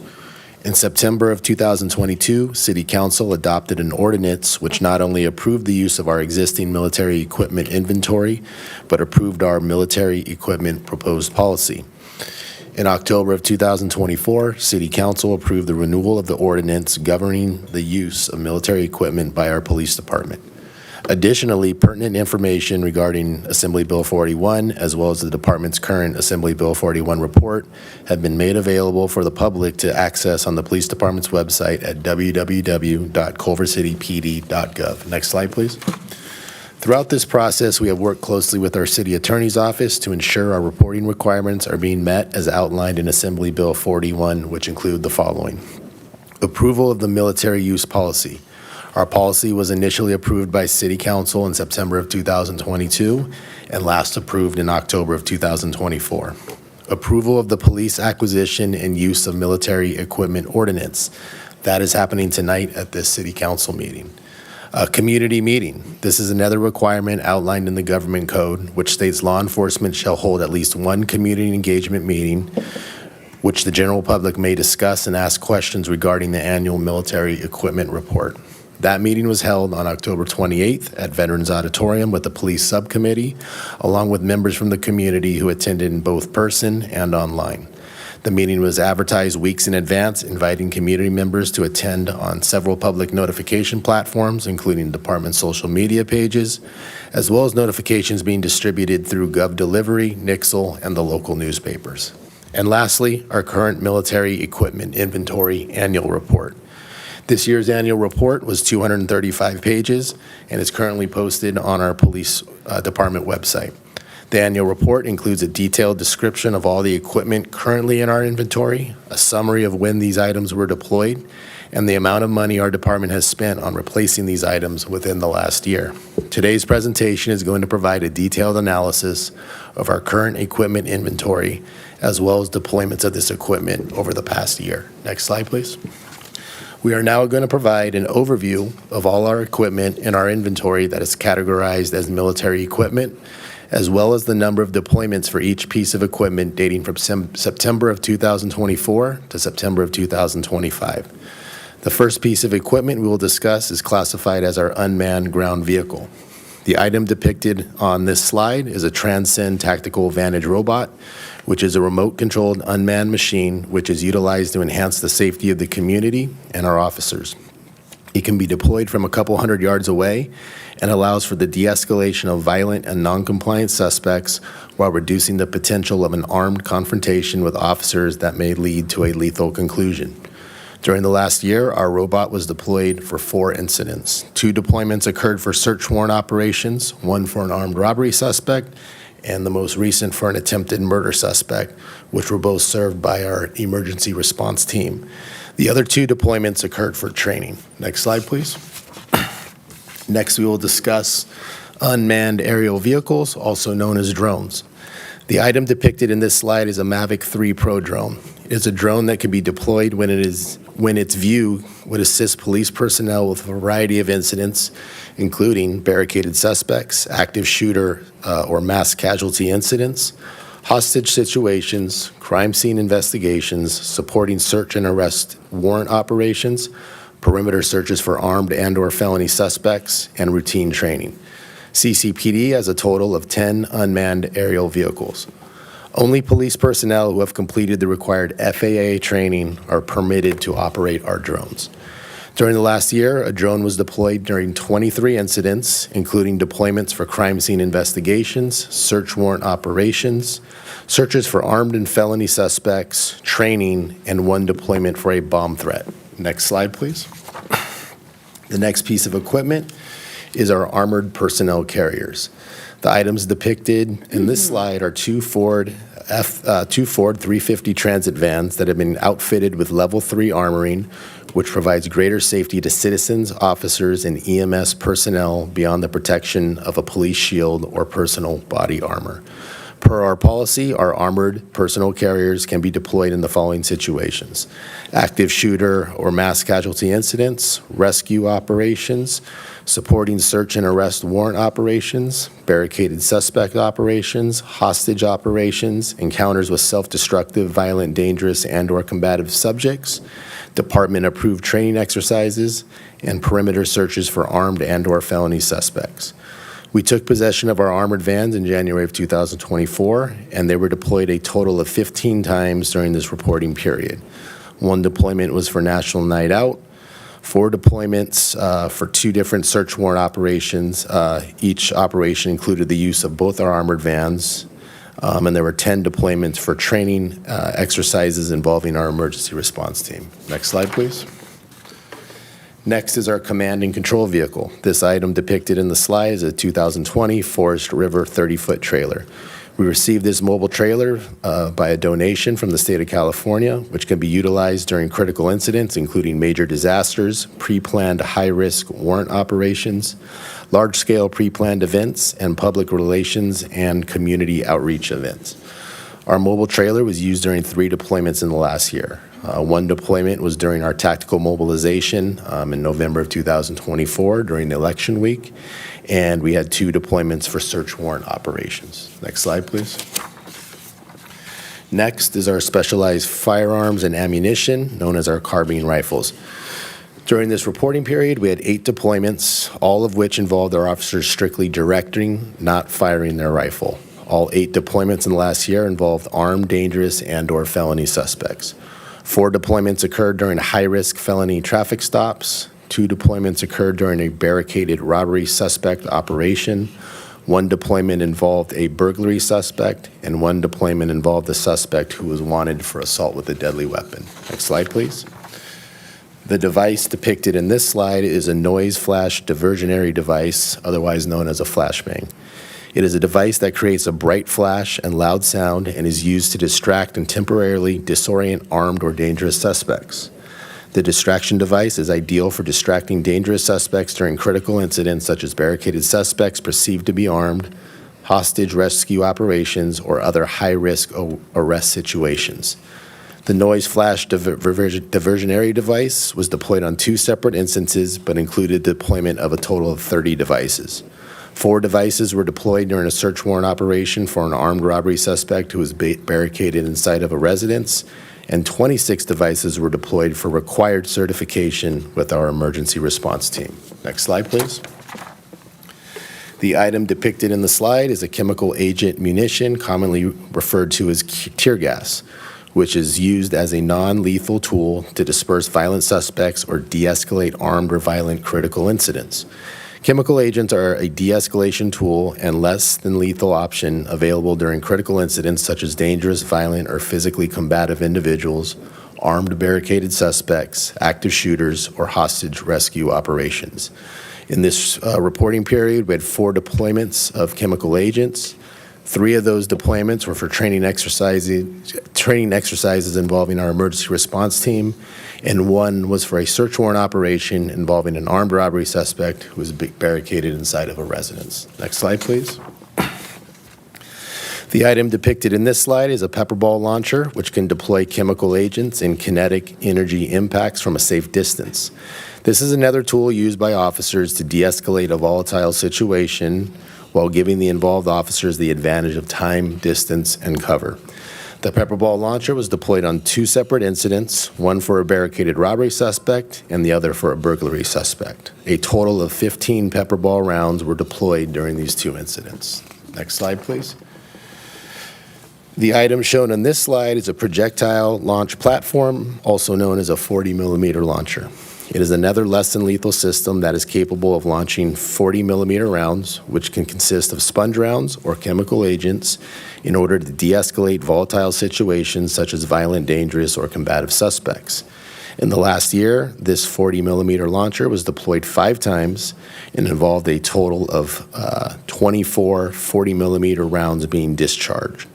In September of 2022, City Council adopted an ordinance which not only approved the use of our existing military equipment inventory, but approved our military equipment proposed policy. In October of 2024, City Council approved the renewal of the ordinance governing the use of military equipment by our police department. Additionally, pertinent information regarding Assembly Bill 481, as well as the department's current Assembly Bill 481 report, have been made available for the public to access on the police department's website at www.culvercitypd.gov. Next slide, please. Throughout this process, we have worked closely with our city attorney's office to ensure our reporting requirements are being met as outlined in Assembly Bill 481, which include the following. Approval of the military use policy. Our policy was initially approved by City Council in September of 2022 and last approved in October of 2024. Approval of the police acquisition and use of military equipment ordinance. That is happening tonight at this City Council meeting. A community meeting. This is another requirement outlined in the government code, which states law enforcement shall hold at least one community engagement meeting which the general public may discuss and ask questions regarding the annual military equipment report. That meeting was held on October 28th at Veterans Auditorium with the police subcommittee, along with members from the community who attended in both person and online. The meeting was advertised weeks in advance, inviting community members to attend on several public notification platforms, including department social media pages, as well as notifications being distributed through GovDelivery, Nixle, and the local newspapers. And lastly, our current military equipment inventory annual report. This year's annual report was 235 pages and is currently posted on our police department website. The annual report includes a detailed description of all the equipment currently in our inventory, a summary of when these items were deployed, and the amount of money our department has spent on replacing these items within the last year. Today's presentation is going to provide a detailed analysis of our current equipment inventory, as well as deployments of this equipment over the past year. Next slide, please. We are now going to provide an overview of all our equipment in our inventory that is categorized as military equipment, as well as the number of deployments for each piece of equipment dating from September of 2024 to September of 2025. The first piece of equipment we will discuss is classified as our unmanned ground vehicle. The item depicted on this slide is a Transcend Tactical Vantage robot, which is a remote-controlled unmanned machine which is utilized to enhance the safety of the community and our officers. It can be deployed from a couple hundred yards away and allows for the de-escalation of violent and non-compliant suspects while reducing the potential of an armed confrontation with officers that may lead to a lethal conclusion. During the last year, our robot was deployed for 4 incidents. 2 deployments occurred for search warrant operations, one for an armed robbery suspect, and the most recent for an attempted murder suspect, which were both served by our emergency response team. The other 2 deployments occurred for training. Next slide, please. Next, we will discuss unmanned aerial vehicles, also known as drones. The item depicted in this slide is a Mavic 3 Pro drone. It is a drone that can be deployed when its view would assist police personnel with a variety of incidents, including barricaded suspects, active shooter or mass casualty incidents, hostage situations, crime scene investigations, supporting search and arrest warrant operations, perimeter searches for armed and/or felony suspects, and routine training. CCPD has a total of 10 unmanned aerial vehicles. Only police personnel who have completed the required FAA training are permitted to operate our drones. During the last year, a drone was deployed during 23 incidents, including deployments for crime scene investigations, search warrant operations, searches for armed and felony suspects, training, and 1 deployment for a bomb threat. Next slide, please. The next piece of equipment is our armored personnel carriers. The items depicted in this slide are 2 Ford 350 Transit vans that have been outfitted with level 3 armoring, which provides greater safety to citizens, officers, and EMS personnel beyond the protection of a police shield or personal body armor. Per our policy, our armored personnel carriers can be deployed in the following situations: active shooter or mass casualty incidents, rescue operations, supporting search and arrest warrant operations, barricaded suspect operations, hostage operations, encounters with self-destructive, violent, dangerous, and/or combative subjects, department-approved training exercises, and perimeter searches for armed and/or felony suspects. We took possession of our armored vans in January of 2024, and they were deployed a total of 15 times during this reporting period. 1 deployment was for National Night Out, 4 deployments for 2 different search warrant operations. Each operation included the use of both our armored vans, and there were 10 deployments for training exercises involving our emergency response team. Next slide, please. Next is our command and control vehicle. This item depicted in the slide is a 2020 Forest River 30-foot trailer. We received this mobile trailer by a donation from the state of California, which can be utilized during critical incidents, including major disasters, pre-planned high-risk warrant operations, large-scale pre-planned events, and public relations and community outreach events. Our mobile trailer was used during 3 deployments in the last year. 1 deployment was during our tactical mobilization in November of 2024 during the election week, and we had 2 deployments for search warrant operations. Next slide, please. Next is our specialized firearms and ammunition, known as our carbine rifles. During this reporting period, we had 8 deployments, all of which involved our officers strictly directing, not firing their rifle. All 8 deployments in the last year involved armed, dangerous, and/or felony suspects. 4 deployments occurred during high-risk felony traffic stops. 2 deployments occurred during a barricaded robbery suspect operation. 1 deployment involved a burglary suspect, and 1 deployment involved a suspect who was wanted for assault with a deadly weapon. Next slide, please. The device depicted in this slide is a noise flash diversionary device, otherwise known as a flashbang. It is a device that creates a bright flash and loud sound and is used to distract and temporarily disorient armed or dangerous suspects. The distraction device is ideal for distracting dangerous suspects during critical incidents such as barricaded suspects perceived to be armed, hostage rescue operations, or other high-risk arrest situations. The noise flash diversionary device was deployed on 2 separate instances but included deployment of a total of 30 devices. 4 devices were deployed during a search warrant operation for an armed robbery suspect who was barricaded inside of a residence, and 26 devices were deployed for required certification with our emergency response team. Next slide, please. The item depicted in the slide is a chemical agent munition, commonly referred to as tear gas, which is used as a non-lethal tool to disperse violent suspects or de-escalate armed or violent critical incidents. Chemical agents are a de-escalation tool and less than lethal option available during critical incidents such as dangerous, violent, or physically combative individuals, armed barricaded suspects, active shooters, or hostage rescue operations. In this reporting period, we had 4 deployments of chemical agents. 3 of those deployments were for training exercises involving our emergency response team, and 1 was for a search warrant operation involving an armed robbery suspect who was barricaded inside of a residence. Next slide, please. The item depicted in this slide is a pepper ball launcher, which can deploy chemical agents and kinetic energy impacts from a safe distance. This is another tool used by officers to de-escalate a volatile situation while giving the involved officers the advantage of time, distance, and cover. The pepper ball launcher was deployed on 2 separate incidents, one for a barricaded robbery suspect and the other for a burglary suspect. A total of 15 pepper ball rounds were deployed during these 2 incidents. Next slide, please. The item shown on this slide is a projectile launch platform, also known as a 40-millimeter launcher. It is another less than lethal system that is capable of launching 40-millimeter rounds, which can consist of sponge rounds or chemical agents in order to de-escalate volatile situations such as violent, dangerous, or combative suspects. In the last year, this 40-millimeter launcher was deployed 5 times and involved a total of 24 40-millimeter rounds being discharged.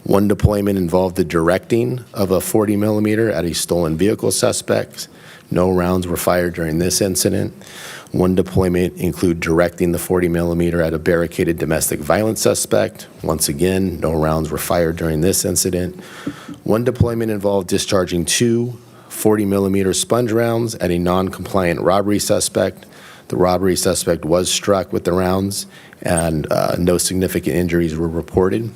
1 deployment involved the directing of a 40-millimeter at a stolen vehicle suspect. No rounds were fired during this incident. 1 deployment included directing the 40-millimeter at a barricaded domestic violence suspect. Once again, no rounds were fired during this incident. 1 deployment involved discharging 2 40-millimeter sponge rounds at a non-compliant robbery suspect. The robbery suspect was struck with the rounds, and no significant injuries were reported.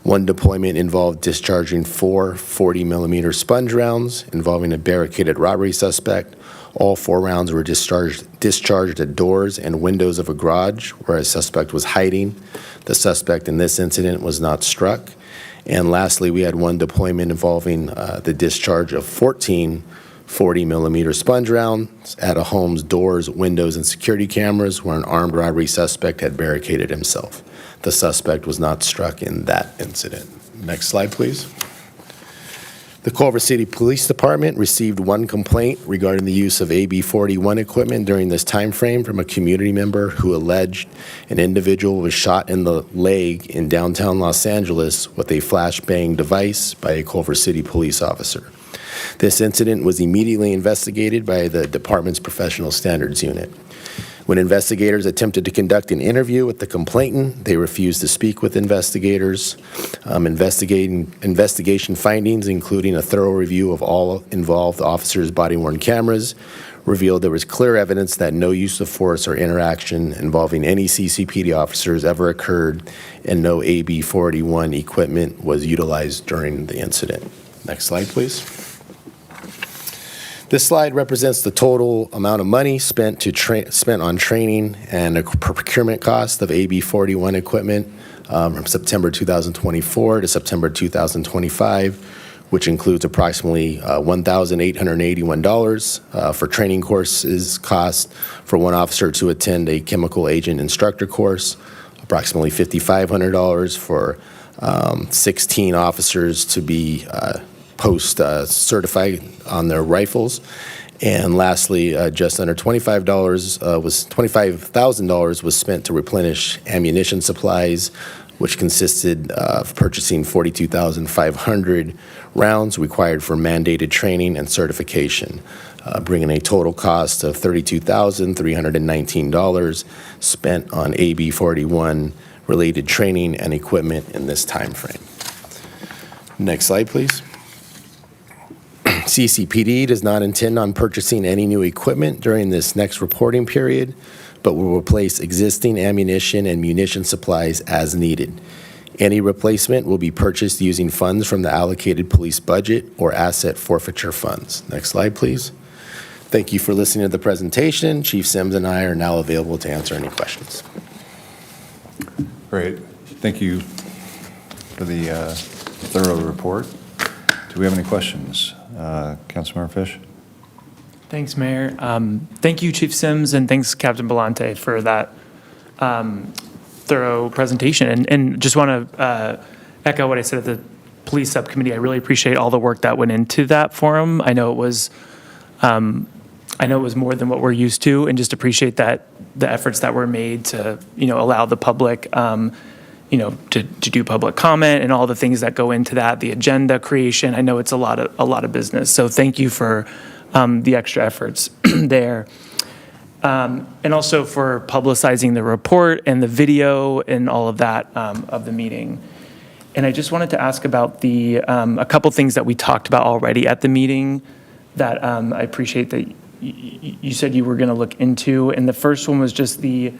1 deployment involved discharging 4 40-millimeter sponge rounds involving a barricaded robbery suspect. All 4 rounds were discharged at doors and windows of a garage where a suspect was hiding. The suspect in this incident was not struck. And lastly, we had 1 deployment involving the discharge of 14 40-millimeter sponge rounds at a home's doors, windows, and security cameras where an armed robbery suspect had barricaded himself. The suspect was not struck in that incident. Next slide, please. The Culver City Police Department received 1 complaint regarding the use of AB 41 equipment during this time frame from a community member who alleged an individual was shot in the leg in downtown Los Angeles with a flashbang device by a Culver City police officer. This incident was immediately investigated by the department's professional standards unit. When investigators attempted to conduct an interview with the complainant, they refused to speak with investigators. Investigation findings, including a thorough review of all involved officers' body-worn cameras, revealed there was clear evidence that no use of force or interaction involving any CCPD officers ever occurred, and no AB 41 equipment was utilized during the incident. Next slide, please. This slide represents the total amount of money spent on training and a procurement cost of AB 41 equipment from September 2024 to September 2025, which includes approximately $1,881 for training courses cost for 1 officer to attend a chemical agent instructor course, approximately $5,500 for 16 officers to be post-certified on their rifles. And lastly, just under $25,000 was spent to replenish ammunition supplies, which consisted of purchasing 42,500 rounds required for mandated training and certification, bringing a total cost of $32,319 spent on AB 41 related training and equipment in this time frame. Next slide, please. CCPD does not intend on purchasing any new equipment during this next reporting period, but will replace existing ammunition and munition supplies as needed. Any replacement will be purchased using funds from the allocated police budget or asset forfeiture funds. Next slide, please. Thank you for listening to the presentation. Chief Sims and I are now available to answer any questions. Great. Thank you for the thorough report. Do we have any questions? Councilmember Fish? Thanks, Mayor. Thank you, Chief Sims, and thanks, Captain Belante, for that thorough presentation. And just want to echo what I said at the police subcommittee. I really appreciate all the work that went into that forum. I know it was more than what we're used to, and just appreciate that the efforts that were made to allow the public to do public comment and all the things that go into that, the agenda creation. I know it's a lot of business. So thank you for the extra efforts there. And also for publicizing the report and the video and all of that of the meeting. And I just wanted to ask about a couple things that we talked about already at the meeting that I appreciate that you said you were going to look into. And the first one was just one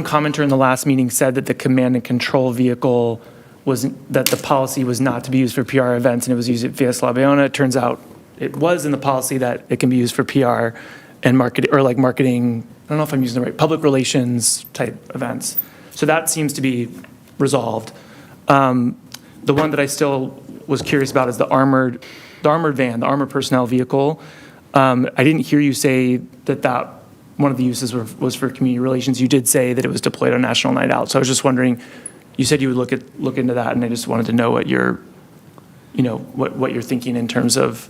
commenter in the last meeting said that the command and control vehicle that the policy was not to be used for PR events and it was used at Fiesta La Bayona. It turns out it was in the policy that it can be used for PR and marketing, I don't know if I'm using the right, public relations type events. So that seems to be resolved. The one that I still was curious about is the armored van, the armored personnel vehicle. I didn't hear you say that one of the uses was for community relations. You did say that it was deployed on National Night Out. So I was just wondering, you said you would look into that, and I just wanted to know what you're thinking in terms of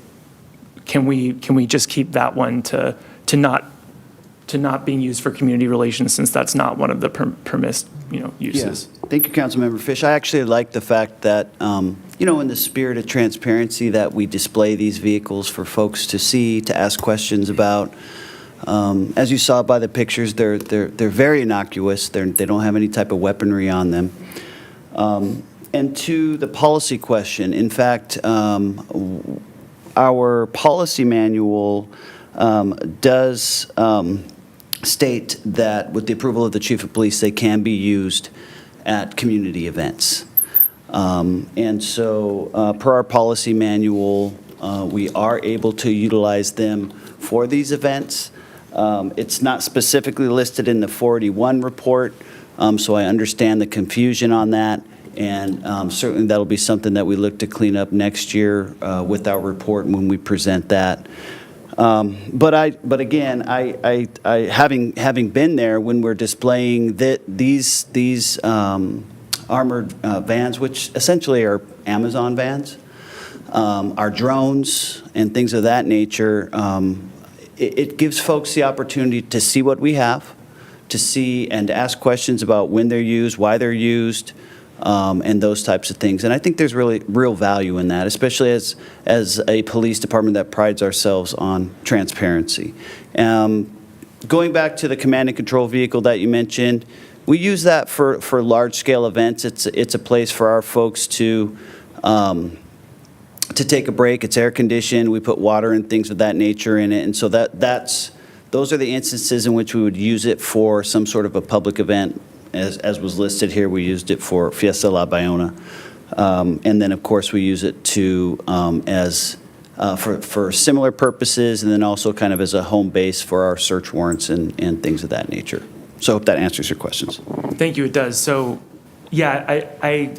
can we just keep that one to not being used for community relations, since that's not one of the permissed uses. Yeah. Thank you, Councilmember Fish. I actually like the fact that in the spirit of transparency, that we display these vehicles for folks to see, to ask questions about. As you saw by the pictures, they're very innocuous. They don't have any type of weaponry on them. And to the policy question, in fact, our policy manual does state that with the approval of the chief of police, they can be used at community events. And so per our policy manual, we are able to utilize them for these events. It's not specifically listed in the 481 report, so I understand the confusion on that. And certainly that'll be something that we look to clean up next year with our report when we present that. But again, having been there when we're displaying these armored vans, which essentially are Amazon vans, our drones and things of that nature, it gives folks the opportunity to see what we have, to see and to ask questions about when they're used, why they're used, and those types of things. And I think there's really real value in that, especially as a police department that prides ourselves on transparency. Going back to the command and control vehicle that you mentioned, we use that for large-scale events. It's a place for our folks to take a break. It's air conditioned. We put water and things of that nature in it. And so those are the instances in which we would use it for some sort of a public event. As was listed here, we used it for Fiesta La Bayona. And then, of course, we use it for similar purposes, and then also kind of as a home base for our search warrants and things of that nature. So I hope that answers your questions. Thank you, it does. So, yeah, I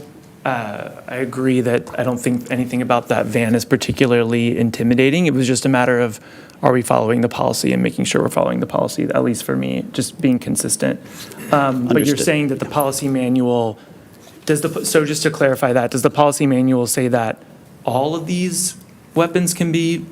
agree that I don't think anything about that van is particularly intimidating. It was just a matter of, are we following the policy and making sure we're following the policy, at least for me, just being consistent. But you're saying that the policy manual, so just to clarify that, does the policy manual say that all of these weapons can be,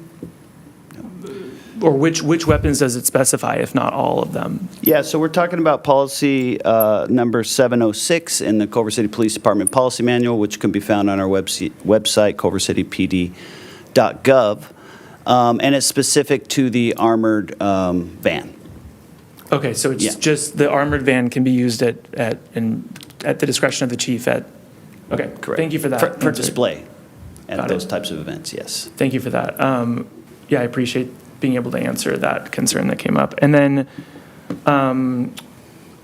or which weapons does it specify, if not all of them? Yeah, so we're talking about policy number 706 in the Culver City Police Department Policy Manual, which can be found on our website, culvercitypd.gov. And it's specific to the armored van. Okay, so it's just the armored van can be used at the discretion of the chief okay. Correct. Thank you for that. For display at those types of events, yes. Thank you for that. Yeah, I appreciate being able to answer that concern that came up. And then,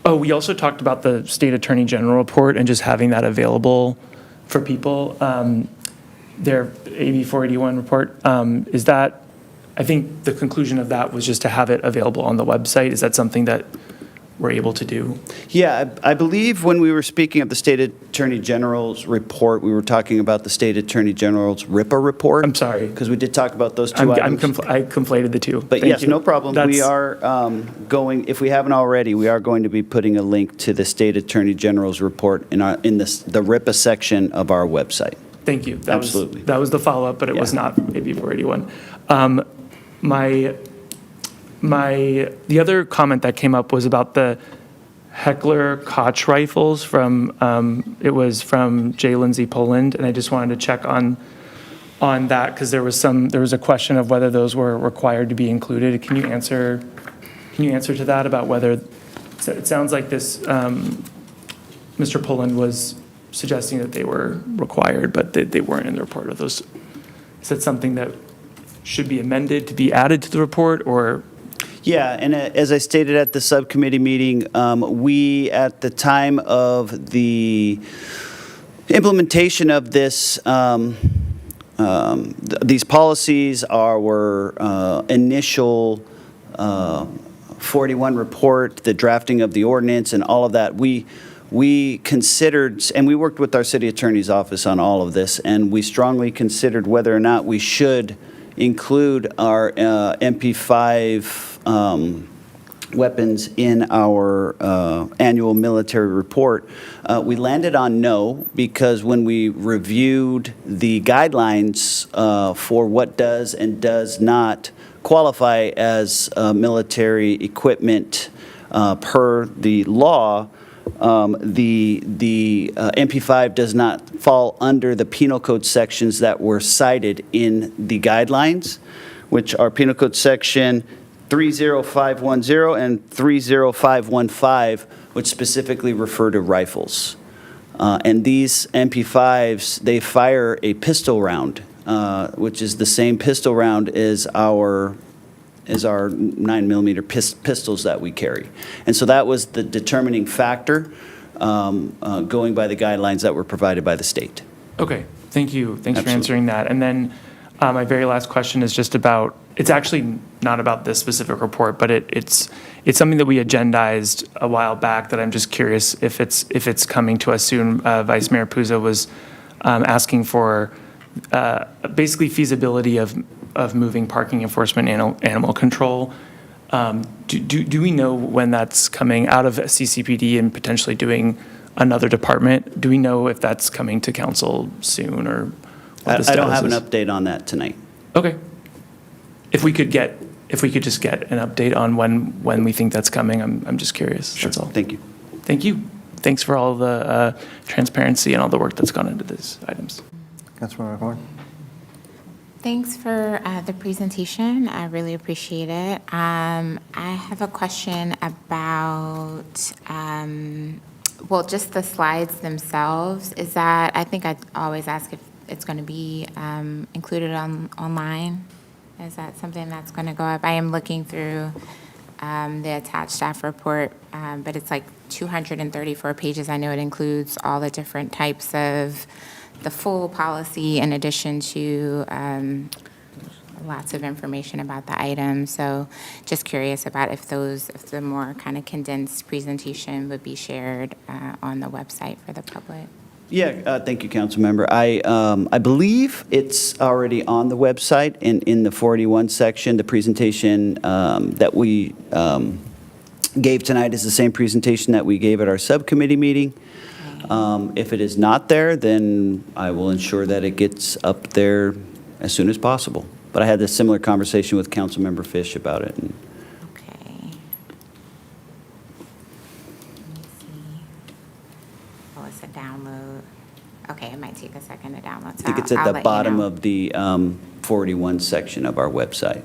we also talked about the State Attorney General report and just having that available for people. Their AB 481 report, is that, I think the conclusion of that was just to have it available on the website. Is that something that we're able to do? Yeah, I believe when we were speaking of the State Attorney General's report, we were talking about the State Attorney General's RIPA report. I'm sorry. Because we did talk about those two items. I conflated the two. But yes, no problem. We are going, if we haven't already, we are going to be putting a link to the State Attorney General's report in the RIPA section of our website. Thank you. Absolutely. That was the follow-up, but it was not AB 481. The other comment that came up was about Heckler Koch rifles from, it was from J. Lindsay Poland, and I just wanted to check on that because there was a question of whether those were required to be included. Can you answer to that about whether, so it sounds like this, Mr. Poland was suggesting that they were required, but they weren't in the report. Are those, is that something that should be amended to be added to the report, or? Yeah, and as I stated at the subcommittee meeting, we, at the time of the implementation of this, these policies were initial 41 report, the drafting of the ordinance and all of that. We considered, and we worked with our city attorney's office on all of this, and we strongly considered whether or not we should include our MP5 weapons in our annual military report. We landed on no because when we reviewed the guidelines for what does and does not qualify as military equipment per the law, the MP5 does not fall under the penal code sections that were cited in the guidelines, which are Penal Code Section 30510 and 30515, which specifically refer to rifles. And these MP5s, they fire a pistol round, which is the same pistol round as our 9mm pistols that we carry. And so that was the determining factor, going by the guidelines that were provided by the state. Okay, thank you. Thanks for Absolutely. answering that. And then my very last question is just about, it's actually not about this specific report, but it's something that we agendized a while back that I'm just curious if it's coming to us soon. Vice Mayor Puzo was asking for basically feasibility of moving parking enforcement and animal control. Do we know when that's coming out of CCPD and potentially doing another department? Do we know if that's coming to council soon, or what the I don't status have an is? update on that tonight. Okay. If we could just get an update on when we think that's coming, I'm just curious. Sure. That's all. Thank you. Thank you. Thanks for all the transparency and all the work that's gone into these items. Councilmember Horn? Thanks for the presentation. I really appreciate it. I have a question about, well, just the slides themselves. Is that, I think I always ask if it's going to be included online. Is that something that's going to go up? I am looking through the attached staff report, but it's like 234 pages. I know it includes all the different types of the full policy in addition to lots of information about the items. So just curious about if the more kind of condensed presentation would be shared on the website for the public. Yeah, thank you, council member. I believe it's already on the website in the 41 section. The presentation that we gave tonight is the same presentation that we gave at our subcommittee meeting. If it is not there, then I will ensure that it gets up there as soon as possible. But I had this similar conversation with Councilmember Fish about it. And Okay. Let me see. Oh, it's a download. Okay, it might take a second to download. I think it's at the bottom of the 41 section of our website.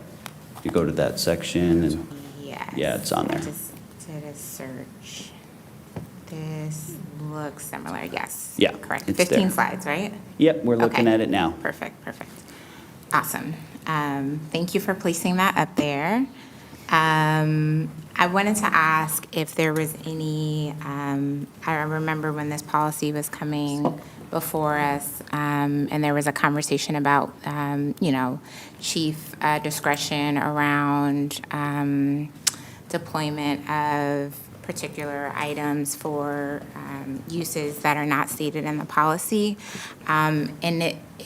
If you go to that section, and Yes. yeah, it's on there. I just did a search. This looks similar, yes. Yeah, Correct. it's 15 there. slides, right? Yep, we're looking Okay. at it now. Perfect. Awesome. Thank you for placing that up there. I wanted to ask if there was any, I remember when this policy was coming before us, and there was a conversation about, chief discretion around deployment of particular items for uses that are not stated in the policy.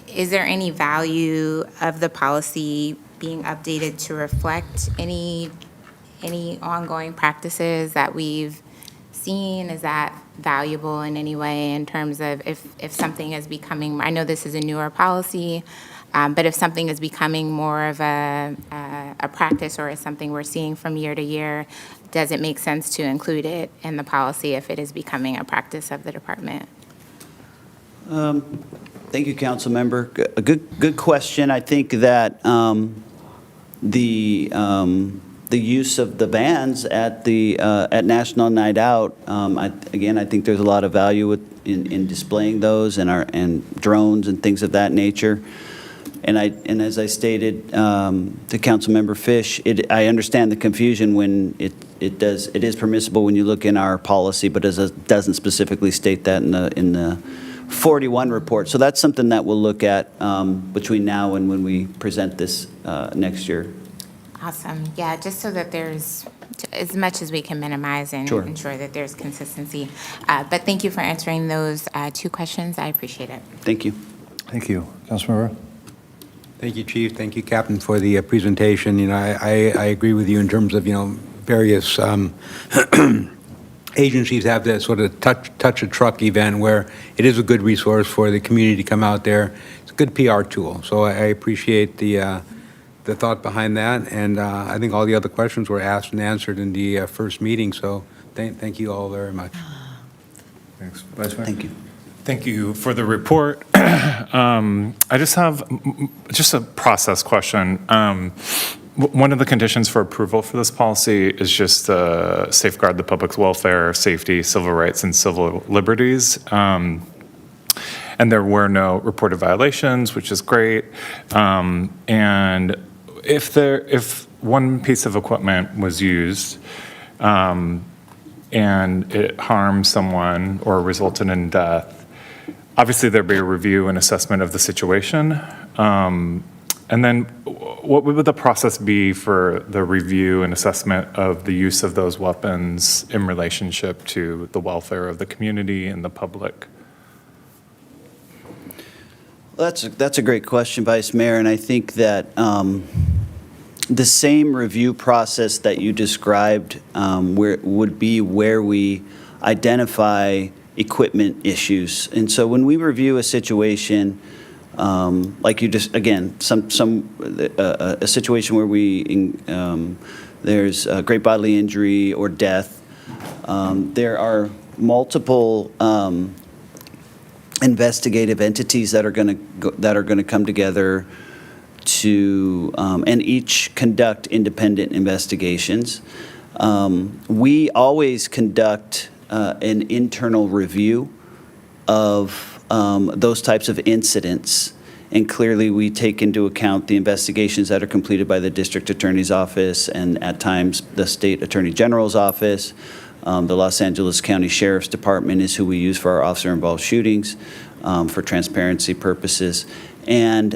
Is there any value of the policy being updated to reflect any ongoing practices that we've seen? Is that valuable in any way in terms of if something is becoming, I know this is a newer policy, but if something is becoming more of a practice or is something we're seeing from year to year, does it make sense to include it in the policy if it is becoming a practice of the department? Thank you, council member. A good question. I think that the use of the bands at the at National Night Out, I think there's a lot of value in displaying those and drones and things of that nature. And as I stated to Councilmember Fish, I understand the confusion when it is permissible when you look in our policy, but it doesn't specifically state that in the 41 report. So that's something that we'll look at between now and when we present this next year. Awesome. Yeah, just so that there's, as much as we can minimize and Sure. ensure that there's consistency. But thank you for answering those two questions. I appreciate it. Thank you. Thank you. Councilmember? Thank you, Chief. Thank you, Captain, for the presentation. I agree with you in terms of, various agencies have that sort of touch a truck event where it is a good resource for the community to come out there. It's a good PR tool. So I appreciate the thought behind that. And I think all the other questions were asked and answered in the first meeting. So thank you all very much. Thanks. Vice Mayor? Thank you. Thank you for the report. I just have a process question. One of the conditions for approval for this policy is just to safeguard the public's welfare, safety, civil rights, and civil liberties. And there were no reported violations, which is great. And if one piece of equipment was used and it harmed someone or resulted in death, obviously, there'd be a review and assessment of the situation. And then what would the process be for the review and assessment of the use of those weapons in relationship to the welfare of the community and the public? Well, that's a great question, Vice Mayor, and I think that the same review process that you described would be where we identify equipment issues. And so when we review a situation, like you just, again, a situation where there's a great bodily injury or death, there are multiple investigative entities that are going to come together to and each conduct independent investigations. We always conduct an internal review of those types of incidents. And clearly, we take into account the investigations that are completed by the District Attorney's Office and at times the State Attorney General's Office. The Los Angeles County Sheriff's Department is who we use for our officer-involved shootings for transparency purposes. And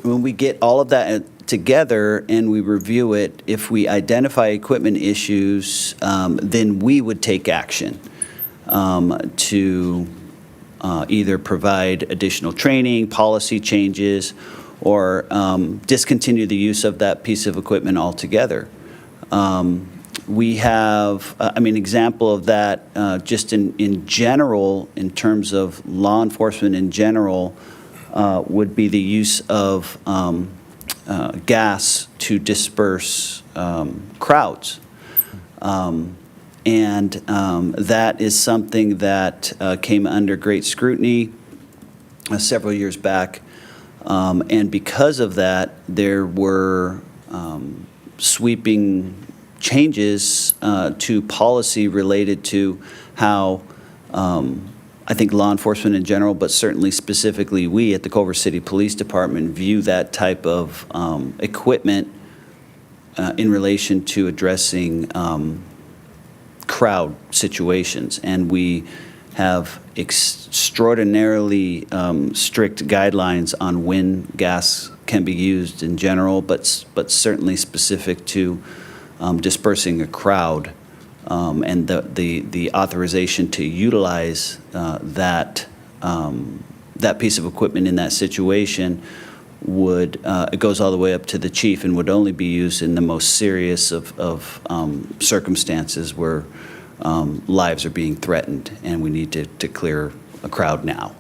when we get all of that together and we review it, if we identify equipment issues, then we would take action to either provide additional training, policy changes, or discontinue the use of that piece of equipment altogether. We have, example of that, just in general, in terms of law enforcement in general, would be the use of gas to disperse crowds. And that is something that came under great scrutiny several years back. And because of that, there were sweeping changes to policy related to how I think law enforcement in general, but certainly specifically we at the Culver City Police Department view that type of equipment in relation to addressing crowd situations. And we have extraordinarily strict guidelines on when gas can be used in general, but certainly specific to dispersing a crowd. And the authorization to utilize that piece of equipment in that situation it goes all the way up to the chief and would only be used in the most serious of circumstances where lives are being threatened and we need to clear a crowd now.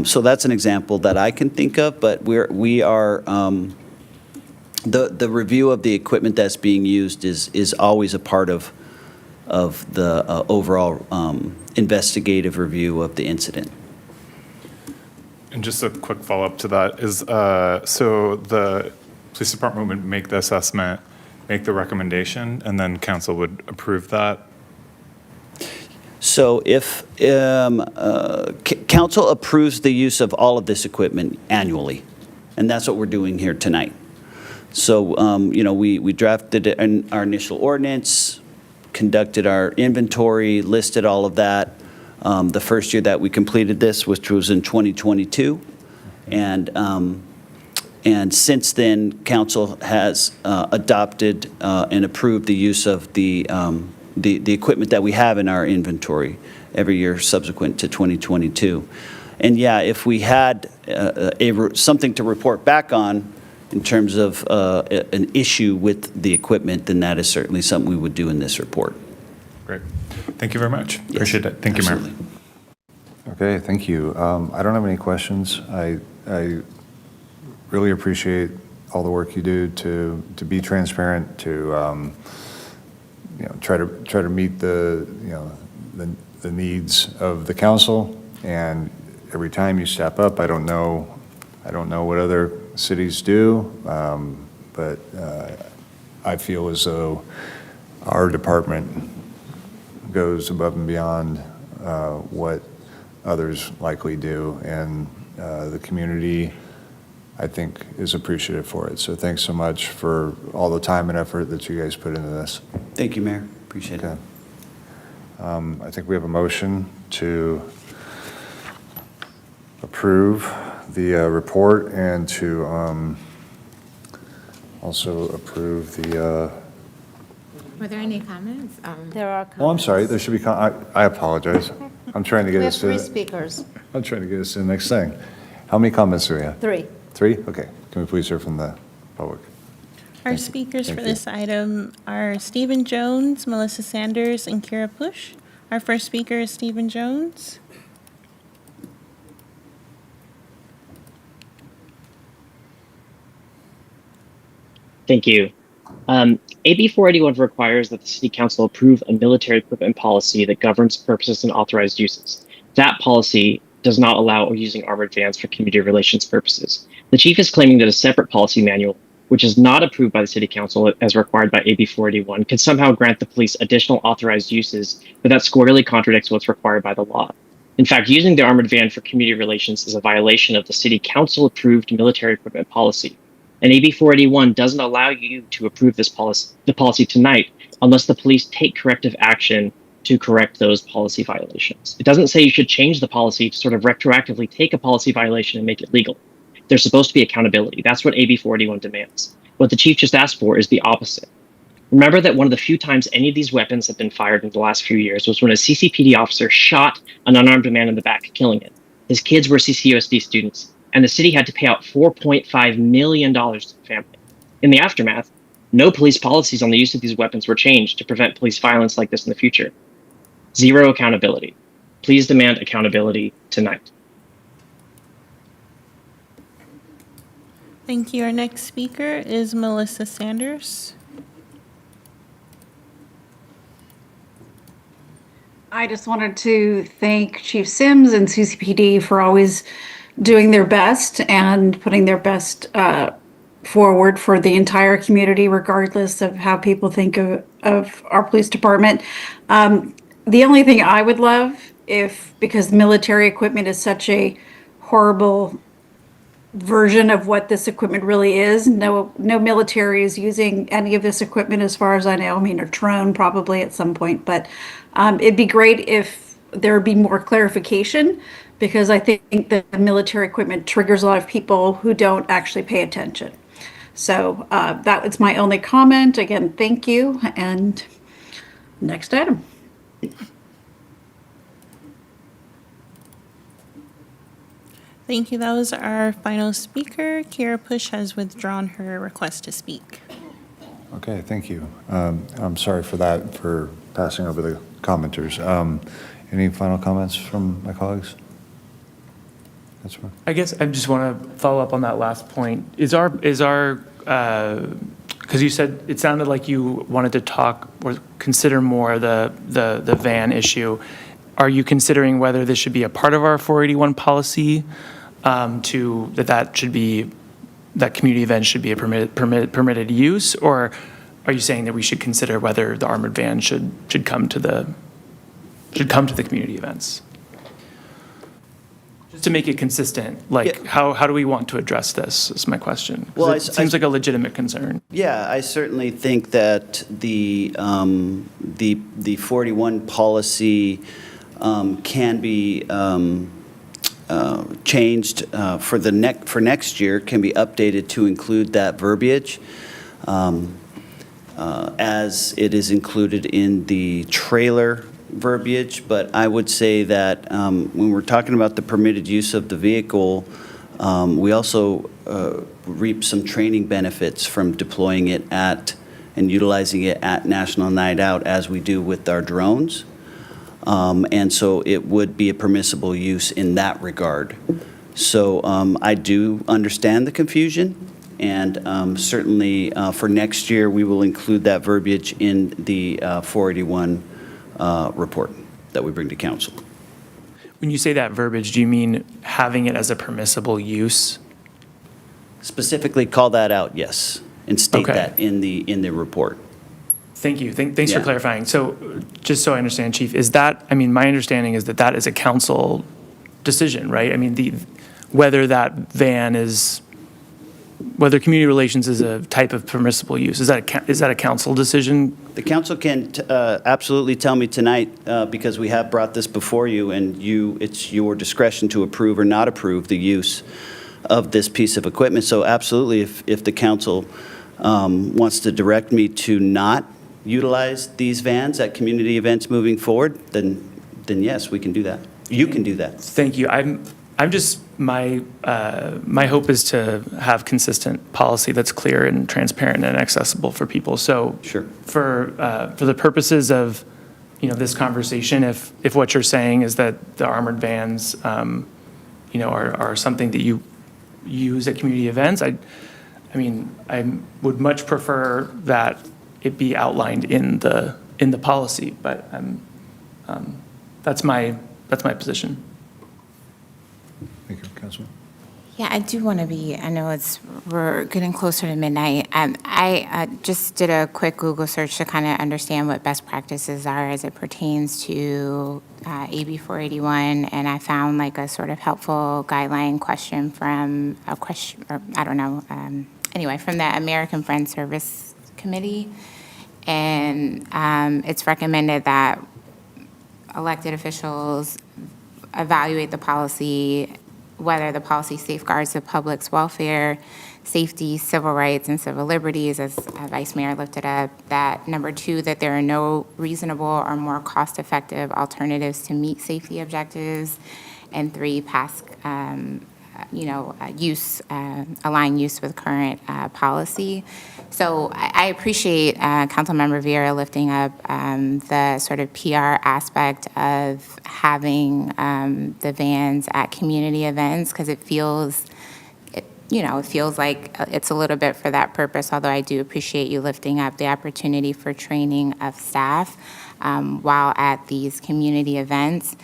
So that's an example that I can think of, but we are the review of the equipment that's being used is always a part of the overall investigative review of the incident. And just a quick follow-up to that is, so the police department would make the assessment, make the recommendation, and then council would approve that? So if council approves the use of all of this equipment annually, and that's what we're doing here tonight. So, we drafted our initial ordinance, conducted our inventory, listed all of that. The first year that we completed this, which was in 2022. And since then, council has adopted and approved the use of the equipment that we have in our inventory every year subsequent to 2022. And yeah, if we had something to report back on in terms of an issue with the equipment, then that is certainly something we would do in this report. Great. Thank you very much. Yes, Appreciate it. Thank you, Mayor. absolutely. Okay, thank you. I don't have any questions. I really appreciate all the work you do to be transparent, to try to meet the needs of the council. And every time you step up, I don't know what other cities do, but I feel as though our department goes above and beyond what others likely do, and the community, I think, is appreciative for it. So thanks so much for all the time and effort that you guys put into this. Thank you, Mayor. Appreciate it. I think we have a motion to approve the report and to also approve the. Were there any comments? There are comments. Oh, I'm sorry. There should be. I apologize. I'm trying to get We have us three to. speakers. I'm trying to get us to the next thing. How many comments do we have? Three. Three? Okay. Can we please hear from the public? Our speakers Thank for you. this item are Stephen Jones, Melissa Sanders, and Kira Push. Our first speaker is Stephen Jones. Thank you. AB 481 requires that the City Council approve a military equipment policy that governs purposes and authorized uses. That policy does not allow using armored vans for community relations purposes. The chief is claiming that a separate policy manual, which is not approved by the City Council as required by AB 481, could somehow grant the police additional authorized uses, but that squarely contradicts what's required by the law. In fact, using the armored van for community relations is a violation of the City Council approved military equipment policy. And AB 481 doesn't allow you to approve this policy tonight unless the police take corrective action to correct those policy violations. It doesn't say you should change the policy to sort of retroactively take a policy violation and make it legal. There's supposed to be accountability. That's what AB 481 demands. What the chief just asked for is the opposite. Remember that one of the few times any of these weapons have been fired in the last few years was when a CCPD officer shot an unarmed man in the back, killing him. His kids were CCUSD students, and the city had to pay out $4.5 million to the family. In the aftermath, no police policies on the use of these weapons were changed to prevent police violence like this in the future. Zero accountability. Please demand accountability tonight. Thank you. Our next speaker is Melissa Sanders. I just wanted to thank Chief Sims and CCPD for always doing their best and putting their best forward for the entire community, regardless of how people think of our police department. The only thing I would love, because military equipment is such a horrible version of what this equipment really is. No military is using any of this equipment as far as I know. I mean, a drone probably at some point, but it'd be great if there would be more clarification, because I think that the military equipment triggers a lot of people who don't actually pay attention. So that was my only comment. Again, thank you. And next item. Thank you. That was our final speaker. Kira Push has withdrawn her request to speak. Okay, thank you. I'm sorry for that, for passing over the commenters. Any final comments from my colleagues? That's fine. I guess I just want to follow up on that last point. Is our because you said, it sounded like you wanted to talk or consider more the van issue. Are you considering whether this should be a part of our 481 policy, that community events should be a permitted use? Or are you saying that we should consider whether the armored van should come to the community events? Just to make it consistent, like how do we want to address this is my question. 'Cause Well, it seems like a legitimate concern. Yeah, I certainly think that the 41 policy can be changed for next year, can be updated to include that verbiage as it is included in the trailer verbiage. But I would say that when we're talking about the permitted use of the vehicle, we also reap some training benefits from deploying it at and utilizing it at National Night Out, as we do with our drones. And so it would be a permissible use in that regard. So I do understand the confusion, and certainly for next year, we will include that verbiage in the 481 report that we bring to council. When you say that verbiage, do you mean having it as a permissible use? Specifically call that out, yes, and state Okay. that in the report. Thank you. Thanks for Yeah. clarifying. So just so I understand, Chief, is that, I mean, my understanding is that is a council decision, right? I mean, whether that van is, whether community relations is a type of permissible use, is that a council decision? The council can absolutely tell me tonight, because we have brought this before you, and it's your discretion to approve or not approve the use of this piece of equipment. So absolutely, if the council wants to direct me to not utilize these vans at community events moving forward, then yes, we can do that. You can do that. Thank you. I'm just, my hope is to have consistent policy that's clear and transparent and accessible for people. So sure. For the purposes of, this conversation, if what you're saying is that the armored vans, are something that you use at community events, I would much prefer that it be outlined in the policy, but that's my position. Thank you, Councilman. Yeah, I do want to I know we're getting closer to midnight. I just did a quick Google search to kind of understand what best practices are as it pertains to AB 481, and I found like a sort of helpful guideline question from from the American Friends Service Committee. And it's recommended that elected officials evaluate the policy, whether the policy safeguards the public's welfare, safety, civil rights, and civil liberties, as Vice Mayor lifted up. That number 2, that there are no reasonable or more cost-effective alternatives to meet safety objectives, and 3, pass align use with current policy. So I appreciate Councilmember Vieira lifting up the sort of PR aspect of having the vans at community events, because it feels like it's a little bit for that purpose, although I do appreciate you lifting up the opportunity for training of staff while at these community events.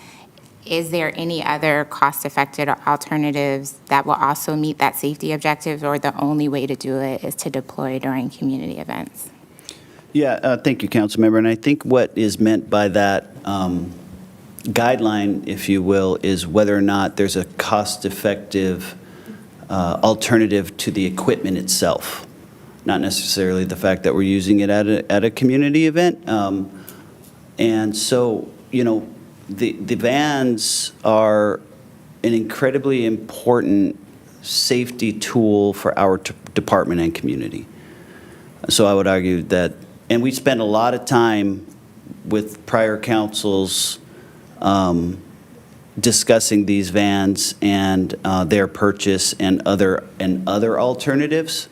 Is there any other cost-effective alternatives that will also meet that safety objective, or the only way to do it is to deploy during community events? Yeah, thank you, Councilmember. And I think what is meant by that guideline, if you will, is whether or not there's a cost-effective alternative to the equipment itself, not necessarily the fact that we're using it at a community event. And so, the vans are an incredibly important safety tool for our department and community. So I would argue that, and we spent a lot of time with prior councils discussing these vans and their purchase and other alternatives,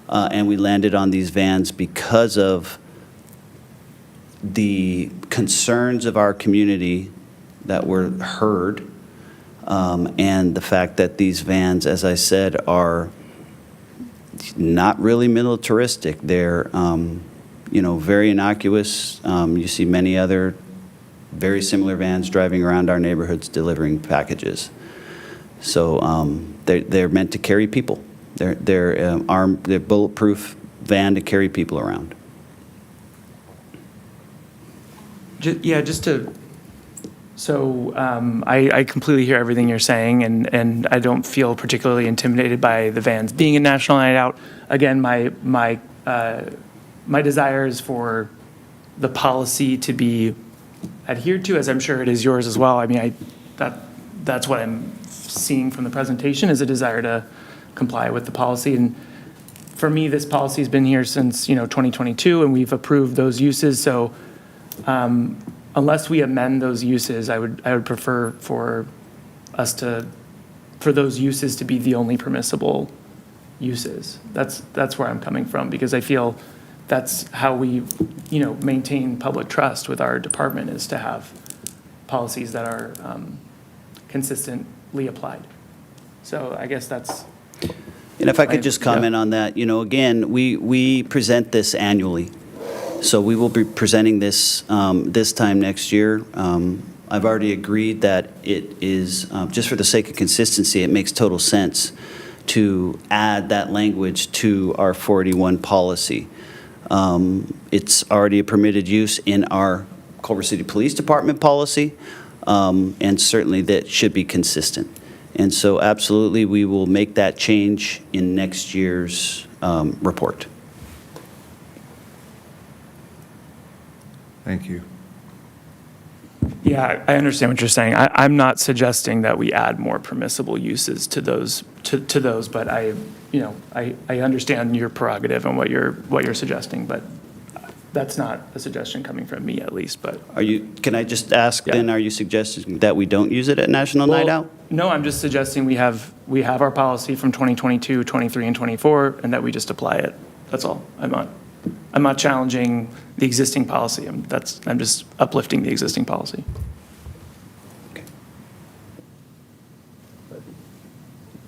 and we landed on these vans because of the concerns of our community that were heard, and the fact that these vans, as I said, are not really militaristic. They're, very innocuous. You see many other very similar vans driving around our neighborhoods delivering packages. So they're meant to carry people. They're armed. They're bulletproof van to carry people around. I completely hear everything you're saying, and I don't feel particularly intimidated by the vans being a national night out. Again, my desire is for the policy to be adhered to, as I'm sure it is yours as well. I mean, that's what I'm seeing from the presentation, is a desire to comply with the policy. And for me, this policy's been here since 2022, and we've approved those uses. So unless we amend those uses, I would prefer for those uses to be the only permissible uses. That's where I'm coming from, because I feel that's how we maintain public trust with our department, is to have policies that are consistently applied. So I guess that's. And if I could just comment on that, again, we present this annually. So we will be presenting this this time next year. I've already agreed that it is, just for the sake of consistency, it makes total sense to add that language to our 481 policy. It's already a permitted use in our Culver City Police Department policy, and certainly that should be consistent. And so absolutely, we will make that change in next year's report. Thank you. Yeah, I understand what you're saying. I'm not suggesting that we add more permissible uses to those, but I understand your prerogative and what you're suggesting, but that's not a suggestion coming from me, at least. But Can I just ask then? Are you suggesting that we don't use it at National Night Out? No, I'm just suggesting we have our policy from 2022, 23, and 24, and that we just apply it. That's all. I'm not challenging the existing policy. I'm just uplifting the existing policy. Okay.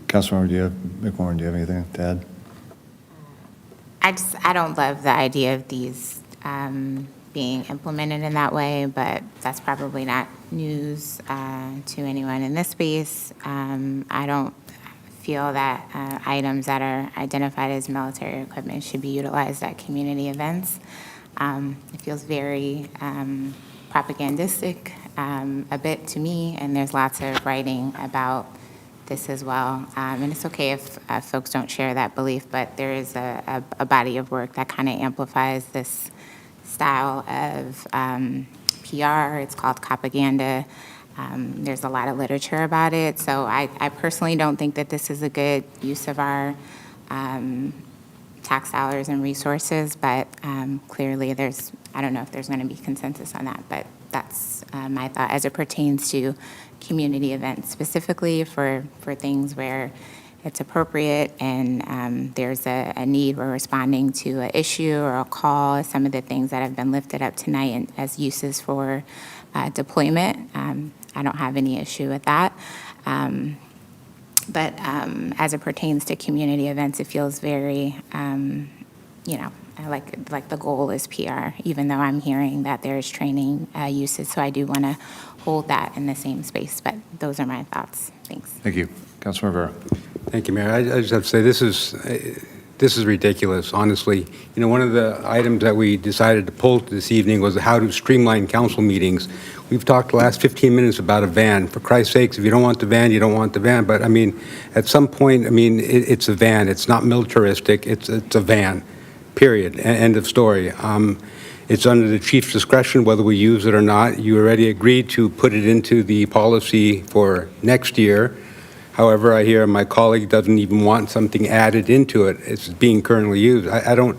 Councilmember McMorrin, do you have anything to add? I don't love the idea of these being implemented in that way, but that's probably not news to anyone in this space. I don't feel that items that are identified as military equipment should be utilized at community events. It feels very propagandistic a bit to me, and there's lots of writing about this as well. And it's okay if folks don't share that belief, but there is a body of work that kind of amplifies this style of PR. It's called propaganda. There's a lot of literature about it. So I personally don't think that this is a good use of our tax dollars and resources, but clearly I don't know if there's going to be consensus on that, but that's my thought as it pertains to community events, specifically for things where it's appropriate and there's a need. We're responding to an issue or a call, some of the things that have been lifted up tonight as uses for deployment. I don't have any issue with that. But as it pertains to community events, it feels very, like the goal is PR, even though I'm hearing that there's training uses. So I do want to hold that in the same space, but those are my thoughts. Thanks. Thank you. Councilmember Rivera. Thank you, Mayor. I just have to say, this is ridiculous, honestly. One of the items that we decided to pull this evening was how to streamline council meetings. We've talked the last 15 minutes about a van. For Christ's sakes, if you don't want the van, you don't want the van. But, at some point, it's a van. It's not militaristic. It's a van, period. End of story. It's under the chief's discretion whether we use it or not. You already agreed to put it into the policy for next year. However, I hear my colleague doesn't even want something added into it. It's being currently used. I don't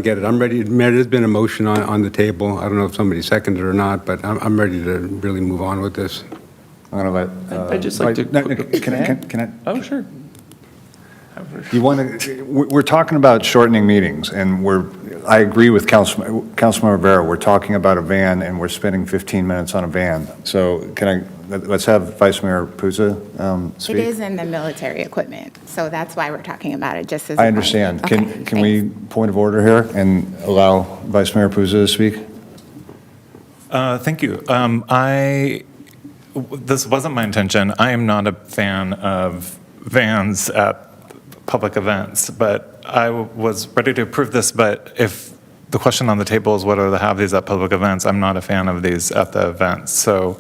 get it. I'm ready. Mayor, there's been a motion on the table. I don't know if somebody seconded it or not, but I'm ready to really move on with this. I'm going to let. I'd just like to. Can I? Oh, sure. You want to, we're talking about shortening meetings, and I agree with Councilman Rivera. We're talking about a van, and we're spending 15 minutes on a van. So let's have Vice Mayor Puza speak. It is in the military equipment, so that's why we're talking about it, just as. I understand. Can we, point of order here, and allow Vice Mayor Puza to speak? Thank you. This wasn't my intention. I am not a fan of vans at public events, but I was ready to approve this. But if the question on the table is whether to have these at public events, I'm not a fan of these at the events. So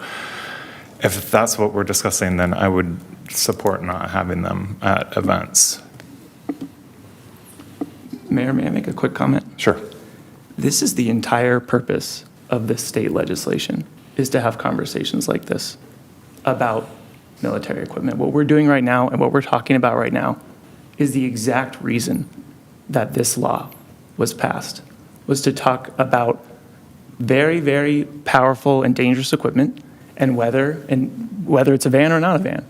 if that's what we're discussing, then I would support not having them at events. Mayor, may I make a quick comment? Sure. This is the entire purpose of this state legislation, is to have conversations like this about military equipment. What we're doing right now and what we're talking about right now is the exact reason that this law was passed, was to talk about very, very powerful and dangerous equipment and whether it's a van or not a van.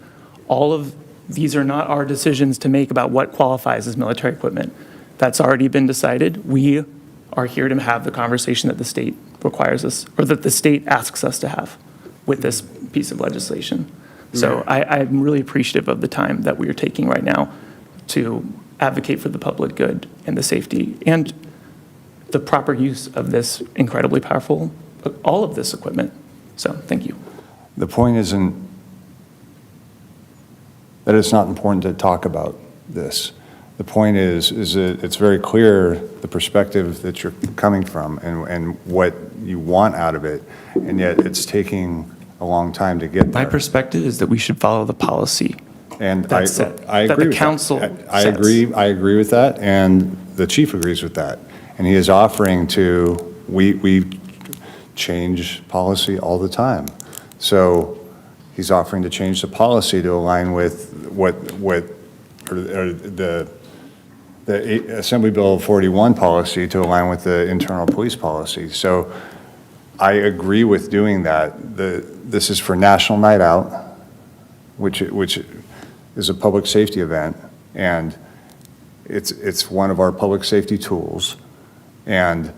All of these are not our decisions to make about what qualifies as military equipment. That's already been decided. We are here to have the conversation that the state requires us, or that the state asks us to have with this piece of legislation. So I'm really appreciative of the time that we are taking right now to advocate for the public good and the safety and the proper use of this incredibly powerful, all of this equipment. So thank you. The point isn't that it's not important to talk about this. The point is that it's very clear the perspective that you're coming from and what you want out of it, and yet it's taking a long time to get there. My perspective is that we should follow the policy. And I agree that the council I agree with that, and the chief agrees with that. And he is offering we change policy all the time. So he's offering to change the policy to align with the Assembly Bill 41 policy to align with the internal police policy. So I agree with doing that. This is for National Night Out, which is a public safety event, and it's one of our public safety tools. And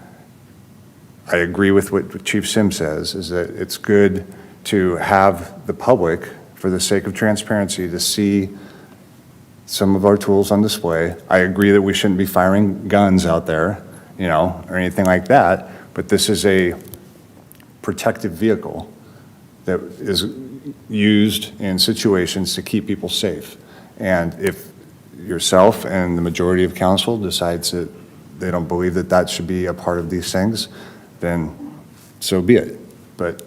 I agree with what Chief Sims says, is that it's good to have the public, for the sake of transparency, to see some of our tools on display. I agree that we shouldn't be firing guns out there, or anything like that, but this is a protective vehicle that is used in situations to keep people safe. And if yourself and the majority of council decides that they don't believe that that should be a part of these things, then so be it. But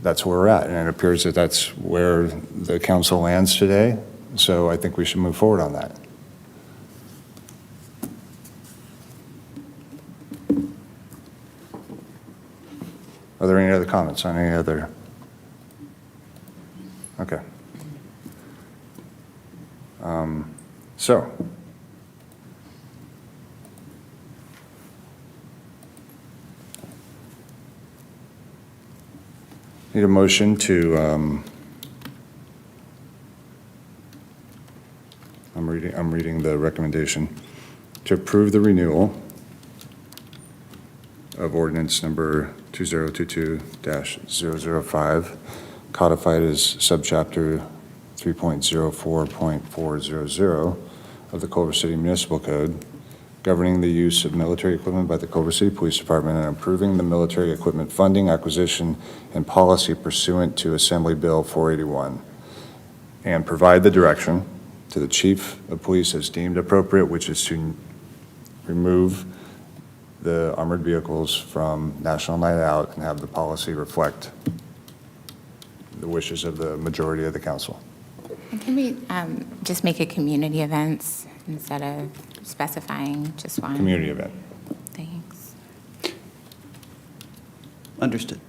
that's where we're at, and it appears that that's where the council lands today. So I think we should move forward on that. Are there any other comments on any other? Okay. So need a motion to, I'm reading the recommendation, to approve the renewal of ordinance number 2022-005, codified as subchapter 3.04.400 of the Culver City Municipal Code, governing the use of military equipment by the Culver City Police Department and approving the military equipment funding, acquisition, and policy pursuant to Assembly Bill 481, and provide the direction to the Chief of Police as deemed appropriate, which is to remove the armored vehicles from National Night Out and have the policy reflect the wishes of the majority of the council. And can we just make it community events instead of specifying just one? Community event. Thanks. Understood.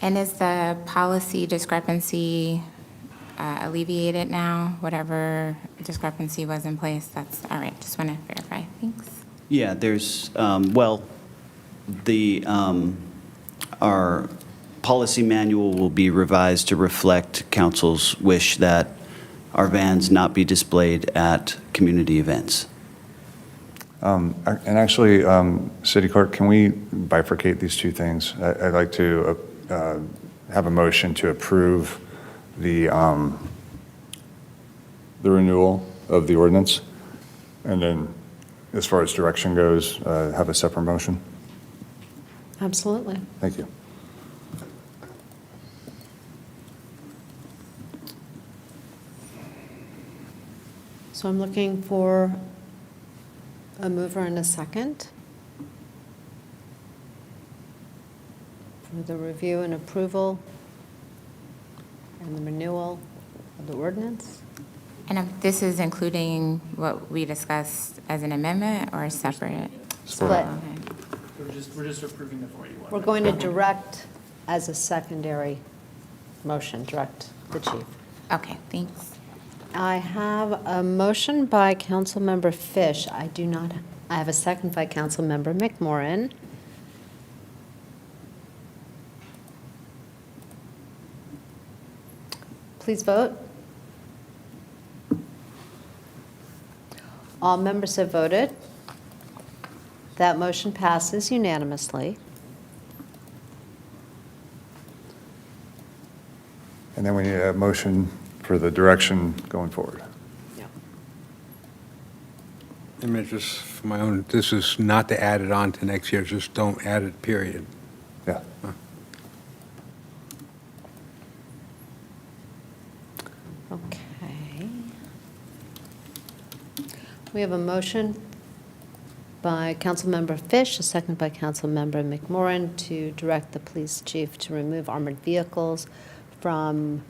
And is the policy discrepancy alleviated now? Whatever discrepancy was in place, that's all right. Just want to verify. Thanks. Yeah, there's, our policy manual will be revised to reflect council's wish that our vans not be displayed at community events. And actually, City Clerk, can we bifurcate these two things? I'd like to have a motion to approve the renewal of the ordinance, and then as far as direction goes, have a separate motion. Absolutely. Thank you. So I'm looking for a mover and a second for the review and approval and the renewal of the ordinance. And this is including what we discussed as an amendment or separate? Split. We're just approving the 41. We're going to direct as a secondary motion, direct the chief. Okay, thanks. I have a motion by Councilmember Fish. I have a second by Councilmember McMorrin. Please vote. All members have voted. That motion passes unanimously. And then we need a motion for the direction going forward. I mean, just for my own, this is not to add it on to next year, just don't add it, period. Yeah. Okay. We have a motion by Councilmember Fish, a second by Councilmember McMorrin to direct the police chief to remove armored vehicles from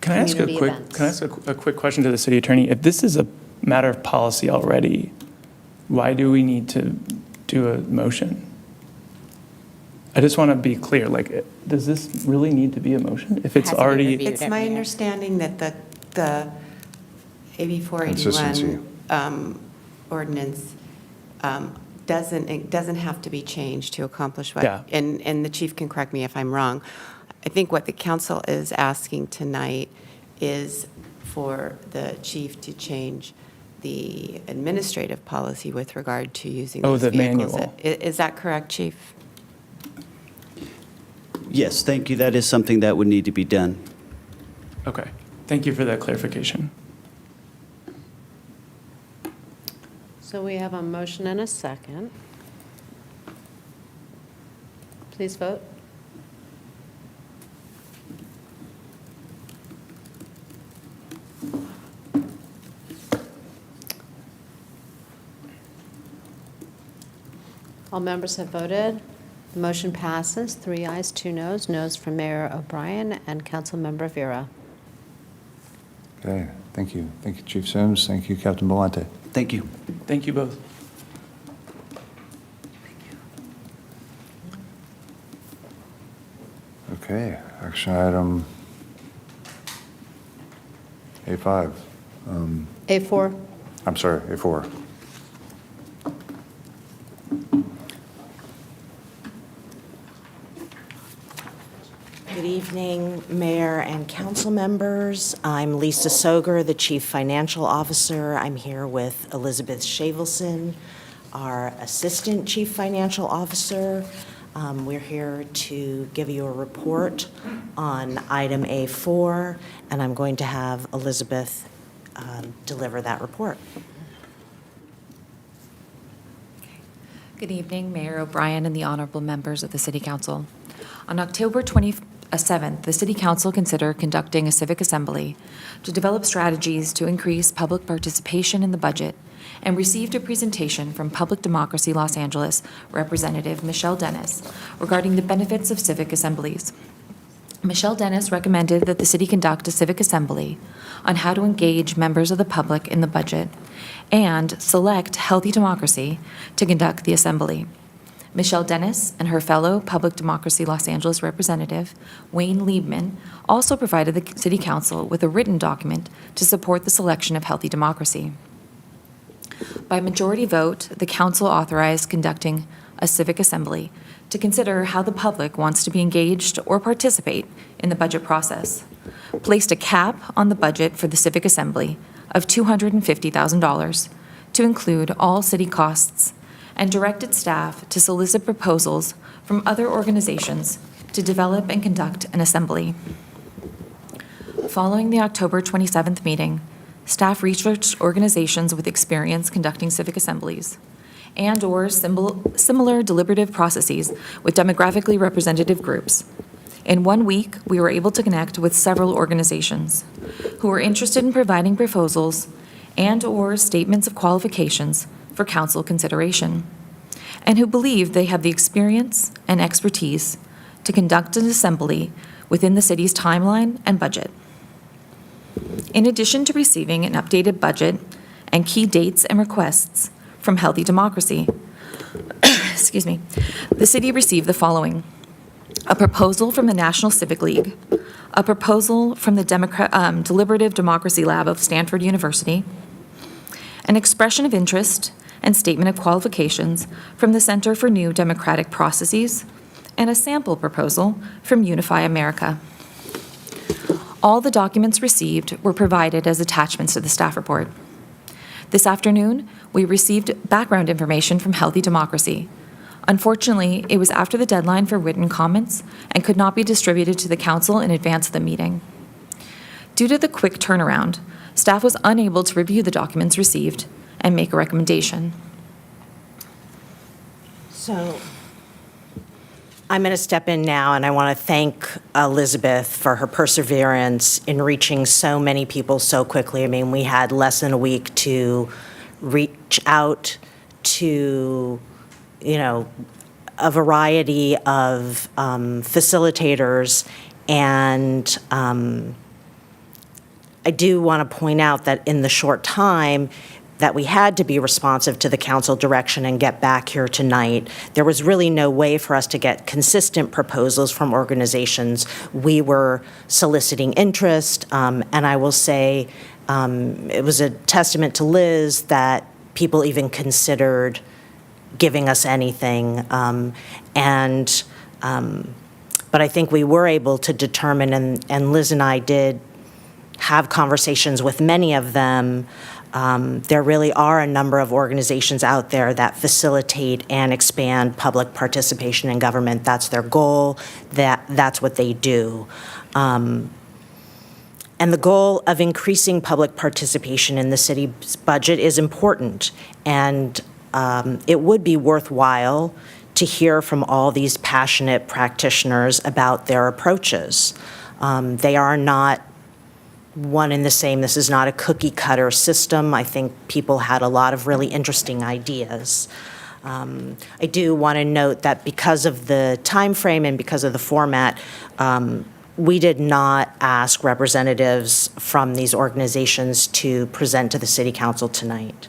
Can I ask a quick question to the city attorney? If this is a matter of policy already, why do we need to do a motion? I just want to be clear, like, does this really need to be a motion? If it's already. It's my understanding that the AB 481 ordinance doesn't have to be changed to accomplish what. Yeah. And the chief can correct me if I'm wrong. I think what the council is asking tonight is for the chief to change the administrative policy with regard to using those the vehicles. manual. Is that correct, chief? Yes, thank you. That is something that would need to be done. Okay, thank you for that clarification. So we have a motion and a second. Please vote. All members have voted. The motion passes, 3 ayes, 2 noes. Noes from Mayor O'Brien and Councilmember Vera. Okay, thank you. Thank you, Chief Sims. Thank you, Captain Belante. Thank you. Thank you both. Okay, action item A5. A4. I'm sorry, A4. Good evening, Mayor and council members. I'm Lisa Soger, the Chief Financial Officer. I'm here with Elizabeth Shavelson, our Assistant Chief Financial Officer. We're here to give you a report on item A4, and I'm going to have Elizabeth deliver that report. Good evening, Mayor O'Brien and the honorable members of the City Council. On October 27th, the City Council considered conducting a civic assembly to develop strategies to increase public participation in the budget and received a presentation from Public Democracy Los Angeles Representative Michelle Dennis regarding the benefits of civic assemblies. Michelle Dennis recommended that the city conduct a civic assembly on how to engage members of the public in the budget and select Healthy Democracy to conduct the assembly. Michelle Dennis and her fellow Public Democracy Los Angeles representative, Wayne Liebman, also provided the City Council with a written document to support the selection of Healthy Democracy. By majority vote, the Council authorized conducting a civic assembly, to consider how the public wants to be engaged or participate in the budget process, placed a cap on the budget for the civic assembly of $250,000 to include all city costs, and directed staff to solicit proposals from other organizations to develop and conduct an assembly. Following the October 27th meeting, staff researched organizations with experience conducting civic assemblies and/or similar deliberative processes with demographically representative groups. In 1 week, we were able to connect with several organizations who were interested in providing proposals and/or statements of qualifications for council consideration, and who believe they have the experience and expertise to conduct an assembly within the city's timeline and budget. In addition to receiving an updated budget and key dates and requests from Healthy Democracy, excuse me, the city received the following: a proposal from the National Civic League, a proposal from the Deliberative Democracy Lab of Stanford University, an expression of interest and statement of qualifications from the Center for New Democratic Processes, and a sample proposal from Unify America. All the documents received were provided as attachments to the staff report. This afternoon, we received background information from Healthy Democracy. Unfortunately, it was after the deadline for written comments and could not be distributed to the council in advance of the meeting. Due to the quick turnaround, staff was unable to review the documents received and make a recommendation. So I'm going to step in now, and I want to thank Elizabeth for her perseverance in reaching so many people so quickly. I mean, we had less than a week to reach out to, a variety of facilitators, and I do want to point out that in the short time that we had to be responsive to the council direction and get back here tonight, there was really no way for us to get consistent proposals from organizations. We were soliciting interest, and I will say it was a testament to Liz that people even considered giving us anything. But I think we were able to determine, and Liz and I did have conversations with many of them. There really are a number of organizations out there that facilitate and expand public participation in government. That's their goal. That's what they do. And the goal of increasing public participation in the city's budget is important. And it would be worthwhile to hear from all these passionate practitioners about their approaches. They are not one and the same. This is not a cookie cutter system. I think people had a lot of really interesting ideas. I do want to note that because of the time frame and because of the format, we did not ask representatives from these organizations to present to the City Council tonight.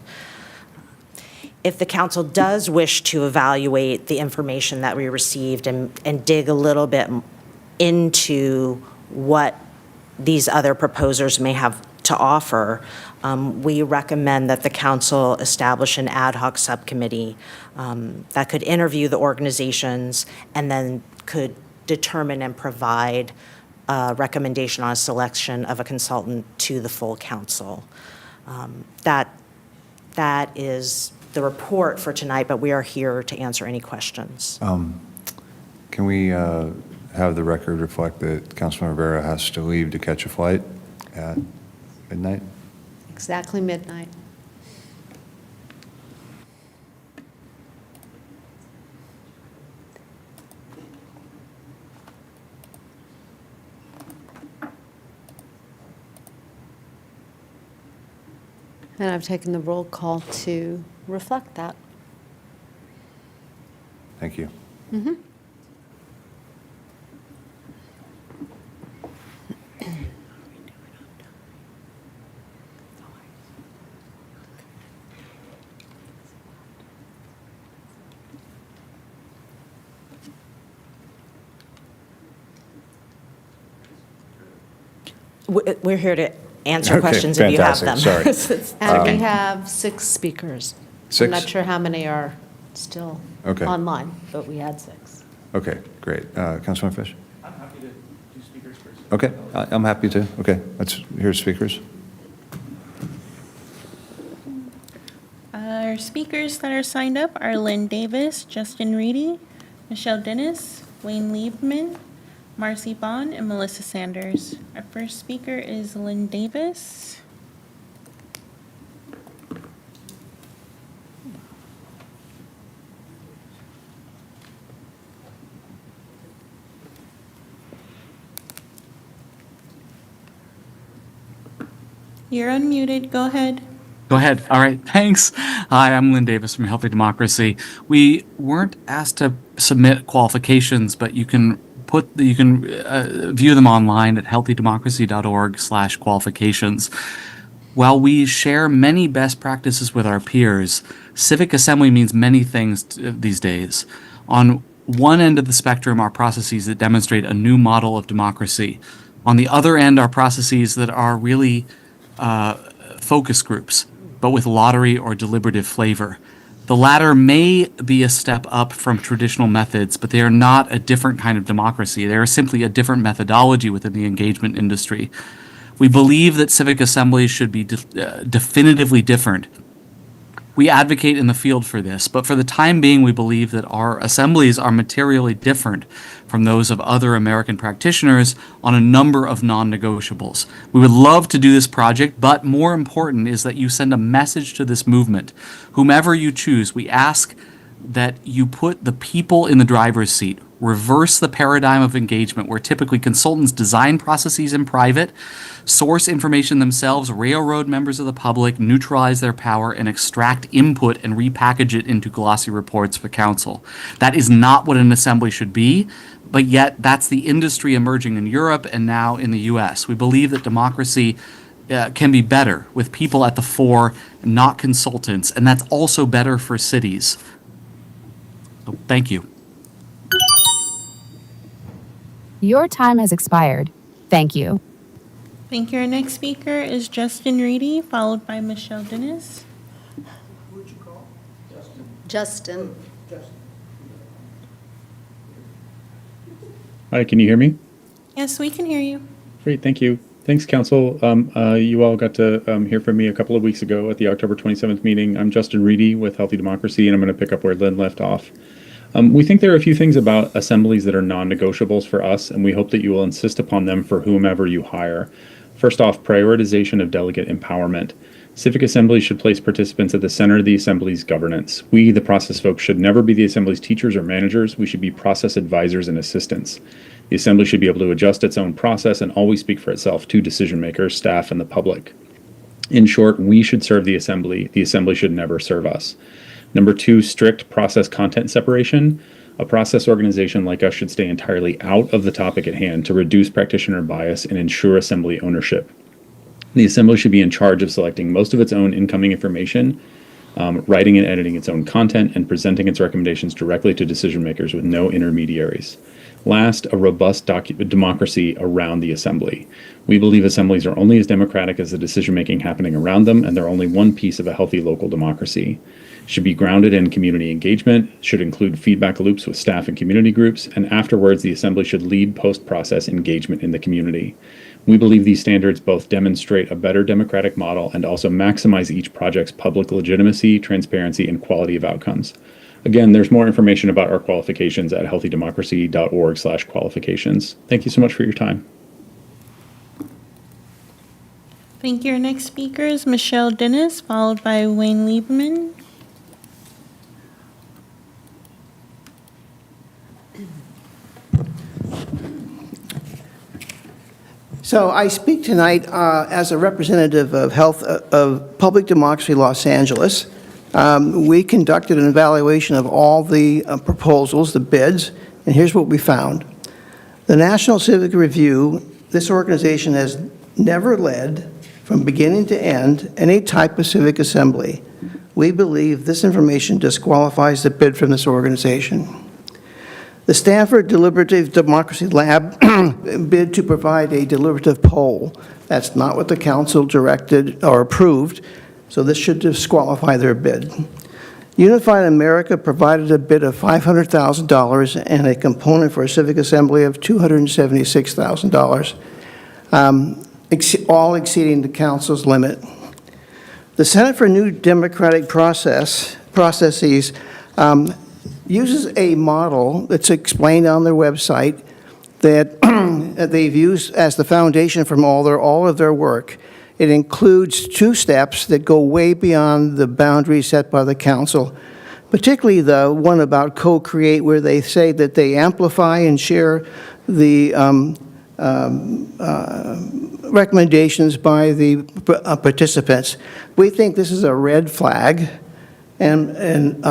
If the council does wish to evaluate the information that we received and dig a little bit into what these other proposers may have to offer, we recommend that the council establish an ad hoc subcommittee that could interview the organizations and then could determine and provide a recommendation on a selection of a consultant to the full council. That is the report for tonight, but we are here to answer any questions. Can we have the record reflect that Councilman Rivera has to leave to catch a flight at midnight? Exactly midnight. And I've taken the roll call to reflect that. Thank you. Mm-hmm. We're here to answer Okay, questions if you have them. fantastic. Sorry. And we have 6 speakers. 6? I'm not sure how many are still Okay. online, but we had 6. Okay, great. Councilman Fish? I'm happy to do speakers first. Okay, I'm happy to. Okay, let's hear speakers. Our speakers that are signed up are Lynn Davis, Justin Reedy, Michelle Dennis, Wayne Liebman, Marcy Bond, and Melissa Sanders. Our first speaker is Lynn Davis. You're unmuted. Go ahead. Go ahead. All right. Thanks. Hi, I'm Lynn Davis from Healthy Democracy. We weren't asked to submit qualifications, but you can view them online at healthydemocracy.org/qualifications. While we share many best practices with our peers, civic assembly means many things these days. On one end of the spectrum are processes that demonstrate a new model of democracy. On the other end are processes that are really focus groups, but with lottery or deliberative flavor. The latter may be a step up from traditional methods, but they are not a different kind of democracy. They are simply a different methodology within the engagement industry. We believe that civic assemblies should be definitively different. We advocate in the field for this, but for the time being, we believe that our assemblies are materially different from those of other American practitioners on a number of non-negotiables. We would love to do this project, but more important is that you send a message to this movement. Whomever you choose, we ask that you put the people in the driver's seat, reverse the paradigm of engagement where typically consultants design processes in private, source information themselves, railroad members of the public, neutralize their power, and extract input and repackage it into glossy reports for council. That is not what an assembly should be, but yet that's the industry emerging in Europe and now in the US. We believe that democracy can be better with people at the fore, not consultants, and that's also better for cities. So, thank you. Your time has expired. Thank you. Thank you. Our next speaker is Justin Reedy, followed by Michelle Dennis. Justin. Hi, can you hear me? Yes, we can hear you. Great, thank you. Thanks, Council. You all got to hear from me a couple of weeks ago at the October 27th meeting. I'm Justin Reedy with Healthy Democracy, and I'm going to pick up where Lynn left off. We think there are a few things about assemblies that are non-negotiables for us, and we hope that you will insist upon them for whomever you hire. First off, prioritization of delegate empowerment. Civic assemblies should place participants at the center of the assembly's governance. We, the process folks, should never be the assembly's teachers or managers. We should be process advisors and assistants. The assembly should be able to adjust its own process and always speak for itself to decision makers, staff, and the public. In short, we should serve the assembly. The assembly should never serve us. Number 2, strict process content separation. A process organization like us should stay entirely out of the topic at hand to reduce practitioner bias and ensure assembly ownership. The assembly should be in charge of selecting most of its own incoming information, writing and editing its own content, and presenting its recommendations directly to decision makers with no intermediaries. Last, a robust democracy around the assembly. We believe assemblies are only as democratic as the decision-making happening around them, and they're only one piece of a healthy local democracy. Should be grounded in community engagement, should include feedback loops with staff and community groups, and afterwards the assembly should lead post-process engagement in the community. We believe these standards both demonstrate a better democratic model and also maximize each project's public legitimacy, transparency, and quality of outcomes. Again, there's more information about our qualifications at healthydemocracy.org/qualifications. Thank you so much for your time. Thank you. Our next speaker is Michelle Dennis, followed by Wayne Liebman. So I speak tonight as a representative of Public Democracy Los Angeles. We conducted an evaluation of all the proposals, the bids, and here's what we found. The National Civic Review, this organization has never led, from beginning to end, any type of civic assembly. We believe this information disqualifies the bid from this organization. The Stanford Deliberative Democracy Lab bid to provide a deliberative poll. That's not what the council directed or approved, so this should disqualify their bid. Unified America provided a bid of $500,000 and a component for a civic assembly of $276,000, all exceeding the council's limit. The Center for New Democratic Processes uses a model that's explained on their website that they've used as the foundation from all of their work. It includes 2 steps that go way beyond the boundaries set by the council, particularly the one about co-create, where they say that they amplify and share the recommendations by the participants. We think this is a red flag and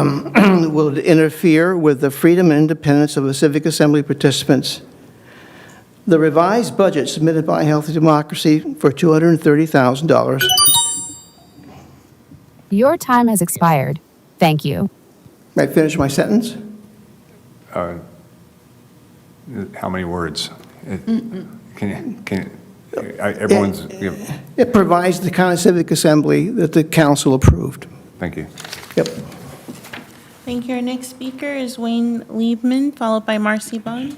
will interfere with the freedom and independence of the civic assembly participants. The revised budget submitted by Healthy Democracy for $230,000. Your time has expired. Thank you. May I finish my sentence? How many words? Everyone's. It provides the kind of civic assembly that the council approved. Thank you. Yep. Thank you. Our next speaker is Wayne Liebman, followed by Marcy Bond.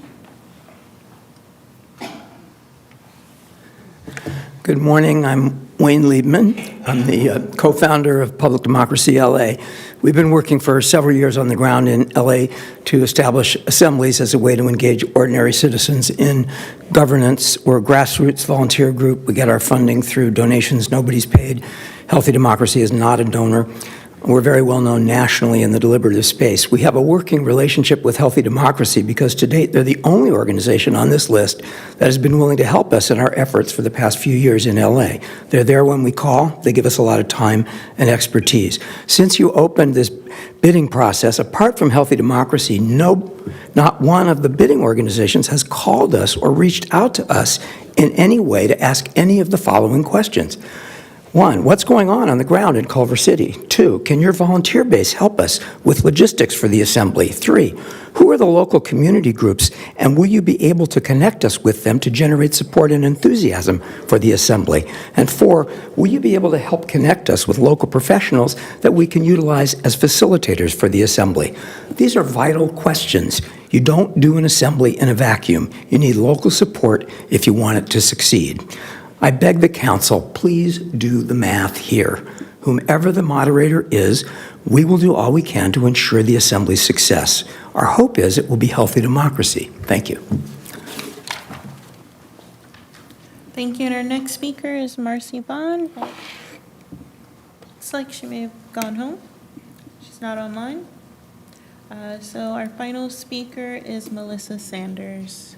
Good morning. I'm Wayne Liebman. I'm the co-founder of Public Democracy LA. We've been working for several years on the ground in LA to establish assemblies as a way to engage ordinary citizens in governance. We're a grassroots volunteer group. We get our funding through donations nobody's paid. Healthy Democracy is not a donor. We're very well known nationally in the deliberative space. We have a working relationship with Healthy Democracy because to date they're the only organization on this list that has been willing to help us in our efforts for the past few years in LA. They're there when we call. They give us a lot of time and expertise. Since you opened this bidding process, apart from Healthy Democracy, not one of the bidding organizations has called us or reached out to us in any way to ask any of the following questions. 1, what's going on the ground in Culver City? 2, can your volunteer base help us with logistics for the assembly? 3, who are the local community groups, and will you be able to connect us with them to generate support and enthusiasm for the assembly? And 4, will you be able to help connect us with local professionals that we can utilize as facilitators for the assembly? These are vital questions. You don't do an assembly in a vacuum. You need local support if you want it to succeed. I beg the council, please do the math here. Whomever the moderator is, we will do all we can to ensure the assembly's success. Our hope is it will be Healthy Democracy. Thank you. Thank you. And our next speaker is Marcy Bond. Looks like she may have gone home. She's not online. So our final speaker is Melissa Sanders.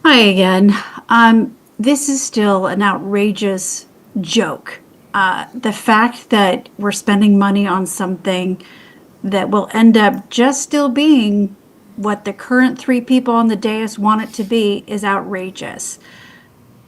Hi again. This is still an outrageous joke. The fact that we're spending money on something that will end up just still being what the current 3 people on the dais want it to be is outrageous.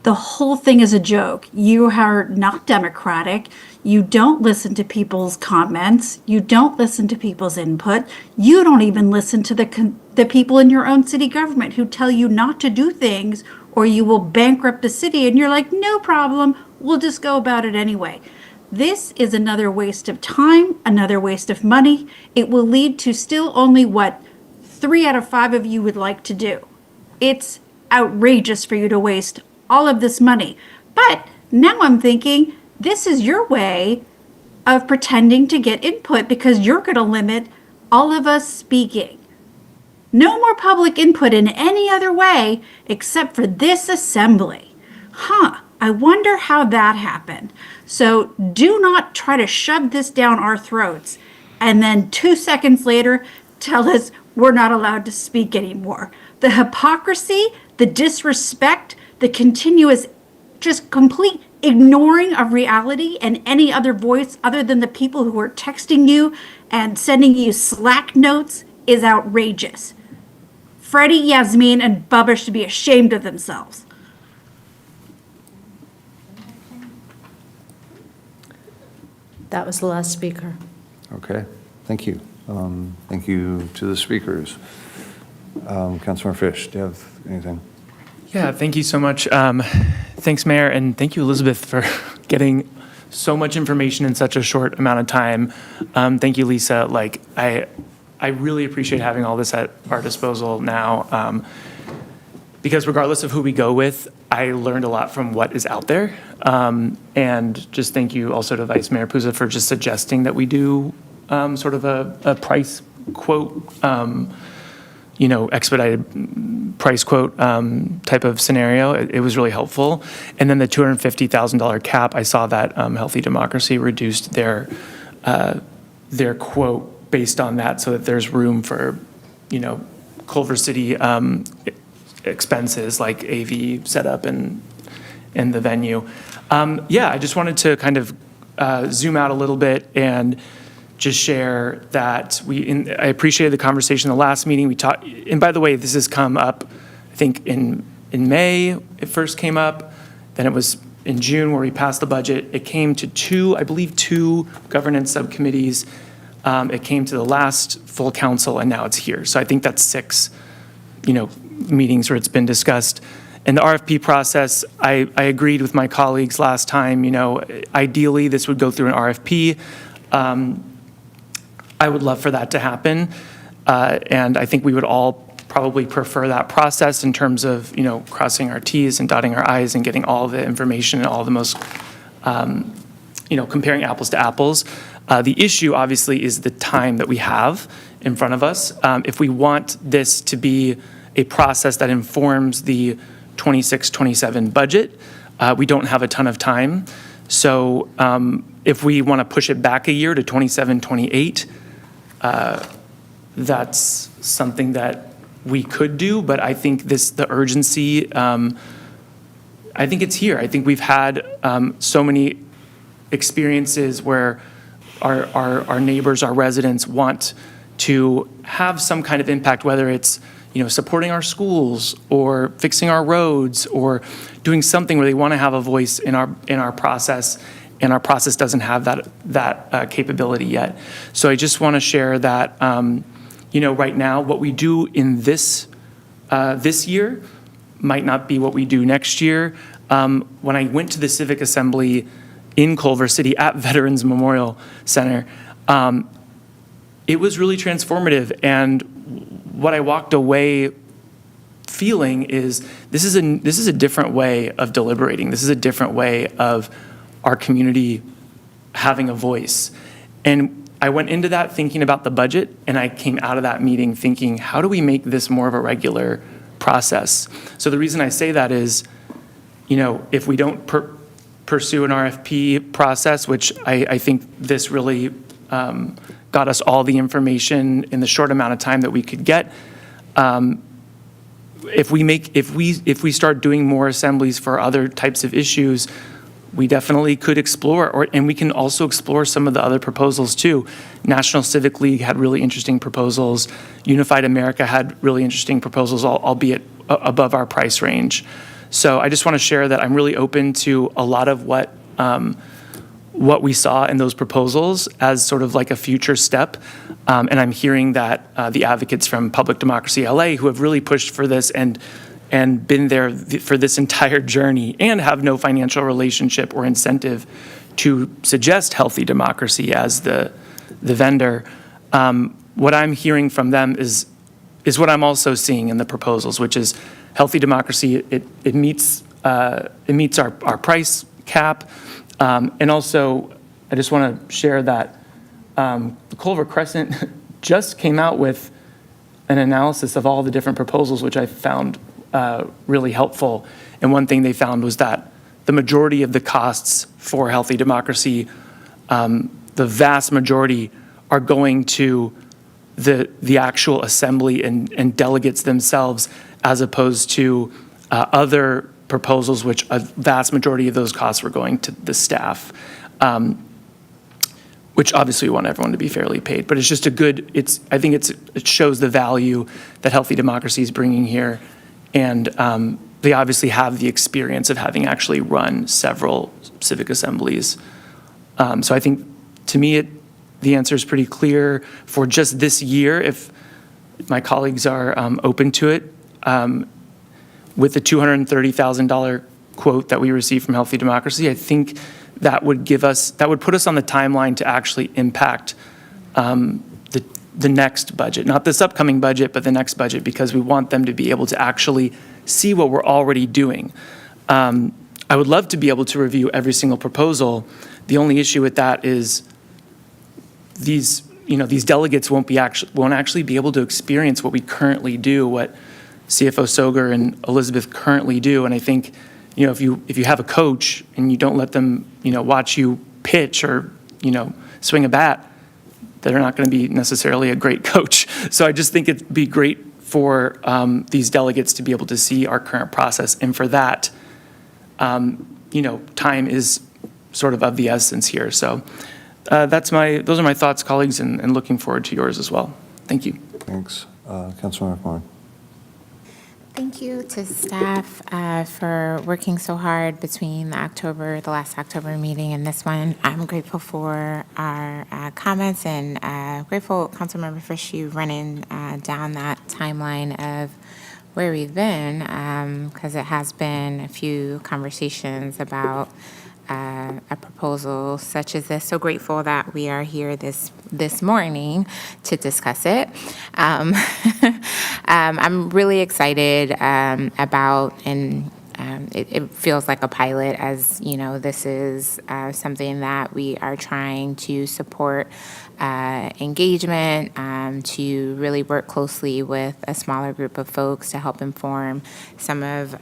The whole thing is a joke. You are not democratic. You don't listen to people's comments. You don't listen to people's input. You don't even listen to the people in your own city government who tell you not to do things or you will bankrupt the city. And you're like, no problem. We'll just go about it anyway. This is another waste of time, another waste of money. It will lead to still only what 3 out of 5 of you would like to do. It's outrageous for you to waste all of this money. But now I'm thinking this is your way of pretending to get input because you're going to limit all of us speaking. No more public input in any other way except for this assembly. I wonder how that happened. So do not try to shove this down our throats and then 2 seconds later tell us we're not allowed to speak anymore. The hypocrisy, the disrespect, the continuous, just complete ignoring of reality and any other voice other than the people who are texting you and sending you Slack notes is outrageous. Freddie, Yasmin, and Bubba should be ashamed of themselves. That was the last speaker. Okay, thank you. Thank you to the speakers. Councilmember Fish, do you have anything? Yeah, thank you so much. Thanks, Mayor, and thank you, Elizabeth, for getting so much information in such a short amount of time. Thank you, Lisa. Like, I really appreciate having all this at our disposal now, because regardless of who we go with, I learned a lot from what is out there. And just thank you also to Vice Mayor Puza for just suggesting that we do sort of a price quote, expedited price quote type of scenario. It was really helpful. And then the $250,000 cap, I saw that Healthy Democracy reduced their quote based on that, so that there's room for, Culver City expenses like AV setup and the venue. I just wanted to kind of zoom out a little bit and just share that I appreciated the conversation in the last meeting. We talked, and by the way, this has come up, I think in May, it first came up, then it was in June where we passed the budget. It came to two governance subcommittees. It came to the last full council, and now it's here. So I think that's 6, meetings where it's been discussed. And the RFP process, I agreed with my colleagues last time, ideally this would go through an RFP. I would love for that to happen. And I think we would all probably prefer that process in terms of, crossing our T's and dotting our I's and getting all the information and all the most, comparing apples to apples. The issue obviously is the time that we have in front of us. If we want this to be a process that informs the 26-27 budget, we don't have a ton of time. So if we want to push it back a year to 27-28, that's something that we could do, but I think the urgency, I think it's here. I think we've had so many experiences where our neighbors, our residents want to have some kind of impact, whether it's supporting our schools or fixing our roads or doing something where they want to have a voice in our process, and our process doesn't have that capability yet. So I just want to share that right now what we do in this year might not be what we do next year. When I went to the Civic Assembly in Culver City at Veterans Memorial Center, it was really transformative. And what I walked away feeling is this is a different way of deliberating. This is a different way of our community having a voice. And I went into that thinking about the budget, and I came out of that meeting thinking, how do we make this more of a regular process? So the reason I say that is, if we don't pursue an RFP process, which I think this really got us all the information in the short amount of time that we could get. If we start doing more assemblies for other types of issues, we definitely could explore, and we can also explore some of the other proposals too. National Civic League had really interesting proposals. Unified America had really interesting proposals, albeit above our price range. So I just want to share that I'm really open to a lot of what we saw in those proposals as sort of like a future step. And I'm hearing that the advocates from Public Democracy LA, who have really pushed for this and been there for this entire journey and have no financial relationship or incentive to suggest Healthy Democracy as the vendor, what I'm hearing from them is what I'm also seeing in the proposals, which is Healthy Democracy, it meets our price cap. And also, I just want to share that the Culver Crescent just came out with an analysis of all the different proposals, which I found really helpful. And one thing they found was that the majority of the costs for Healthy Democracy, the vast majority, are going to the actual assembly and delegates themselves, as opposed to other proposals, which a vast majority of those costs were going to the staff, which obviously we want everyone to be fairly paid. But it's just I think it shows the value that Healthy Democracy is bringing here. And they obviously have the experience of having actually run several civic assemblies. So I think, to me, the answer is pretty clear for just this year, if my colleagues are open to it. With the $230,000 quote that we received from Healthy Democracy, I think that would put us on the timeline to actually impact the next budget, not this upcoming budget, but the next budget, because we want them to be able to actually see what we're already doing. I would love to be able to review every single proposal. The only issue with that is these delegates won't actually be able to experience what we currently do, what CFO Soger and Elizabeth currently do. And I think, if you have a coach and you don't let them, watch you pitch or, swing a bat, they're not going to be necessarily a great coach. So I just think it'd be great for these delegates to be able to see our current process. And for that, time is sort of the essence here. So those are my thoughts, colleagues, and looking forward to yours as well. Thank you. Thanks. Councilmember McMahon. Thank you to staff for working so hard between the last October meeting and this one. I'm grateful for our comments and grateful, Councilmember Frisch, you running down that timeline of where we've been, because it has been a few conversations about a proposal such as this. So grateful that we are here this morning to discuss it. I'm really excited about, and it feels like a pilot, as this is something that we are trying to support engagement, to really work closely with a smaller group of folks to help inform some of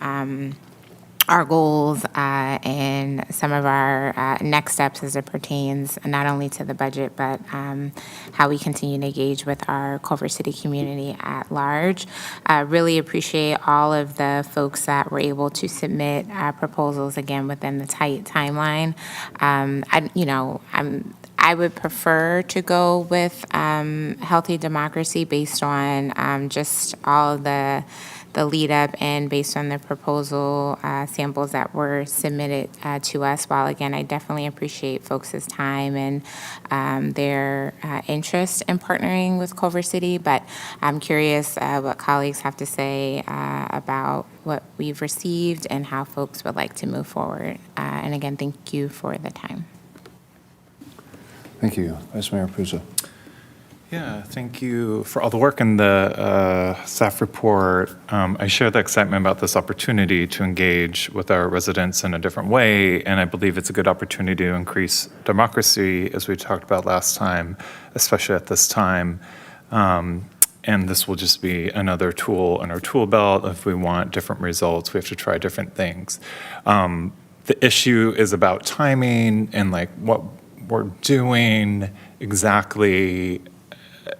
our goals and some of our next steps as it pertains not only to the budget, but how we continue to engage with our Culver City community at large. Really appreciate all of the folks that were able to submit proposals, again, within the tight timeline. I would prefer to go with healthy democracy based on just all of the lead up and based on the proposal samples that were submitted to us. While again, I definitely appreciate folks' time and their interest in partnering with Culver City, but I'm curious what colleagues have to say about what we've received and how folks would like to move forward. And again, thank you for the time. Thank you. Vice Mayor Puzo. Yeah, thank you for all the work in the staff report. I share the excitement about this opportunity to engage with our residents in a different way, and I believe it's a good opportunity to increase democracy, as we talked about last time, especially at this time. And this will just be another tool in our tool belt. If we want different results, we have to try different things. The issue is about timing and like what we're doing exactly.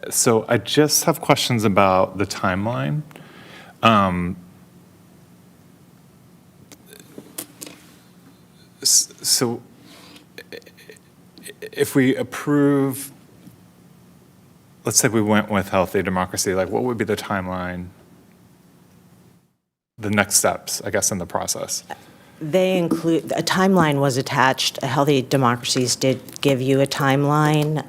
So I just have questions about the timeline. So if we approve, let's say we went with healthy democracy, like what would be the timeline, the next steps, I guess, in the process? They include, a timeline was attached. Healthy Democracies did give you a timeline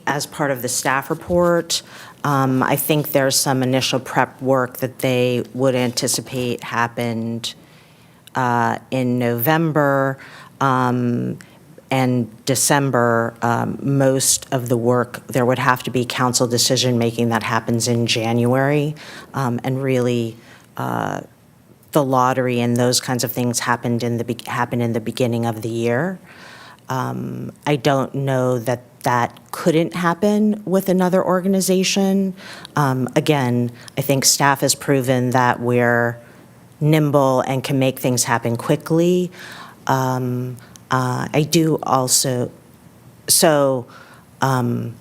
as part of the staff report. I think there's some initial prep work that they would anticipate happened in November and December. Most of the work, there would have to be council decision-making that happens in January, and really the lottery and those kinds of things happen in the beginning of the year. I don't know that couldn't happen with another organization. Again, I think staff has proven that we're nimble and can make things happen quickly. I do also, so, the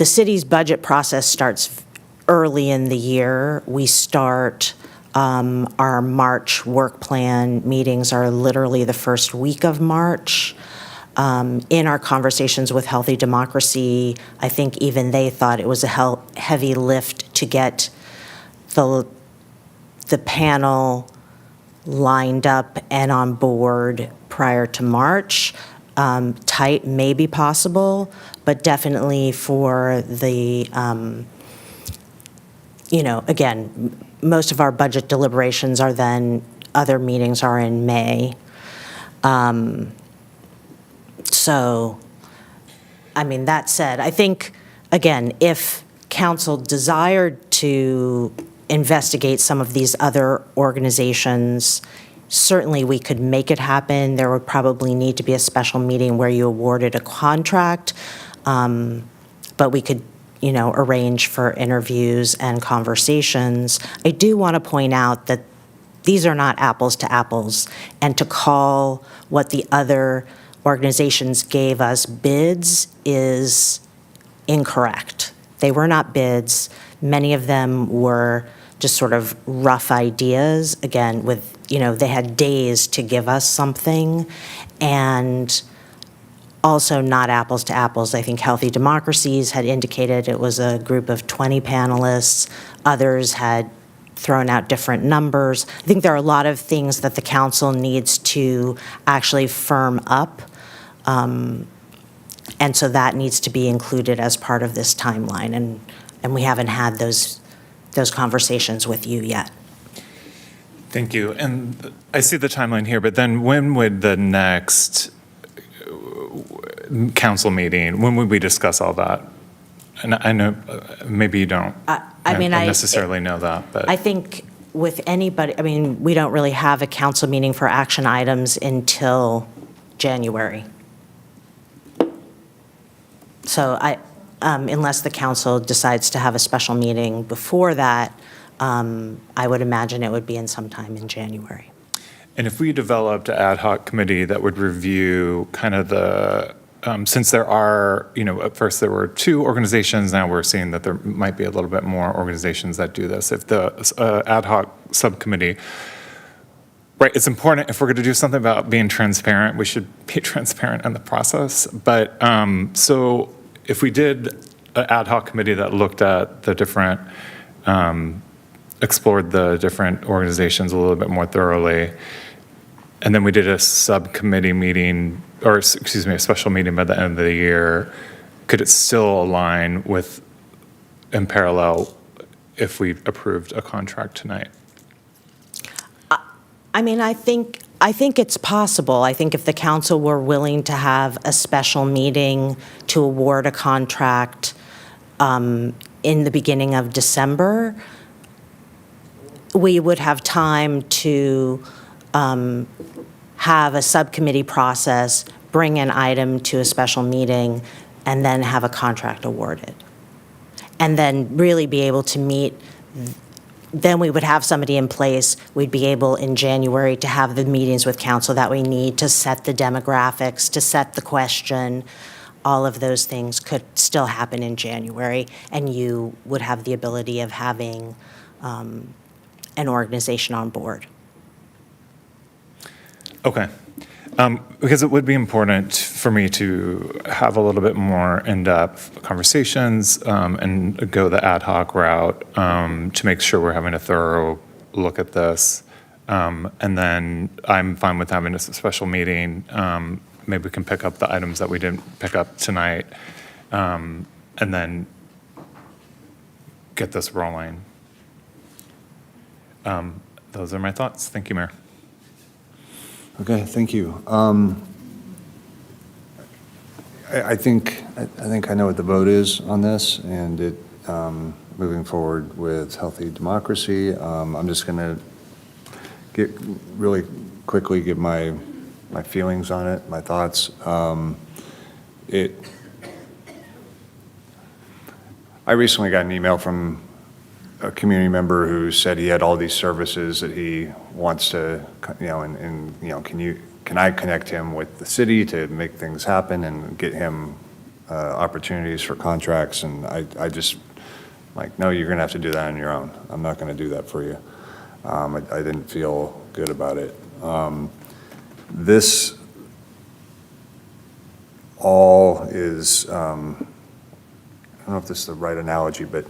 city's budget process starts early in the year. We start, our March work plan meetings are literally the first week of March. In our conversations with Healthy Democracy, I think even they thought it was a heavy lift to get the panel lined up and on board prior to March. Tight may be possible, but definitely for the, again, most of our budget deliberations are then other meetings are in May. So, I mean, that said, I think, again, if council desired to investigate some of these other organizations, certainly we could make it happen. There would probably need to be a special meeting where you awarded a contract, but we could, arrange for interviews and conversations. I do want to point out that these are not apples to apples, and to call what the other organizations gave us bids is incorrect. They were not bids. Many of them were just sort of rough ideas, again, with, they had days to give us something, and also not apples to apples. I think Healthy Democracies had indicated it was a group of 20 panelists. Others had thrown out different numbers. I think there are a lot of things that the council needs to actually firm up, and so that needs to be included as part of this timeline, and we haven't had those conversations with you yet. Thank you. And I see the timeline here, but then when would the next council meeting, when would we discuss all that? And I know maybe you don't necessarily know that, but I think with anybody, we don't really have a council meeting for action items until January. So unless the council decides to have a special meeting before that, I would imagine it would be in sometime in January. And if we developed an ad hoc committee that would review kind of the, since there are, at first there were 2 organizations, now we're seeing that there might be a little bit more organizations that do this. If the ad hoc subcommittee, right, it's important if we're going to do something about being transparent, we should be transparent in the process. But so if we did an ad hoc committee that looked at the different, explored the different organizations a little bit more thoroughly, and then we did a subcommittee meeting, or excuse me, a special meeting by the end of the year, could it still align with, in parallel, if we approved a contract tonight? I think it's possible. I think if the council were willing to have a special meeting to award a contract in the beginning of December, we would have time to have a subcommittee process, bring an item to a special meeting, and then have a contract awarded. And then really be able to meet, then we would have somebody in place. We'd be able in January to have the meetings with council that we need to set the demographics, to set the question. All of those things could still happen in January, and you would have the ability of having an organization on board. Okay. Because it would be important for me to have a little bit more in-depth conversations and go the ad hoc route to make sure we're having a thorough look at this. And then I'm fine with having a special meeting. Maybe we can pick up the items that we didn't pick up tonight, and then get this rolling. Those are my thoughts. Thank you, Mayor. Okay, thank you. I think I know what the vote is on this, and it moving forward with Healthy Democracy. I'm just going to really quickly give my feelings on it, my thoughts. I recently got an email from a community member who said he had all these services that he wants to, can I connect him with the city to make things happen and get him opportunities for contracts? And I just, no, you're going to have to do that on your own. I'm not going to do that for you. I didn't feel good about it. This all is, I don't know if this is the right analogy, but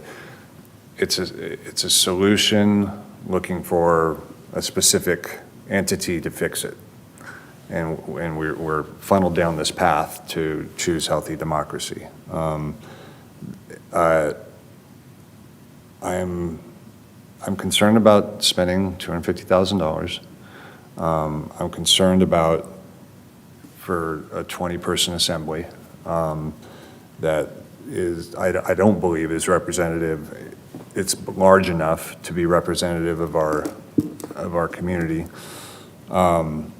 it's a solution looking for a specific entity to fix it. And we're funneled down this path to choose Healthy Democracy. I'm concerned about spending $250,000. I'm concerned about, for a 20-person assembly, that is, I don't believe is representative. It's large enough to be representative of our community. And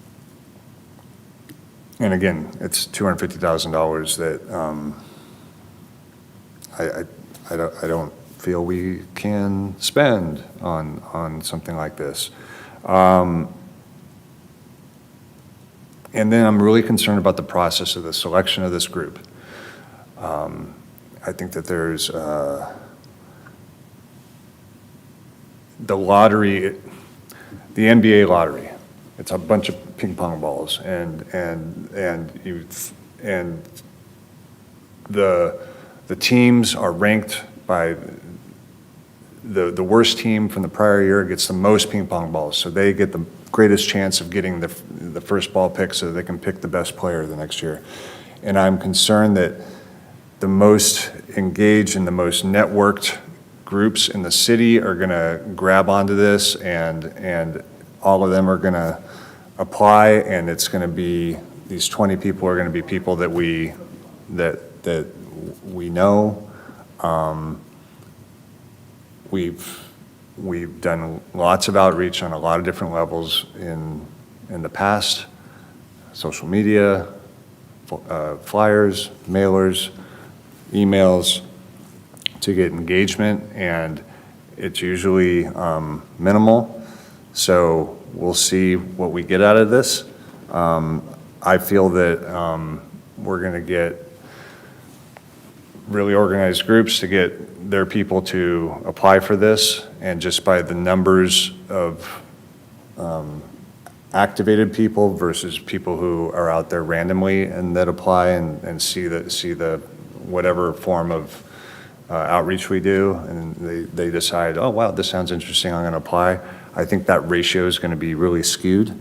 again, it's $250,000 that I don't feel we can spend on something like this. And then I'm really concerned about the process of the selection of this group. I think that there's the lottery, the NBA lottery. It's a bunch of ping pong balls, and the teams are ranked by the worst team from the prior year gets the most ping pong balls, so they get the greatest chance of getting the first ball pick, so they can pick the best player the next year. And I'm concerned that the most engaged and the most networked groups in the city are going to grab onto this, and all of them are going to apply, and it's going to be, these 20 people are going to be people that we know. We've done lots of outreach on a lot of different levels in the past, social media, flyers, mailers, emails, to get engagement, and it's usually minimal. So we'll see what we get out of this. I feel that we're going to get really organized groups to get their people to apply for this, and just by the numbers of activated people versus people who are out there randomly and that apply and see the whatever form of outreach we do, and they decide, oh wow, this sounds interesting, I'm going to apply. I think that ratio is going to be really skewed.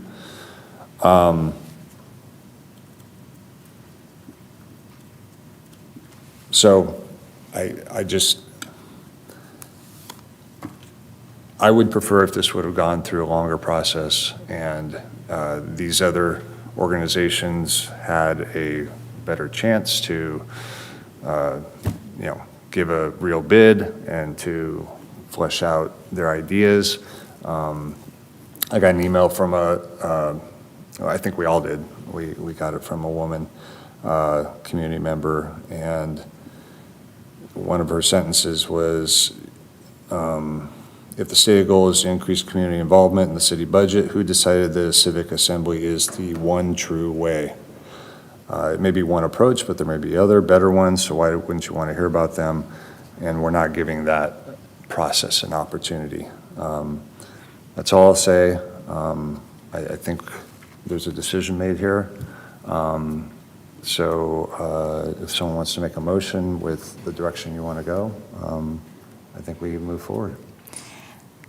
So I would prefer if this would have gone through a longer process, and these other organizations had a better chance to give a real bid and to flesh out their ideas. I got an email from I think we all did. We got it from a woman, community member, and one of her sentences was, if the stated goal is to increase community involvement in the city budget, who decided that a civic assembly is the one true way? It may be one approach, but there may be other better ones, so why wouldn't you want to hear about them? And we're not giving that process an opportunity. That's all I'll say. I think there's a decision made here. So if someone wants to make a motion with the direction you want to go, I think we move forward.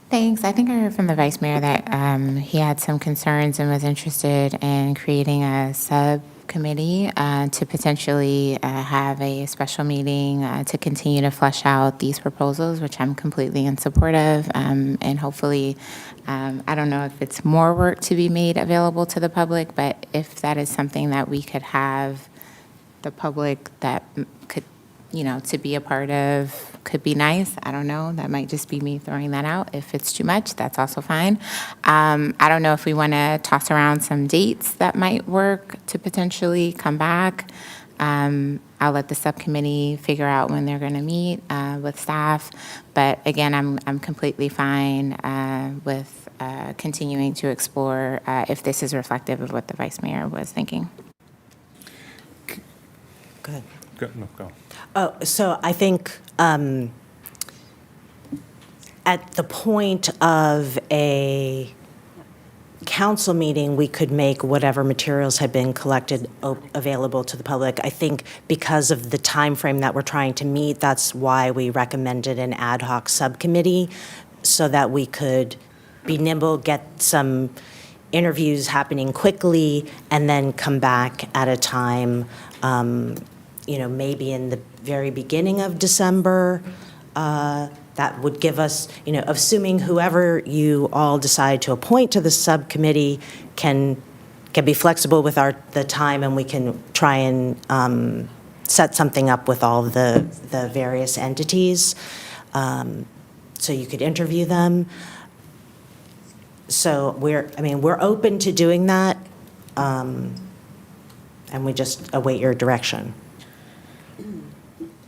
Thanks. I think I heard from the Vice Mayor that he had some concerns and was interested in creating a subcommittee to potentially have a special meeting to continue to flesh out these proposals, which I'm completely in support of. And hopefully, I don't know if it's more work to be made available to the public, but if that is something that we could have the public that could, to be a part of, could be nice. I don't know. That might just be me throwing that out. If it's too much, that's also fine. I don't know if we want to toss around some dates that might work to potentially come back. I'll let the subcommittee figure out when they're going to meet with staff. But again, I'm completely fine with continuing to explore if this is reflective of what the Vice Mayor was thinking. Good. No, go. Oh, so I think at the point of a council meeting, we could make whatever materials had been collected available to the public. I think because of the time frame that we're trying to meet, that's why we recommended an ad hoc subcommittee, so that we could be nimble, get some interviews happening quickly, and then come back at a time, maybe in the very beginning of December, that would give us, assuming whoever you all decide to appoint to the subcommittee can be flexible with the time, and we can try and set something up with all the various entities, so you could interview them. So we're open to doing that, and we just await your direction.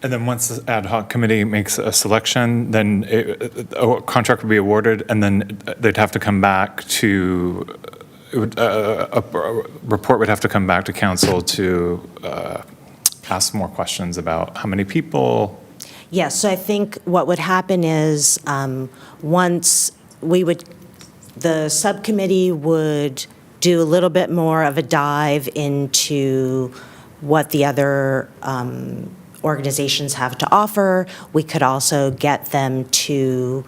And then once the ad hoc committee makes a selection, then a contract would be awarded, and then they'd have to come back to, a report would have to come back to council to ask more questions about how many people. Yes, so I think what would happen is once the subcommittee would do a little bit more of a dive into what the other organizations have to offer. We could also get them to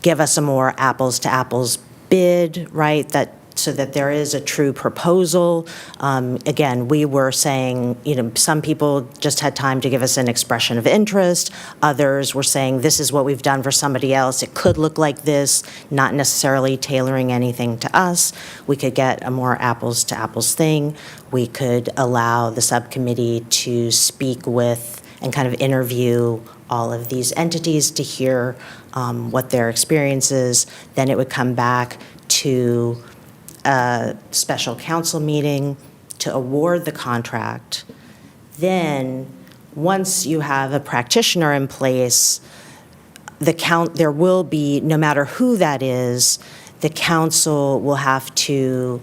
give us a more apples to apples bid, right? So that there is a true proposal. Again, we were saying, some people just had time to give us an expression of interest. Others were saying, this is what we've done for somebody else. It could look like this, not necessarily tailoring anything to us. We could get a more apples to apples thing. We could allow the subcommittee to speak with and kind of interview all of these entities to hear what their experience is. Then it would come back to a special council meeting to award the contract. Then, once you have a practitioner in place, there will be, no matter who that is, the council will have to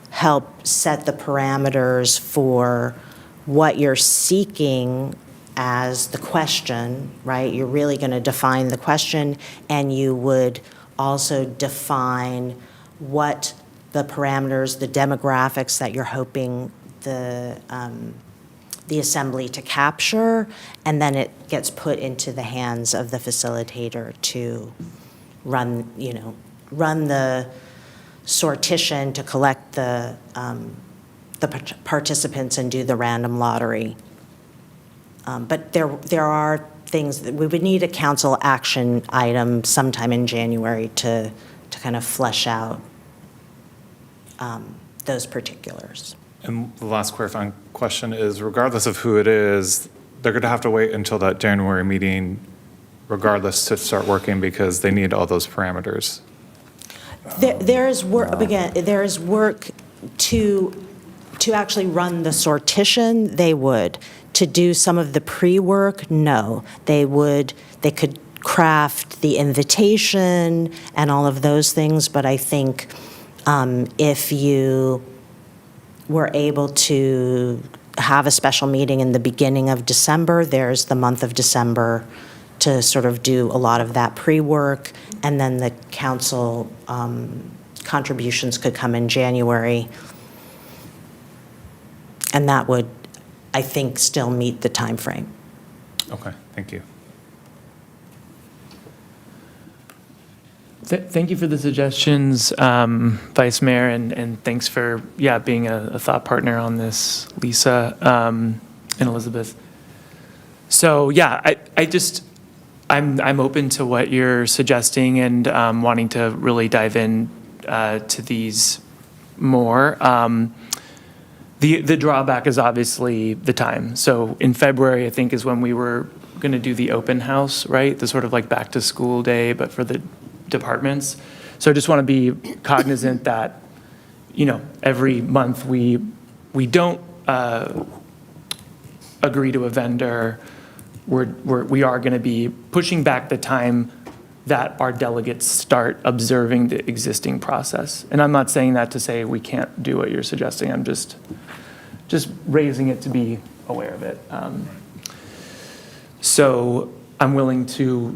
help set the parameters for what you're seeking as the question, right? You're really going to define the question, and you would also define what the parameters, the demographics that you're hoping the assembly to capture, and then it gets put into the hands of the facilitator to run the sortition, to collect the participants and do the random lottery. But there are things that we would need a council action item sometime in January to kind of flesh out those particulars. And the last clarifying question is, regardless of who it is, they're going to have to wait until that January meeting, regardless, to start working because they need all those parameters. There is work, again, there is work to actually run the sortition. They would. To do some of the pre-work, no. They could craft the invitation and all of those things, but I think if you were able to have a special meeting in the beginning of December, there's the month of December to sort of do a lot of that pre-work, and then the council contributions could come in January. And that would, I think, still meet the time frame. Okay, thank you. Thank you for the suggestions, Vice Mayor, and thanks for being a thought partner on this, Lisa and Elizabeth. So I'm open to what you're suggesting and wanting to really dive in to these more. The drawback is obviously the time. So in February, I think, is when we were going to do the open house, right? The sort of like back to school day, but for the departments. So I just want to be cognizant that, every month we don't agree to a vendor. We are going to be pushing back the time that our delegates start observing the existing process. And I'm not saying that to say we can't do what you're suggesting. I'm just raising it to be aware of it. So I'm willing to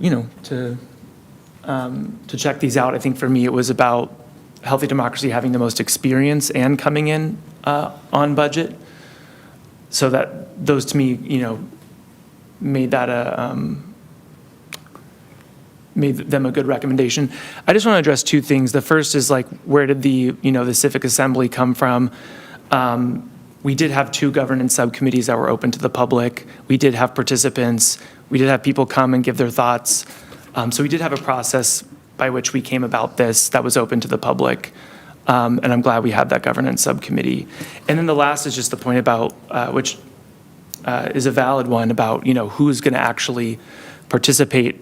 check these out. I think for me, it was about Healthy Democracy having the most experience and coming in on budget. So that those to me, made them a good recommendation. I just want to address two things. The first is where did the Civic Assembly come from? We did have 2 governance subcommittees that were open to the public. We did have participants. We did have people come and give their thoughts. So we did have a process by which we came about this that was open to the public. And I'm glad we had that governance subcommittee. And then the last is just the point about, which is a valid one, about, who's going to actually participate.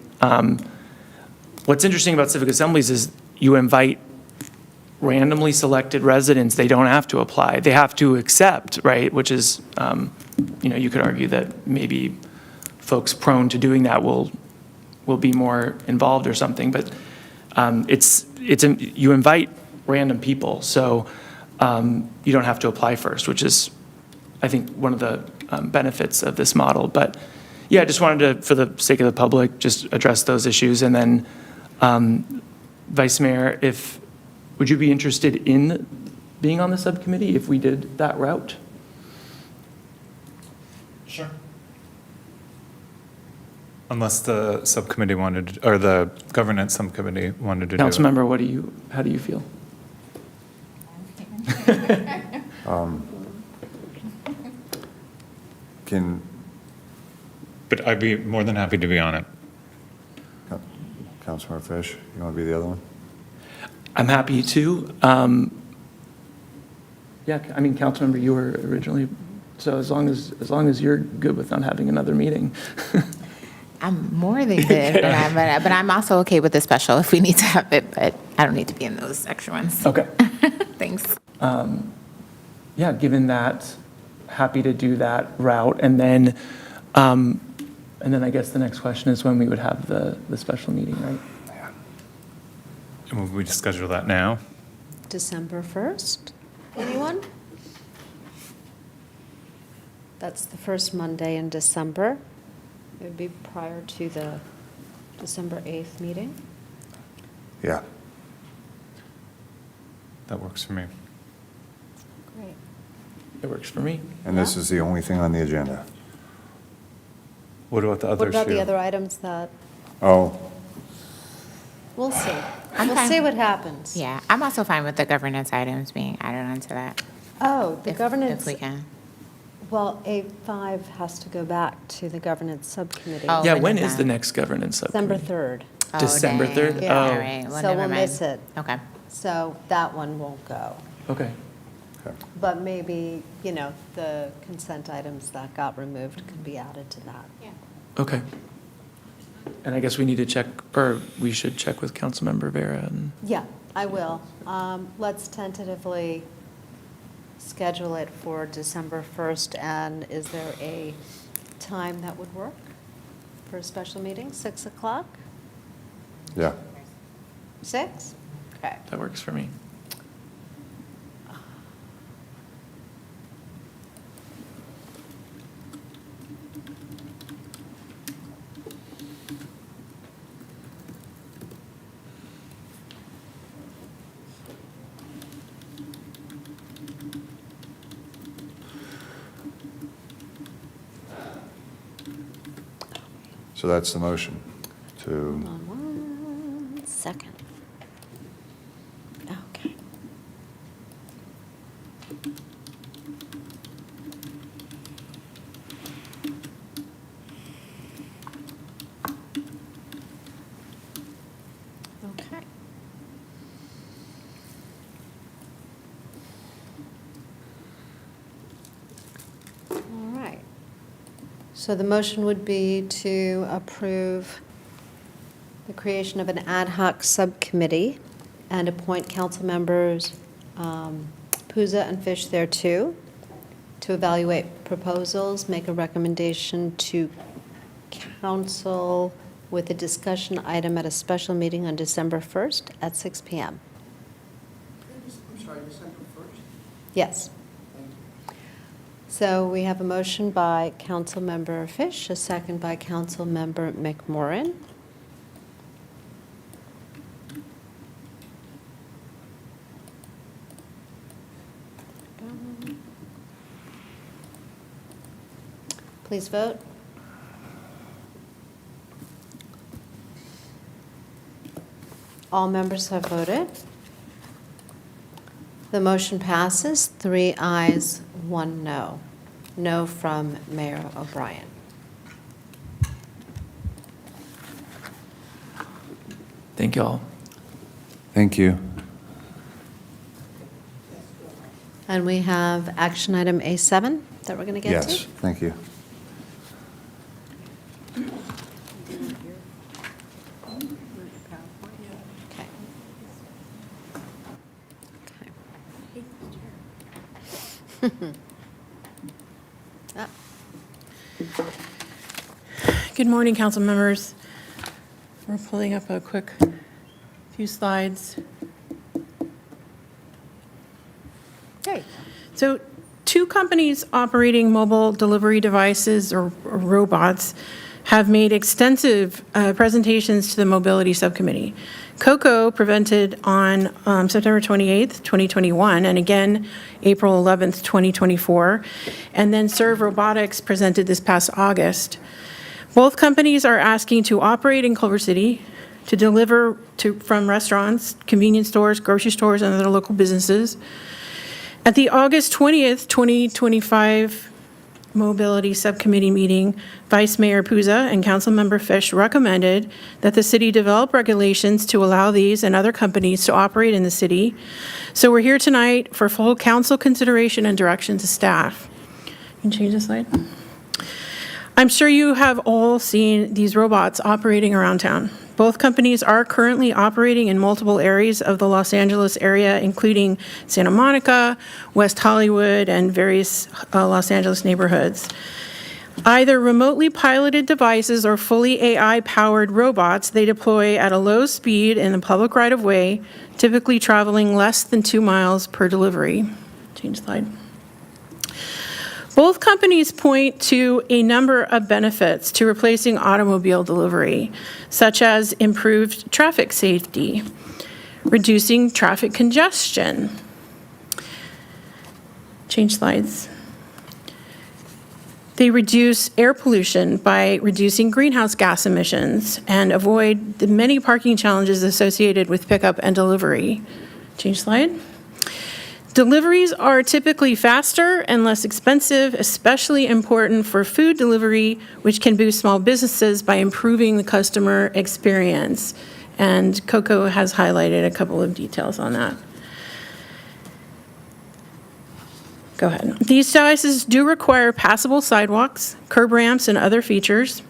What's interesting about civic assemblies is you invite randomly selected residents. They don't have to apply. They have to accept, right? Which is, you could argue that maybe folks prone to doing that will be more involved or something. But you invite random people, so you don't have to apply first, which is, I think, one of the benefits of this model. But yeah, I just wanted to, for the sake of the public, just address those issues. And then, Vice Mayor, would you be interested in being on the subcommittee if we did that route? Sure. Unless the subcommittee wanted, or the governance subcommittee wanted to do it. Councilmember, how do you feel? But I'd be more than happy to be on it. Councilmember Fish, you want to be the other one? I'm happy to. Yeah, I mean, Councilmember, you were originally, so as long as you're good with not having another meeting. I'm more than good, but I'm also okay with the special if we need to have it, but I don't need to be in those extra ones. Okay. Thanks. Yeah, given that, happy to do that route. And then I guess the next question is when we would have the special meeting, right? And would we schedule that now? December 1st? Anyone? That's the first Monday in December. It would be prior to the December 8th meeting. Yeah. That works for me. Great. It works for me. And this is the only thing on the agenda. What about the others? What about the here? other items that, Oh, we'll see. I'm We'll fine. see what happens. Yeah, I'm also fine with the governance items being added onto that. Oh, the governance. If we can. Well, A5 has to go back to the governance subcommittee. Oh, Yeah, when when is is the that? next governance December subcommittee? 3rd. December dang. 3rd? Yeah. All right, well, So never we'll mind. miss it. Okay. So that one won't go. Okay. But maybe, the consent items that got removed can be added to that. Yeah. Okay. And I guess we need to check, or we should check with Councilmember Vera. And Yeah, I will. Let's tentatively schedule it for December 1st, and is there a time that would work for a special meeting? 6 o'clock? yeah. 6? Okay. that works for me. So that's the motion to, Hold on 1 second. Okay. Okay. All right. So the motion would be to approve the creation of an ad hoc subcommittee and appoint council members Puza and Fish thereto to evaluate proposals, make a recommendation to council with a discussion item at a special meeting on December 1st at 6 p.m. I'm sorry, December 1st? Yes. So we have a motion by Councilmember Fish, a second by Councilmember McMorrin. Please vote. All members have voted. The motion passes, 3 ayes, 1 no. No from Mayor O'Brien. Thank you all. Thank you. And we have action item A7 that we're going to get to. Yes, thank you. Good morning, council members. We're pulling up a quick few slides. Great. So, two companies operating mobile delivery devices or robots have made extensive presentations to the Mobility Subcommittee. COCO presented on September 28th, 2021, and again April 11th, 2024, and then Serve Robotics presented this past August. Both companies are asking to operate in Culver City, to deliver from restaurants, convenience stores, grocery stores, and other local businesses. At the August 20th, 2025 Mobility Subcommittee meeting, Vice Mayor Puza and Councilmember Fish recommended that the city develop regulations to allow these and other companies to operate in the city. So we're here tonight for full council consideration and direction to staff. You can change the slide. I'm sure you have all seen these robots operating around town. Both companies are currently operating in multiple areas of the Los Angeles area, including Santa Monica, West Hollywood, and various Los Angeles neighborhoods. Either remotely piloted devices or fully AI-powered robots, they deploy at a low speed in the public right-of-way, typically traveling less than 2 miles per delivery. Change slide. Both companies point to a number of benefits to replacing automobile delivery, such as improved traffic safety, reducing traffic congestion. Change slides. They reduce air pollution by reducing greenhouse gas emissions and avoid the many parking challenges associated with pickup and delivery. Change slide. Deliveries are typically faster and less expensive, especially important for food delivery, which can boost small businesses by improving the customer experience. And Coco has highlighted a couple of details on that. Go ahead. These devices do require passable sidewalks, curb ramps, and other features.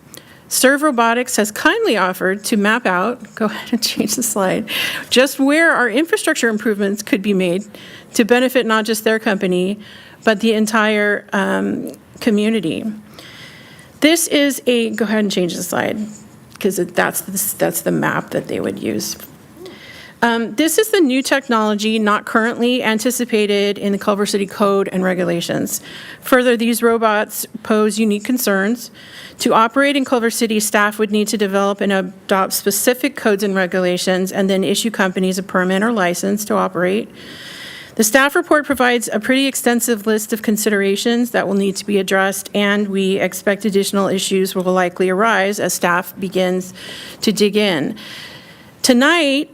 Serve Robotics has kindly offered to map out, go ahead and change the slide, just where our infrastructure improvements could be made to benefit not just their company, but the entire community. This is a, go ahead and change the slide, because that's the map that they would use. This is the new technology not currently anticipated in the Culver City Code and regulations. Further, these robots pose unique concerns. To operate in Culver City, staff would need to develop and adopt specific codes and regulations and then issue companies a permit or license to operate. The staff report provides a pretty extensive list of considerations that will need to be addressed, and we expect additional issues will likely arise as staff begins to dig in. Tonight,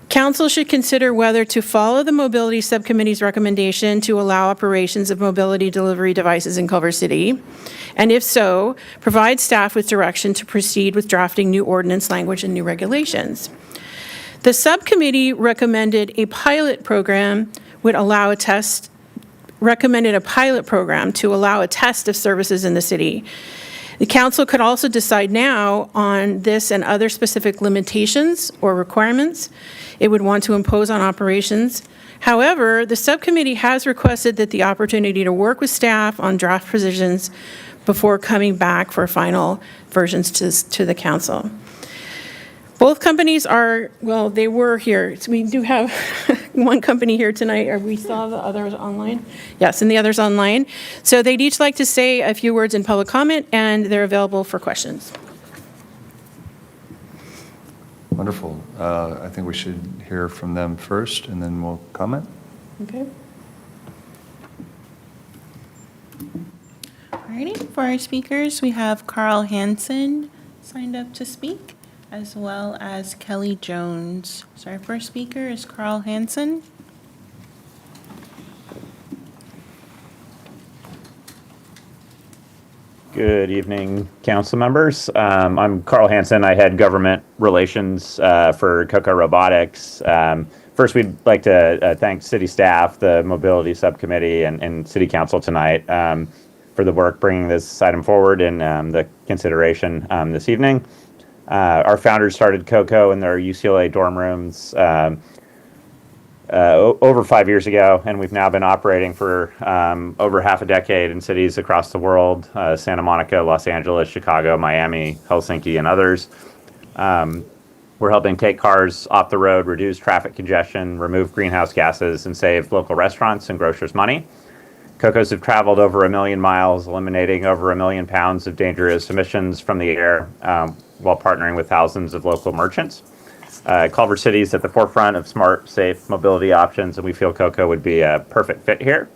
Council should consider whether to follow the Mobility Subcommittee's recommendation to allow operations of mobility delivery devices in Culver City, and if so, provide staff with direction to proceed with drafting new ordinance language and new regulations. The subcommittee recommended a pilot program to allow a test of services in the city. The council could also decide now on this and other specific limitations or requirements it would want to impose on operations. However, the subcommittee has requested that the opportunity to work with staff on draft provisions before coming back for final versions to the council. Both companies are, well, they were here. So we do have one company here tonight. Are we still have the others online? Yes, and the others online. So they'd each like to say a few words in public comment, and they're available for questions. Wonderful. I think we should hear from them first, and then we'll comment. Okay. Alrighty, for our speakers, we have Carl Hansen signed up to speak, as well as Kelly Jones. So our first speaker is Carl Hansen. Good evening, council members. I'm Carl Hansen. I head government relations for Coco Robotics. First, we'd like to thank city staff, the mobility subcommittee, and city council tonight for the work bringing this item forward and the consideration this evening. Our founders started Coco in their UCLA dorm rooms over 5 years ago, and we've now been operating for over half a decade in cities across the world, Santa Monica, Los Angeles, Chicago, Miami, Helsinki, and others. We're helping take cars off the road, reduce traffic congestion, remove greenhouse gases, and save local restaurants and grocers money. Cocos have traveled over 1 million miles, eliminating over 1 million pounds of dangerous emissions from the air while partnering with thousands of local merchants. Culver City is at the forefront of smart, safe mobility options, and we feel Coco would be a perfect fit here.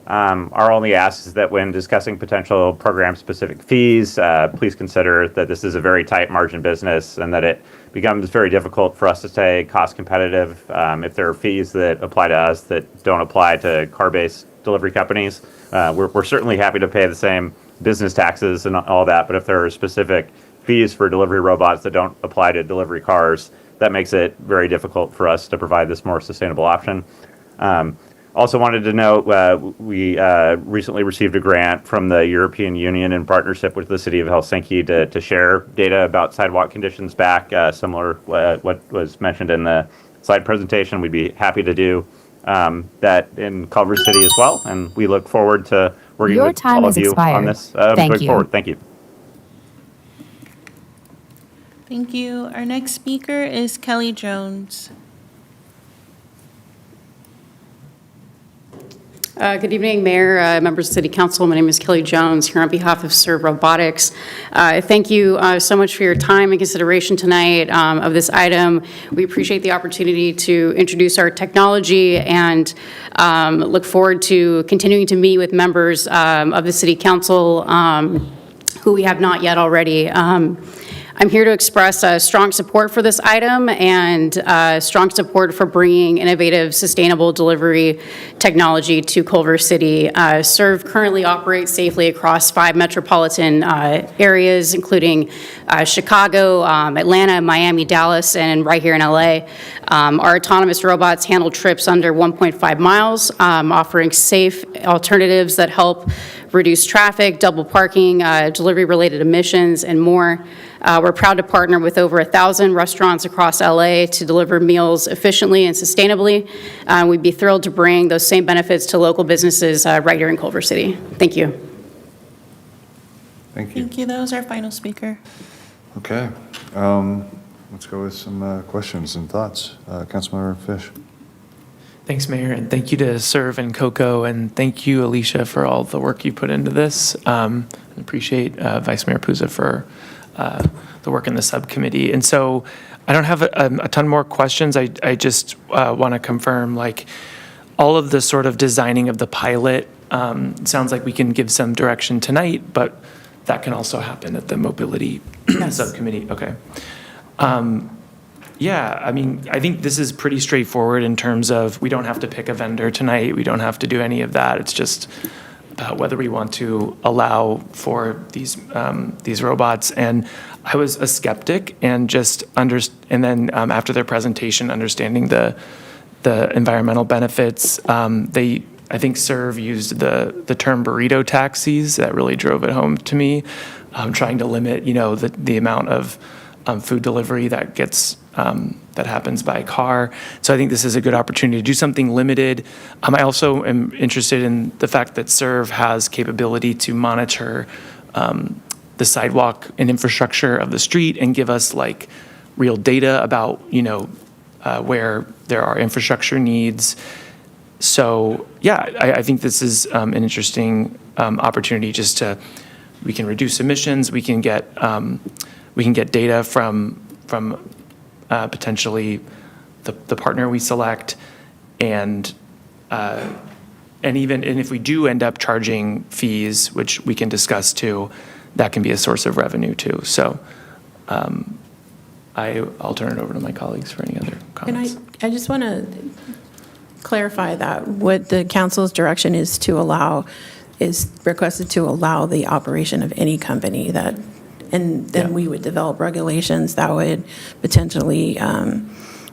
Our only ask is that when discussing potential program-specific fees, please consider that this is a very tight margin business and that it becomes very difficult for us to stay cost competitive if there are fees that apply to us that don't apply to car-based delivery companies. We're certainly happy to pay the same business taxes and all that, but if there are specific fees for delivery robots that don't apply to delivery cars, that makes it very difficult for us to provide this more sustainable option. Also wanted to note, we recently received a grant from the European Union in partnership with the City of Helsinki to share data about sidewalk conditions back, similar what was mentioned in the slide presentation. We'd be happy to do that in Culver City as well, and we look forward to working with all of you on this going forward. Thank you. Thank you. Our next speaker is Kelly Jones. Good evening, Mayor, members of City Council. My name is Kelly Jones here on behalf of Serve Robotics. Thank you so much for your time and consideration tonight of this item. We appreciate the opportunity to introduce our technology and look forward to continuing to meet with members of the City Council who we have not yet already. I'm here to express strong support for this item and strong support for bringing innovative, sustainable delivery technology to Culver City. Serve currently operates safely across 5 metropolitan areas, including Chicago, Atlanta, Miami, Dallas, and right here in LA. Our autonomous robots handle trips under 1.5 miles, offering safe alternatives that help reduce traffic, double parking, delivery-related emissions, and more. We're proud to partner with over 1,000 restaurants across LA to deliver meals efficiently and sustainably. We'd be thrilled to bring those same benefits to local businesses right here in Culver City. Thank you. Thank you. Thank you. That was our final speaker. Okay. Let's go with some questions and thoughts. Councilmember Fish. Thanks, Mayor, and thank you to Serve and Coco, and thank you, Alicia, for all the work you put into this. I appreciate Vice Mayor Puza for the work in the subcommittee. And so I don't have a ton more questions. I just want to confirm, like, all of the sort of designing of the pilot sounds like we can give some direction tonight, but that can also happen at the mobility subcommittee. Okay. Yeah, I mean, I think this is pretty straightforward in terms of we don't have to pick a vendor tonight. We don't have to do any of that. It's just about whether we want to allow for these robots. And I was a skeptic, and then after their presentation, understanding the environmental benefits, I think Serve used the term burrito taxis. That really drove it home to me. Trying to limit, the amount of food delivery that gets that happens by car. So I think this is a good opportunity to do something limited. I also am interested in the fact that Serve has capability to monitor the sidewalk and infrastructure of the street and give us like real data about where there are infrastructure needs. So yeah, I think this is an interesting opportunity we can reduce emissions. We can get data from potentially the partner we select, and if we do end up charging fees, which we can discuss too, that can be a source of revenue too. So I'll turn it over to my colleagues for any other comments. And I just want to clarify that what the council's direction is to allow is requested to allow the operation of any company that, and then we would develop regulations that would potentially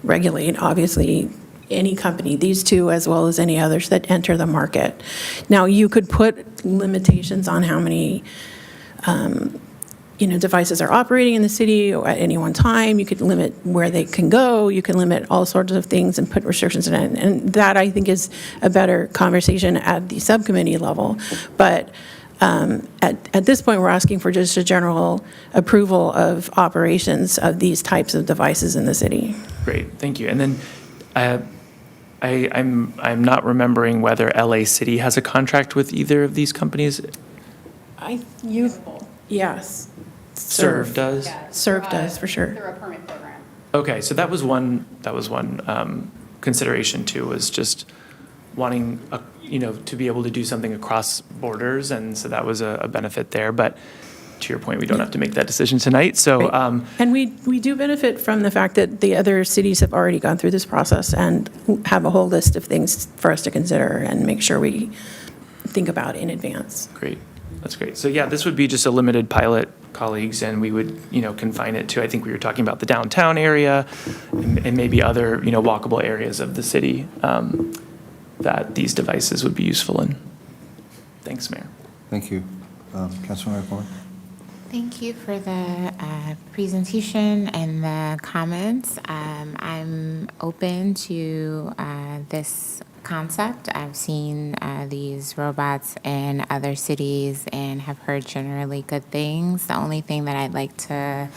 regulate, obviously, any company, these two as well as any others that enter the market. Now, you could put limitations on how many devices are operating in the city or at any one time. You could limit where they can go. You can limit all sorts of things and put restrictions in it. And that, I think, is a better conversation at the subcommittee level. But at this point, we're asking for just a general approval of operations of these types of devices in the city. Great, thank you. And then I'm not remembering whether LA City has a contract with either of these companies. Yes. Serve does? Serve does, for sure. Through a permit program. Okay, so that was one consideration too, was just wanting, to be able to do something across borders, and so that was a benefit there. But to your point, we don't have to make that decision tonight, so. And we do benefit from the fact that the other cities have already gone through this process and have a whole list of things for us to consider and make sure we think about in advance. Great, that's great. So yeah, this would be just a limited pilot, colleagues, and we would, confine it to, I think we were talking about the downtown area and maybe other, walkable areas of the city that these devices would be useful in. Thanks, Mayor. Thank you. Councilmember Corn? Thank you for the presentation and the comments. I'm open to this concept. I've seen these robots in other cities and have heard generally good things. The only thing that I'd like to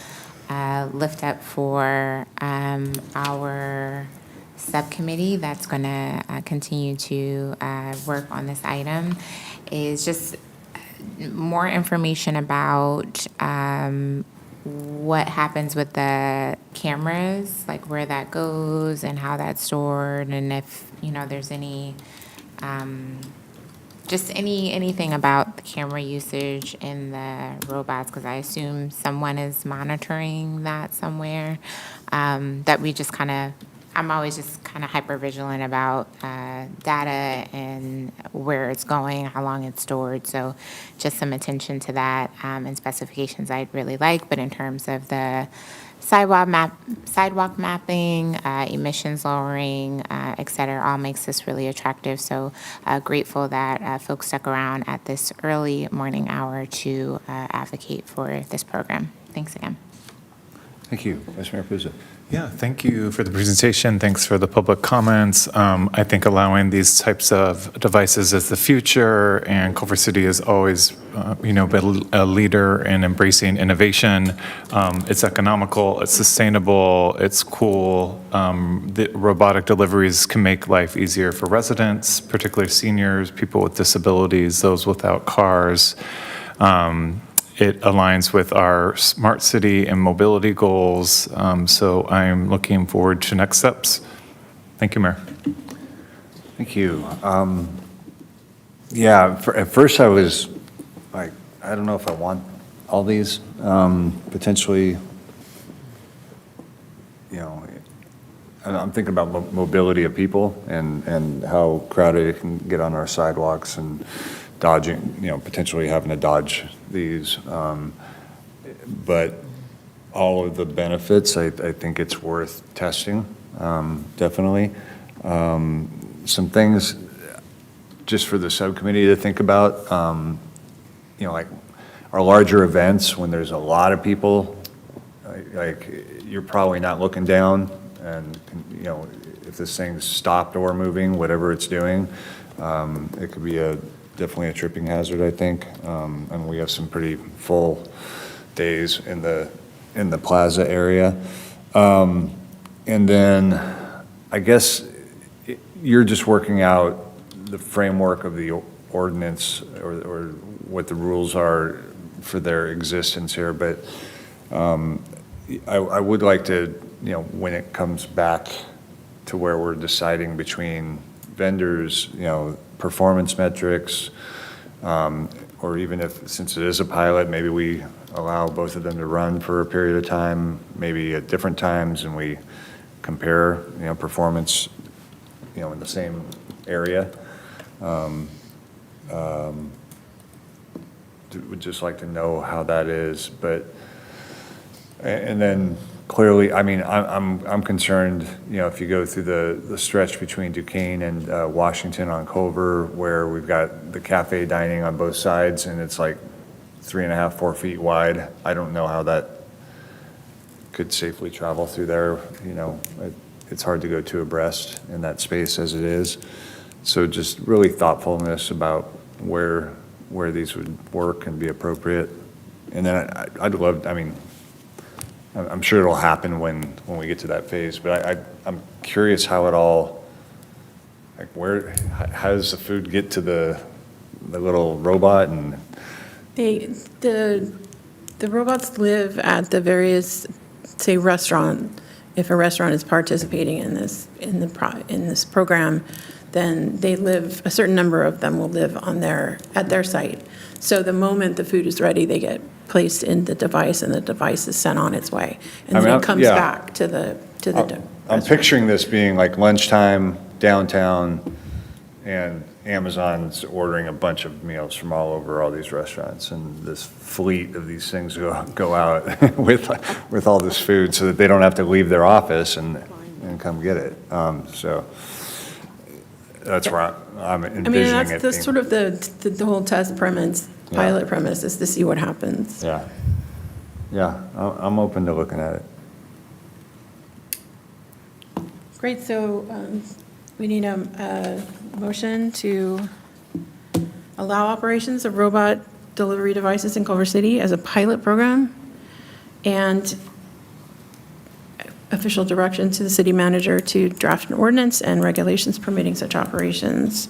lift up for our subcommittee that's going to continue to work on this item is just more information about what happens with the cameras, like where that goes and how that's stored, and if there's any anything about the camera usage in the robots, because I assume someone is monitoring that somewhere. That we just I'm always just kind of hyper vigilant about data and where it's going, how long it's stored. So just some attention to that and specifications I'd really like. But in terms of the sidewalk mapping, emissions lowering, et cetera, all makes this really attractive. So grateful that folks stuck around at this early morning hour to advocate for this program. Thanks again. Thank you. Vice Mayor Puzo. Yeah, thank you for the presentation. Thanks for the public comments. I think allowing these types of devices is the future, and Culver City has always, been a leader in embracing innovation. It's economical, it's sustainable, it's cool. The robotic deliveries can make life easier for residents, particularly seniors, people with disabilities, those without cars. It aligns with our smart city and mobility goals, so I'm looking forward to next steps. Thank you, Mayor. Thank you. At first I was like, I don't know if I want all these. Potentially, I'm thinking about mobility of people and how crowded it can get on our sidewalks and dodging, potentially having to dodge these. But all of the benefits, I think it's worth testing, definitely. Some things just for the subcommittee to think about, like our larger events, when there's a lot of people, like you're probably not looking down, and if this thing's stopped or moving, whatever it's doing, it could be definitely a tripping hazard, I think. And we have some pretty full days in the plaza area. And then I guess you're just working out the framework of the ordinance or what the rules are for their existence here. But I would like to, when it comes back to where we're deciding between vendors, performance metrics, or even since it is a pilot, maybe we allow both of them to run for a period of time, maybe at different times, and we compare, performance, in the same area. would just like to know how that is, but, and then clearly, I mean, I'm concerned, you know, if you go through the stretch between Duquesne and Washington on Culver, where we've got the cafe dining on both sides, and it's like 3.5, 4 feet wide. I don't know how that could safely travel through there. You know, it's hard to go two abreast in that space as it is. So just really thoughtfulness about where these would work and be appropriate. And then I'd love, I mean, I'm sure it'll happen when we get to that phase, but I'm curious how it all, like how does the food get to the little robot? And The robots live at the various, say, restaurant. If a restaurant is participating in this program, then they live, a certain number of them will live at their site. So the moment the food is ready, they get placed in the device, and the device is sent on its way. And then it comes back to the I'm picturing this being like lunchtime downtown, and Amazon's ordering a bunch of meals from all over all these restaurants, and this fleet of these things go out with all this food, so that they don't have to leave their office and come get it. So that's where I'm envisioning it. That's sort of the whole test premise, pilot premise, is to see what happens. Yeah, I'm open to looking at it. Great, so we need a motion to allow operations of robot delivery devices in Culver City as a pilot program, and official direction to the city manager to draft an ordinance and regulations permitting such operations,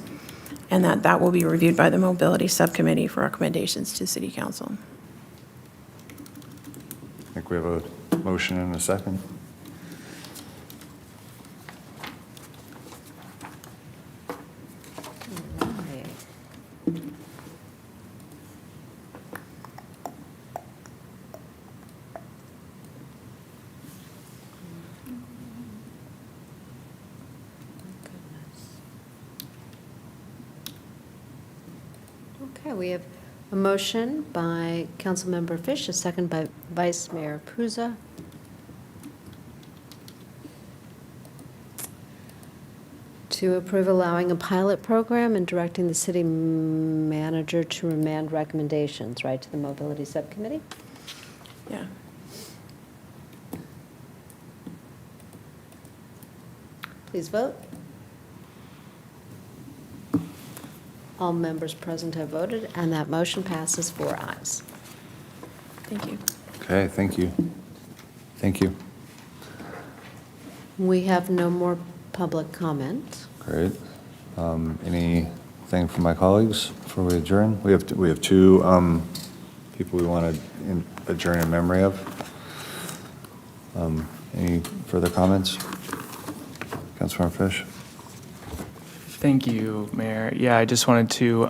and that will be reviewed by the mobility subcommittee for recommendations to city council. I think we have a motion and a second. Okay, we have a motion by Councilmember Fish, a second by Vice Mayor Puza. To approve allowing a pilot program and directing the city manager to remand recommendations, right, to the mobility subcommittee? Yeah. Please vote. All members present have voted, and that motion passes 4 ayes. Thank you. Okay, thank you. Thank you. We have no more public comment. Great. Anything from my colleagues before we adjourn? We have two people we want to adjourn in memory of. Any further comments? Councilmember Fish? Thank you, Mayor. Yeah, I just wanted to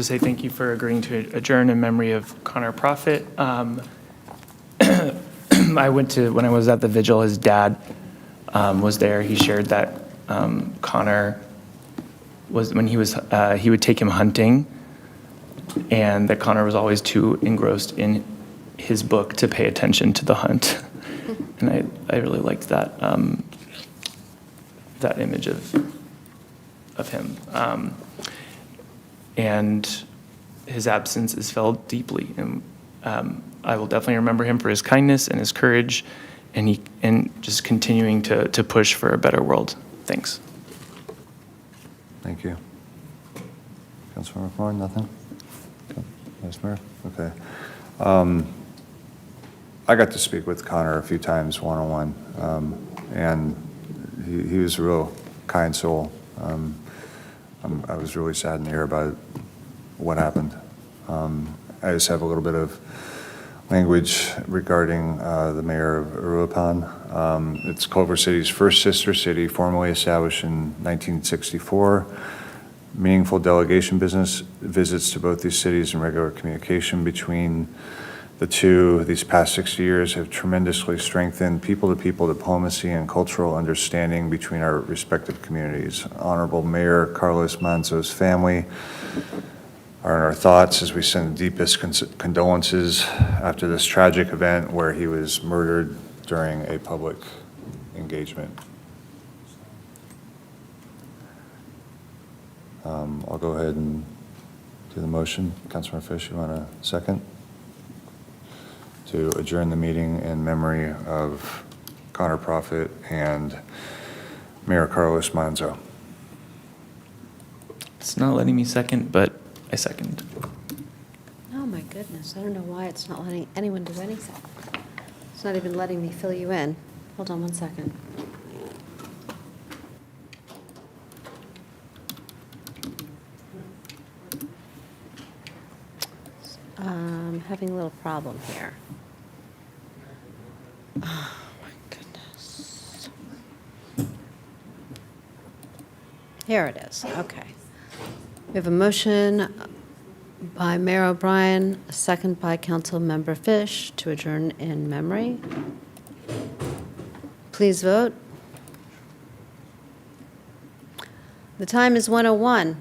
say thank you for agreeing to adjourn in memory of Connor Prophet. When I was at the vigil, his dad was there. He shared that Connor was, when he would take him hunting, and that Connor was always too engrossed in his book to pay attention to the hunt. And I really liked that that image of him. And his absence is felt deeply. And I will definitely remember him for his kindness and his courage, and just continuing to push for a better world. Thanks. Thank you. Councilmember McMorrin, nothing? Vice Mayor? Okay. I got to speak with Connor a few times one-on-one, and he was a real kind soul. I was really saddened to hear about what happened. I just have a little bit of language regarding the mayor of Uruapan. It's Culver City's first sister city, formally established in 1964. Meaningful delegation business visits to both these cities and regular communication between the two these past 60 years have tremendously strengthened people-to-people diplomacy and cultural understanding between our respective communities. Honorable Mayor Carlos Manzo's family are in our thoughts as we send the deepest condolences after this tragic event where he was murdered during a public engagement. I'll go ahead and do the motion. Councilmember Fish, you want a second? To adjourn the meeting in memory of Connor Profit and Mayor Carlos Manzo. It's not letting me second, but I second. Oh, my goodness. I don't know why it's not letting anyone do anything. It's not even letting me fill you in. Hold on one second. I'm having a little problem here. Oh, my goodness. Here it is. Okay. We have a motion by Mayor O'Brien, a second by Councilmember Fish to adjourn in memory. Please vote. The time is 1:01,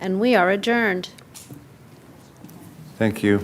and we are adjourned. Thank you.